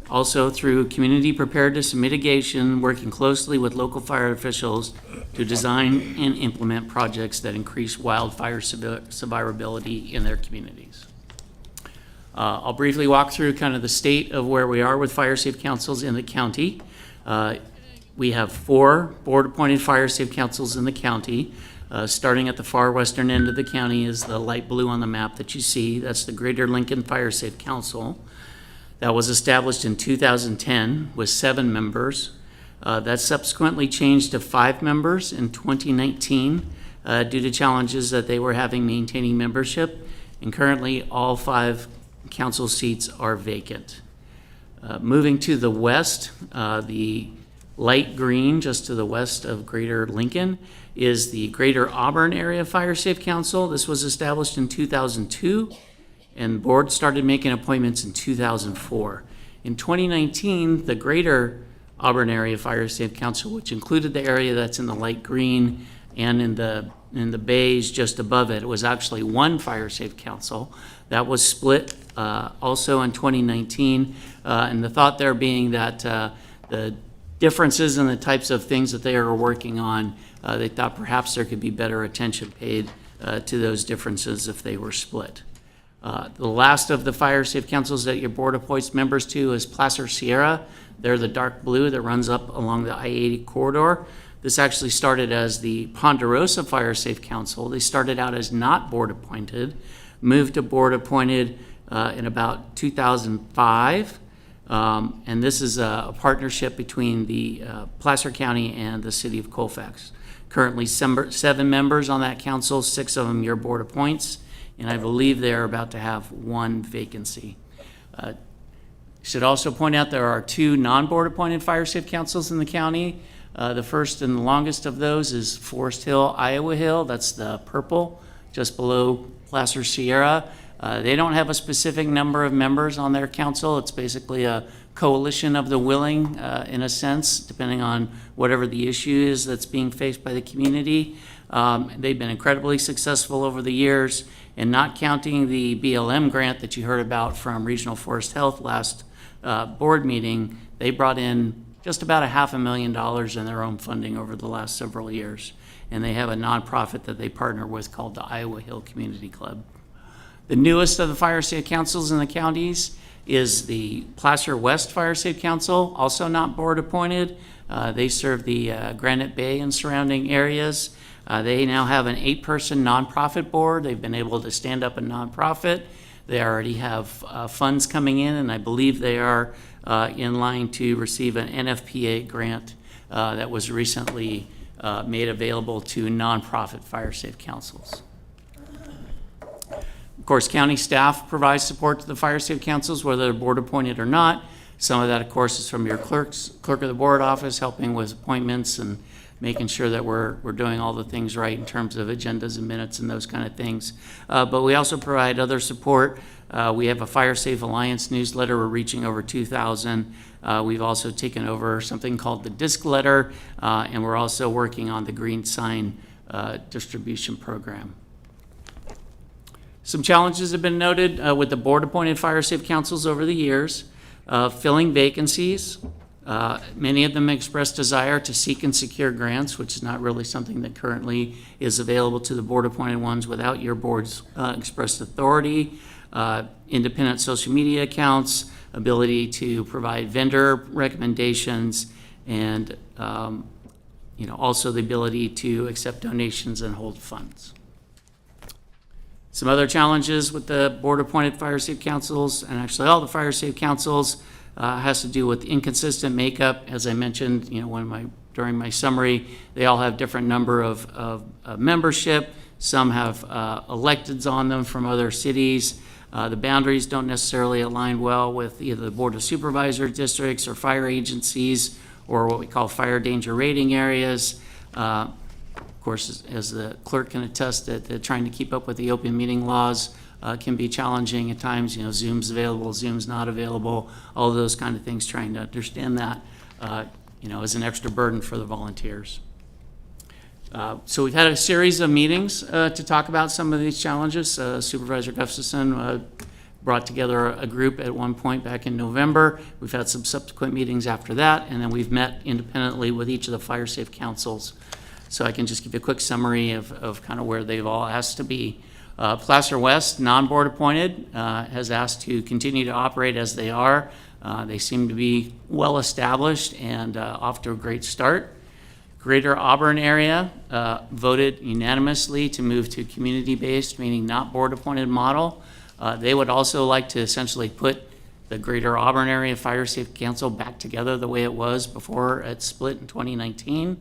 also through community preparedness and mitigation, working closely with local fire officials to design and implement projects that increase wildfire survivability in their communities. I'll briefly walk through kind of the state of where we are with fire safe councils in the county. We have 4 board-appointed fire safe councils in the county. Starting at the far western end of the county is the light blue on the map that you see. That's the Greater Lincoln Fire Safe Council. That was established in 2010 with 7 members. That subsequently changed to 5 members in 2019 due to challenges that they were having maintaining membership. And currently, all 5 council seats are vacant. Moving to the west, the light green just to the west of Greater Lincoln is the Greater Auburn Area Fire Safe Council. This was established in 2002. And the board started making appointments in 2004. In 2019, the Greater Auburn Area Fire Safe Council, which included the area that's in the light green and in the beige just above it, was actually one fire safe council. That was split also in 2019, and the thought there being that the differences in the types of things that they are working on, they thought perhaps there could be better attention paid to those differences if they were split. The last of the fire safe councils that your board appoints members to is Placer Sierra. They're the dark blue that runs up along the I-80 corridor. This actually started as the Ponderosa Fire Safe Council. They started out as not board appointed, moved to board appointed in about 2005. And this is a partnership between the Placer County and the city of Colfax. Currently 7 members on that council, 6 of them your board appoints. And I believe they're about to have 1 vacancy. Should also point out there are 2 non-board appointed fire safe councils in the county. The first and the longest of those is Forest Hill, Iowa Hill. That's the purple, just below Placer Sierra. They don't have a specific number of members on their council. It's basically a coalition of the willing, in a sense, depending on whatever the issue is that's being faced by the community. They've been incredibly successful over the years, and not counting the BLM grant that you heard about from Regional Forest Health last board meeting, they brought in just about $500,000 in their own funding over the last several years. And they have a nonprofit that they partner with called the Iowa Hill Community Club. The newest of the fire safe councils in the counties is the Placer West Fire Safe Council, also not board appointed. They serve the Granite Bay and surrounding areas. They now have an 8-person nonprofit board. They've been able to stand up a nonprofit. They already have funds coming in, and I believe they are in line to receive an NFPA grant that was recently made available to nonprofit fire safe councils. Of course, county staff provides support to the fire safe councils, whether they're board appointed or not. Some of that, of course, is from your clerk of the board office, helping with appointments and making sure that we're doing all the things right in terms of agendas and minutes and those kind of things. But we also provide other support. We have a Fire Safe Alliance newsletter. We're reaching over 2,000. We've also taken over something called the Disc Letter, and we're also working on the Green Sign distribution program. Some challenges have been noted with the board-appointed fire safe councils over the years. Filling vacancies. Many of them expressed desire to seek and secure grants, which is not really something that currently is available to the board-appointed ones without your board's expressed authority. Independent social media accounts, ability to provide vendor recommendations, and also the ability to accept donations and hold funds. Some other challenges with the board-appointed fire safe councils, and actually all the fire safe councils, has to do with inconsistent makeup. As I mentioned, during my summary, they all have different number of membership. Some have electeds on them from other cities. The boundaries don't necessarily align well with either the Board of Supervisor districts or fire agencies or what we call fire danger rating areas. Of course, as the clerk can attest, that trying to keep up with the open meeting laws can be challenging at times. Zoom's available, Zoom's not available, all of those kind of things, trying to understand that, is an extra burden for the volunteers. So we've had a series of meetings to talk about some of these challenges. Supervisor Gustafson brought together a group at one point back in November. We've had some subsequent meetings after that, and then we've met independently with each of the fire safe councils. So I can just give you a quick summary of kind of where they've all asked to be. Placer West, non-board appointed, has asked to continue to operate as they are. They seem to be well established and off to a great start. Greater Auburn area voted unanimously to move to community-based, meaning not board-appointed model. They would also like to essentially put the Greater Auburn Area Fire Safe Council back together the way it was before it split in 2019.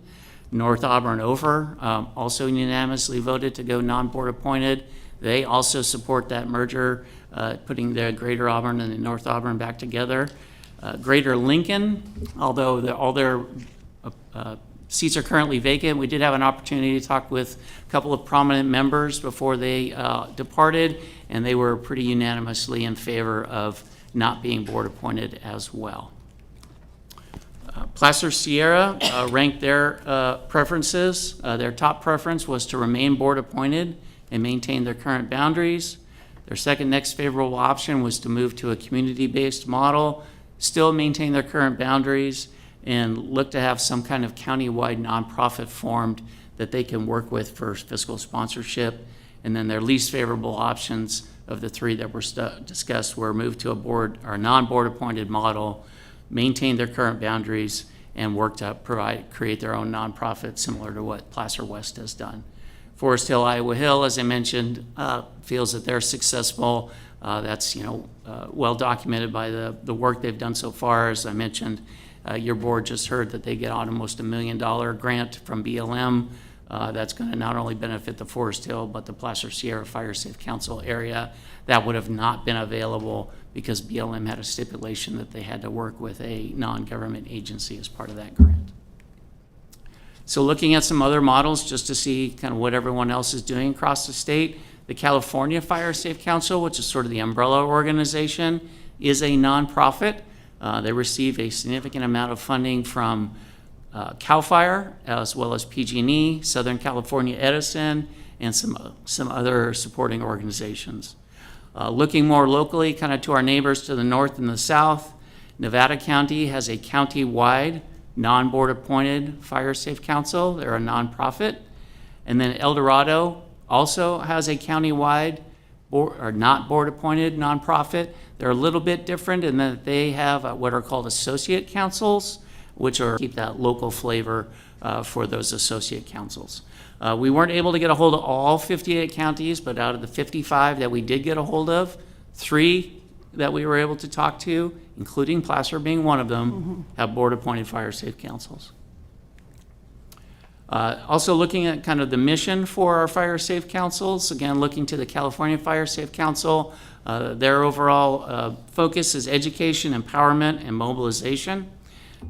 North Auburn over also unanimously voted to go non-board appointed. They also support that merger, putting the Greater Auburn and the North Auburn back together. Greater Lincoln, although all their seats are currently vacant, we did have an opportunity to talk with a couple of prominent members before they departed, and they were pretty unanimously in favor of not being board appointed as well. Placer Sierra ranked their preferences. Their top preference was to remain board appointed and maintain their current boundaries. Their second next favorable option was to move to a community-based model, still maintain their current boundaries, and look to have some kind of county-wide nonprofit formed that they can work with for fiscal sponsorship. And then their least favorable options of the three that were discussed were move to a board or non-board appointed model, maintain their current boundaries, and work to create their own nonprofit similar to what Placer West has done. Forest Hill, Iowa Hill, as I mentioned, feels that they're successful. That's well documented by the work they've done so far. As I mentioned, your board just heard that they get almost $1 million grant from BLM. That's going to not only benefit the Forest Hill, but the Placer Sierra Fire Safe Council area. That would have not been available because BLM had a stipulation that they had to work with a non-government agency as part of that grant. So looking at some other models just to see kind of what everyone else is doing across the state, the California Fire Safe Council, which is sort of the umbrella organization, is a nonprofit. They receive a significant amount of funding from CAL FIRE, as well as PG&E, Southern California Edison, and some other supporting organizations. Looking more locally, kind of to our neighbors to the north and the south, Nevada County has a county-wide, non-board appointed Fire Safe Council. They're a nonprofit. And then El Dorado also has a county-wide, not board appointed nonprofit. They're a little bit different in that they have what are called associate councils, which are keep that local flavor for those associate councils. We weren't able to get a hold of all 58 counties, but out of the 55 that we did get a hold of, 3 that we were able to talk to, including Placer being one of them, have board-appointed fire safe councils. Also looking at kind of the mission for our fire safe councils, again, looking to the California Fire Safe Council. Their overall focus is education, empowerment, and mobilization.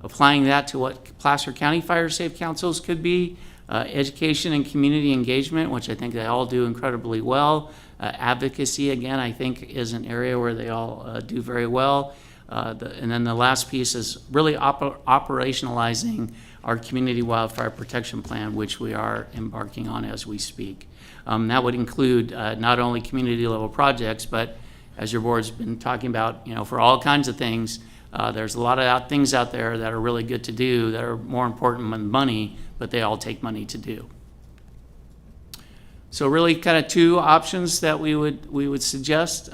Applying that to what Placer County Fire Safe Councils could be, education and community engagement, which I think they all do incredibly well. Advocacy, again, I think is an area where they all do very well. And then the last piece is really operationalizing our community wildfire protection plan, which we are embarking on as we speak. That would include not only community level projects, but as your board's been talking about, for all kinds of things, there's a lot of things out there that are really good to do that are more important than money, but they all take money to do. So really kind of two options that we would suggest.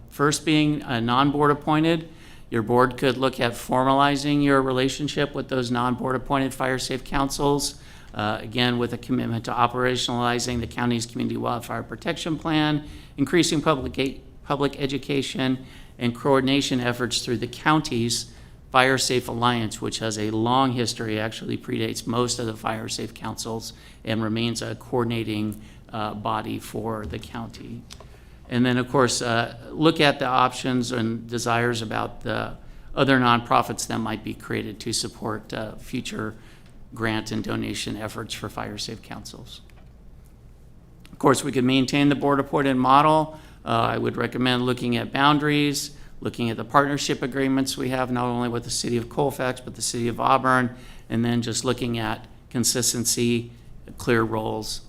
First being a non-board appointed. Your board could look at formalizing your relationship with those non-board appointed fire safe councils. Again, with a commitment to operationalizing the county's community wildfire protection plan, increasing public education, and coordination efforts through the county's Fire Safe Alliance, which has a long history, actually predates most of the fire safe councils, and remains a coordinating body for the county. And then, of course, look at the options and desires about the other nonprofits that might be created to support future grant and donation efforts for fire safe councils. Of course, we could maintain the board-appointed model. I would recommend looking at boundaries, looking at the partnership agreements we have, not only with the city of Colfax, but the city of Auburn, and then just looking at consistency, clear roles,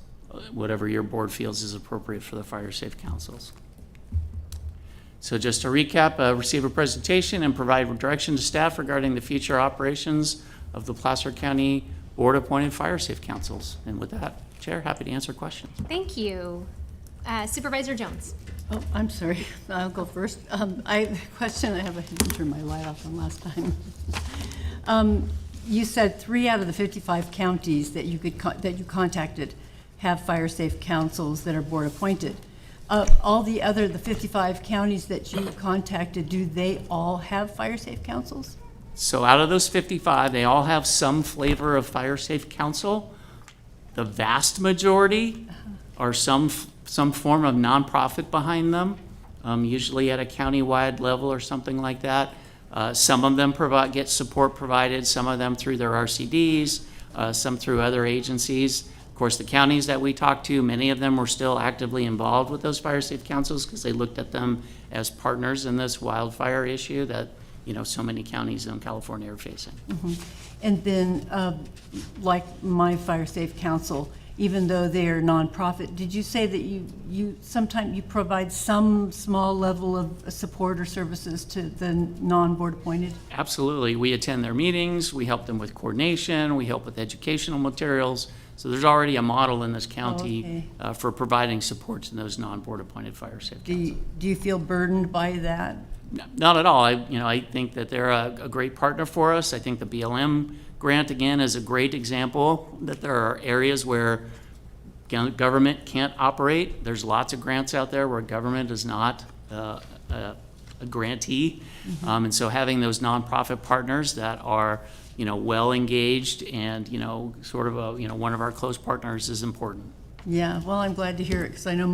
whatever your board feels is appropriate for the fire safe councils. So just to recap, receive a presentation and provide direction to staff regarding the future operations of the Placer County Board Appointed Fire Safe Councils. And with that, Chair, happy to answer questions. Thank you. Supervisor Jones. Oh, I'm sorry. I'll go first. I have a question. I didn't turn my light off on last time. You said 3 out of the 55 counties that you contacted have fire safe councils that are board appointed. All the 55 counties that you contacted, do they all have fire safe councils? So out of those 55, they all have some flavor of fire safe council. The vast majority are some form of nonprofit behind them, usually at a county-wide level or something like that. Some of them get support provided, some of them through their RCDs, some through other agencies. Of course, the counties that we talked to, many of them were still actively involved with those fire safe councils because they looked at them as partners in this wildfire issue that so many counties in California are facing. Mm-hmm. And then, like my fire safe council, even though they are nonprofit, did you say that you sometimes you provide some small level of support or services to the non-board appointed? Absolutely. We attend their meetings, we help them with coordination, we help with educational materials. So there's already a model in this county for providing support to those non-board appointed fire safe councils. Do you feel burdened by that? Not at all. I think that they're a great partner for us. I think the BLM grant, again, is a great example that there are areas where government can't operate. There's lots of grants out there where government is not a grantee. Mm-hmm. And so having those nonprofit partners that are well engaged and sort of one of our close partners is important. Yeah, well, I'm glad to hear it because I know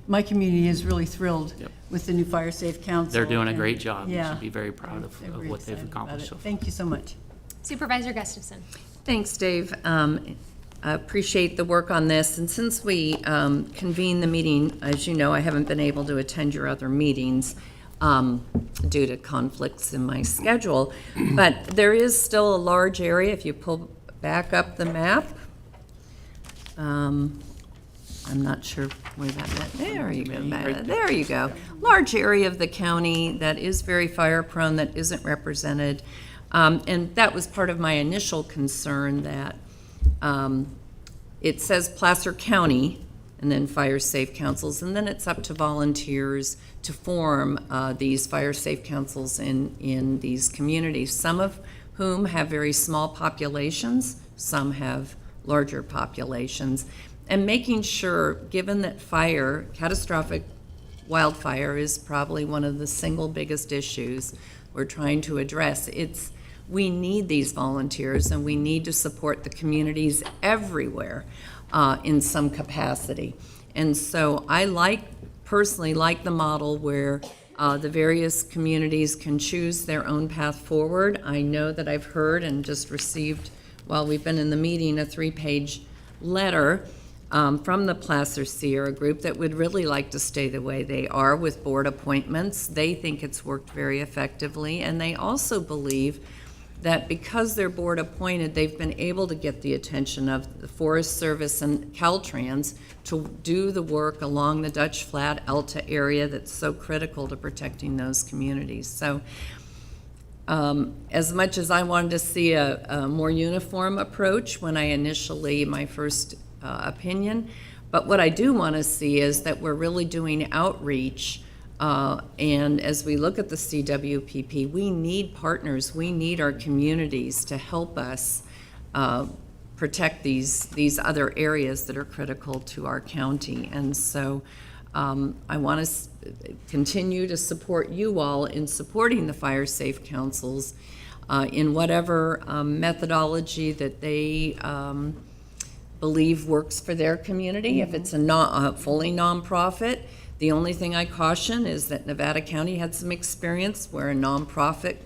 my community is really thrilled with the new Fire Safe Council. They're doing a great job. Yeah. You should be very proud of what they've accomplished so far. Thank you so much. Supervisor Gustafson. Thanks, Dave. I appreciate the work on this. And since we convened the meeting, as you know, I haven't been able to attend your other meetings due to conflicts in my schedule. But there is still a large area, if you pull back up the map. I'm not sure where that meant. There you go. There you go. Large area of the county that is very fire prone, that isn't represented. And that was part of my initial concern that it says Placer County and then fire safe councils, and then it's up to volunteers to form these fire safe councils in these communities, some of whom have very small populations, some have larger populations. And making sure, given that catastrophic wildfire is probably one of the single biggest issues we're trying to address, it's we need these volunteers, and we need to support the communities everywhere in some capacity. And so I personally like the model where the various communities can choose their own path forward. I know that I've heard and just received, while we've been in the meeting, a 3-page letter from the Placer Sierra group that would really like to stay the way they are with board appointments. They think it's worked very effectively, and they also believe that because they're board appointed, they've been able to get the attention of the Forest Service and Caltrans to do the work along the Dutch Flat Elta area that's so critical to protecting those communities. So as much as I wanted to see a more uniform approach when I initially, my first opinion, but what I do want to see is that we're really doing outreach. And as we look at the CWPP, we need partners, we need our communities to help us protect these other areas that are critical to our county. And so I want to continue to support you all in supporting the Fire Safe Councils in whatever methodology that they believe works for their community. If it's a fully nonprofit, the only thing I caution is that Nevada County had some experience where a nonprofit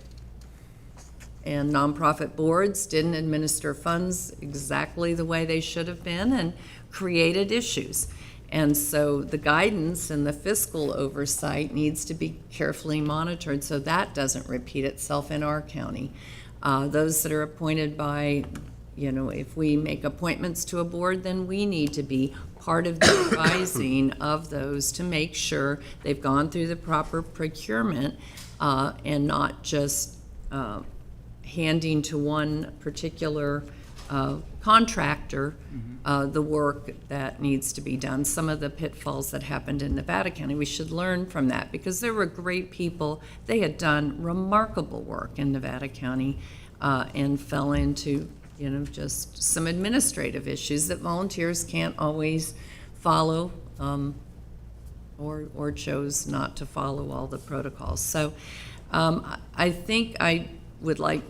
and nonprofit boards didn't administer funds exactly the way they should have been and created issues. And so the guidance and the fiscal oversight needs to be carefully monitored so that doesn't repeat itself in our county. Those that are appointed by, if we make appointments to a board, then we need to be part of the advising of those to make sure they've gone through the proper procurement and not just handing to one particular contractor the work that needs to be done. Some of the pitfalls that happened in Nevada County, we should learn from that because there were great people. They had done remarkable work in Nevada County and fell into just some administrative issues that volunteers can't always follow or chose not to follow all the protocols. So I think I would like,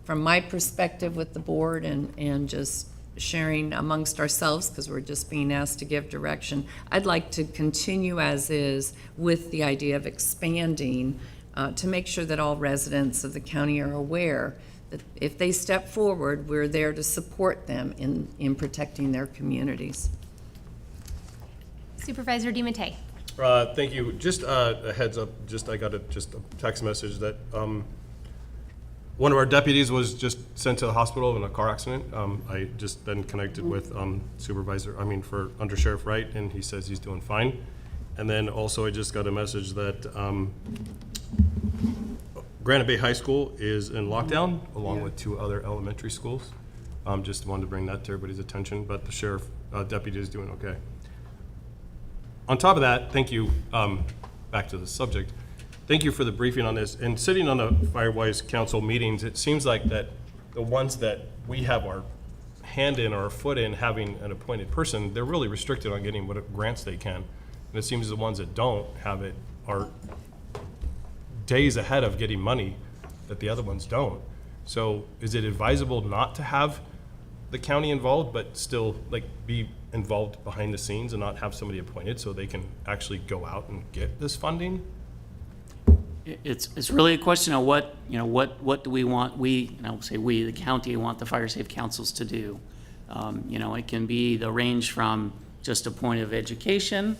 from my perspective with the board and just sharing amongst ourselves, because we're just being asked to give direction, I'd like to continue as is with the idea of expanding to make sure that all residents of the county are aware that if they step forward, we're there to support them in protecting their communities. Supervisor DiMattei. Thank you. Just a heads up, I got a text message that one of our deputies was just sent to the hospital in a car accident. I just been connected with for Under Sheriff Wright, and he says he's doing fine. And then also I just got a message that Granite Bay High School is in lockdown, along with 2 other elementary schools. Just wanted to bring that to everybody's attention, but the sheriff deputy is doing okay. On top of that, thank you, back to the subject, thank you for the briefing on this. And sitting on the Firewise Council meetings, it seems like that the ones that we have our hand in or our foot in having an appointed person, they're really restricted on getting what grants they can. And it seems the ones that don't have it are days ahead of getting money that the other ones don't. So is it advisable not to have the county involved, but still be involved behind the scenes and not have somebody appointed so they can actually go out and get this funding? It's really a question of what do we want, the county want the fire safe councils to do. It can be the range from just a point of education,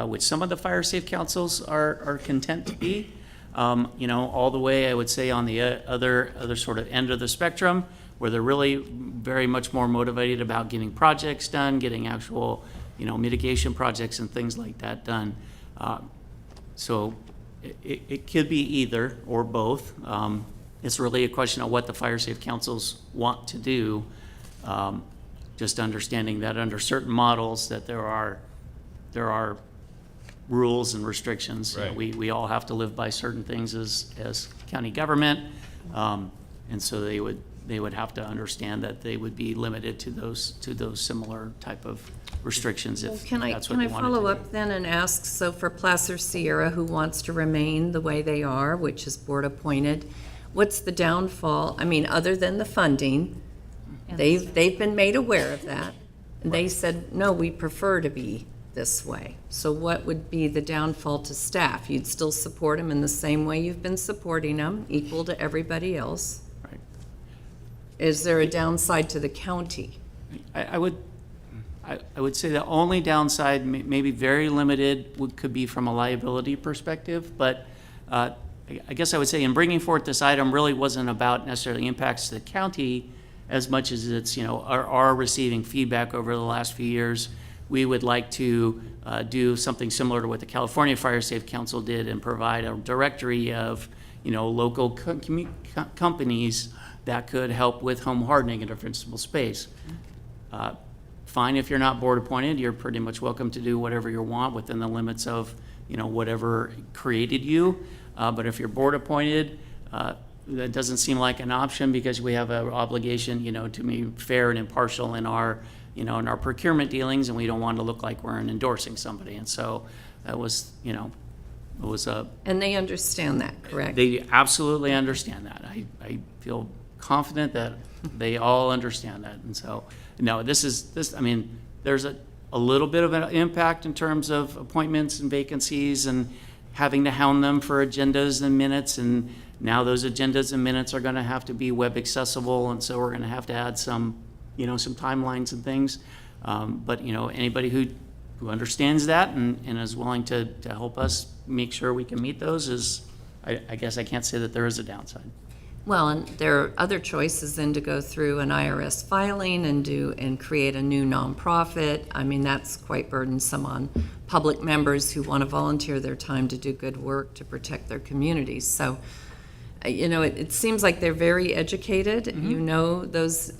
which some of the fire safe councils are content to be, all the way, I would say, on the other sort of end of the spectrum, where they're really very much more motivated about getting projects done, getting actual, mitigation projects and things like that done. So it could be either or both. It's really a question of what the fire safe councils want to do. Just understanding that under certain models that there are rules and restrictions. Right. We all have to live by certain things as county government, and so they would have to understand that they would be limited to those similar type of restrictions if that's what they wanted to do. Can I follow up then and ask, so for Placer Sierra, who wants to remain the way they are, which is board appointed, what's the downfall? I mean, other than the funding, they've been made aware of that. And they said, no, we prefer to be this way. So what would be the downfall to staff? You'd still support them in the same way you've been supporting them, equal to everybody else. Right. Is there a downside to the county? I would say the only downside, maybe very limited, could be from a liability perspective, but I guess I would say in bringing forth this item really wasn't about necessarily impacts to the county as much as it's, our receiving feedback over the last few years. We would like to do something similar to what the California Fire Safe Council did and provide a directory of, local companies that could help with home hardening in a defensible space. Fine, if you're not board appointed, you're pretty much welcome to do whatever you want within the limits of, whatever created you. But if you're board appointed, that doesn't seem like an option because we have an obligation, to be fair and impartial in our, in our procurement dealings, and we don't want to look like we're endorsing somebody. And so that was, it was a. And they understand that, correct? They absolutely understand that. I feel confident that they all understand that. And so, no, I mean, there's a little bit of an impact in terms of appointments and vacancies and having to hound them for agendas and minutes. And now those agendas and minutes are going to have to be web accessible. And so we're going to have to add some, some timelines and things. But, anybody who understands that and is willing to help us make sure we can meet those is, I guess I can't say that there is a downside. Well, and there are other choices than to go through an IRS filing and create a new nonprofit. I mean, that's quite burdensome on public members who want to volunteer their time to do good work to protect their communities. So, it seems like they're very educated. Mm-hmm. You know those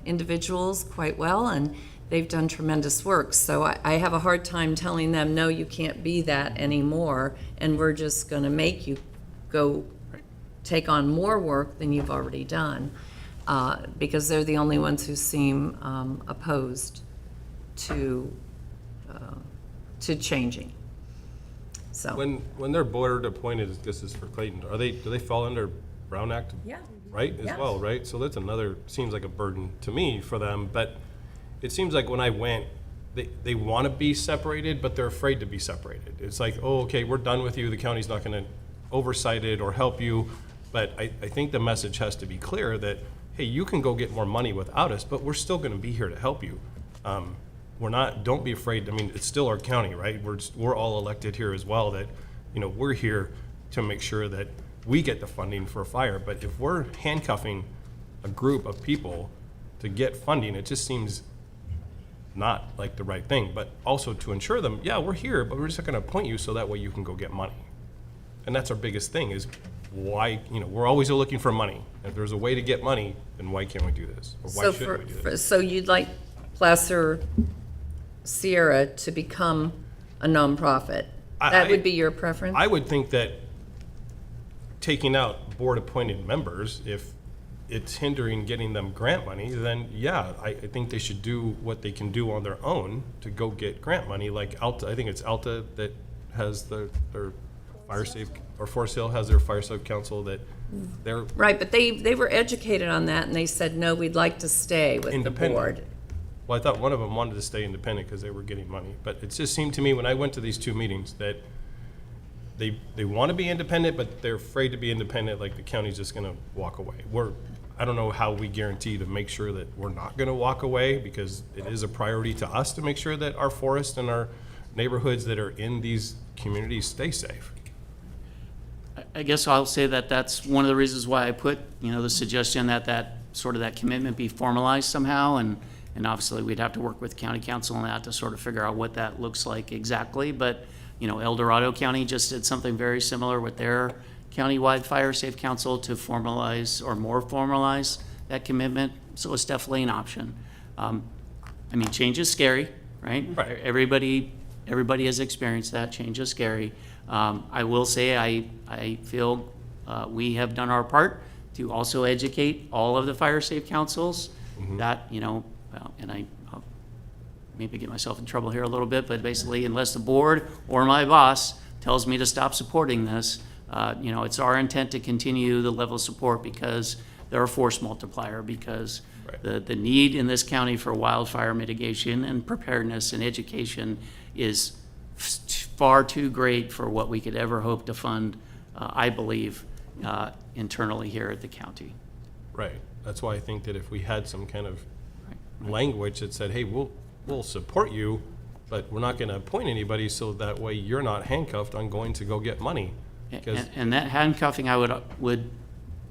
individuals quite well, and they've done tremendous work. So I have a hard time telling them, no, you can't be that anymore, and we're just going to make you go take on more work than you've already done, because they're the only ones who seem opposed to changing. So When they're board appointed, this is for Clayton, do they fall under Brown Act? Yeah. Right, as Yes. well, right? So that's another, seems like a burden to me for them, but it seems like when I went, they want to be separated, but they're afraid to be separated. It's like, oh, okay, we're done with you, the county's not going to oversight it or help you, but I think the message has to be clear that, hey, you can go get more money without us, but we're still going to be here to help you. Don't be afraid. I mean, it's still our county, right? We're all elected here as well, that, we're here to make sure that we get the funding for fire. But if we're handcuffing a group of people to get funding, it just seems not like the right thing. But also to ensure them, yeah, we're here, but we're just not going to appoint you so that way you can go get money. And that's our biggest thing is why, we're always looking for money. If there's a way to get money, then why can't we do this? Or why shouldn't we do this? So you'd like Placer Sierra to become a nonprofit? That would be your preference? I would think that taking out board-appointed members, if it's hindering getting them grant money, then yeah, I think they should do what they can do on their own to go get grant money. Like Alta, I think it's Alta that has their fire safe, or Forest Hill has their fire safe council that they're right, but they were educated on that and they said, no, we'd like to stay with the board. Well, I thought one of them wanted to stay independent because they were getting money. But it just seemed to me when I went to these two meetings that they want to be independent, but they're afraid to be independent, like the county's just going to walk away. I don't know how we guarantee to make sure that we're not going to walk away, because it is a priority to us to make sure that our forests and our neighborhoods that are in these communities stay safe. I guess I'll say that that's one of the reasons why I put, the suggestion that sort of that commitment be formalized somehow, and obviously we'd have to work with county council on that to sort of figure out what that looks like exactly. But, El Dorado County just did something very similar with their countywide fire safe council to formalize or more formalize that commitment. So it's definitely an option. Change is scary, right? Right. Everybody has experienced that. Change is scary. I will say I feel we have done our part to also educate all of the fire safe councils that, and I'll maybe get myself in trouble here a little bit, but basically unless the board or my boss tells me to stop supporting this, It's our intent to continue the level of support because they're a force multiplier, because the need in this county for wildfire mitigation and preparedness and education is far too great for what we could ever hope to fund, I believe, internally here at the county. Right. That's why I think that if we had some kind of language that said, hey, we'll support you, but we're not going to appoint anybody, so that way you're not handcuffed on going to go get money. And that handcuffing, I would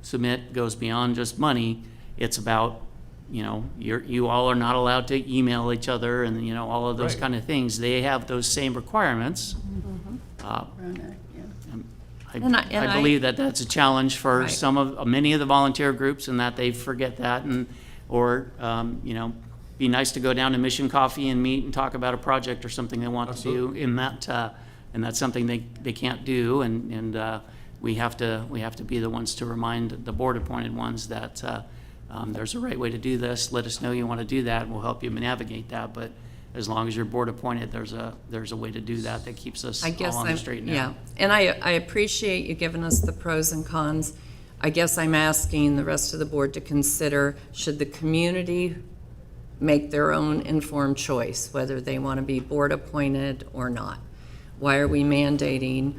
submit, goes beyond just money. It's about, you all are not allowed to email each other and, all of those kind of things. They have those same requirements. I believe that that's a challenge for many of the volunteer groups, and that they forget that, or be nice to go down to Mission Coffee and meet and talk about a project or something they want to do and that's something they can't do, and we have to be the ones to remind the board appointed ones that there's a right way to do this. Let us know you want to do that, and we'll help you navigate that. But as long as you're board appointed, there's a way to do that keeps us all on the straight and narrow. Yeah, and I appreciate you giving us the pros and cons. I guess I'm asking the rest of the board to consider, should the community make their own informed choice, whether they want to be board appointed or not? Why are we mandating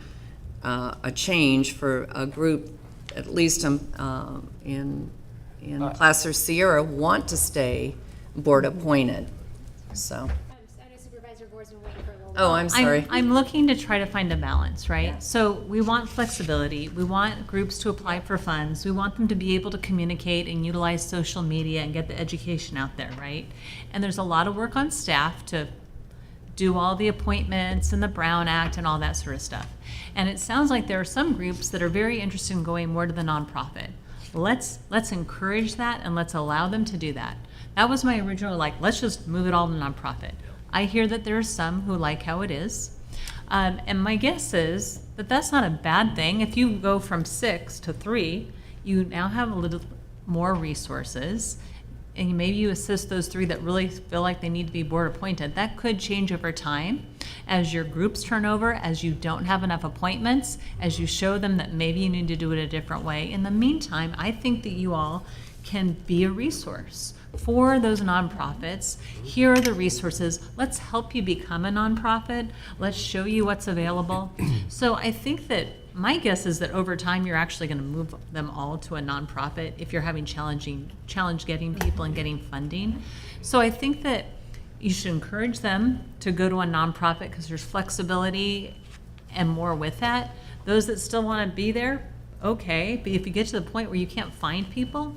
a change for a group, at least in Placer Sierra, want to stay board appointed? So. Oh, I'm sorry. I'm looking to try to find a balance, right? So we want flexibility. We want groups to apply for funds. We want them to be able to communicate and utilize social media and get the education out there, right? And there's a lot of work on staff to do all the appointments and the Brown Act and all that sort of stuff. And it sounds like there are some groups that are very interested in going more to the nonprofit. Let's encourage that and let's allow them to do that. That was my original, let's just move it all to nonprofit. I hear that there are some who like how it is. And my guess is that that's not a bad thing. If you go from 6 to 3, you now have a little more resources, and maybe you assist those 3 that really feel like they need to be board appointed. That could change over time as your groups turn over, as you don't have enough appointments, as you show them that maybe you need to do it a different way. In the meantime, I think that you all can be a resource for those nonprofits. Here are the resources. Let's help you become a nonprofit. Let's show you what's available. So I think that my guess is that over time you're actually going to move them all to a nonprofit if you're having challenge getting people and getting funding. So I think that you should encourage them to go to a nonprofit because there's flexibility and more with that. Those that still want to be there, okay, but if you get to the point where you can't find people,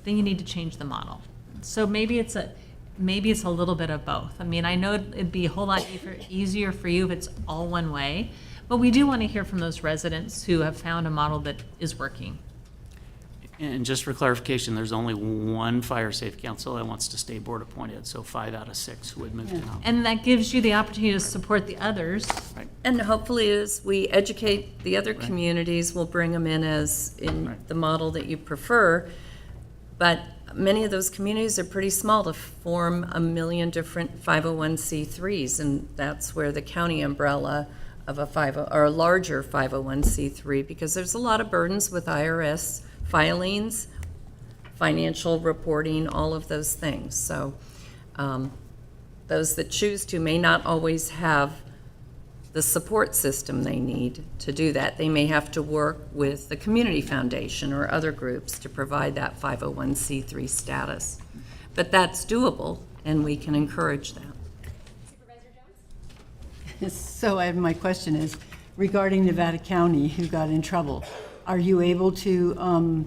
then you need to change the model. So maybe it's a little bit of both. I mean, I know it'd be a whole lot easier for you if it's all one way, but we do want to hear from those residents who have found a model that is working. And just for clarification, there's only one fire safe council that wants to stay board appointed, so 5 out of 6 would move to non. And that gives you the opportunity to support the others. Right. And hopefully as we educate the other communities, we'll bring them in as in the model that you prefer. But many of those communities are pretty small to form a million different 501c3s, and that's where the county umbrella of a larger 501c3, because there's a lot of burdens with IRS filings, financial reporting, all of those things. So those that choose to may not always have the support system they need to do that. They may have to work with the community foundation or other groups to provide that 501c3 status. But that's doable, and we can encourage that. So my question is, regarding Nevada County, who got in trouble, are you able to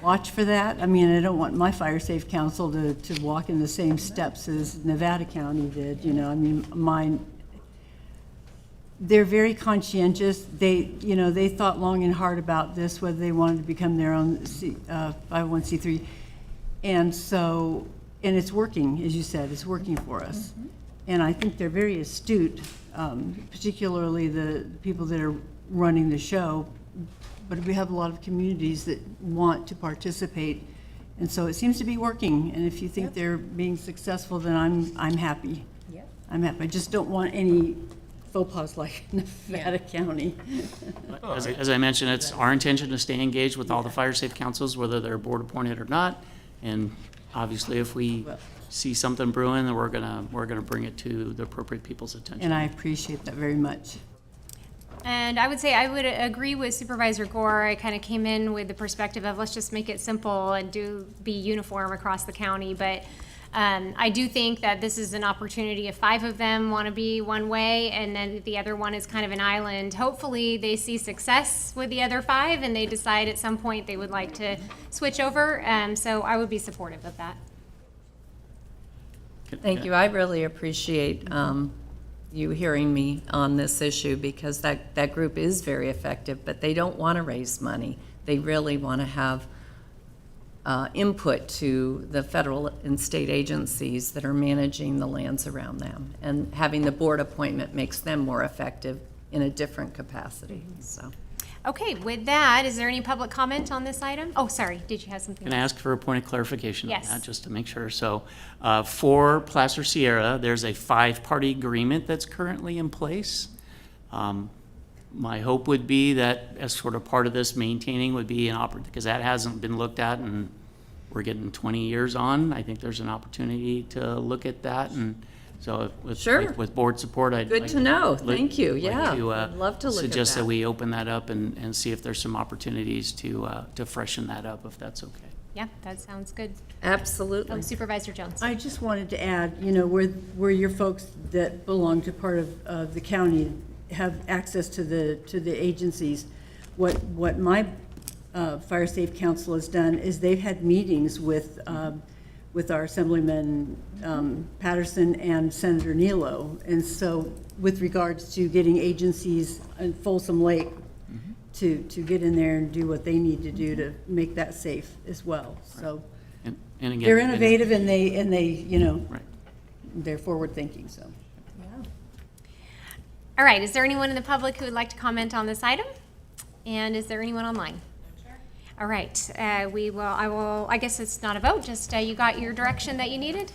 watch for that? I mean, I don't want my fire safe council to walk in the same steps as Nevada County did, I mean, mine. They're very conscientious. They thought long and hard about this, whether they wanted to become their own 501c3. And it's working, as you said, it's working for us. Mm-hmm. And I think they're very astute, particularly the people that are running the show. But we have a lot of communities that want to participate. And so it seems to be working. And if you think they're being successful, then I'm happy. Yep. I'm happy. I just don't want any faux pas like Nevada County. As I mentioned, it's our intention to stay engaged with all the fire safe councils, whether they're board appointed or not. And obviously, if we see something brewing, then we're gonna bring it to the appropriate people's attention. And I appreciate that very much. And I would say I would agree with Supervisor Gore. I kind of came in with the perspective of let's just make it simple and be uniform across the county. But I do think that this is an opportunity if 5 of them want to be one way and then the other one is kind of an island. Hopefully they see success with the other 5 and they decide at some point they would like to switch over. So I would be supportive of that. Thank you. I really appreciate you hearing me on this issue because that group is very effective, but they don't want to raise money. They really want to have input to the federal and state agencies that are managing the lands around them. And having the board appointment makes them more effective in a different capacity, so. Okay, with that, is there any public comment on this item? Oh, sorry, did you have something? Can I ask for a point of clarification on Yes. that, just to make sure? So for Placer Sierra, there's a 5-party agreement that's currently in place. My hope would be that as sort of part of this maintaining would be an opportunity, because that hasn't been looked at and we're getting 20 years on. I think there's an opportunity to look at that. And so with board support, I'd Good like to know. like- Thank you. like Yeah, to, I'd love to look at suggest that that. we open that up and see if there's some opportunities to freshen that up, if that's okay. Yeah, that sounds good. Absolutely. Supervisor Jones. I just wanted to add, you know, where your folks that belong to part of the county have access to the agencies, what my Fire Safe Council has done is they've had meetings with our Assemblyman Patterson and Senator Nilo. And so with regards to getting agencies in Folsom Lake to get in there and do what they need to do to make that safe as well. So And again, they're innovative and they you know, they're forward thinking, so. All right, is there anyone in the public who would like to comment on this item? And is there anyone online? All right, I guess it's not a vote, just you got your direction that you needed?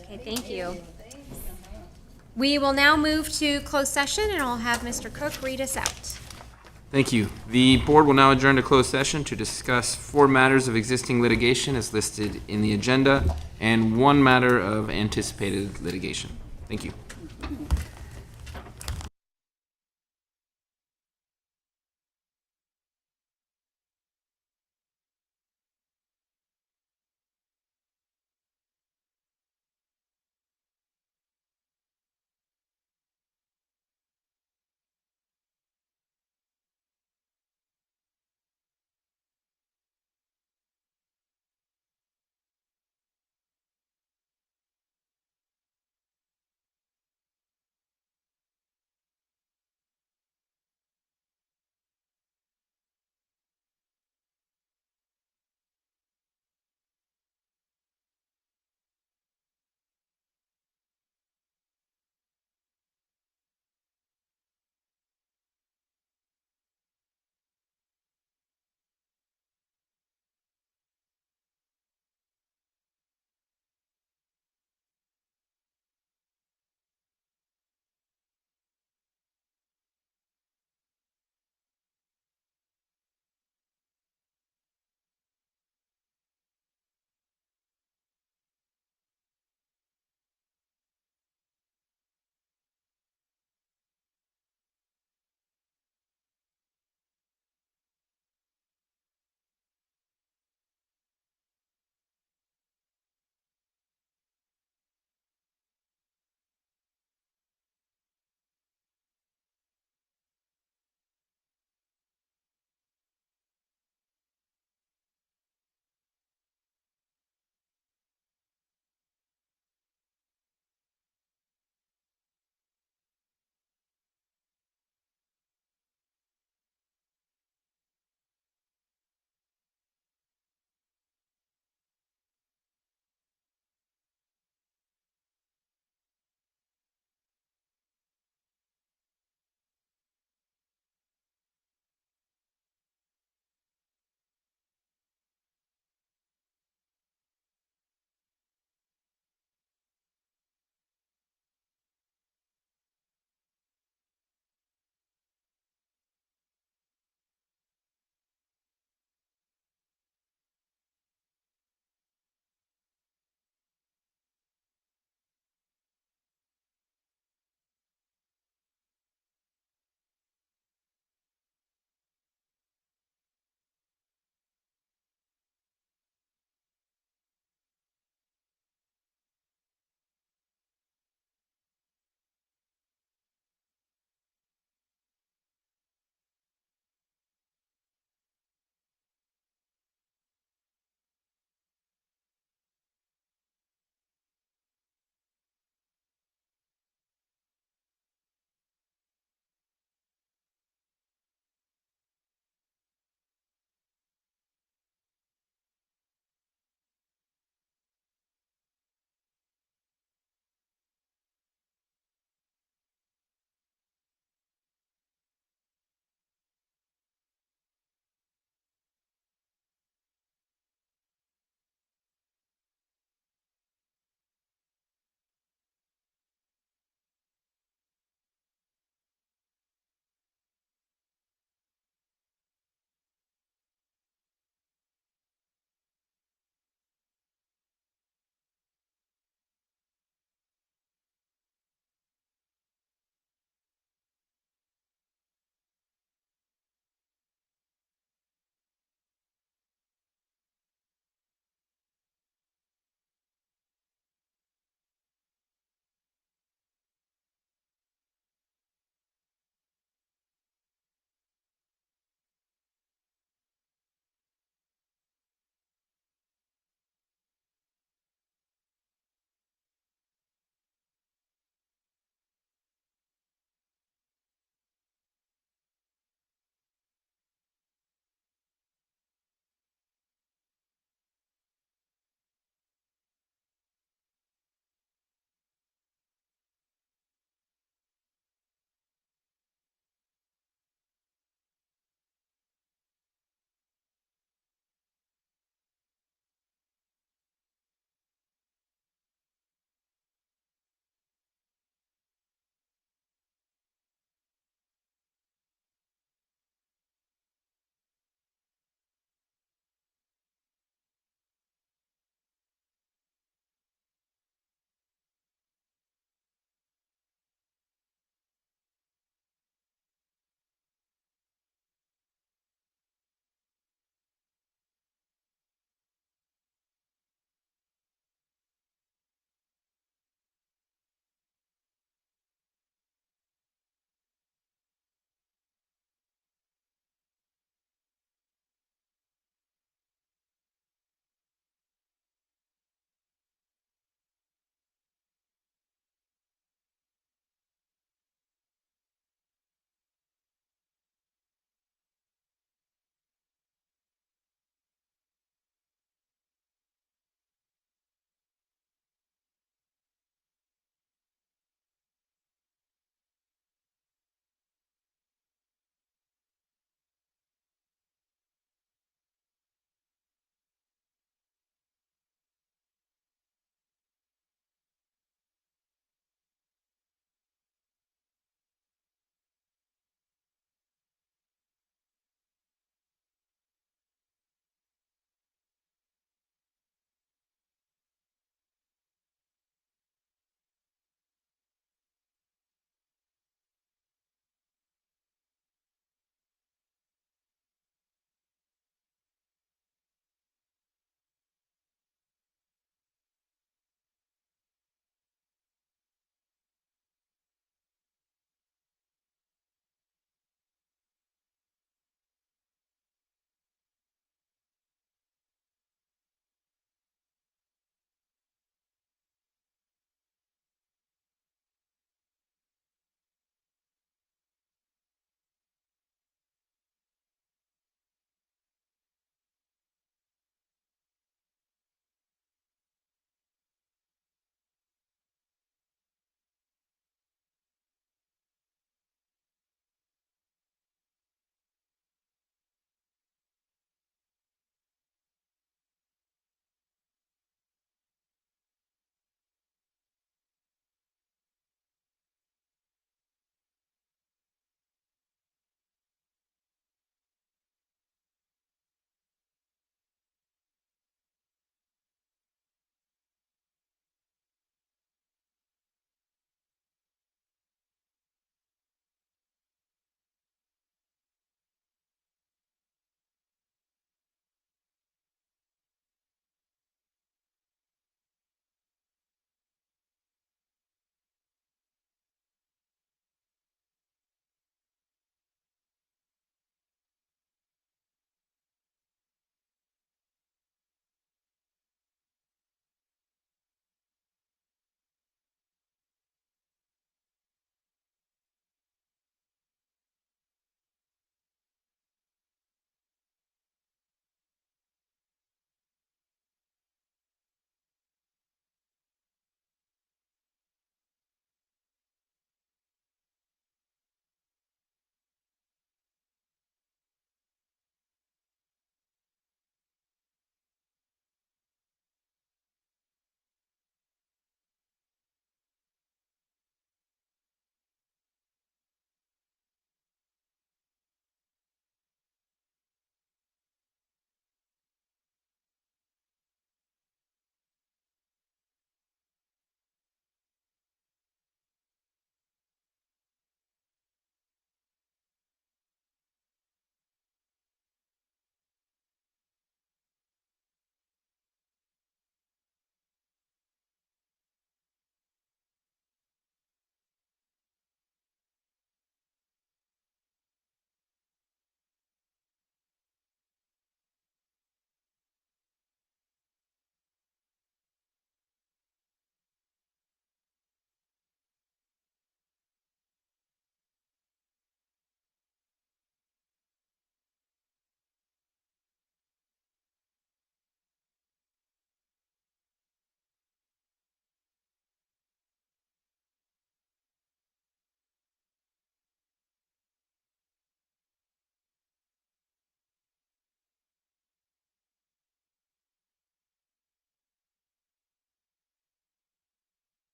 Okay, thank you. We will now move to closed session and I'll have Mr. Cook read us out. Thank you. The board will now adjourn to closed session to discuss 4 matters of existing litigation as listed in the agenda and 1 matter of anticipated litigation. Thank you.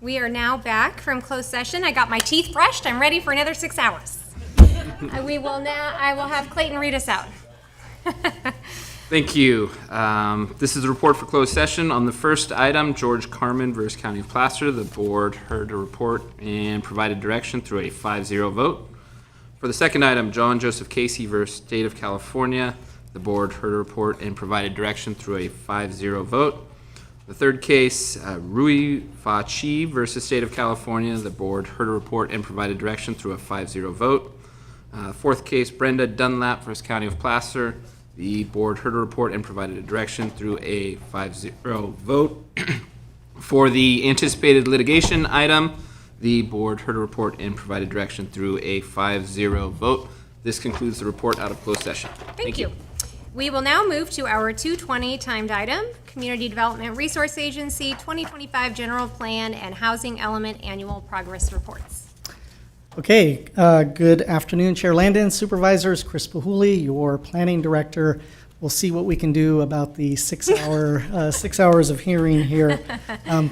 We are now back from closed session. I got my teeth brushed. I'm ready for another 6 hours. I will have Clayton read us out. Thank you. This is a report for closed session. On the first item, George Carmen versus County of Placer, the board heard a report and provided direction through a 5-0 vote. For the second item, John Joseph Casey versus State of California, the board heard a report and provided direction through a 5-0 vote. The third case, Rui Fa Chi versus State of California, the board heard a report and provided direction through a 5-0 vote. Fourth case, Brenda Dunlap versus County of Placer, the board heard a report and provided a direction through a 5-0 vote. For the anticipated litigation item, the board heard a report and provided direction through a 5-0 vote. This concludes the report out of closed session. Thank you. We will now move to our 2:20 timed item, Community Development Resource Agency 2025 General Plan and Housing Element Annual Progress Reports. Okay, good afternoon, Chair Landon, Supervisors, Chris Pahuli, your Planning Director. We'll see what we can do about the 6 hours of hearing here.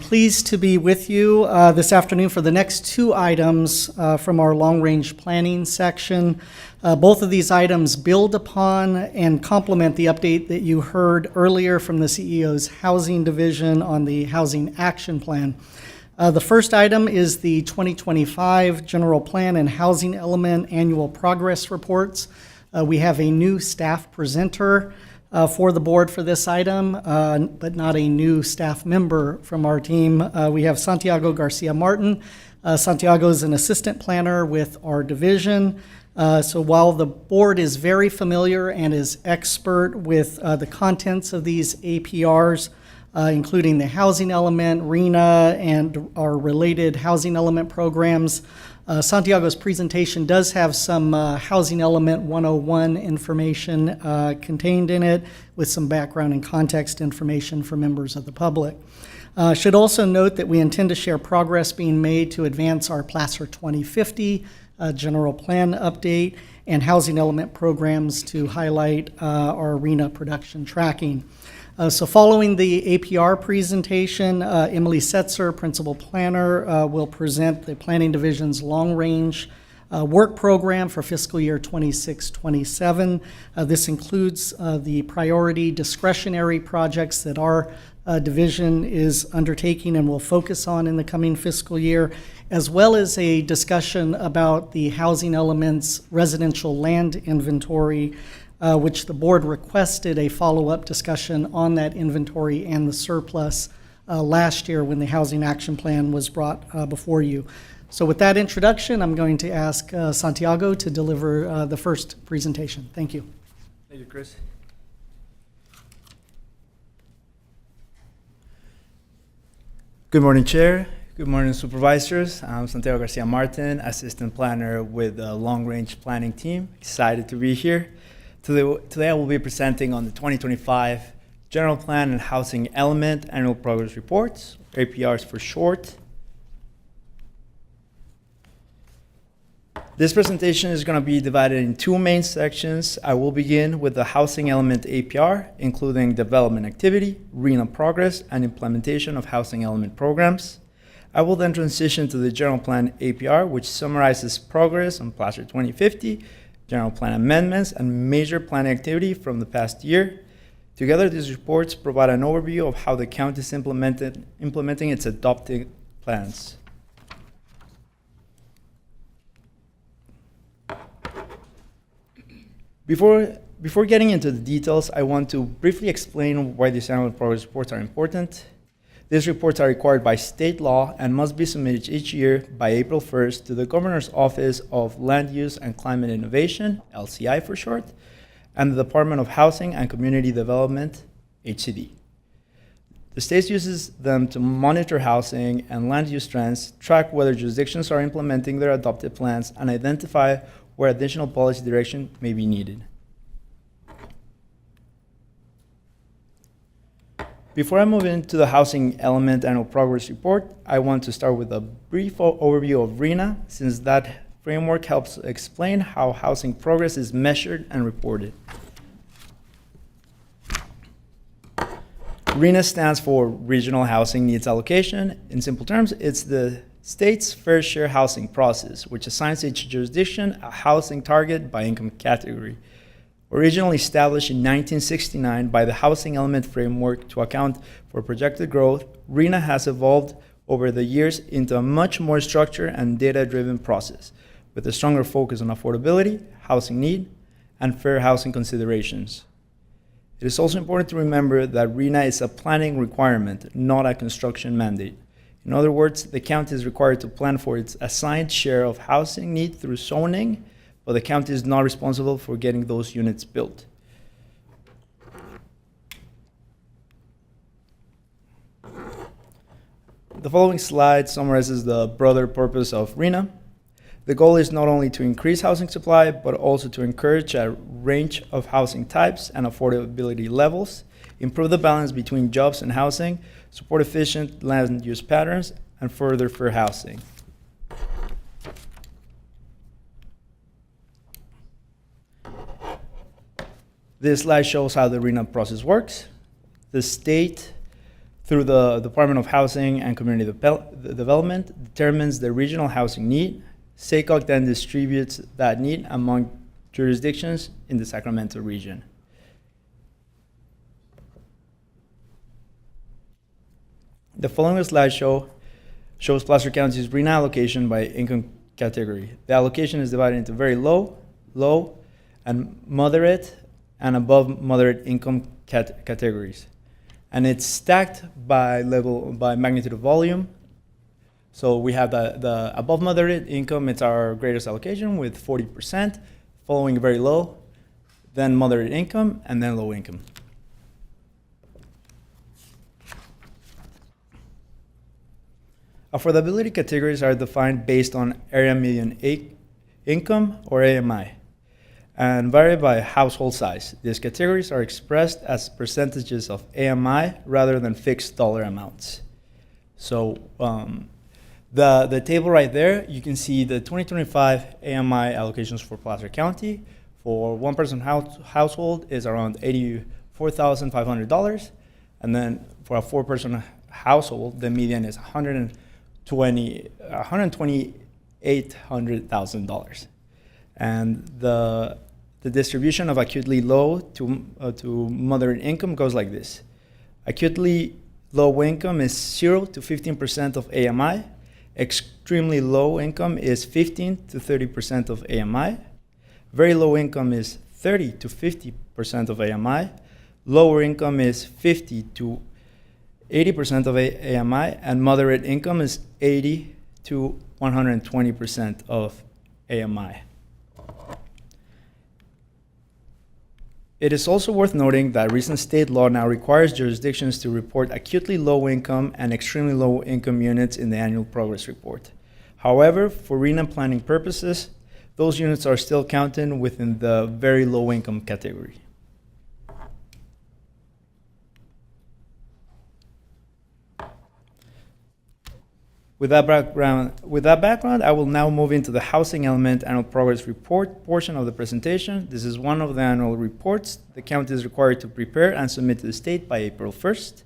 Pleased to be with you this afternoon for the next 2 items from our long-range planning section. Both of these items build upon and complement the update that you heard earlier from the CEO's Housing Division on the Housing Action Plan. The first item is the 2025 General Plan and Housing Element Annual Progress Reports. We have a new staff presenter for the board for this item, but not a new staff member from our team. We have Santiago Garcia Martin. Santiago is an assistant planner with our division. So while the board is very familiar and is expert with the contents of these APRs, including the housing element, RENA, and our related housing element programs, Santiago's presentation does have some Housing Element 101 information contained in it with some background and context information for members of the public. Should also note that we intend to share progress being made to advance our Placer 2050 general plan update and housing element programs to highlight our RENA production tracking. So following the APR presentation, Emily Setzer, Principal Planner, will present the Planning Division's long-range work program for fiscal year 26-27. This includes the priority discretionary projects that our division is undertaking and will focus on in the coming fiscal year, as well as a discussion about the housing elements residential land inventory, which the board requested a follow-up discussion on that inventory and the surplus last year when the Housing Action Plan was brought before you. So with that introduction, I'm going to ask Santiago to deliver the first presentation. Thank you. Thank you, Chris. Good morning, Chair. Good morning, Supervisors. I'm Santiago Garcia Martin, Assistant Planner with the Long Range Planning Team. Excited to be here. Today I will be presenting on the 2025 General Plan and Housing Element Annual Progress Reports, APRs for short. This presentation is going to be divided in 2 main sections. I will begin with the Housing Element APR, including development activity, RENA progress, and implementation of housing element programs. I will then transition to the General Plan APR, which summarizes progress on Placer 2050, General Plan amendments, and major planning activity from the past year. Together, these reports provide an overview of how the county is implementing its adopted plans. Before getting into the details, I want to briefly explain why these annual progress reports are important. These reports are required by state law and must be submitted each year by April 1st to the Governor's Office of Land Use and Climate Innovation, LCI for short, and the Department of Housing and Community Development, HCD. The state uses them to monitor housing and land use trends, track whether jurisdictions are implementing their adopted plans, and identify where additional policy direction may be needed. Before I move into the Housing Element Annual Progress Report, I want to start with a brief overview of RENA, since that framework helps explain how housing progress is measured and reported. RHNA stands for Regional Housing Needs Allocation. In simple terms, it's the state's fair share housing process, which assigns each jurisdiction a housing target by income category. Originally established in 1969 by the Housing Element Framework to account for projected growth, RHNA has evolved over the years into a much more structured and data-driven process, with a stronger focus on affordability, housing need, and fair housing considerations. It is also important to remember that RHNA is a planning requirement, not a construction mandate. In other words, the county is required to plan for its assigned share of housing need through zoning, but the county is not responsible for getting those units built. The following slide summarizes the broader purpose of RHNA. The goal is not only to increase housing supply, but also to encourage a range of housing types and affordability levels, improve the balance between jobs and housing, support efficient land use patterns, and further fair housing. This slide shows how the RHNA process works. The state, through the Department of Housing and Community Development, determines the regional housing need. SACOG then distributes that need among jurisdictions in the Sacramento region. The following slide shows Placer County's RHNA allocation by income category. The allocation is divided into very low, low, and moderate, and above moderate income categories. And it's stacked by magnitude of volume. So we have the above moderate income, it's our greatest allocation with 40%, following very low, then moderate income, and then low income. Affordability categories are defined based on area median income, or AMI, and vary by household size. These categories are expressed as percentages of AMI rather than fixed dollar amounts. So the table right there, you can see the 2025 AMI allocations for Placer County. For one-person household is around $84,500, and then for a four-person household, the median is $128,000. And the distribution of acutely low to moderate income goes like this. Acutely low income is 0 to 15% of AMI. Extremely low income is 15 to 30% of AMI. Very low income is 30 to 50% of AMI. Lower income is 50 to 80% of AMI, and moderate income is 80 to 120% of AMI. It is also worth noting that recent state law now requires jurisdictions to report acutely low income and extremely low income units in the annual progress report. However, for RHNA planning purposes, those units are still counted within the very low income category. With that background, I will now move into the housing element annual progress report portion of the presentation. This is one of the annual reports the county is required to prepare and submit to the state by April 1st.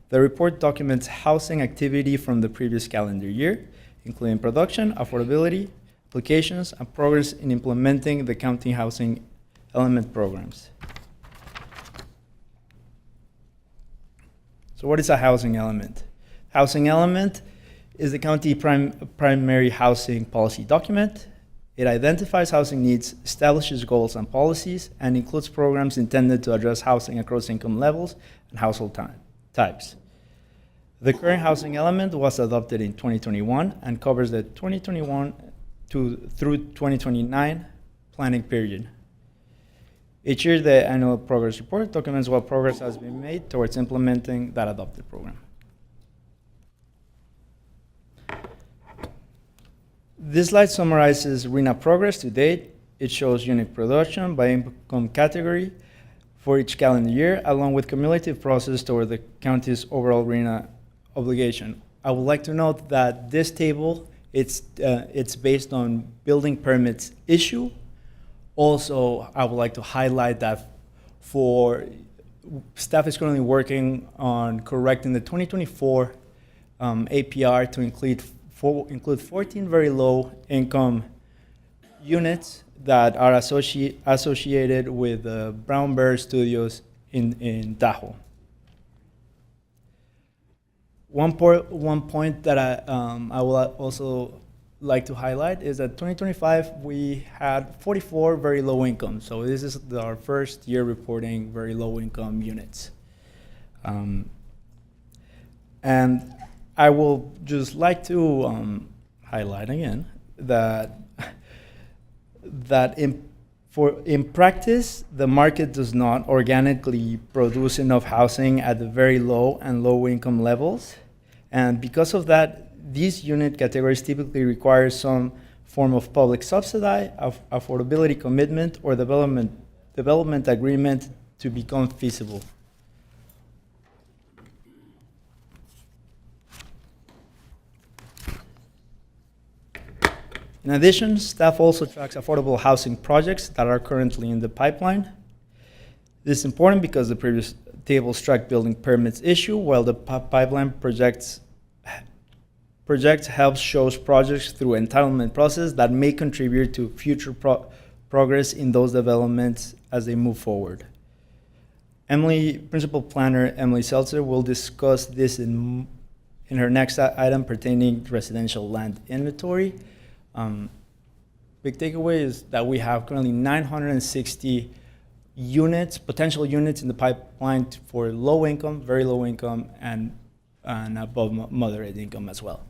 The report documents housing activity from the previous calendar year, including production, affordability, applications, and progress in implementing the county housing element programs. So what is a housing element? Housing element is the county primary housing policy document. It identifies housing needs, establishes goals and policies, and includes programs intended to address housing across income levels and household types. The current housing element was adopted in 2021 and covers the 2021 through 2029 planning period. Each year, the annual progress report documents what progress has been made towards implementing that adopted program. This slide summarizes RHNA progress to date. It shows unit production by income category for each calendar year, along with cumulative process toward the county's overall RHNA obligation. I would like to note that this table, it's based on building permits issue. Also, I would like to highlight that for staff is currently working on correcting the 2024 APR to include 14 very low income units that are associated with Brown Bear Studios in Tahoe. One point that I will also like to highlight is that 2025 we had 44 very low income. So this is our first year reporting very low income units. And I will just like to highlight again that in practice, the market does not organically produce enough housing at the very low and low income levels. And because of that, these unit categories typically require some form of public subsidy, affordability commitment, or development agreement to become feasible. In addition, staff also tracks affordable housing projects that are currently in the pipeline. This is important because the previous tables track building permits issue, while the pipeline projects helps shows projects through entitlement process that may contribute to future progress in those developments as they move forward. Principal Planner Emily Seltzer will discuss this in her next item pertaining to residential land inventory. Big takeaway is that we have currently 960 units, potential units in the pipeline for low income, very low income, and above moderate income as well.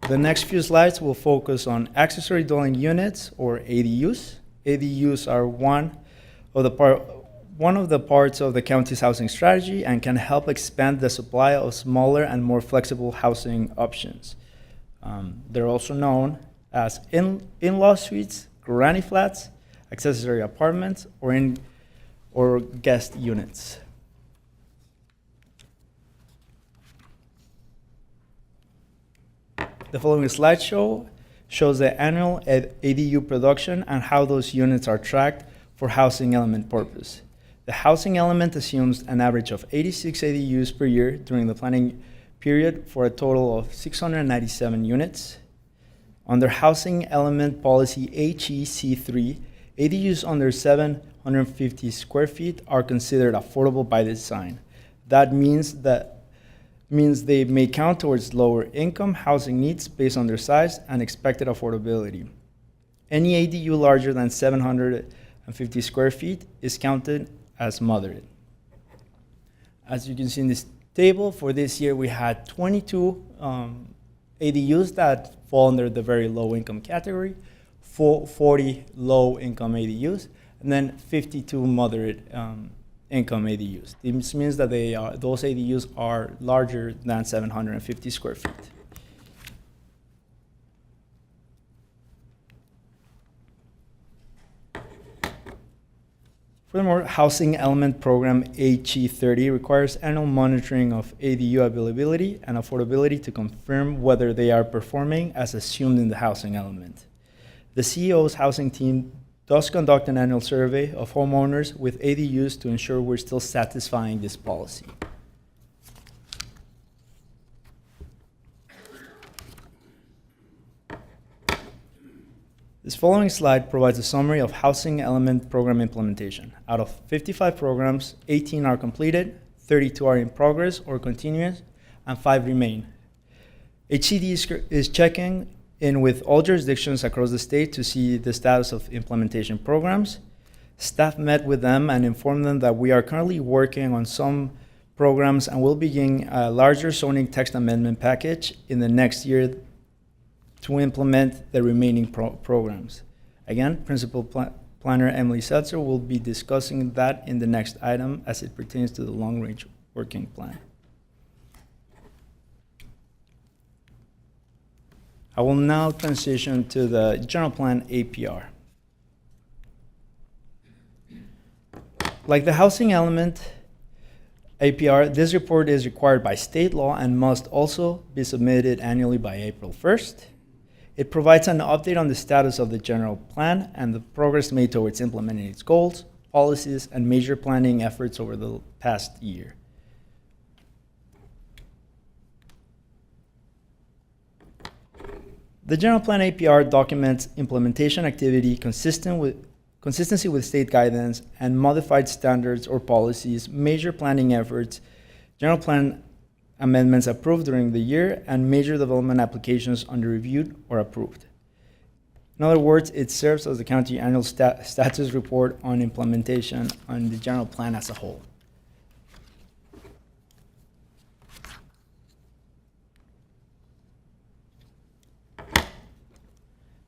The next few slides will focus on accessory dwelling units, or ADUs. ADUs are one of the parts of the county's housing strategy and can help expand the supply of smaller and more flexible housing options. They're also known as in-law suites, granny flats, accessory apartments, or guest units. The following slideshow shows the annual ADU production and how those units are tracked for housing element purpose. The housing element assumes an average of 86 ADUs per year during the planning period for a total of 697 units. Under housing element policy HEC3, ADUs under 750 square feet are considered affordable by design. That means they may count towards lower income housing needs based on their size and expected affordability. Any ADU larger than 750 square feet is counted as moderate. As you can see in this table, for this year we had 22 ADUs that fall under the very low income category, 40 low income ADUs, and then 52 moderate income ADUs. This means that those ADUs are larger than 750 square feet. Furthermore, Housing Element Program HE30 requires annual monitoring of ADU availability and affordability to confirm whether they are performing as assumed in the housing element. The CEO's housing team does conduct an annual survey of homeowners with ADUs to ensure we're still satisfying this policy. This following slide provides a summary of Housing Element Program implementation. Out of 55 programs, 18 are completed, 32 are in progress or continuous, and 5 remain. HCD is checking in with all jurisdictions across the state to see the status of implementation programs. Staff met with them and informed them that we are currently working on some programs and will begin a larger zoning text amendment package in the next year to implement the remaining programs. Again, Principal Planner Emily Seltzer will be discussing that in the next item as it pertains to the long-range working plan. I will now transition to the general plan APR. Like the housing element APR, this report is required by state law and must also be submitted annually by April 1st. It provides an update on the status of the general plan and the progress made towards implementing its goals, policies, and major planning efforts over the past year. The general plan APR documents implementation activity consistency with state guidance and modified standards or policies, major planning efforts, general plan amendments approved during the year, and major development applications under reviewed or approved. In other words, it serves as the county annual status report on implementation on the general plan as a whole.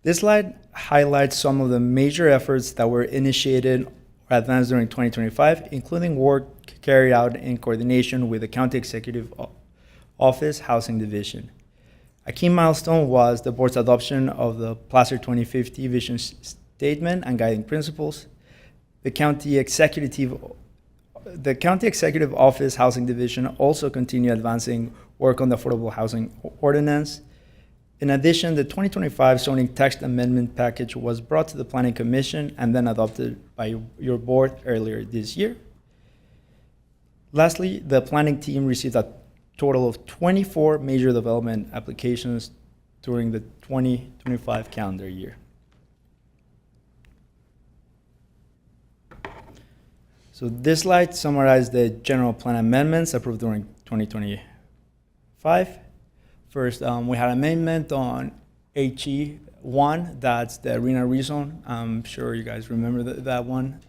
This slide highlights some of the major efforts that were initiated or advanced during 2025, including work carried out in coordination with the County Executive Office Housing Division. A key milestone was the board's adoption of the Placer 2050 Vision Statement and Guiding Principles. The County Executive Office Housing Division also continued advancing work on the Affordable Housing Ordinance. In addition, the 2025 zoning text amendment package was brought to the Planning Commission and then adopted by your board earlier this year. Lastly, the planning team received a total of 24 major development applications during the 2025 calendar year. So this slide summarizes the general plan amendments approved during 2025. First, we had amendment on HE1, that's the arena rezone. I'm sure you guys remember that one.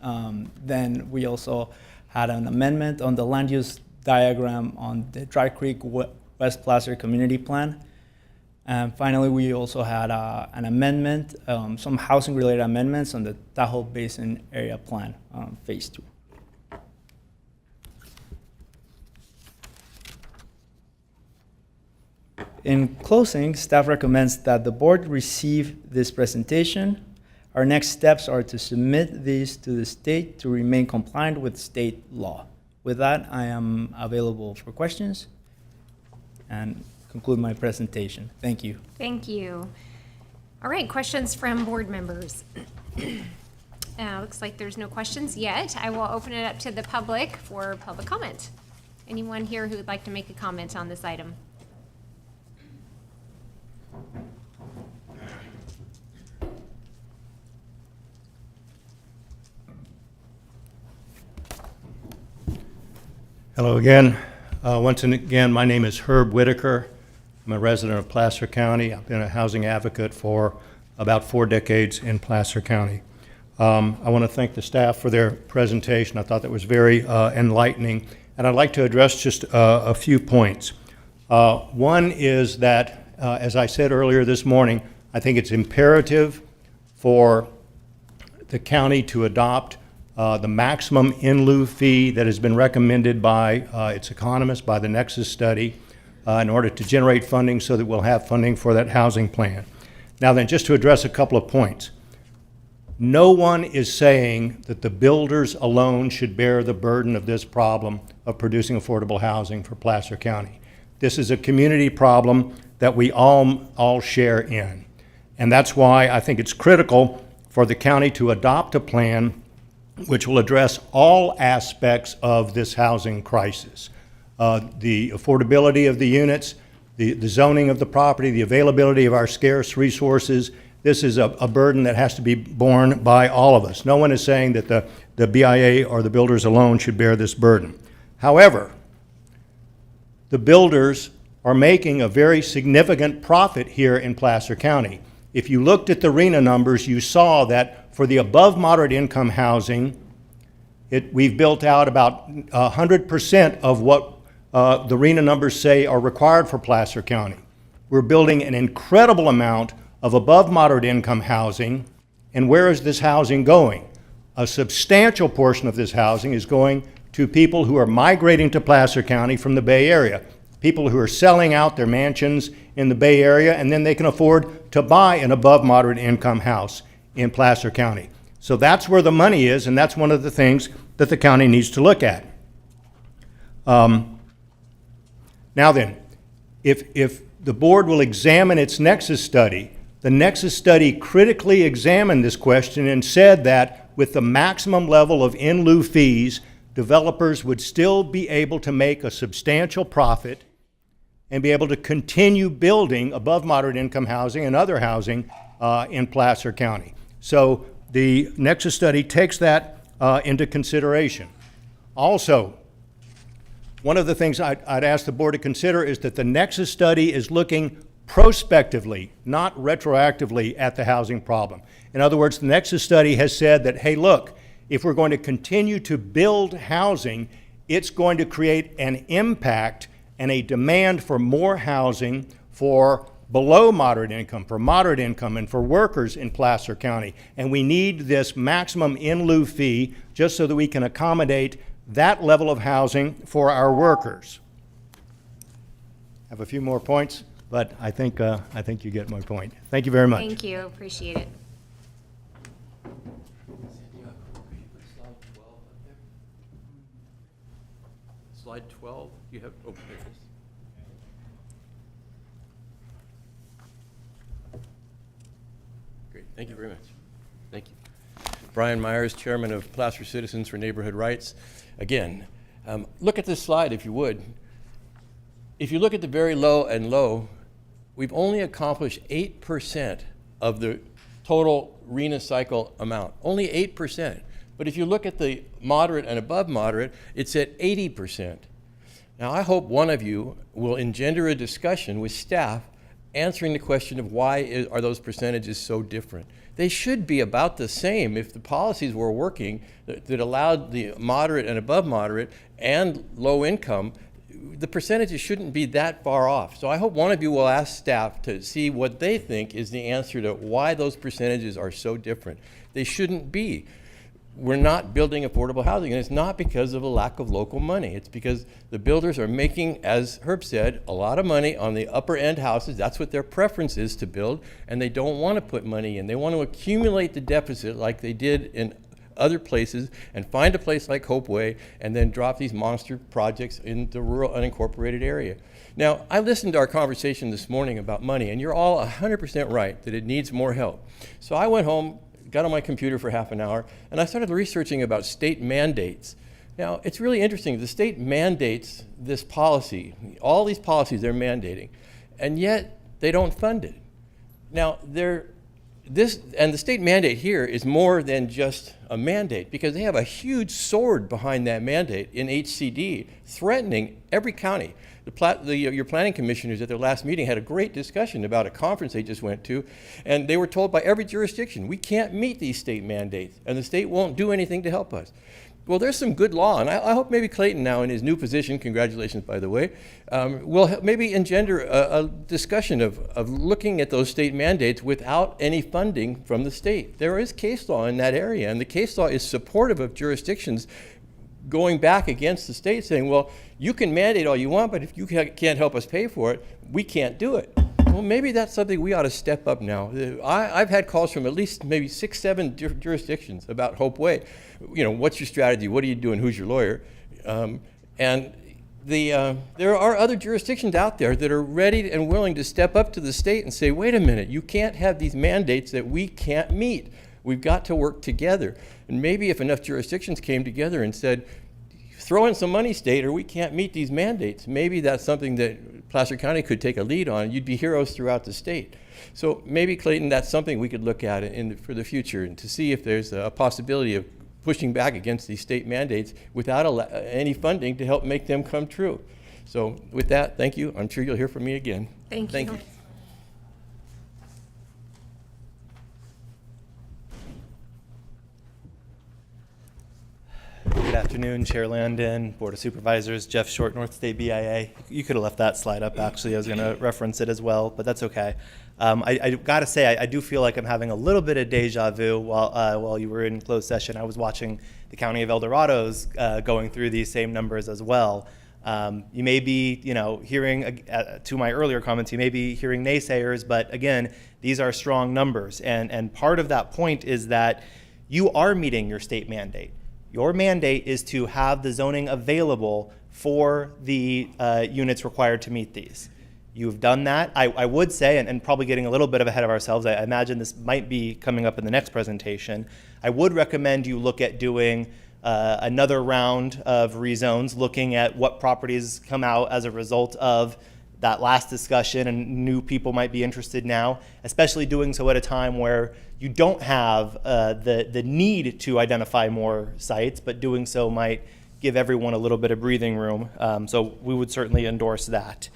Then we also had an amendment on the land use diagram on the Dry Creek West Placer Community Plan. And finally, we also had an amendment, some housing-related amendments on the Tahoe Basin Area Plan, Phase 2. In closing, staff recommends that the board receive this presentation. Our next steps are to submit these to the state to remain compliant with state law. With that, I am available for questions and conclude my presentation. Thank you. Thank you. All right, questions from board members. Looks like there's no questions yet. I will open it up to the public for public comment. Anyone here who would like to make a comment on this item? Hello again. Once again, my name is Herb Whitaker. I'm a resident of Placer County. I've been a housing advocate for about 4 decades in Placer County. I want to thank the staff for their presentation. I thought that was very enlightening, and I'd like to address just a few points. One is that, as I said earlier this morning, I think it's imperative for the county to adopt the maximum in lieu fee that has been recommended by its economists, by the Nexus study, in order to generate funding so that we'll have funding for that housing plan. Now then, just to address a couple of points. No one is saying that the builders alone should bear the burden of this problem of producing affordable housing for Placer County. This is a community problem that we all share in. And that's why I think it's critical for the county to adopt a plan which will address all aspects of this housing crisis. The affordability of the units, the zoning of the property, the availability of our scarce resources. This is a burden that has to be borne by all of us. No one is saying that the BIA or the builders alone should bear this burden. However, the builders are making a very significant profit here in Placer County. If you looked at the RENA numbers, you saw that for the above moderate income housing, we've built out about 100% of what the RENA numbers say are required for Placer County. We're building an incredible amount of above moderate income housing, and where is this housing going? A substantial portion of this housing is going to people who are migrating to Placer County from the Bay Area, people who are selling out their mansions in the Bay Area, and then they can afford to buy an above moderate income house in Placer County. So that's where the money is, and that's one of the things that the county needs to look at. Now then, if the board will examine its Nexus study, The Nexus study critically examined this question and said that with the maximum level of in lieu fees, developers would still be able to make a substantial profit and be able to continue building above moderate income housing and other housing in Placer County. So the Nexus study takes that into consideration. Also, one of the things I'd ask the board to consider is that the Nexus study is looking prospectively, not retroactively, at the housing problem. In other words, the Nexus study has said that, hey, look, if we're going to continue to build housing, it's going to create an impact and a demand for more housing for below moderate income, for moderate income, and for workers in Placer County. And we need this maximum in lieu fee just so that we can accommodate that level of housing for our workers. I have a few more points, but I think you get my point. Thank you very much. Thank you, appreciate it. Slide 12, you have, oh, there it is. Great, thank you very much. Thank you. Brian Myers, Chairman of Placer Citizens for Neighborhood Rights. Again, look at this slide if you would. If you look at the very low and low, we've only accomplished 8% of the total RHNA cycle amount, only 8%. But if you look at the moderate and above moderate, it's at 80%. Now, I hope one of you will engender a discussion with staff answering the question of why are those percentages so different. They should be about the same if the policies were working that allowed the moderate and above moderate and low income. The percentages shouldn't be that far off. So I hope one of you will ask staff to see what they think is the answer to why those percentages are so different. They shouldn't be. We're not building affordable housing, and it's not because of a lack of local money. It's because the builders are making, as Herb said, a lot of money on the upper end houses. That's what their preference is to build, and they don't want to put money in. They want to accumulate the deficit like they did in other places and find a place like Hopeway and then drop these monster projects in the rural unincorporated area. Now, I listened to our conversation this morning about money, and you're all 100% right that it needs more help. So I went home, got on my computer for half an hour, and I started researching about state mandates. Now, it's really interesting. The state mandates this policy. All these policies they're mandating, and yet they don't fund it. Now, the state mandate here is more than just a mandate, because they have a huge sword behind that mandate in HCD, threatening every county. Your planning commissioners at their last meeting had a great discussion about a conference they just went to, and they were told by every jurisdiction, we can't meet these state mandates, and the state won't do anything to help us. Well, there's some good law, and I hope maybe Clayton now in his new position, congratulations by the way, will maybe engender a discussion of looking at those state mandates without any funding from the state. There is case law in that area, and the case law is supportive of jurisdictions going back against the state saying, well, you can mandate all you want, but if you can't help us pay for it, we can't do it. Well, maybe that's something we ought to step up now. I've had calls from at least maybe 6, 7 jurisdictions about Hopeway. You know, what's your strategy? What are you doing? Who's your lawyer? And there are other jurisdictions out there that are ready and willing to step up to the state and say, wait a minute, you can't have these mandates that we can't meet. We've got to work together. And maybe if enough jurisdictions came together and said, throw in some money, state, or we can't meet these mandates, maybe that's something that Placer County could take a lead on. You'd be heroes throughout the state. So maybe, Clayton, that's something we could look at for the future and to see if there's a possibility of pushing back against these state mandates without any funding to help make them come true. So with that, thank you. I'm sure you'll hear from me again. Thank you. Good afternoon, Chair Landon, Board of Supervisors, Jeff Short, North State BIA. You could have left that slide up, actually. I was going to reference it as well, but that's okay. I got to say, I do feel like I'm having a little bit of deja vu while you were in closed session. I was watching the County of El Dorado's going through these same numbers as well. You may be, hearing, to my earlier comments, you may be hearing naysayers, but again, these are strong numbers. And part of that point is that you are meeting your state mandate. Your mandate is to have the zoning available for the units required to meet these. You've done that. I would say, and probably getting a little bit ahead of ourselves, I imagine this might be coming up in the next presentation. I would recommend you look at doing another round of rezones, looking at what properties come out as a result of that last discussion, and new people might be interested now, especially doing so at a time where you don't have the need to identify more sites, but doing so might give everyone a little bit of breathing room. So we would certainly endorse that.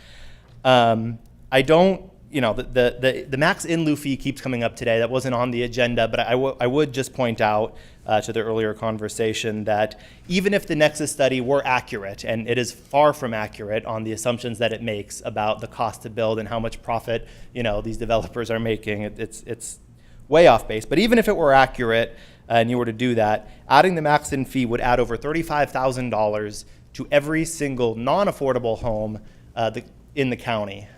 I don't, the max in lieu fee keeps coming up today. That wasn't on the agenda, but I would just point out to the earlier conversation that even if the Nexus study were accurate, and it is far from accurate on the assumptions that it makes about the cost to build and how much profit, these developers are making, it's way off base. But even if it were accurate and you were to do that, adding the max in fee would add over $35,000 to every single non-affordable home in the county.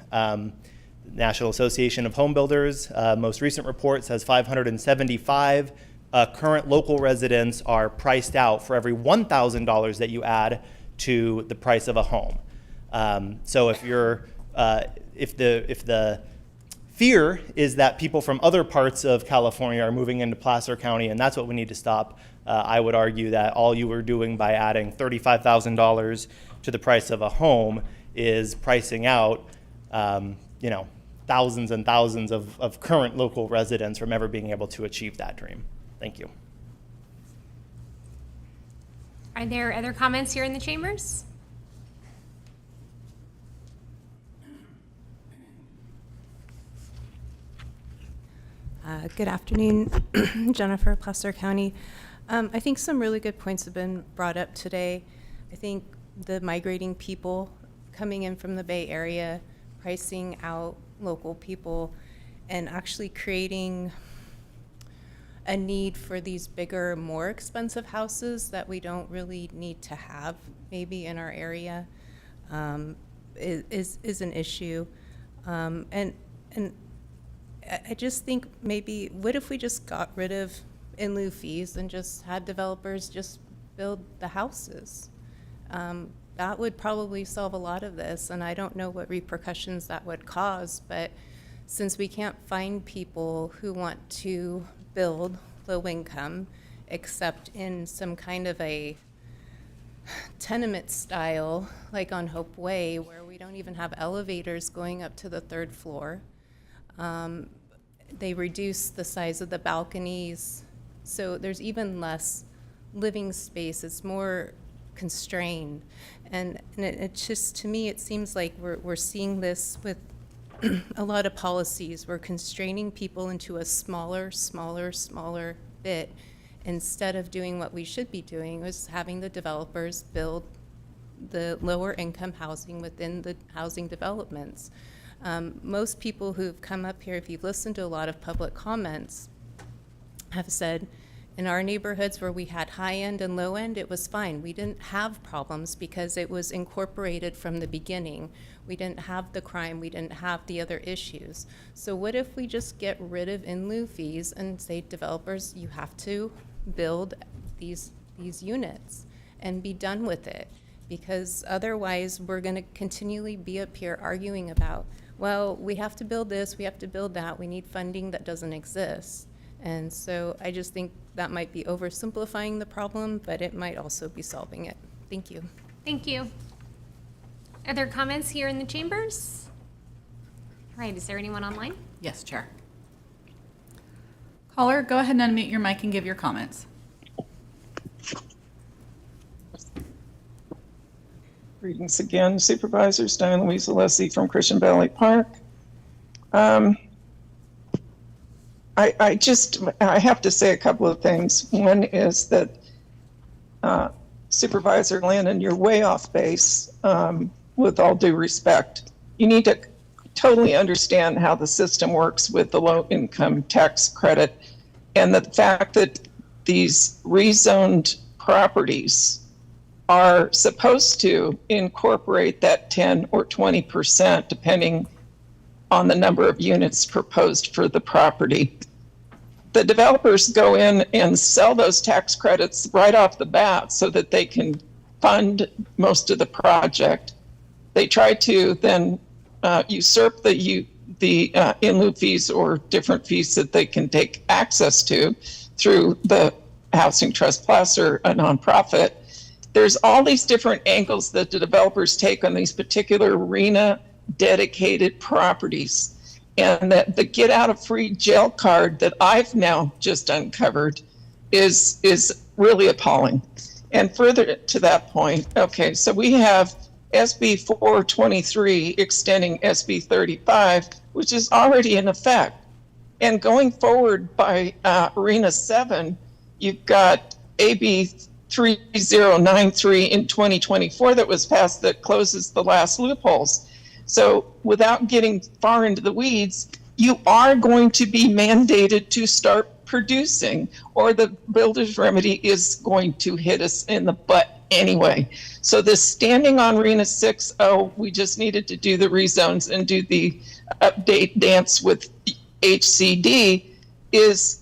National Association of Home Builders, most recent report says 575 current local residents are priced out for every $1,000 that you add to the price of a home. So if the fear is that people from other parts of California are moving into Placer County, and that's what we need to stop, I would argue that all you were doing by adding $35,000 to the price of a home is pricing out, thousands and thousands of current local residents from ever being able to achieve that dream. Thank you. Are there other comments here in the chambers? Good afternoon, Jennifer, Placer County. I think some really good points have been brought up today. I think the migrating people coming in from the Bay Area, pricing out local people, and actually creating a need for these bigger, more expensive houses that we don't really need to have maybe in our area is an issue. And I just think maybe, what if we just got rid of in lieu fees and just had developers just build the houses? That would probably solve a lot of this, and I don't know what repercussions that would cause, but since we can't find people who want to build low income except in some kind of a tenement style, like on Hope Way, where we don't even have elevators going up to the third floor. They reduce the size of the balconies, so there's even less living space. It's more constrained, and it just, to me, it seems like we're seeing this with a lot of policies. We're constraining people into a smaller bit instead of doing what we should be doing, was having the developers build the lower income housing within the housing developments. Most people who've come up here, if you've listened to a lot of public comments, have said, in our neighborhoods where we had high end and low end, it was fine. We didn't have problems because it was incorporated from the beginning. We didn't have the crime, we didn't have the other issues. So what if we just get rid of in lieu fees and say, developers, you have to build these units and be done with it? Because otherwise we're gonna continually be up here arguing about, well, we have to build this, we have to build that, we need funding that doesn't exist. And so I just think that might be oversimplifying the problem, but it might also be solving it. Thank you. Thank you. Other comments here in the chambers? All right, is there anyone online? Yes, Chair. Caller, go ahead and unmute your mic and give your comments. Greetings again, Supervisors. Diane Louise Alessi from Christian Valley Park. I have to say a couple of things. One is that Supervisor Landon, you're way off base, with all due respect. You need to totally understand how the system works with the low income tax credit, and the fact that these rezoned properties are supposed to incorporate that 10 or 20%, depending on the number of units proposed for the property. The developers go in and sell those tax credits right off the bat so that they can fund most of the project. They try to then usurp the in lieu fees or different fees that they can take access to through the Housing Trust Plus or a nonprofit. There's all these different angles that the developers take on these particular RENA dedicated properties. And that the get out of free jail card that I've now just uncovered is really appalling. And further to that point, okay, so we have SB 423 extending SB 35, which is already in effect. And going forward by RENA 7, you've got AB 3093 in 2024 that was passed that closes the last loopholes. So without getting far into the weeds, you are going to be mandated to start producing, or the builder's remedy is going to hit us in the butt anyway. So this standing on RENA 6, we just needed to do the rezones and do the update dance with HCD is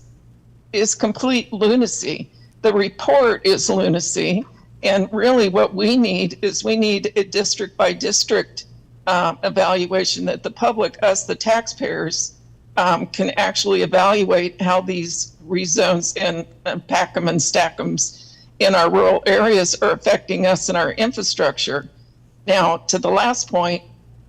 complete lunacy. The report is lunacy. And really what we need is we need a district by district evaluation that the public, us, the taxpayers, can actually evaluate how these rezones and pack them and stack them in our rural areas are affecting us and our infrastructure. Now, to the last point,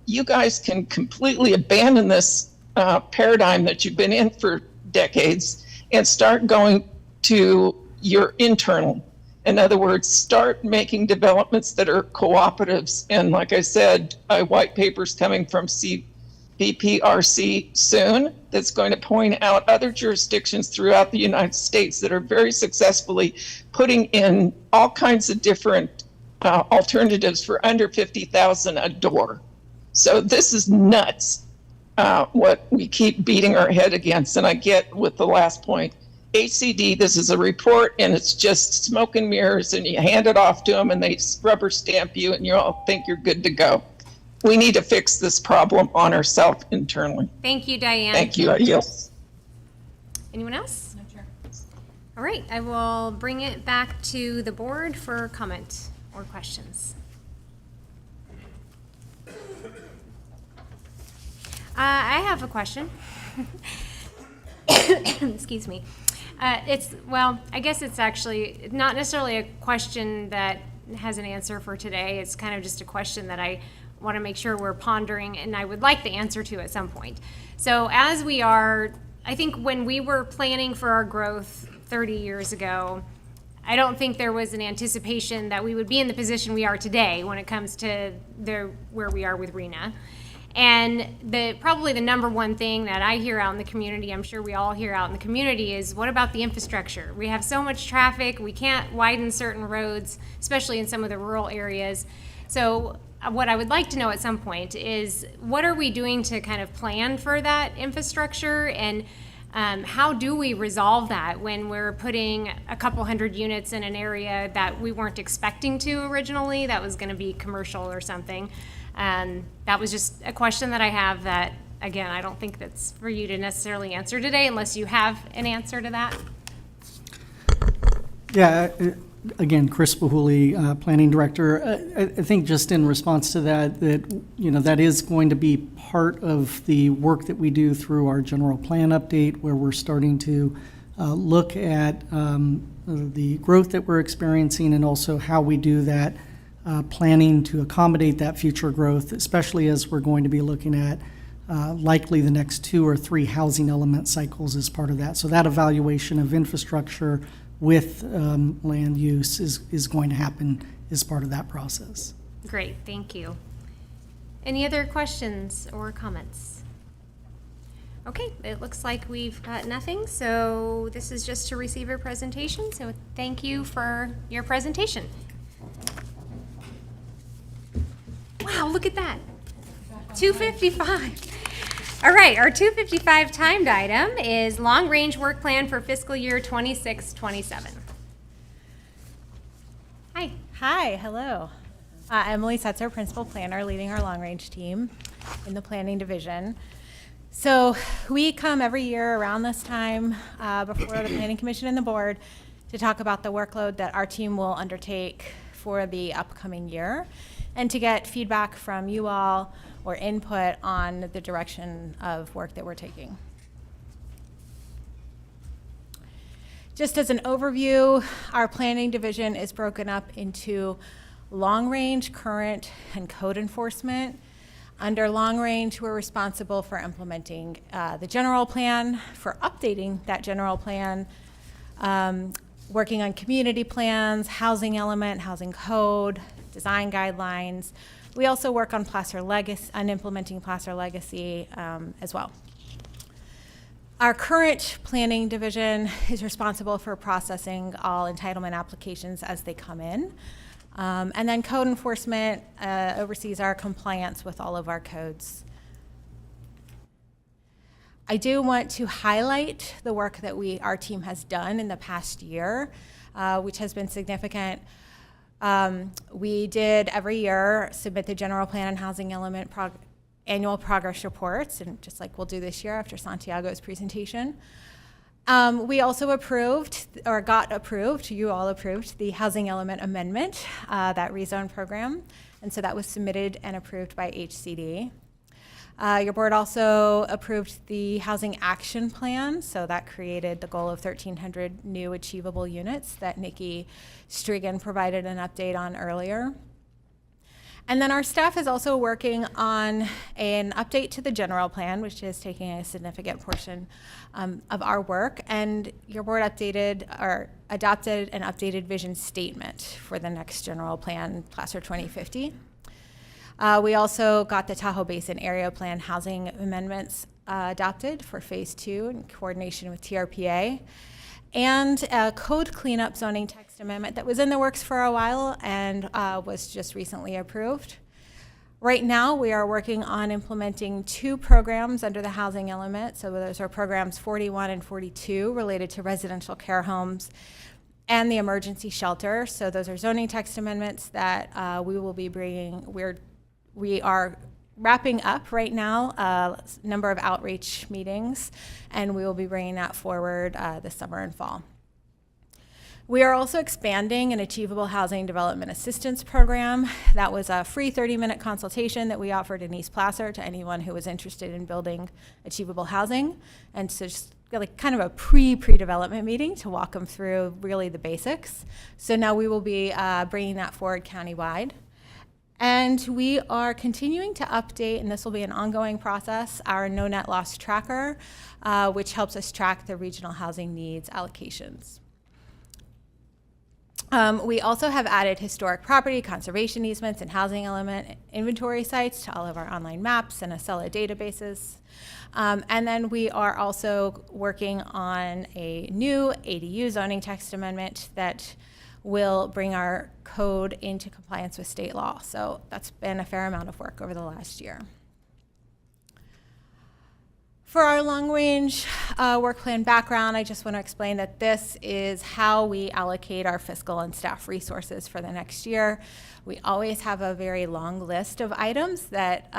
you guys can completely abandon this paradigm that you've been in for decades and start going to your internal. In other words, start making developments that are cooperatives. And like I said, white papers coming from CPPRC soon that's going to point out other jurisdictions throughout the United States that are very successfully putting in all kinds of different alternatives for under $50,000 a door. So this is nuts, what we keep beating our head against. And I get with the last point, HCD, this is a report and it's just smoke and mirrors and you hand it off to them and they rubber stamp you and you all think you're good to go. We need to fix this problem on ourselves internally. Thank you, Diane. Thank you. Yes. Anyone else? No, Chair. All right, I will bring it back to the board for comment or questions. I have a question. Excuse me. I guess it's actually not necessarily a question that has an answer for today. It's kind of just a question that I want to make sure we're pondering and I would like the answer to at some point. So as we are, I think when we were planning for our growth 30 years ago, I don't think there was an anticipation that we would be in the position we are today when it comes to where we are with RENA. And probably the number one thing that I hear out in the community, I'm sure we all hear out in the community, is what about the infrastructure? We have so much traffic, we can't widen certain roads, especially in some of the rural areas. So what I would like to know at some point is what are we doing to kind of plan for that infrastructure, and how do we resolve that when we're putting a couple hundred units in an area that we weren't expecting to originally, that was going to be commercial or something. That was just a question that I have that, again, I don't think that's for you to necessarily answer today unless you have an answer to that. Yeah, again, Chris Bahuli, Planning Director. I think just in response to that, that is going to be part of the work that we do through our general plan update, where we're starting to look at the growth that we're experiencing and also how we do that planning to accommodate that future growth, especially as we're going to be looking at likely the next 2 or 3 housing element cycles as part of that. So that evaluation of infrastructure with land use is going to happen as part of that process. Great, thank you. Any other questions or comments? Okay, it looks like we've got nothing, so this is just to receive your presentation, so thank you for your presentation. Wow, look at that. 2:55. All right, our 2:55 timed item is long-range work plan for fiscal year 26-27. Hi. Hi, hello. Emily Setzer, Principal Planner, leading our long-range team in the Planning Division. So we come every year around this time before the Planning Commission and the Board to talk about the workload that our team will undertake for the upcoming year and to get feedback from you all or input on the direction of work that we're taking. Just as an overview, our planning division is broken up into long range, current, and code enforcement. Under long range, we're responsible for implementing the general plan, for updating that general plan, working on community plans, housing element, housing code, design guidelines. We also work on implementing Placer Legacy as well. Our current planning division is responsible for processing all entitlement applications as they come in. And then code enforcement oversees our compliance with all of our codes. I do want to highlight the work that our team has done in the past year, which has been significant. We did every year submit the general plan and housing element annual progress reports, and just like we'll do this year after Santiago's presentation. We also you all approved the housing element amendment, that rezone program, and so that was submitted and approved by HCD. Your board also approved the housing action plan, so that created the goal of 1,300 new achievable units that Nikki Strigan provided an update on earlier. And then our staff is also working on an update to the general plan, which is taking a significant portion of our work. And your board adopted an updated vision statement for the next general plan, Placer 2050. We also got the Tahoe Basin Area Plan housing amendments adopted for phase 2 in coordination with TRPA. And a code cleanup zoning text amendment that was in the works for a while and was just recently approved. Right now, we are working on implementing 2 programs under the housing element. So those are programs 41 and 42 related to residential care homes and the emergency shelter. So those are zoning text amendments that we will be bringing. We are wrapping up right now a number of outreach meetings, and we will be bringing that forward this summer and fall. We are also expanding an Achievable Housing Development Assistance Program. That was a free 30-minute consultation that we offered in East Placer to anyone who was interested in building achievable housing. And so just like kind of a pre-development meeting to walk them through really the basics. So now we will be bringing that forward countywide. And we are continuing to update, and this will be an ongoing process, our No Net Loss Tracker, which helps us track the regional housing needs allocations. We also have added historic property, conservation easements, and housing element inventory sites to all of our online maps and Acela databases. And then we are also working on a new ADU zoning text amendment that will bring our code into compliance with state law. So that's been a fair amount of work over the last year. For our long-range work plan background, I just want to explain that this is how we allocate our fiscal and staff resources for the next year. We always have a very long list of items that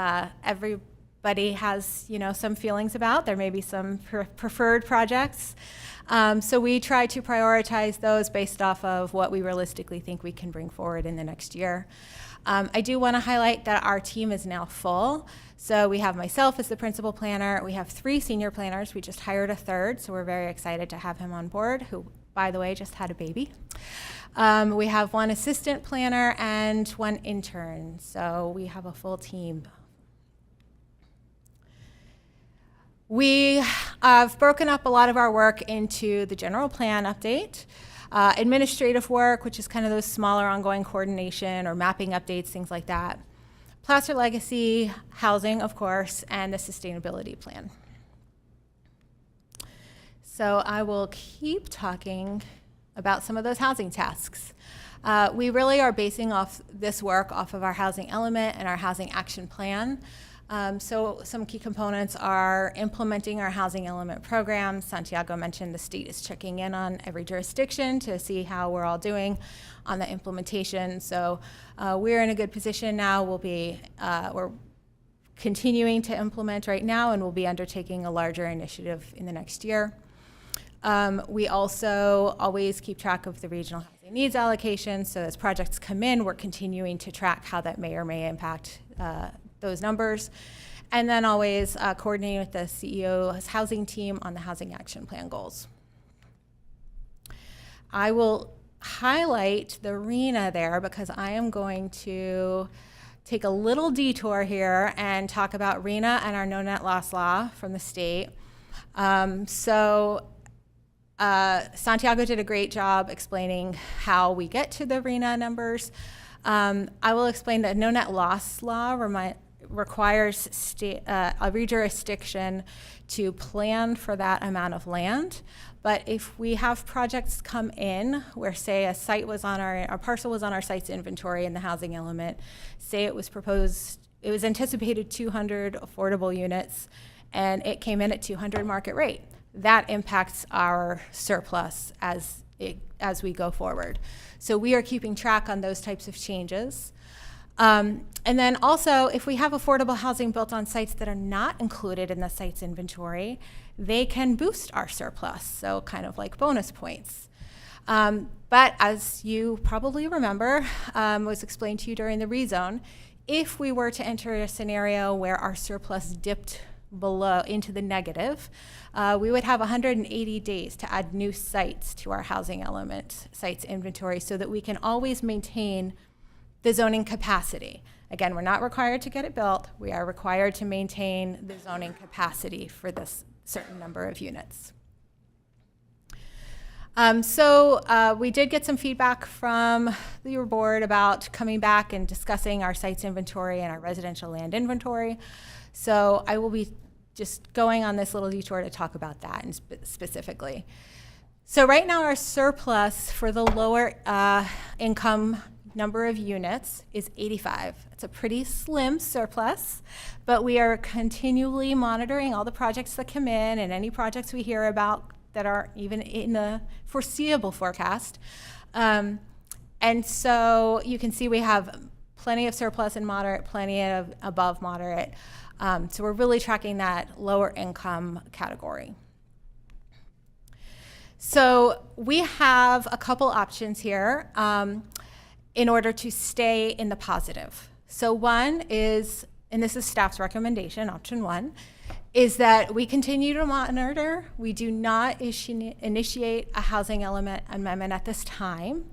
everybody has, some feelings about. There may be some preferred projects. So we try to prioritize those based off of what we realistically think we can bring forward in the next year. I do want to highlight that our team is now full. So we have myself as the principal planner. We have 3 senior planners. We just hired a 3rd, so we're very excited to have him on board, who, by the way, just had a baby. We have 1 assistant planner and 1 intern, so we have a full team. We have broken up a lot of our work into the general plan update, administrative work, which is kind of those smaller ongoing coordination or mapping updates, things like that. Placer Legacy, housing, of course, and the sustainability plan. So I will keep talking about some of those housing tasks. We really are basing off this work off of our housing element and our housing action plan. So some key components are implementing our housing element program. Santiago mentioned the state is checking in on every jurisdiction to see how we're all doing on the implementation. So we're in a good position now. We're continuing to implement right now, and we'll be undertaking a larger initiative in the next year. We also always keep track of the regional housing needs allocation. So as projects come in, we're continuing to track how that may or may impact those numbers. And then always coordinating with the CEO's housing team on the housing action plan goals. I will highlight the RHNA there because I am going to take a little detour here and talk about RHNA and our no net loss law from the state. Santiago did a great job explaining how we get to the RHNA numbers. I will explain that no net loss law requires a jurisdiction to plan for that amount of land. But if we have projects come in where, say, a site was on our parcel was on our site's inventory in the housing element, say it was anticipated 200 affordable units, and it came in at 200 market rate, that impacts our surplus as we go forward. So we are keeping track on those types of changes. And then also, if we have affordable housing built on sites that are not included in the site's inventory, they can boost our surplus, so kind of like bonus points. But as you probably remember, was explained to you during the rezone, if we were to enter a scenario where our surplus dipped below into the negative, we would have 180 days to add new sites to our housing element sites inventory so that we can always maintain the zoning capacity. Again, we're not required to get it built. We are required to maintain the zoning capacity for this certain number of units. We did get some feedback from your board about coming back and discussing our sites inventory and our residential land inventory. So I will be just going on this little detour to talk about that and specifically. So right now our surplus for the lower income number of units is 85. It's a pretty slim surplus, but we are continually monitoring all the projects that come in and any projects we hear about that are even in the foreseeable forecast. And so you can see we have plenty of surplus in moderate, plenty of above moderate. So we're really tracking that lower income category. So we have a couple options here in order to stay in the positive. So one is, and this is staff's recommendation, option one, is that we continue to monitor. We do not initiate a housing element amendment at this time.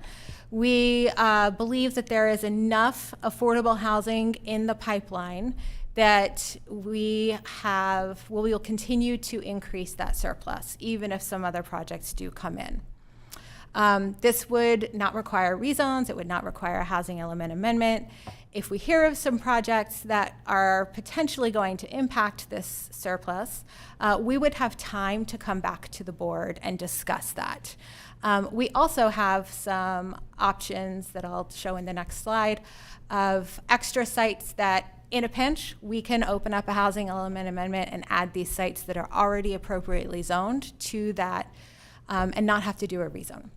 We believe that there is enough affordable housing in the pipeline that we will continue to increase that surplus, even if some other projects do come in. This would not require rezones. It would not require a housing element amendment. If we hear of some projects that are potentially going to impact this surplus, we would have time to come back to the board and discuss that. We also have some options that I'll show in the next slide of extra sites that in a pinch, we can open up a housing element amendment and add these sites that are already appropriately zoned to that and not have to do a rezone.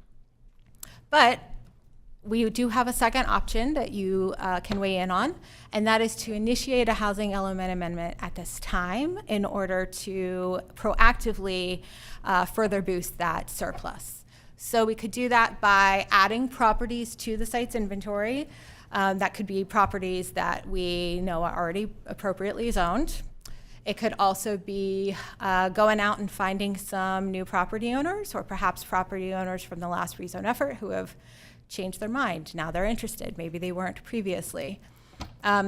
But we do have a second option that you can weigh in on, and that is to initiate a housing element amendment at this time in order to proactively further boost that surplus. So we could do that by adding properties to the site's inventory. That could be properties that we know are already appropriately zoned. It could also be going out and finding some new property owners or perhaps property owners from the last rezone effort who have changed their mind. Now they're interested. Maybe they weren't previously.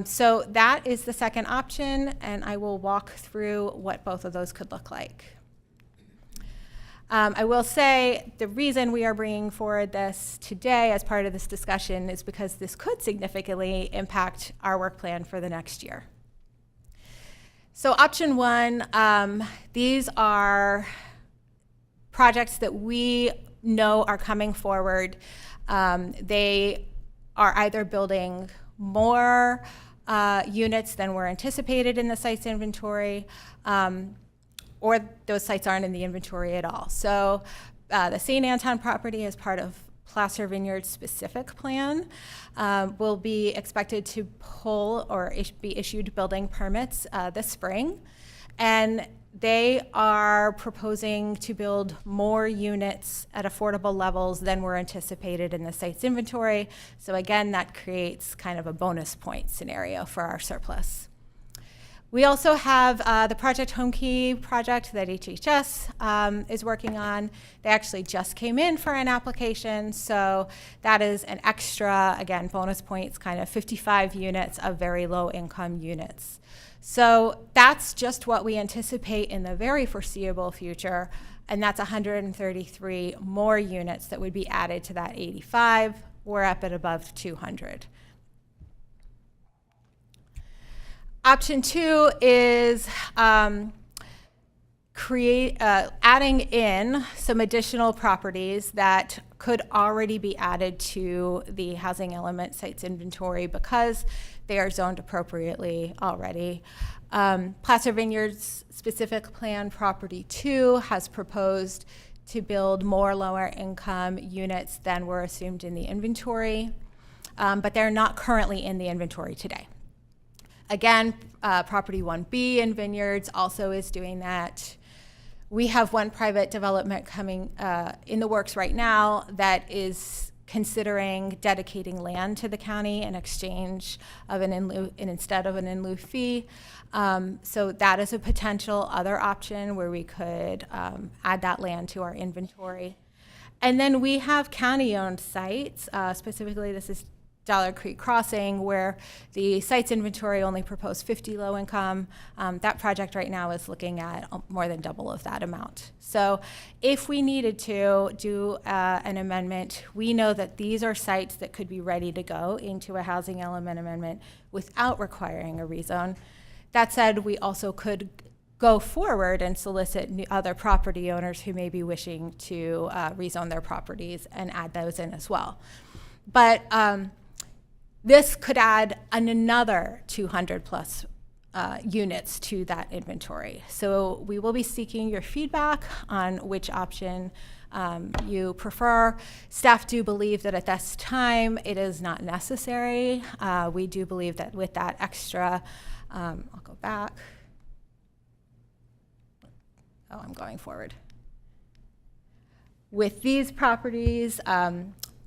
So that is the second option, and I will walk through what both of those could look like. I will say the reason we are bringing forward this today as part of this discussion is because this could significantly impact our work plan for the next year. So option one, these are projects that we know are coming forward. They are either building more units than were anticipated in the site's inventory, or those sites aren't in the inventory at all. So the St. Anton property is part of Placer Vineyard's specific plan, will be expected to pull or be issued building permits this spring. And They are proposing to build more units at affordable levels than were anticipated in the site's inventory. So again, that creates kind of a bonus point scenario for our surplus. We also have the Project Home Key project that HHS is working on. They actually just came in for an application, so that is an extra, again, bonus points, kind of 55 units of very low income units. So that's just what we anticipate in the very foreseeable future, and that's 133 more units that would be added to that 85. We're up at above 200. Option 2 is adding in some additional properties that could already be added to the housing element sites inventory because they are zoned appropriately already. Placer Vineyards Specific Plan Property 2 has proposed to build more lower income units than were assumed in the inventory, but they're not currently in the inventory today. Again, Property 1B in Vineyards also is doing that. We have one private development coming in the works right now that is considering dedicating land to the county in exchange of instead of an in lieu fee. So that is a potential other option where we could add that land to our inventory. And then we have county-owned sites, specifically this is Dollar Creek Crossing, where the site's inventory only proposed 50 low income. That project right now is looking at more than double of that amount. So if we needed to do an amendment, we know that these are sites that could be ready to go into a housing element amendment without requiring a rezone. That said, we also could go forward and solicit other property owners who may be wishing to rezone their properties and add those in as well. But this could add another 200 plus units to that inventory. So we will be seeking your feedback on which option you prefer. Staff do believe that at this time it is not necessary. We do believe that with that extra, I'll go back. Oh, I'm going forward. With these properties,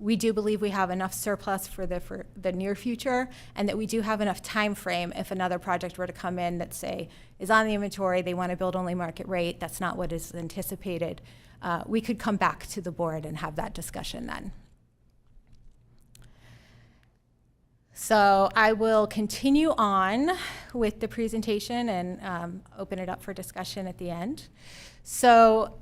we do believe we have enough surplus for the near future, and that we do have enough time frame if another project were to come in that, say, is on the inventory, they want to build only market rate, that's not what is anticipated. We could come back to the board and have that discussion then. So I will continue on with the presentation and open it up for discussion at the end. So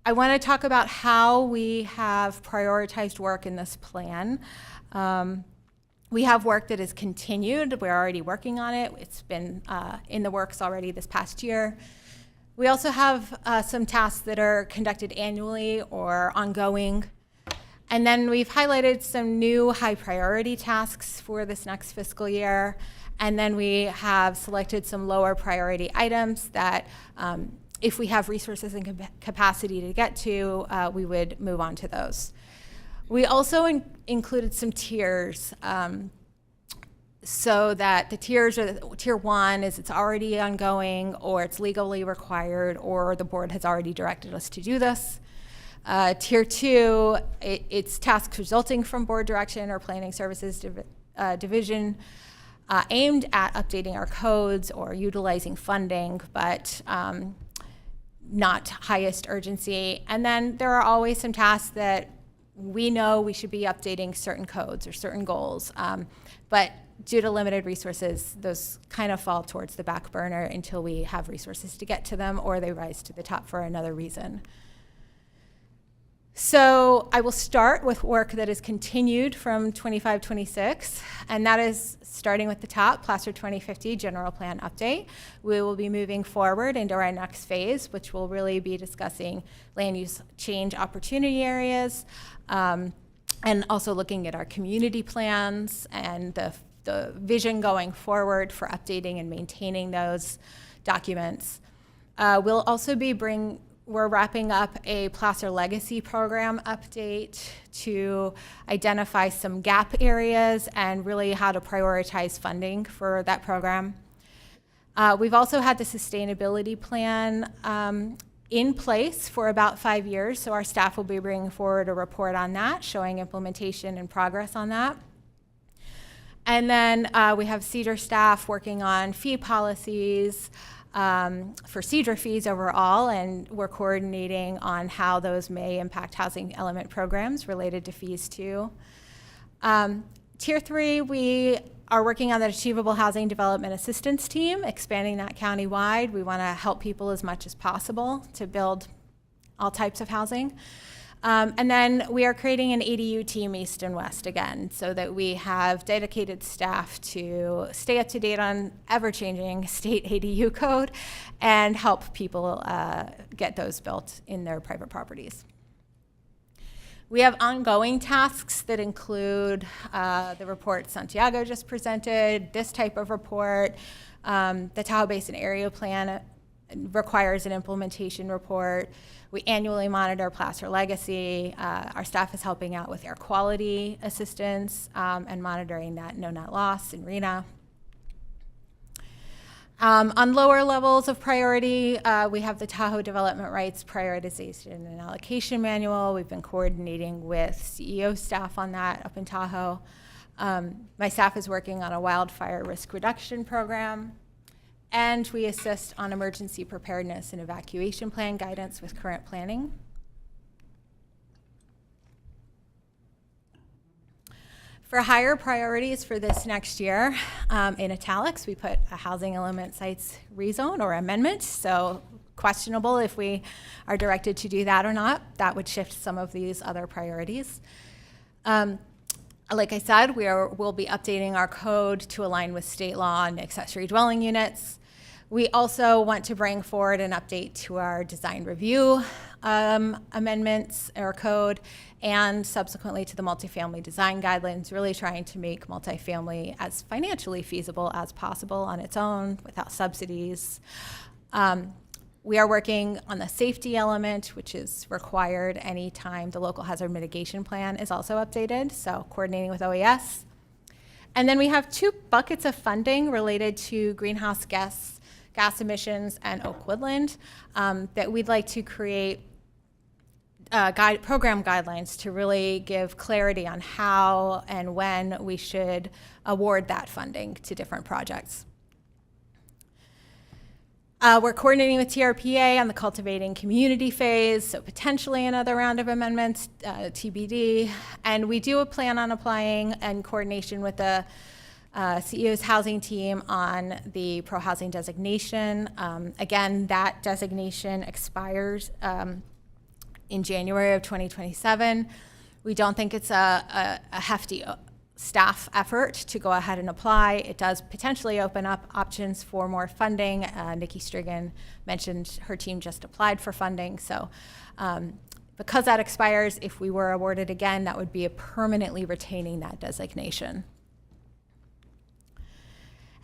I want to talk about how we have prioritized work in this plan. We have work that is continued. We're already working on it. It's been in the works already this past year. We also have some tasks that are conducted annually or ongoing. And then we've highlighted some new high priority tasks for this next fiscal year. And then we have selected some lower priority items that if we have resources and capacity to get to, we would move on to those. We also included some tiers so that the tiers are, tier 1 is it's already ongoing or it's legally required or the board has already directed us to do this. Tier 2, it's tasks resulting from board direction or planning services division aimed at updating our codes or utilizing funding, but not highest urgency. And then there are always some tasks that we know we should be updating certain codes or certain goals, but due to limited resources, those kind of fall towards the back burner until we have resources to get to them or they rise to the top for another reason. So I will start with work that is continued from 25-26, and that is starting with the top, Placer 2050 General Plan Update. We will be moving forward into our next phase, which will really be discussing land use change opportunity areas, and also looking at our community plans and the vision going forward for updating and maintaining those documents. We'll also be we're wrapping up a Placer Legacy Program update to identify some gap areas and really how to prioritize funding for that program. We've also had the sustainability plan in place for about 5 years, so our staff will be bringing forward a report on that, showing implementation and progress on that. And then we have CEDAR staff working on fee policies for CEDAR fees overall, and we're coordinating on how those may impact housing element programs related to fees too. Tier 3, we are working on the Achievable Housing Development Assistance Team, expanding that countywide. We want to help people as much as possible to build all types of housing. And then we are creating an ADU team east and west again, so that we have dedicated staff to stay up to date on ever-changing state ADU code and help people get those built in their private properties. We have ongoing tasks that include the report Santiago just presented, this type of report. The Tahoe Basin Area Plan requires an implementation report. We annually monitor Placer Legacy. Our staff is helping out with air quality assistance and monitoring that no net loss in RENA. On lower levels of priority, we have the Tahoe Development Rights Prioritization and Allocation Manual. We've been coordinating with CEO staff on that up in Tahoe. My staff is working on a wildfire risk reduction program, and we assist on emergency preparedness and evacuation plan guidance with current planning. For higher priorities for this next year, in italics, we put a housing element sites rezone or amendment, so questionable if we are directed to do that or not. That would shift some of these other priorities. Like I said, we'll be updating our code to align with state law on accessory dwelling units. We also want to bring forward an update to our design review amendments or code, and subsequently to the multifamily design guidelines, really trying to make multifamily as financially feasible as possible on its own without subsidies. We are working on the safety element, which is required anytime the local hazard mitigation plan is also updated, so coordinating with OES. And then we have 2 buckets of funding related to greenhouse gas emissions and oak woodland that we'd like to create program guidelines to really give clarity on how and when we should award that funding to different projects. We're coordinating with TRPA on the cultivating community phase, so potentially another round of amendments, TBD. And we do plan on applying in coordination with the CEO's housing team on the pro-housing designation. Again, that designation expires in January of 2027. We don't think it's a hefty staff effort to go ahead and apply. It does potentially open up options for more funding. Nikki Strigan mentioned her team just applied for funding. So because that expires, if we were awarded again, that would be permanently retaining that designation.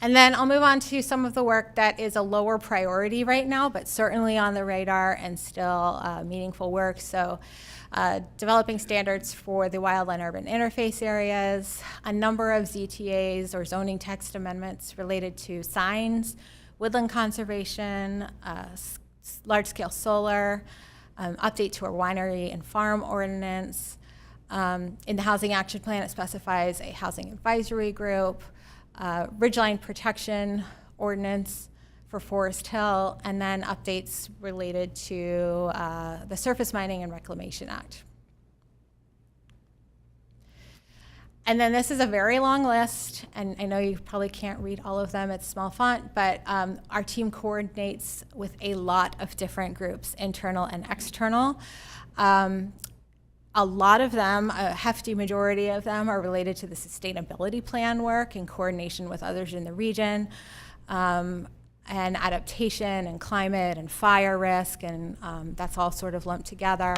And then I'll move on to some of the work that is a lower priority right now, but certainly on the radar and still meaningful work. So developing standards for the wildland urban interface areas, a number of ZTAs or zoning text amendments related to signs, woodland conservation, large-scale solar, update to our winery and farm ordinance. In the housing action plan, it specifies a housing advisory group, ridgeline protection ordinance for Forest Hill, and then updates related to the Surface Mining and Reclamation Act. And then this is a very long list, and I know you probably can't read all of them, it's small font, but our team coordinates with a lot of different groups, internal and external. A lot of them, a hefty majority of them, are related to the sustainability plan work in coordination with others in the region, and adaptation and climate and fire risk, and that's all sort of lumped together.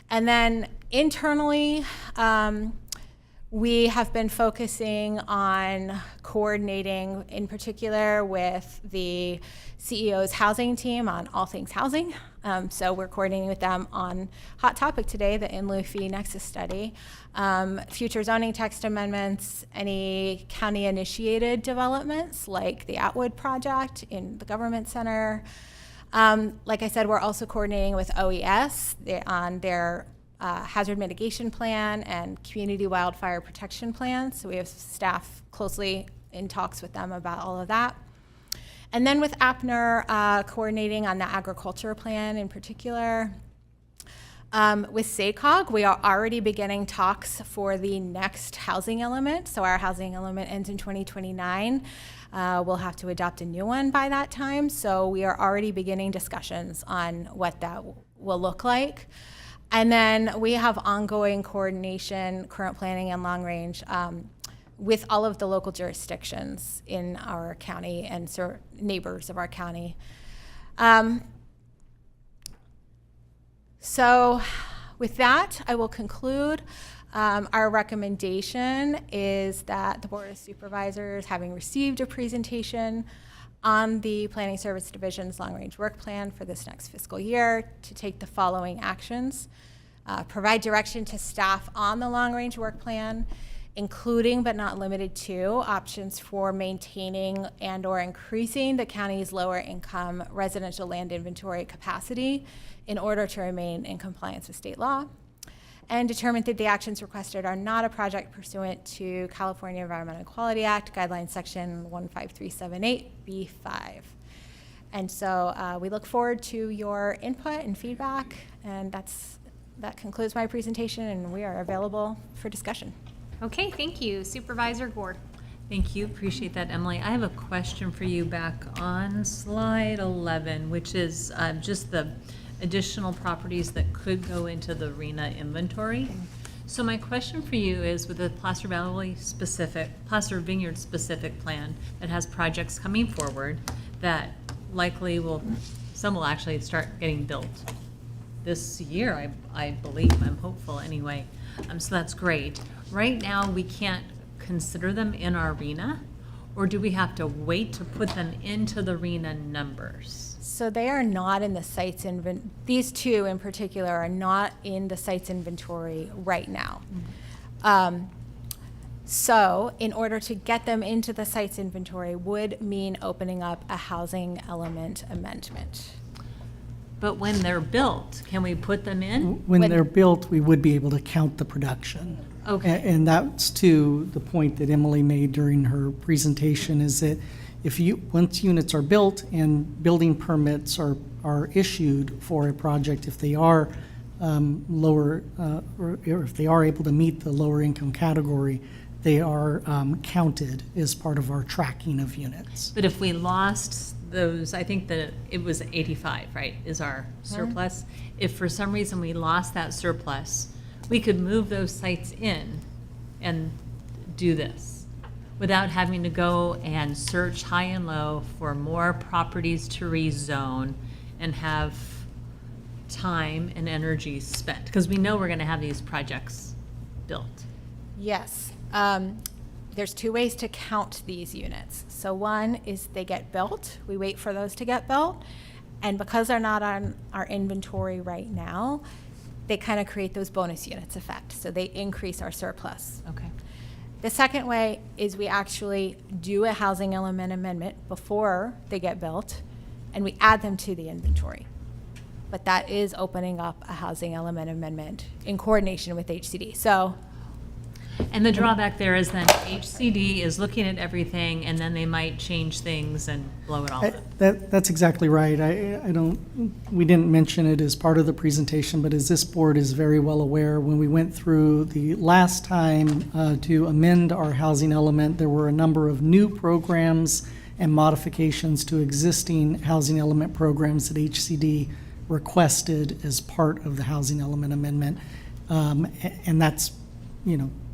And then internally, We have been focusing on coordinating, in particular, with the CEO's housing team on all things housing. So we're coordinating with them on hot topic today, the in lieu fee nexus study, future zoning text amendments, any county-initiated developments like the Atwood project in the government center. Like I said, we're also coordinating with OES on their hazard mitigation plan and community wildfire protection plan. So we have staff closely in talks with them about all of that. And then with APNR, coordinating on the agriculture plan in particular. With SACOG, we are already beginning talks for the next housing element. So our housing element ends in 2029. We'll have to adopt a new one by that time. So we are already beginning discussions on what that will look like. And then we have ongoing coordination, current planning and long range with all of the local jurisdictions in our county and neighbors of our county. So with that, I will conclude. Our recommendation is that the Board of Supervisors, having received a presentation on the Planning Service Division's long-range work plan for this next fiscal year, to take the following actions. Provide direction to staff on the long-range work plan, including but not limited to options for maintaining and/or increasing the county's lower income residential land inventory capacity in order to remain in compliance with state law. And determine that the actions requested are not a project pursuant to California Environmental Quality Act, Guidelines Section 15378B5. And so we look forward to your input and feedback, and that concludes my presentation, and we are available for discussion. Okay, thank you. Supervisor Gore. Thank you, appreciate that, Emily. I have a question for you back on slide 11, which is just the additional properties that could go into the RENA inventory. So my question for you is, with the Placer Vineyard specific plan that has projects coming forward that likely some will actually start getting built this year, I believe, I'm hopeful anyway. So that's great. Right now, we can't consider them in our RENA, or do we have to wait to put them into the RENA numbers? So they are not in the sites these two in particular are not in the sites inventory right now. So in order to get them into the sites inventory would mean opening up a housing element amendment. But when they're built, can we put them in? When they're built, we would be able to count the production. Okay. And that's to the point that Emily made during her presentation, is that once units are built and building permits are issued for a project, if they are lower, or if they are able to meet the lower income category, they are counted as part of our tracking of units. But if we lost those, I think that it was 85, right, is our surplus. If for some reason we lost that surplus, we could move those sites in and do this without having to go and search high and low for more properties to rezone and have time and energy spent, because we know we're going to have these projects built. Yes. There's two ways to count these units. So one is they get built. We wait for those to get built. And because they're not on our inventory right now, they kind of create those bonus units effect. So they increase our surplus. Okay. The second way is we actually do a housing element amendment before they get built, and we add them to the inventory. But that is opening up a housing element amendment in coordination with HCD. So. And the drawback there is then HCD is looking at everything, and then they might change things and blow it all up. That's exactly right. We didn't mention it as part of the presentation, but as this board is very well aware, when we went through the last time to amend our housing element, there were a number of new programs and modifications to existing housing element programs that HCD requested as part of the housing element amendment. And that's,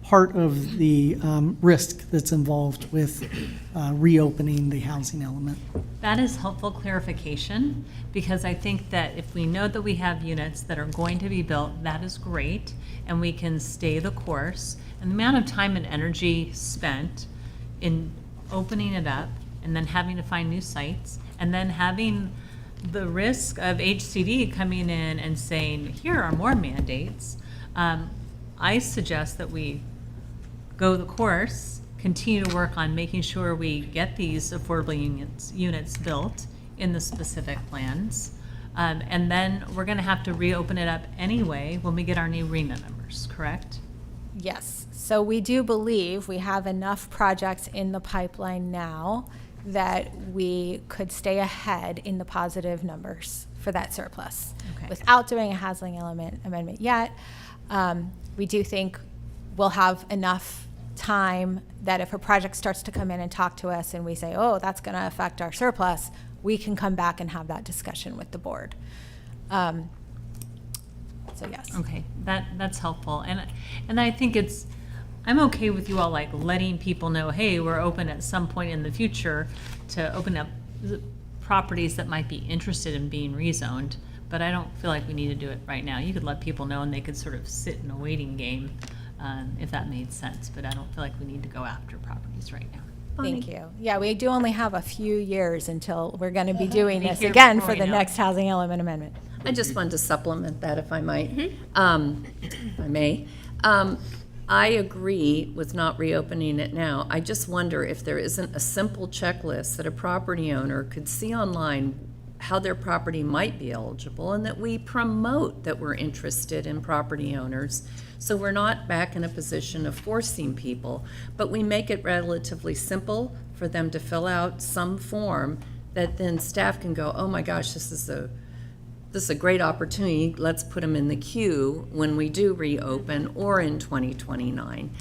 part of the risk that's involved with reopening the housing element. That is helpful clarification, because I think that if we know that we have units that are going to be built, that is great, and we can stay the course. And the amount of time and energy spent in opening it up and then having to find new sites and then having the risk of HCD coming in and saying, here are more mandates, I suggest that we go the course, continue to work on making sure we get these affordable units built in the specific plans. And then we're going to have to reopen it up anyway when we get our new REMA members, correct? Yes. So we do believe we have enough projects in the pipeline now that we could stay ahead in the positive numbers for that surplus. Okay. Without doing a housing element amendment yet, we do think we'll have enough time that if a project starts to come in and talk to us and we say, oh, that's going to affect our surplus, we can come back and have that discussion with the board. So yes. Okay, that's helpful. And I think I'm okay with you all like letting people know, hey, we're open at some point in the future to open up properties that might be interested in being rezoned, but I don't feel like we need to do it right now. You could let people know and they could sort of sit in a waiting game if that made sense, but I don't feel like we need to go after properties right now. Thank you. Yeah, we do only have a few years until we're going to be doing Be this here again before for we the know next housing element amendment. I just wanted to supplement that, if I might, if I may. I agree with not reopening it now. I just wonder if there isn't a simple checklist that a property owner could see online how their property might be eligible, and that we promote that we're interested in property owners. So we're not back in a position of forcing people, but we make it relatively simple for them to fill out some form that then staff can go, oh my gosh, this is a great opportunity, let's put them in the queue when we do reopen or in 2029.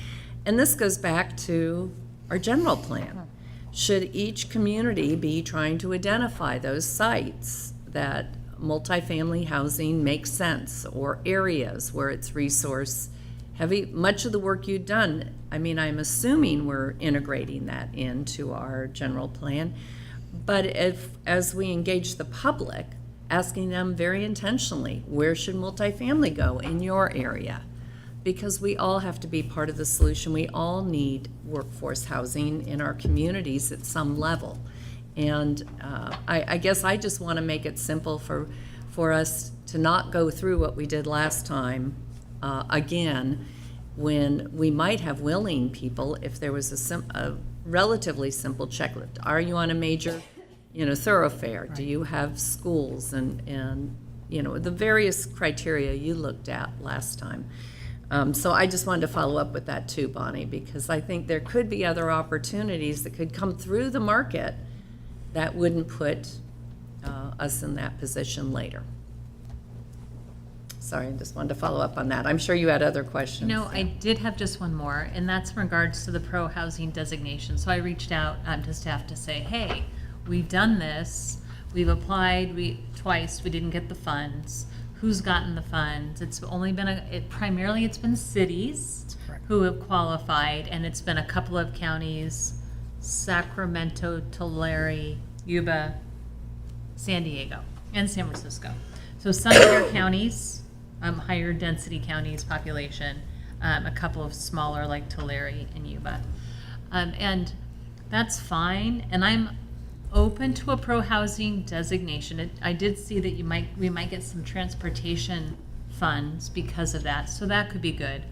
And this goes back to our general plan. Should each community be trying to identify those sites that multifamily housing makes sense, or areas where it's resource heavy? Much of the work you've done, I mean, I'm assuming we're integrating that into our general plan, but as we engage the public, asking them very intentionally, where should multifamily go in your area? Because we all have to be part of the solution. We all need workforce housing in our communities at some level. And I guess I just want to make it simple for us to not go through what we did last time again, when we might have willing people if there was a relatively simple checklist. Are you on a major thoroughfare? Right. Do you have schools and the various criteria you looked at last time? So I just wanted to follow up with that too, Bonnie, because I think there could be other opportunities that could come through the market that wouldn't put us in that position later. Sorry, I just wanted to follow up on that. I'm sure you had other questions. No, I did have just one more, and that's in regards to the pro-housing designation. So I reached out to staff to say, hey, we've done this, we've applied twice, we didn't get the funds. Who's gotten the funds? It's only been primarily it's been cities who have qualified, and it's been a couple of counties: Sacramento, Tulare, Yuba, San Diego, and San Francisco. So some bigger counties, higher density counties population, a couple of smaller like Tulare and Yuba, and that's fine. And I'm open to a pro-housing designation. I did see that we might get some transportation funds because of that, so that could be good.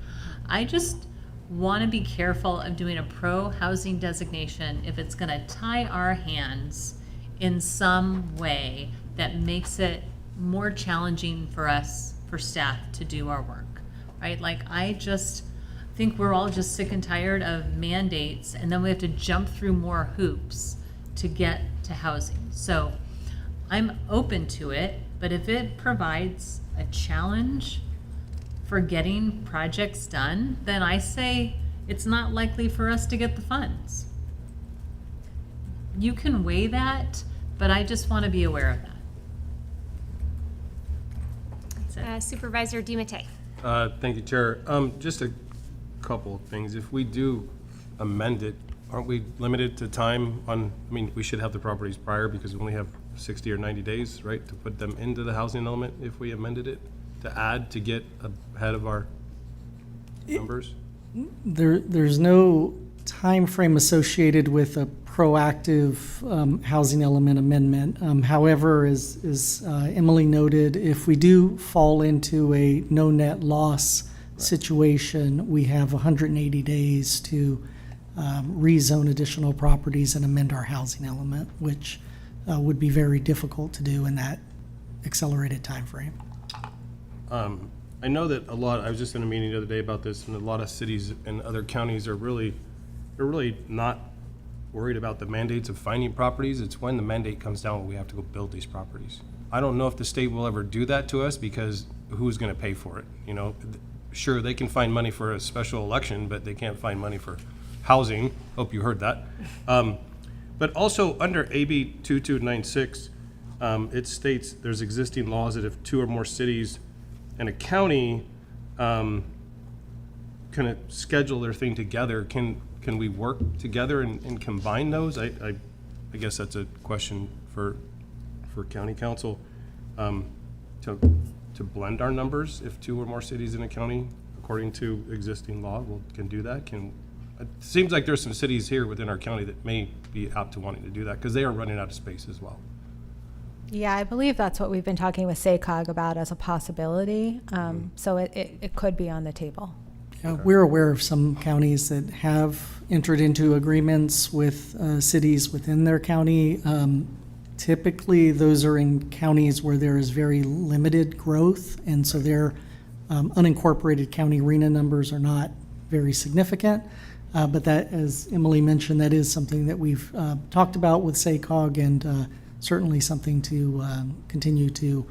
I just want to be careful of doing a pro-housing designation if it's going to tie our hands in some way that makes it more challenging for us, for staff, to do our work, right? Like, I just think we're all just sick and tired of mandates, and then we have to jump through more hoops to get to housing. So I'm open to it, but if it provides a challenge for getting projects done, then I say it's not likely for us to get the funds. You can weigh that, but I just want to be aware of that. That's it. Supervisor DiMattei. Thank you, Chair. Just a couple of things. If we do amend it, aren't we limited to time on, I mean, we should have the properties prior because we only have 60 or 90 days, right, to put them into the housing element if we amended it, to add, to get ahead of our numbers? There's no time frame associated with a proactive housing element amendment. However, as Emily noted, if we do fall into a no net loss situation, we have 180 days to rezone additional properties and amend our housing element, which would be very difficult to do in that accelerated time frame. I know that I was just in a meeting the other day about this, and a lot of cities and other counties are they're really not worried about the mandates of finding properties. It's when the mandate comes down when we have to go build these properties. I don't know if the state will ever do that to us because who's going to pay for it? You know, sure, they can find money for a special election, but they can't find money for housing. Hope you heard that. But also under AB 2296, it states there's existing laws that if two or more cities and a county kind of schedule their thing together, can we work together and combine those? I guess that's a question for county council, to blend our numbers if two or more cities in a county, according to existing law, can do that. It seems like there's some cities here within our county that may be out to wanting to do that because they are running out of space as well. Yeah, I believe that's what we've been talking with SACOG about as a possibility. So it could be on the table. We're aware of some counties that have entered into agreements with cities within their county. Typically, those are in counties where there is very limited growth, and so their unincorporated county RENA numbers are not very significant. But that, as Emily mentioned, that is something that we've talked about with SACOG, and certainly something to continue to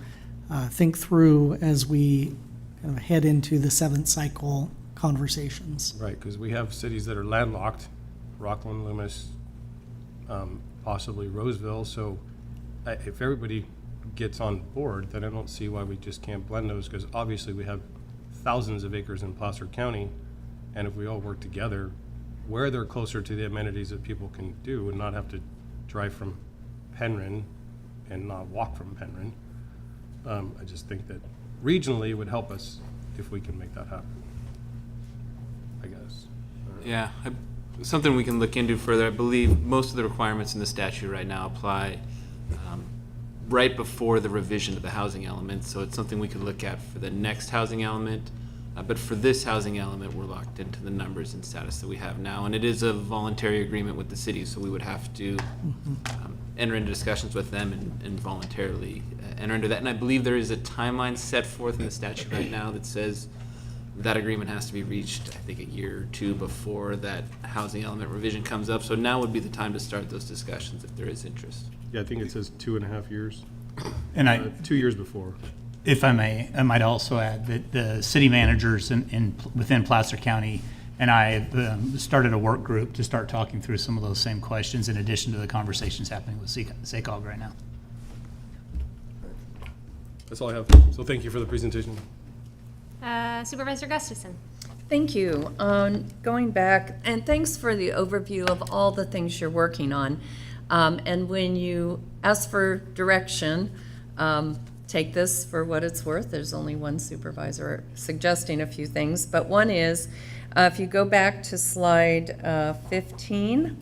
think through as we kind of head into the 7th cycle conversations. Right, because we have cities that are landlocked, Rockland, Loomis, possibly Roseville. So if everybody gets on board, then I don't see why we just can't blend those, because obviously we have thousands of acres in Placer County, and if we all work together, where they're closer to the amenities that people can do and not have to drive from Penryn and not walk from Penryn, I just think that regionally it would help us if we can make that happen, I guess. Yeah, something we can look into further. I believe most of the requirements in the statute right now apply right before the revision of the housing element, so it's something we could look at for the next housing element. But for this housing element, we're locked into the numbers and status that we have now, and it is a voluntary agreement with the city, so we would have to enter into discussions with them and voluntarily enter into that. And I believe there is a timeline set forth in the statute right now that says that agreement has to be reached, I think, a year or two before that housing element revision comes up. So now would be the time to start those discussions if there is interest. Yeah, I think it says 2.5 years. And 2 years before. If I may, I might also add that the city managers within Placer County and I have started a work group to start talking through some of those same questions in addition to the conversations happening with SACOG right now. That's all I have. So thank you for the presentation. Supervisor Gustafson. Thank you. Going back, and thanks for the overview of all the things you're working on. And when you ask for direction, take this for what it's worth. There's only one supervisor suggesting a few things, but one is, if you go back to slide 15,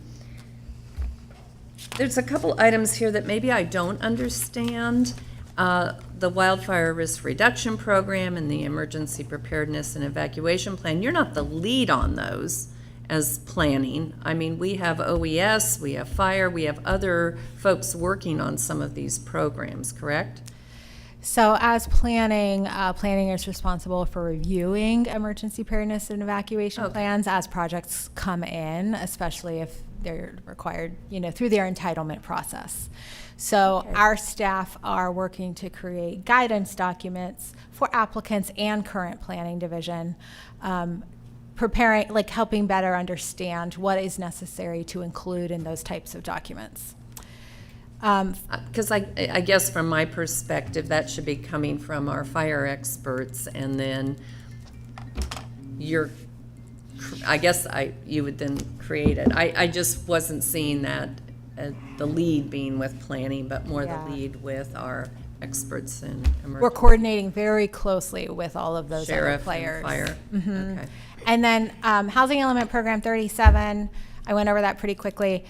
there's a couple items here that maybe I don't understand. The wildfire risk reduction program and the emergency preparedness and evacuation plan, you're not the lead on those as planning. I mean, we have OES, we have fire, we have other folks working on some of these programs, correct? So as planning, planning is responsible for reviewing emergency preparedness and evacuation plans as projects come in, especially if they're required, through their entitlement process. So our staff are working to create guidance documents for applicants and current planning division, preparing, helping better understand what is necessary to include in those types of documents. Because I guess from my perspective, that should be coming from our fire experts, and then you're I guess you would then create it. I just wasn't seeing that, the lead being with planning, but more Yeah. the lead with our experts in We're emergency. coordinating very closely with all of those Sheriff other and players. fire. Mhm. Okay. And then Housing Element Program 37, I went over that pretty quickly.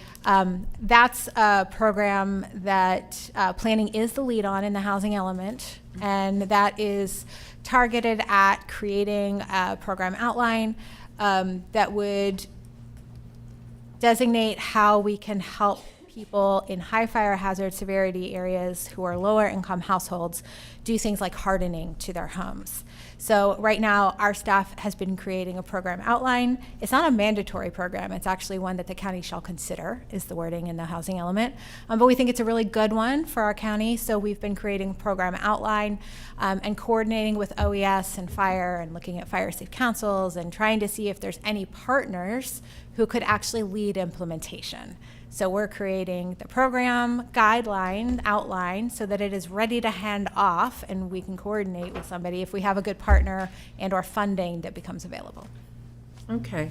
That's a program that planning is the lead on in the Housing Element, and that is targeted at creating a program outline that would designate how we can help people in high fire hazard severity areas who are lower income households do things like hardening to their homes. So right now, our staff has been creating a program outline. It's not a mandatory program. It's actually one that the county shall consider, is the wording in the Housing Element. But we think it's a really good one for our county. So we've been creating a program outline and coordinating with OES and fire and looking at fire safe councils and trying to see if there's any partners who could actually lead implementation. So we're creating the program guideline outline so that it is ready to hand off and we can coordinate with somebody if we have a good partner and or funding that becomes available. Okay.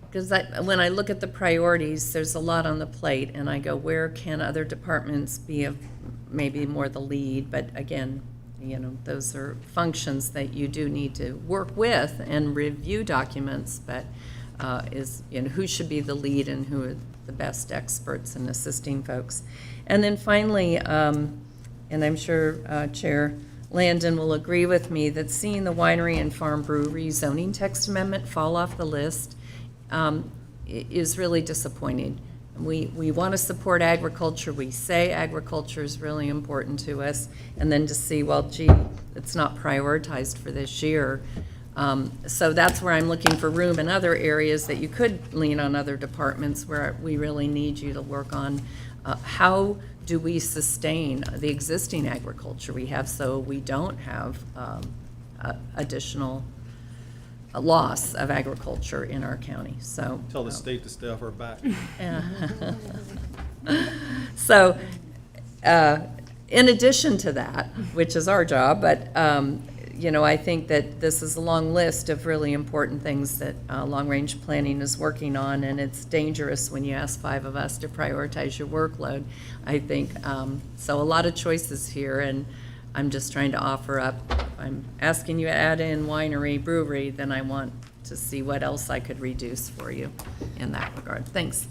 Because when I look at the priorities, there's a lot on the plate, and I go, where can other departments be maybe more the lead? But again, those are functions that you do need to work with and review documents, but who should be the lead and who are the best experts in assisting folks. And then finally, and I'm sure Chair Landon will agree with me, that seeing the winery and farm brewery zoning text amendment fall off the list is really disappointing. We want to support agriculture. We say agriculture is really important to us, and then to see, well, gee, it's not prioritized for this year. So that's where I'm looking for room in other areas that you could lean on other departments where we really need you to work on how do we sustain the existing agriculture we have so we don't have additional loss of agriculture in our county. So Tell the state to stay off our back. So in addition to that, which is our job, but I think that this is a long list of really important things that long-range planning is working on, and it's dangerous when you ask 5 of us to prioritize your workload, I think. So a lot of choices here, and I'm just trying to offer up. If I'm asking you to add in winery, brewery, then I want to see what else I could reduce for you in that regard. Thanks.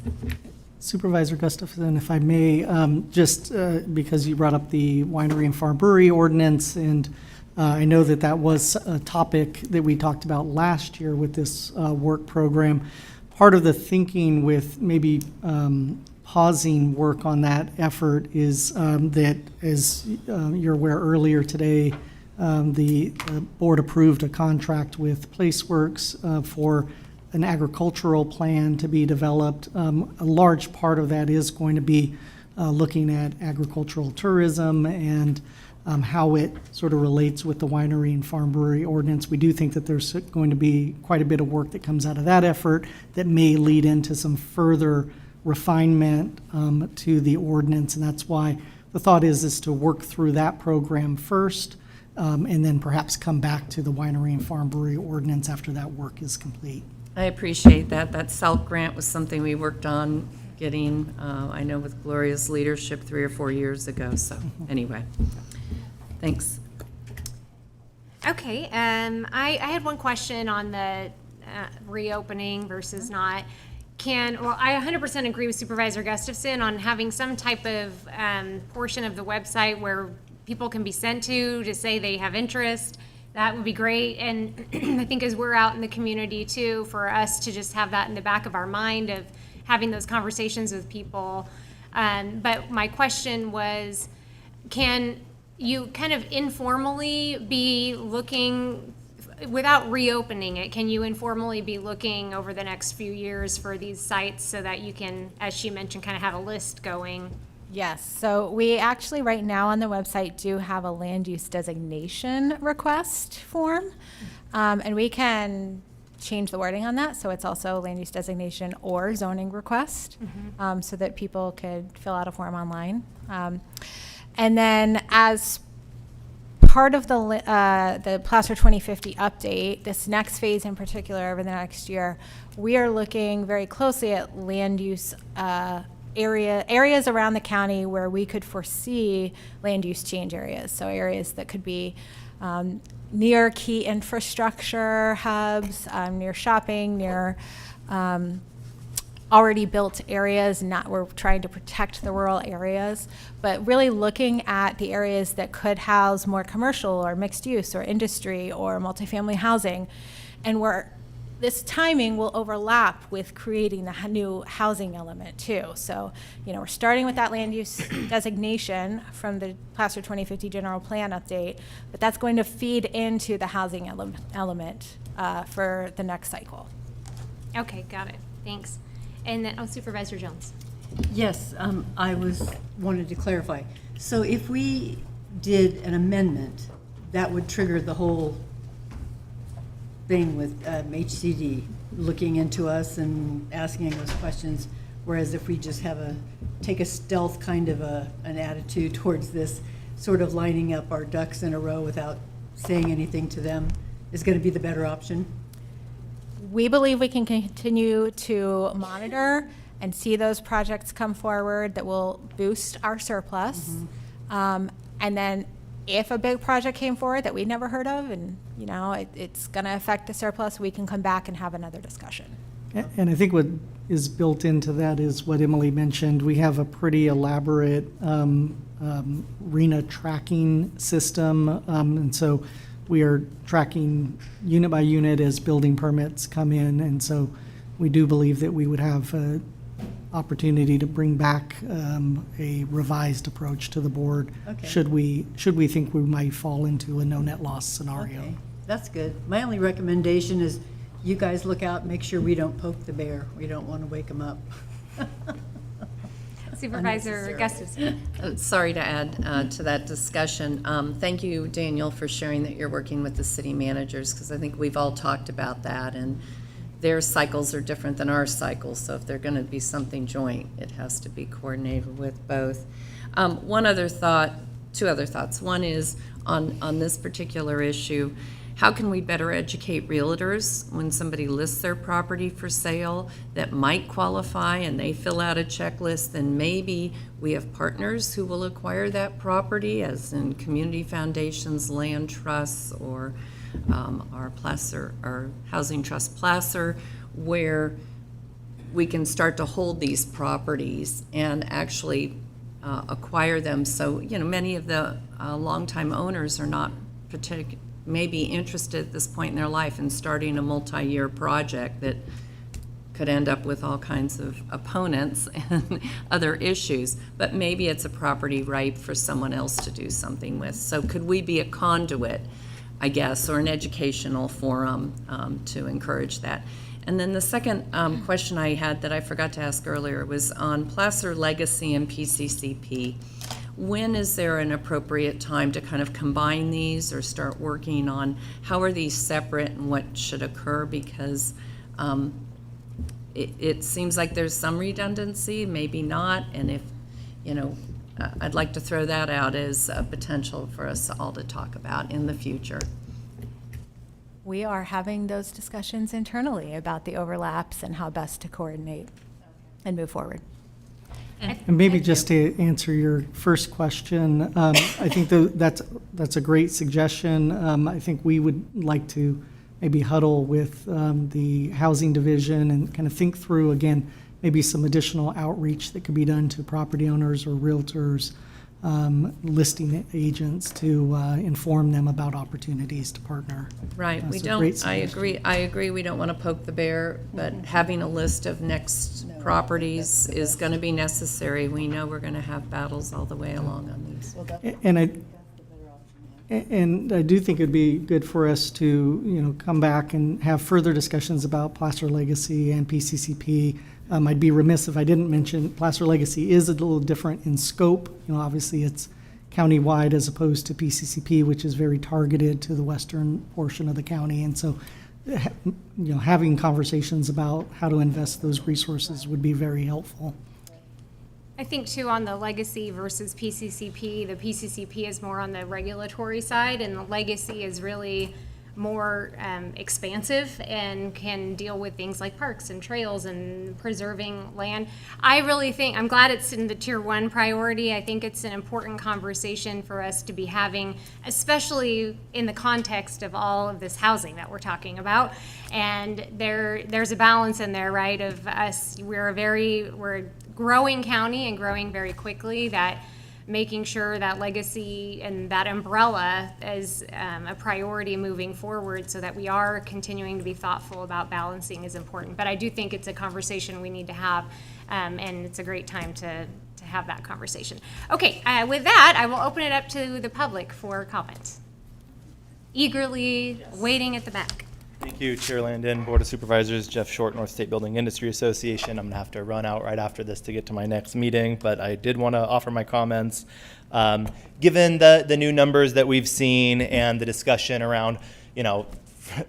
Supervisor Gustafson, if I may, just because you brought up the winery and farm brewery ordinance, and I know that was a topic that we talked about last year with this work program. Part of the thinking with maybe pausing work on that effort is that, as you're aware, earlier today, the board approved a contract with PlaceWorks for an agricultural plan to be developed. A large part of that is going to be looking at agricultural tourism and how it sort of relates with the winery and farm brewery ordinance. We do think that there's going to be quite a bit of work that comes out of that effort that may lead into some further refinement to the ordinance, and that's why the thought is to work through that program first, and then perhaps come back to the winery and farm brewery ordinance after that work is complete. I appreciate that. That SALT grant was something we worked on getting, I know with Gloria's leadership 3 or 4 years ago, so anyway. Thanks. Okay, I had one question on the reopening versus not. I 100% agree with Supervisor Gustafson on having some type of portion of the website where people can be sent to say they have interest. That would be great. And I think as we're out in the community too, for us to just have that in the back of our mind of having those conversations with people. But my question was, can you kind of informally be looking, without reopening it, can you informally be looking over the next few years for these sites so that you can, as she mentioned, kind of have a list going? Yes, so we actually right now on the website do have a land use designation request form, and we can change the wording on that, so it's also land use designation or zoning request, so that people could fill out a form online. And then as part of the Placer 2050 update, this next phase in particular over the next year, we are looking very closely at land use areas around the county where we could foresee land use change areas. So areas that could be near key infrastructure hubs, near shopping, near already built areas. We're trying to protect the rural areas, but really looking at the areas that could house more commercial or mixed use or industry or multifamily housing, and this timing will overlap with creating the new housing element too. So, we're starting with that land use designation from the Placer 2050 general plan update, but that's going to feed into the housing element for the next cycle. Okay, got it. Thanks. And then, Supervisor Jones. Yes, I wanted to clarify. So if we did an amendment, that would trigger the whole thing with HCD looking into us and asking us questions, whereas if we just take a stealth kind of an attitude towards this, sort of lining up our ducks in a row without saying anything to them, is going to be the better option? We believe we can continue to monitor and see those projects come forward that will boost our surplus. And then if a big project came forward that we'd never heard of and, it's going to affect the surplus, we can come back and have another discussion. And I think what is built into that is what Emily mentioned. We have a pretty elaborate RENA tracking system. And so we are tracking unit by unit as building permits come in. And so we do believe that we would have an opportunity to bring back a revised approach to the board. Okay. Should we think we might fall into a no net loss scenario. Okay, that's good. My only recommendation is you guys look out, make sure we don't poke the bear. We don't want to wake them up. Supervisor Gustafson. Sorry to add to that discussion. Thank you, Daniel, for sharing that you're working with the city managers, because I think we've all talked about that, and their cycles are different than our cycles, so if they're going to be something joint, it has to be coordinated with both. Two other thoughts. One is on this particular issue, how can we better educate realtors when somebody lists their property for sale that might qualify and they fill out a checklist? Then maybe we have partners who will acquire that property, as in community foundations, land trusts, or our Placer, our Housing Trust Placer, where we can start to hold these properties and actually acquire them. So, many of the longtime owners are not maybe interested at this point in their life in starting a multi-year project that could end up with all kinds of opponents and other issues, but maybe it's a property ripe for someone else to do something with. So could we be a conduit, I guess, or an educational forum to encourage that? And then the second question I had that I forgot to ask earlier was on Placer Legacy and PCCP. When is there an appropriate time to kind of combine these or start working on how are these separate and what should occur? Because it seems like there's some redundancy, maybe not, and if, I'd like to throw that out as a potential for us all to talk about in the future. We are having those discussions internally about the overlaps and how best to coordinate and move forward. And maybe just to answer your first question, I think that's a great suggestion. I think we would like to maybe huddle with the housing division and kind of think through, again, maybe some additional outreach that could be done to property owners or realtors, listing agents to inform them about opportunities to partner. Right, That's we a don't, great I suggestion. agree, we don't want to poke the bear, but having a list of next properties is going to be necessary. We know we're going to have battles all the way along on these. And I do think it'd be good for us to, come back and have further discussions about Placer Legacy and PCCP. I'd be remiss if I didn't mention Placer Legacy is a little different in scope. Obviously it's countywide as opposed to PCCP, which is very targeted to the western portion of the county. And so, having conversations about how to invest those resources would be very helpful. I think too, on the legacy versus PCCP, the PCCP is more on the regulatory side, and the legacy is really more expansive and can deal with things like parks and trails and preserving land. I really think, I'm glad it's in the tier 1 priority. I think it's an important conversation for us to be having, especially in the context of all of this housing that we're talking about. And there's a balance in there, right, of us, we're a growing county and growing very quickly, that making sure that legacy and that umbrella is a priority moving forward, so that we are continuing to be thoughtful about balancing is important. But I do think it's a conversation we need to have, and it's a great time to have that conversation. Okay, with that, I will open it up to the public for comment. Eagerly waiting at the back. Thank you, Chair Landon, Board of Supervisors, Jeff Short, North State Building Industry Association. I'm going to have to run out right after this to get to my next meeting, but I did want to offer my comments. Given the new numbers that we've seen and the discussion around,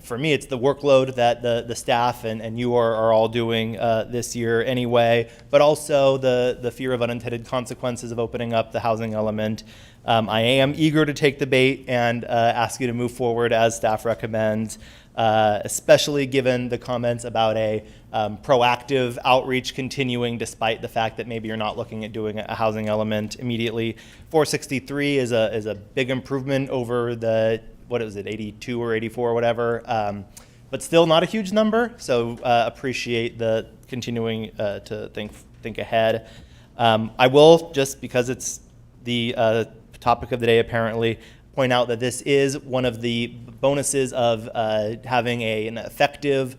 for me, it's the workload that the staff and you are all doing this year anyway, but also the fear of unintended consequences of opening up the housing element. I am eager to take the bait and ask you to move forward as staff recommends. Especially given the comments about a proactive outreach continuing despite the fact that maybe you're not looking at doing a housing element immediately. 463 is a big improvement over the, 82 or 84 or whatever, but still not a huge number, so appreciate the continuing to think ahead. I will, just because it's the topic of the day apparently, point out that this is one of the bonuses of having an effective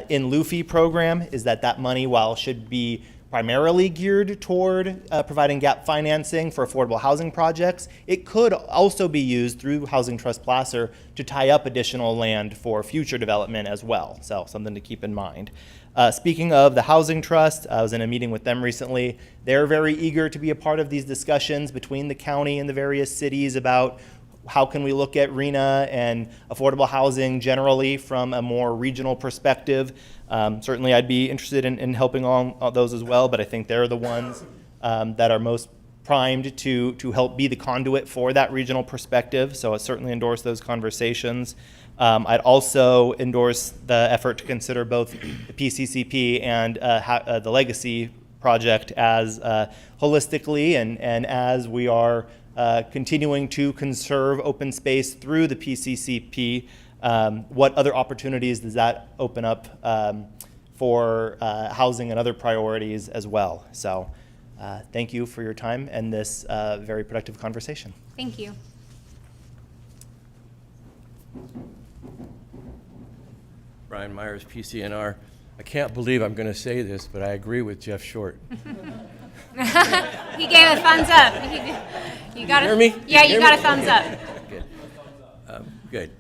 in lieu fee program, is that money, while should be primarily geared toward providing gap financing for affordable housing projects, it could also be used through Housing Trust Placer to tie up additional land for future development as well. So something to keep in mind. Speaking of the Housing Trust, I was in a meeting with them recently. They're very eager to be a part of these discussions between the county and the various cities about how can we look at RHNA and affordable housing generally from a more regional perspective. Certainly I'd be interested in helping on those as well, but I think they're the ones that are most primed to help be the conduit for that regional perspective. So I certainly endorse those conversations. I'd also endorse the effort to consider both the PCCP and the Legacy project as holistically and as we are continuing to conserve open space through the PCCP. What other opportunities does that open up for housing and other priorities as well? So thank you for your time and this very productive conversation. Thank you. Brian Myers, PCNR. I can't believe I'm going to say this, but I agree with Jeff Short. He gave a thumbs up. You got hear me? Yeah, you got a me? thumbs up. Good.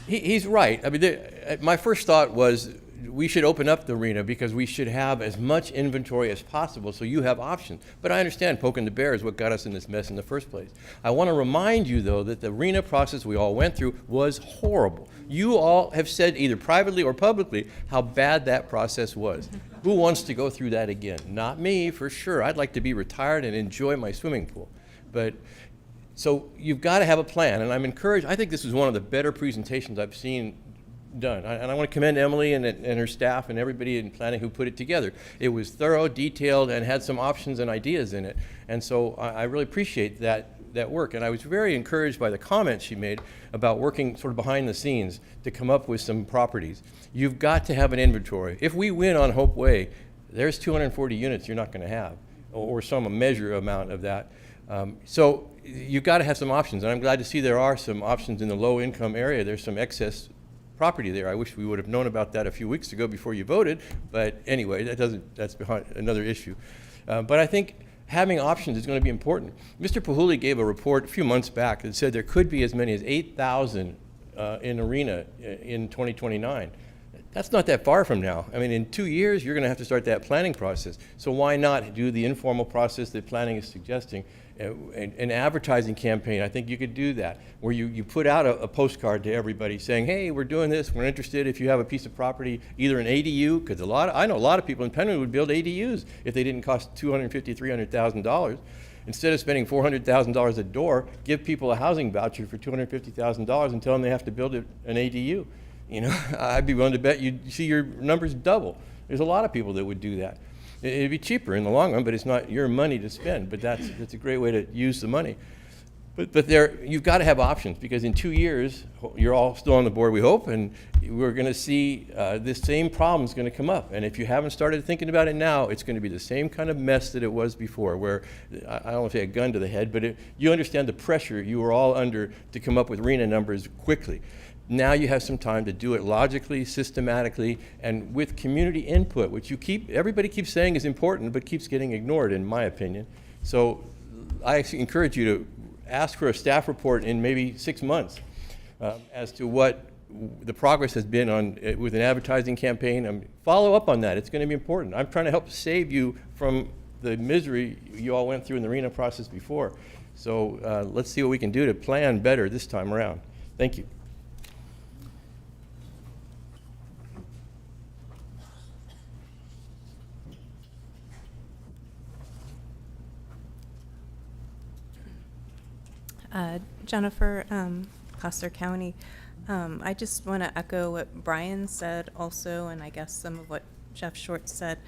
He's right. I mean, my first thought was we should open up the RHNA because we should have as much inventory as possible so you have options. But I understand poking the bear is what got us in this mess in the first place. I want to remind you, though, that the RHNA process we all went through was horrible. You all have said either privately or publicly how bad that process was. Who wants to go through that again? Not me, for sure. I'd like to be retired and enjoy my swimming pool. But so you've got to have a plan, and I'm encouraged. I think this is one of the better presentations I've seen done. And I want to commend Emily and her staff and everybody in planning who put it together. It was thorough, detailed, and had some options and ideas in it. And so I really appreciate that work. And I was very encouraged by the comments she made about working sort of behind the scenes to come up with some properties. You've got to have an inventory. If we win on Hope Way, there's 240 units you're not going to have, or some measure amount of that. So you've got to have some options. And I'm glad to see there are some options in the low income area. There's some excess property there. I wish we would have known about that a few weeks ago before you voted, but anyway, that's behind another issue. But I think having options is going to be important. Mr. Pahuli gave a report a few months back that said there could be as many as 8,000 in RHNA in 2029. That's not that far from now. I mean, in 2 years, you're going to have to start that planning process. So why not do the informal process that planning is suggesting? An advertising campaign, I think you could do that, where you put out a postcard to everybody saying, hey, we're doing this, we're interested if you have a piece of property, either an ADU, because I know a lot of people in Penryn would build ADUs if they didn't cost $250,000, $300,000. Instead of spending $400,000 a door, give people a housing voucher for $250,000 and tell them they have to build an ADU. You know, I'd be willing to bet you'd see your numbers double. There's a lot of people that would do that. It'd be cheaper in the long run, but it's not your money to spend. But that's a great way to use the money. But you've got to have options, because in 2 years, you're all still on the board, we hope, and we're going to see this same problem is going to come up. And if you haven't started thinking about it now, it's going to be the same kind of mess that it was before, where, I don't want to say a gun to the head, but you understand the pressure you were all under to come up with RHNA numbers quickly. Now you have some time to do it logically, systematically, and with community input, which everybody keeps saying is important, but keeps getting ignored, in my opinion. So I actually encourage you to ask for a staff report in maybe 6 months as to what the progress has been with an advertising campaign. Follow up on that. It's going to be important. I'm trying to help save you from the misery you all went through in the RHNA process before. So let's see what we can do to plan better this time around. Thank you. Jennifer, Placer County. I just want to echo what Brian said also, and I guess some of what Jeff Short said.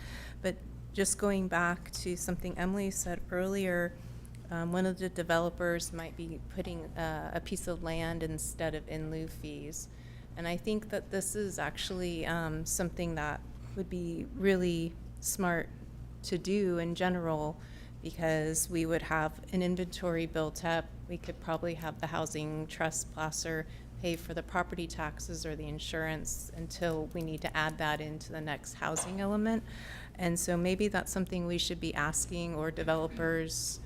But just going back to something Emily said earlier, one of the developers might be putting a piece of land instead of in lieu fees. And I think that this is actually something that would be really smart to do in general, because we would have an inventory built up. We could probably have the housing trust Placer pay for the property taxes or the insurance until we need to add that into the next housing element. And so maybe that's something we should be asking, or developers,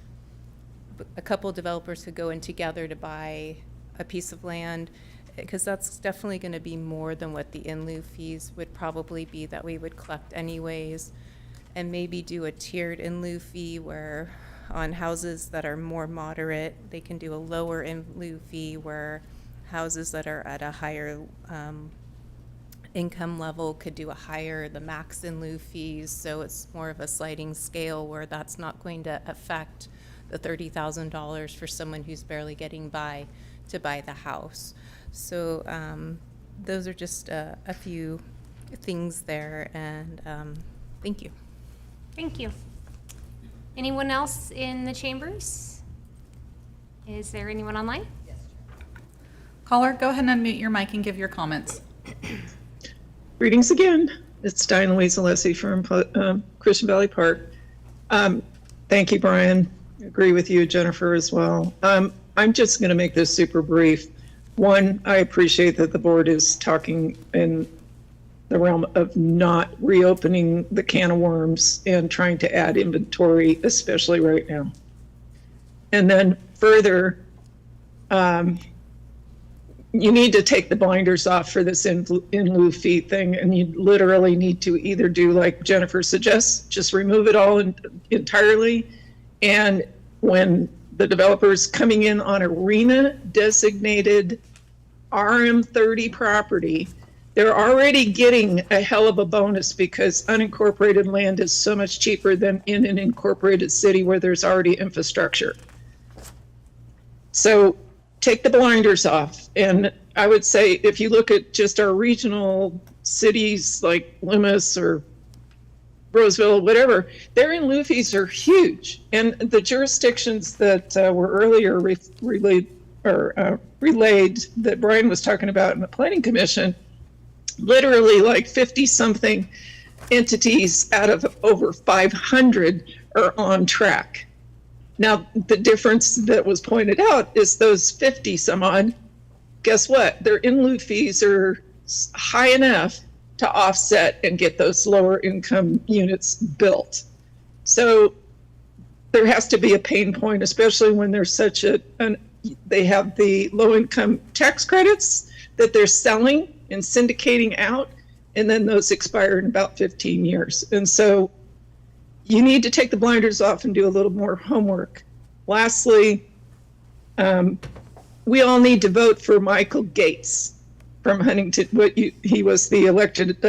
a couple of developers could go in together to buy a piece of land, because that's definitely going to be more than what the in lieu fees would probably be that we would collect anyways. And maybe do a tiered in lieu fee where on houses that are more moderate, they can do a lower in lieu fee, where houses that are at a higher income level could do the max in lieu fees. So it's more of a sliding scale where that's not going to affect the $30,000 for someone who's barely getting by to buy the house. So those are just a few things there, and thank you. Thank you. Anyone else in the chambers? Is there anyone online? Caller, go ahead and unmute your mic and give your comments. Greetings again. It's Diane Louise Alessi from Christian Valley Park. Thank you, Brian. I agree with you, Jennifer, as well. I'm just going to make this super brief. One, I appreciate that the board is talking in the realm of not reopening the can of worms and trying to add inventory, especially right now. And then further, you need to take the blinders off for this in lieu fee thing, and you literally need to either do like Jennifer suggests, just remove it all entirely, and when the developer's coming in on a RHNA designated RM30 property, they're already getting a hell of a bonus, because unincorporated land is so much cheaper than in an incorporated city where there's already infrastructure. So take the blinders off. And I would say, if you look at just our regional cities like Loomis or Roseville, whatever, their in lieu fees are huge. And the jurisdictions that were earlier relayed that Brian was talking about in the Planning Commission, literally like 50-something entities out of over 500 are on track. Now, the difference that was pointed out is those 50 some odd, guess what? Their in lieu fees are high enough to offset and get those lower income units built. So there has to be a pain point, especially when there's such they have the low income tax credits that they're selling and syndicating out, and then those expire in about 15 years. And so you need to take the blinders off and do a little more homework. Lastly, we all need to vote for Michael Gates from Huntington. He was the elected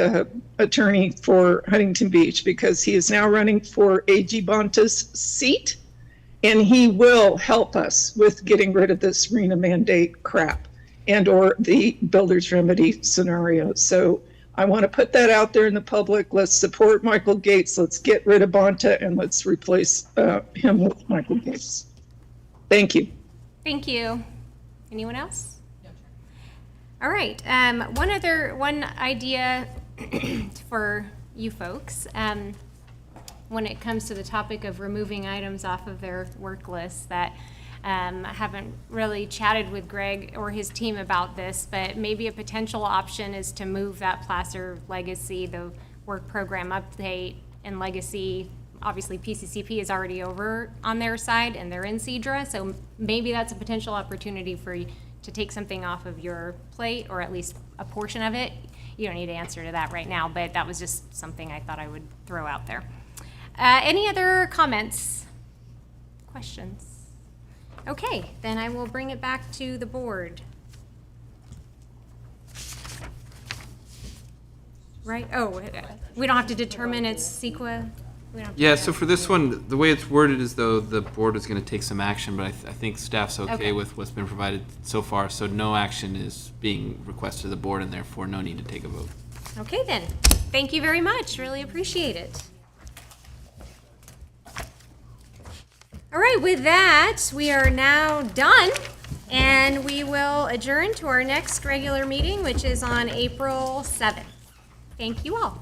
attorney for Huntington Beach, because he is now running for A.G. Bonta's seat, and he will help us with getting rid of this RENA mandate crap and or the builder's remedy scenario. So I want to put that out there in the public. Let's support Michael Gates. Let's get rid of Bonta, and let's replace him with Michael Gates. Thank you. Thank you. Anyone else? All right. One idea for you folks. When it comes to the topic of removing items off of their work list, that I haven't really chatted with Greg or his team about this, but maybe a potential option is to move that Placer Legacy, the work program update and legacy. Obviously, PCCP is already over on their side and they're in Cedra, so maybe that's a potential opportunity for you to take something off of your plate, or at least a portion of it. You don't need to answer to that right now, but that was just something I thought I would throw out there. Any other comments, questions? Okay, then I will bring it back to the board. Right, oh, we don't have to determine its CEQA? We don't have to Yeah, do so that. for this one, the way it's worded is though the board is going to take some action, but I think staff's okay Okay. with what's been provided so far, so no action is being requested of the board, and therefore no need to take a vote. Okay then, thank you very much, really appreciate it. All right, with that, we are now done, and we will adjourn to our next regular meeting, which is on April 7th. Thank you all.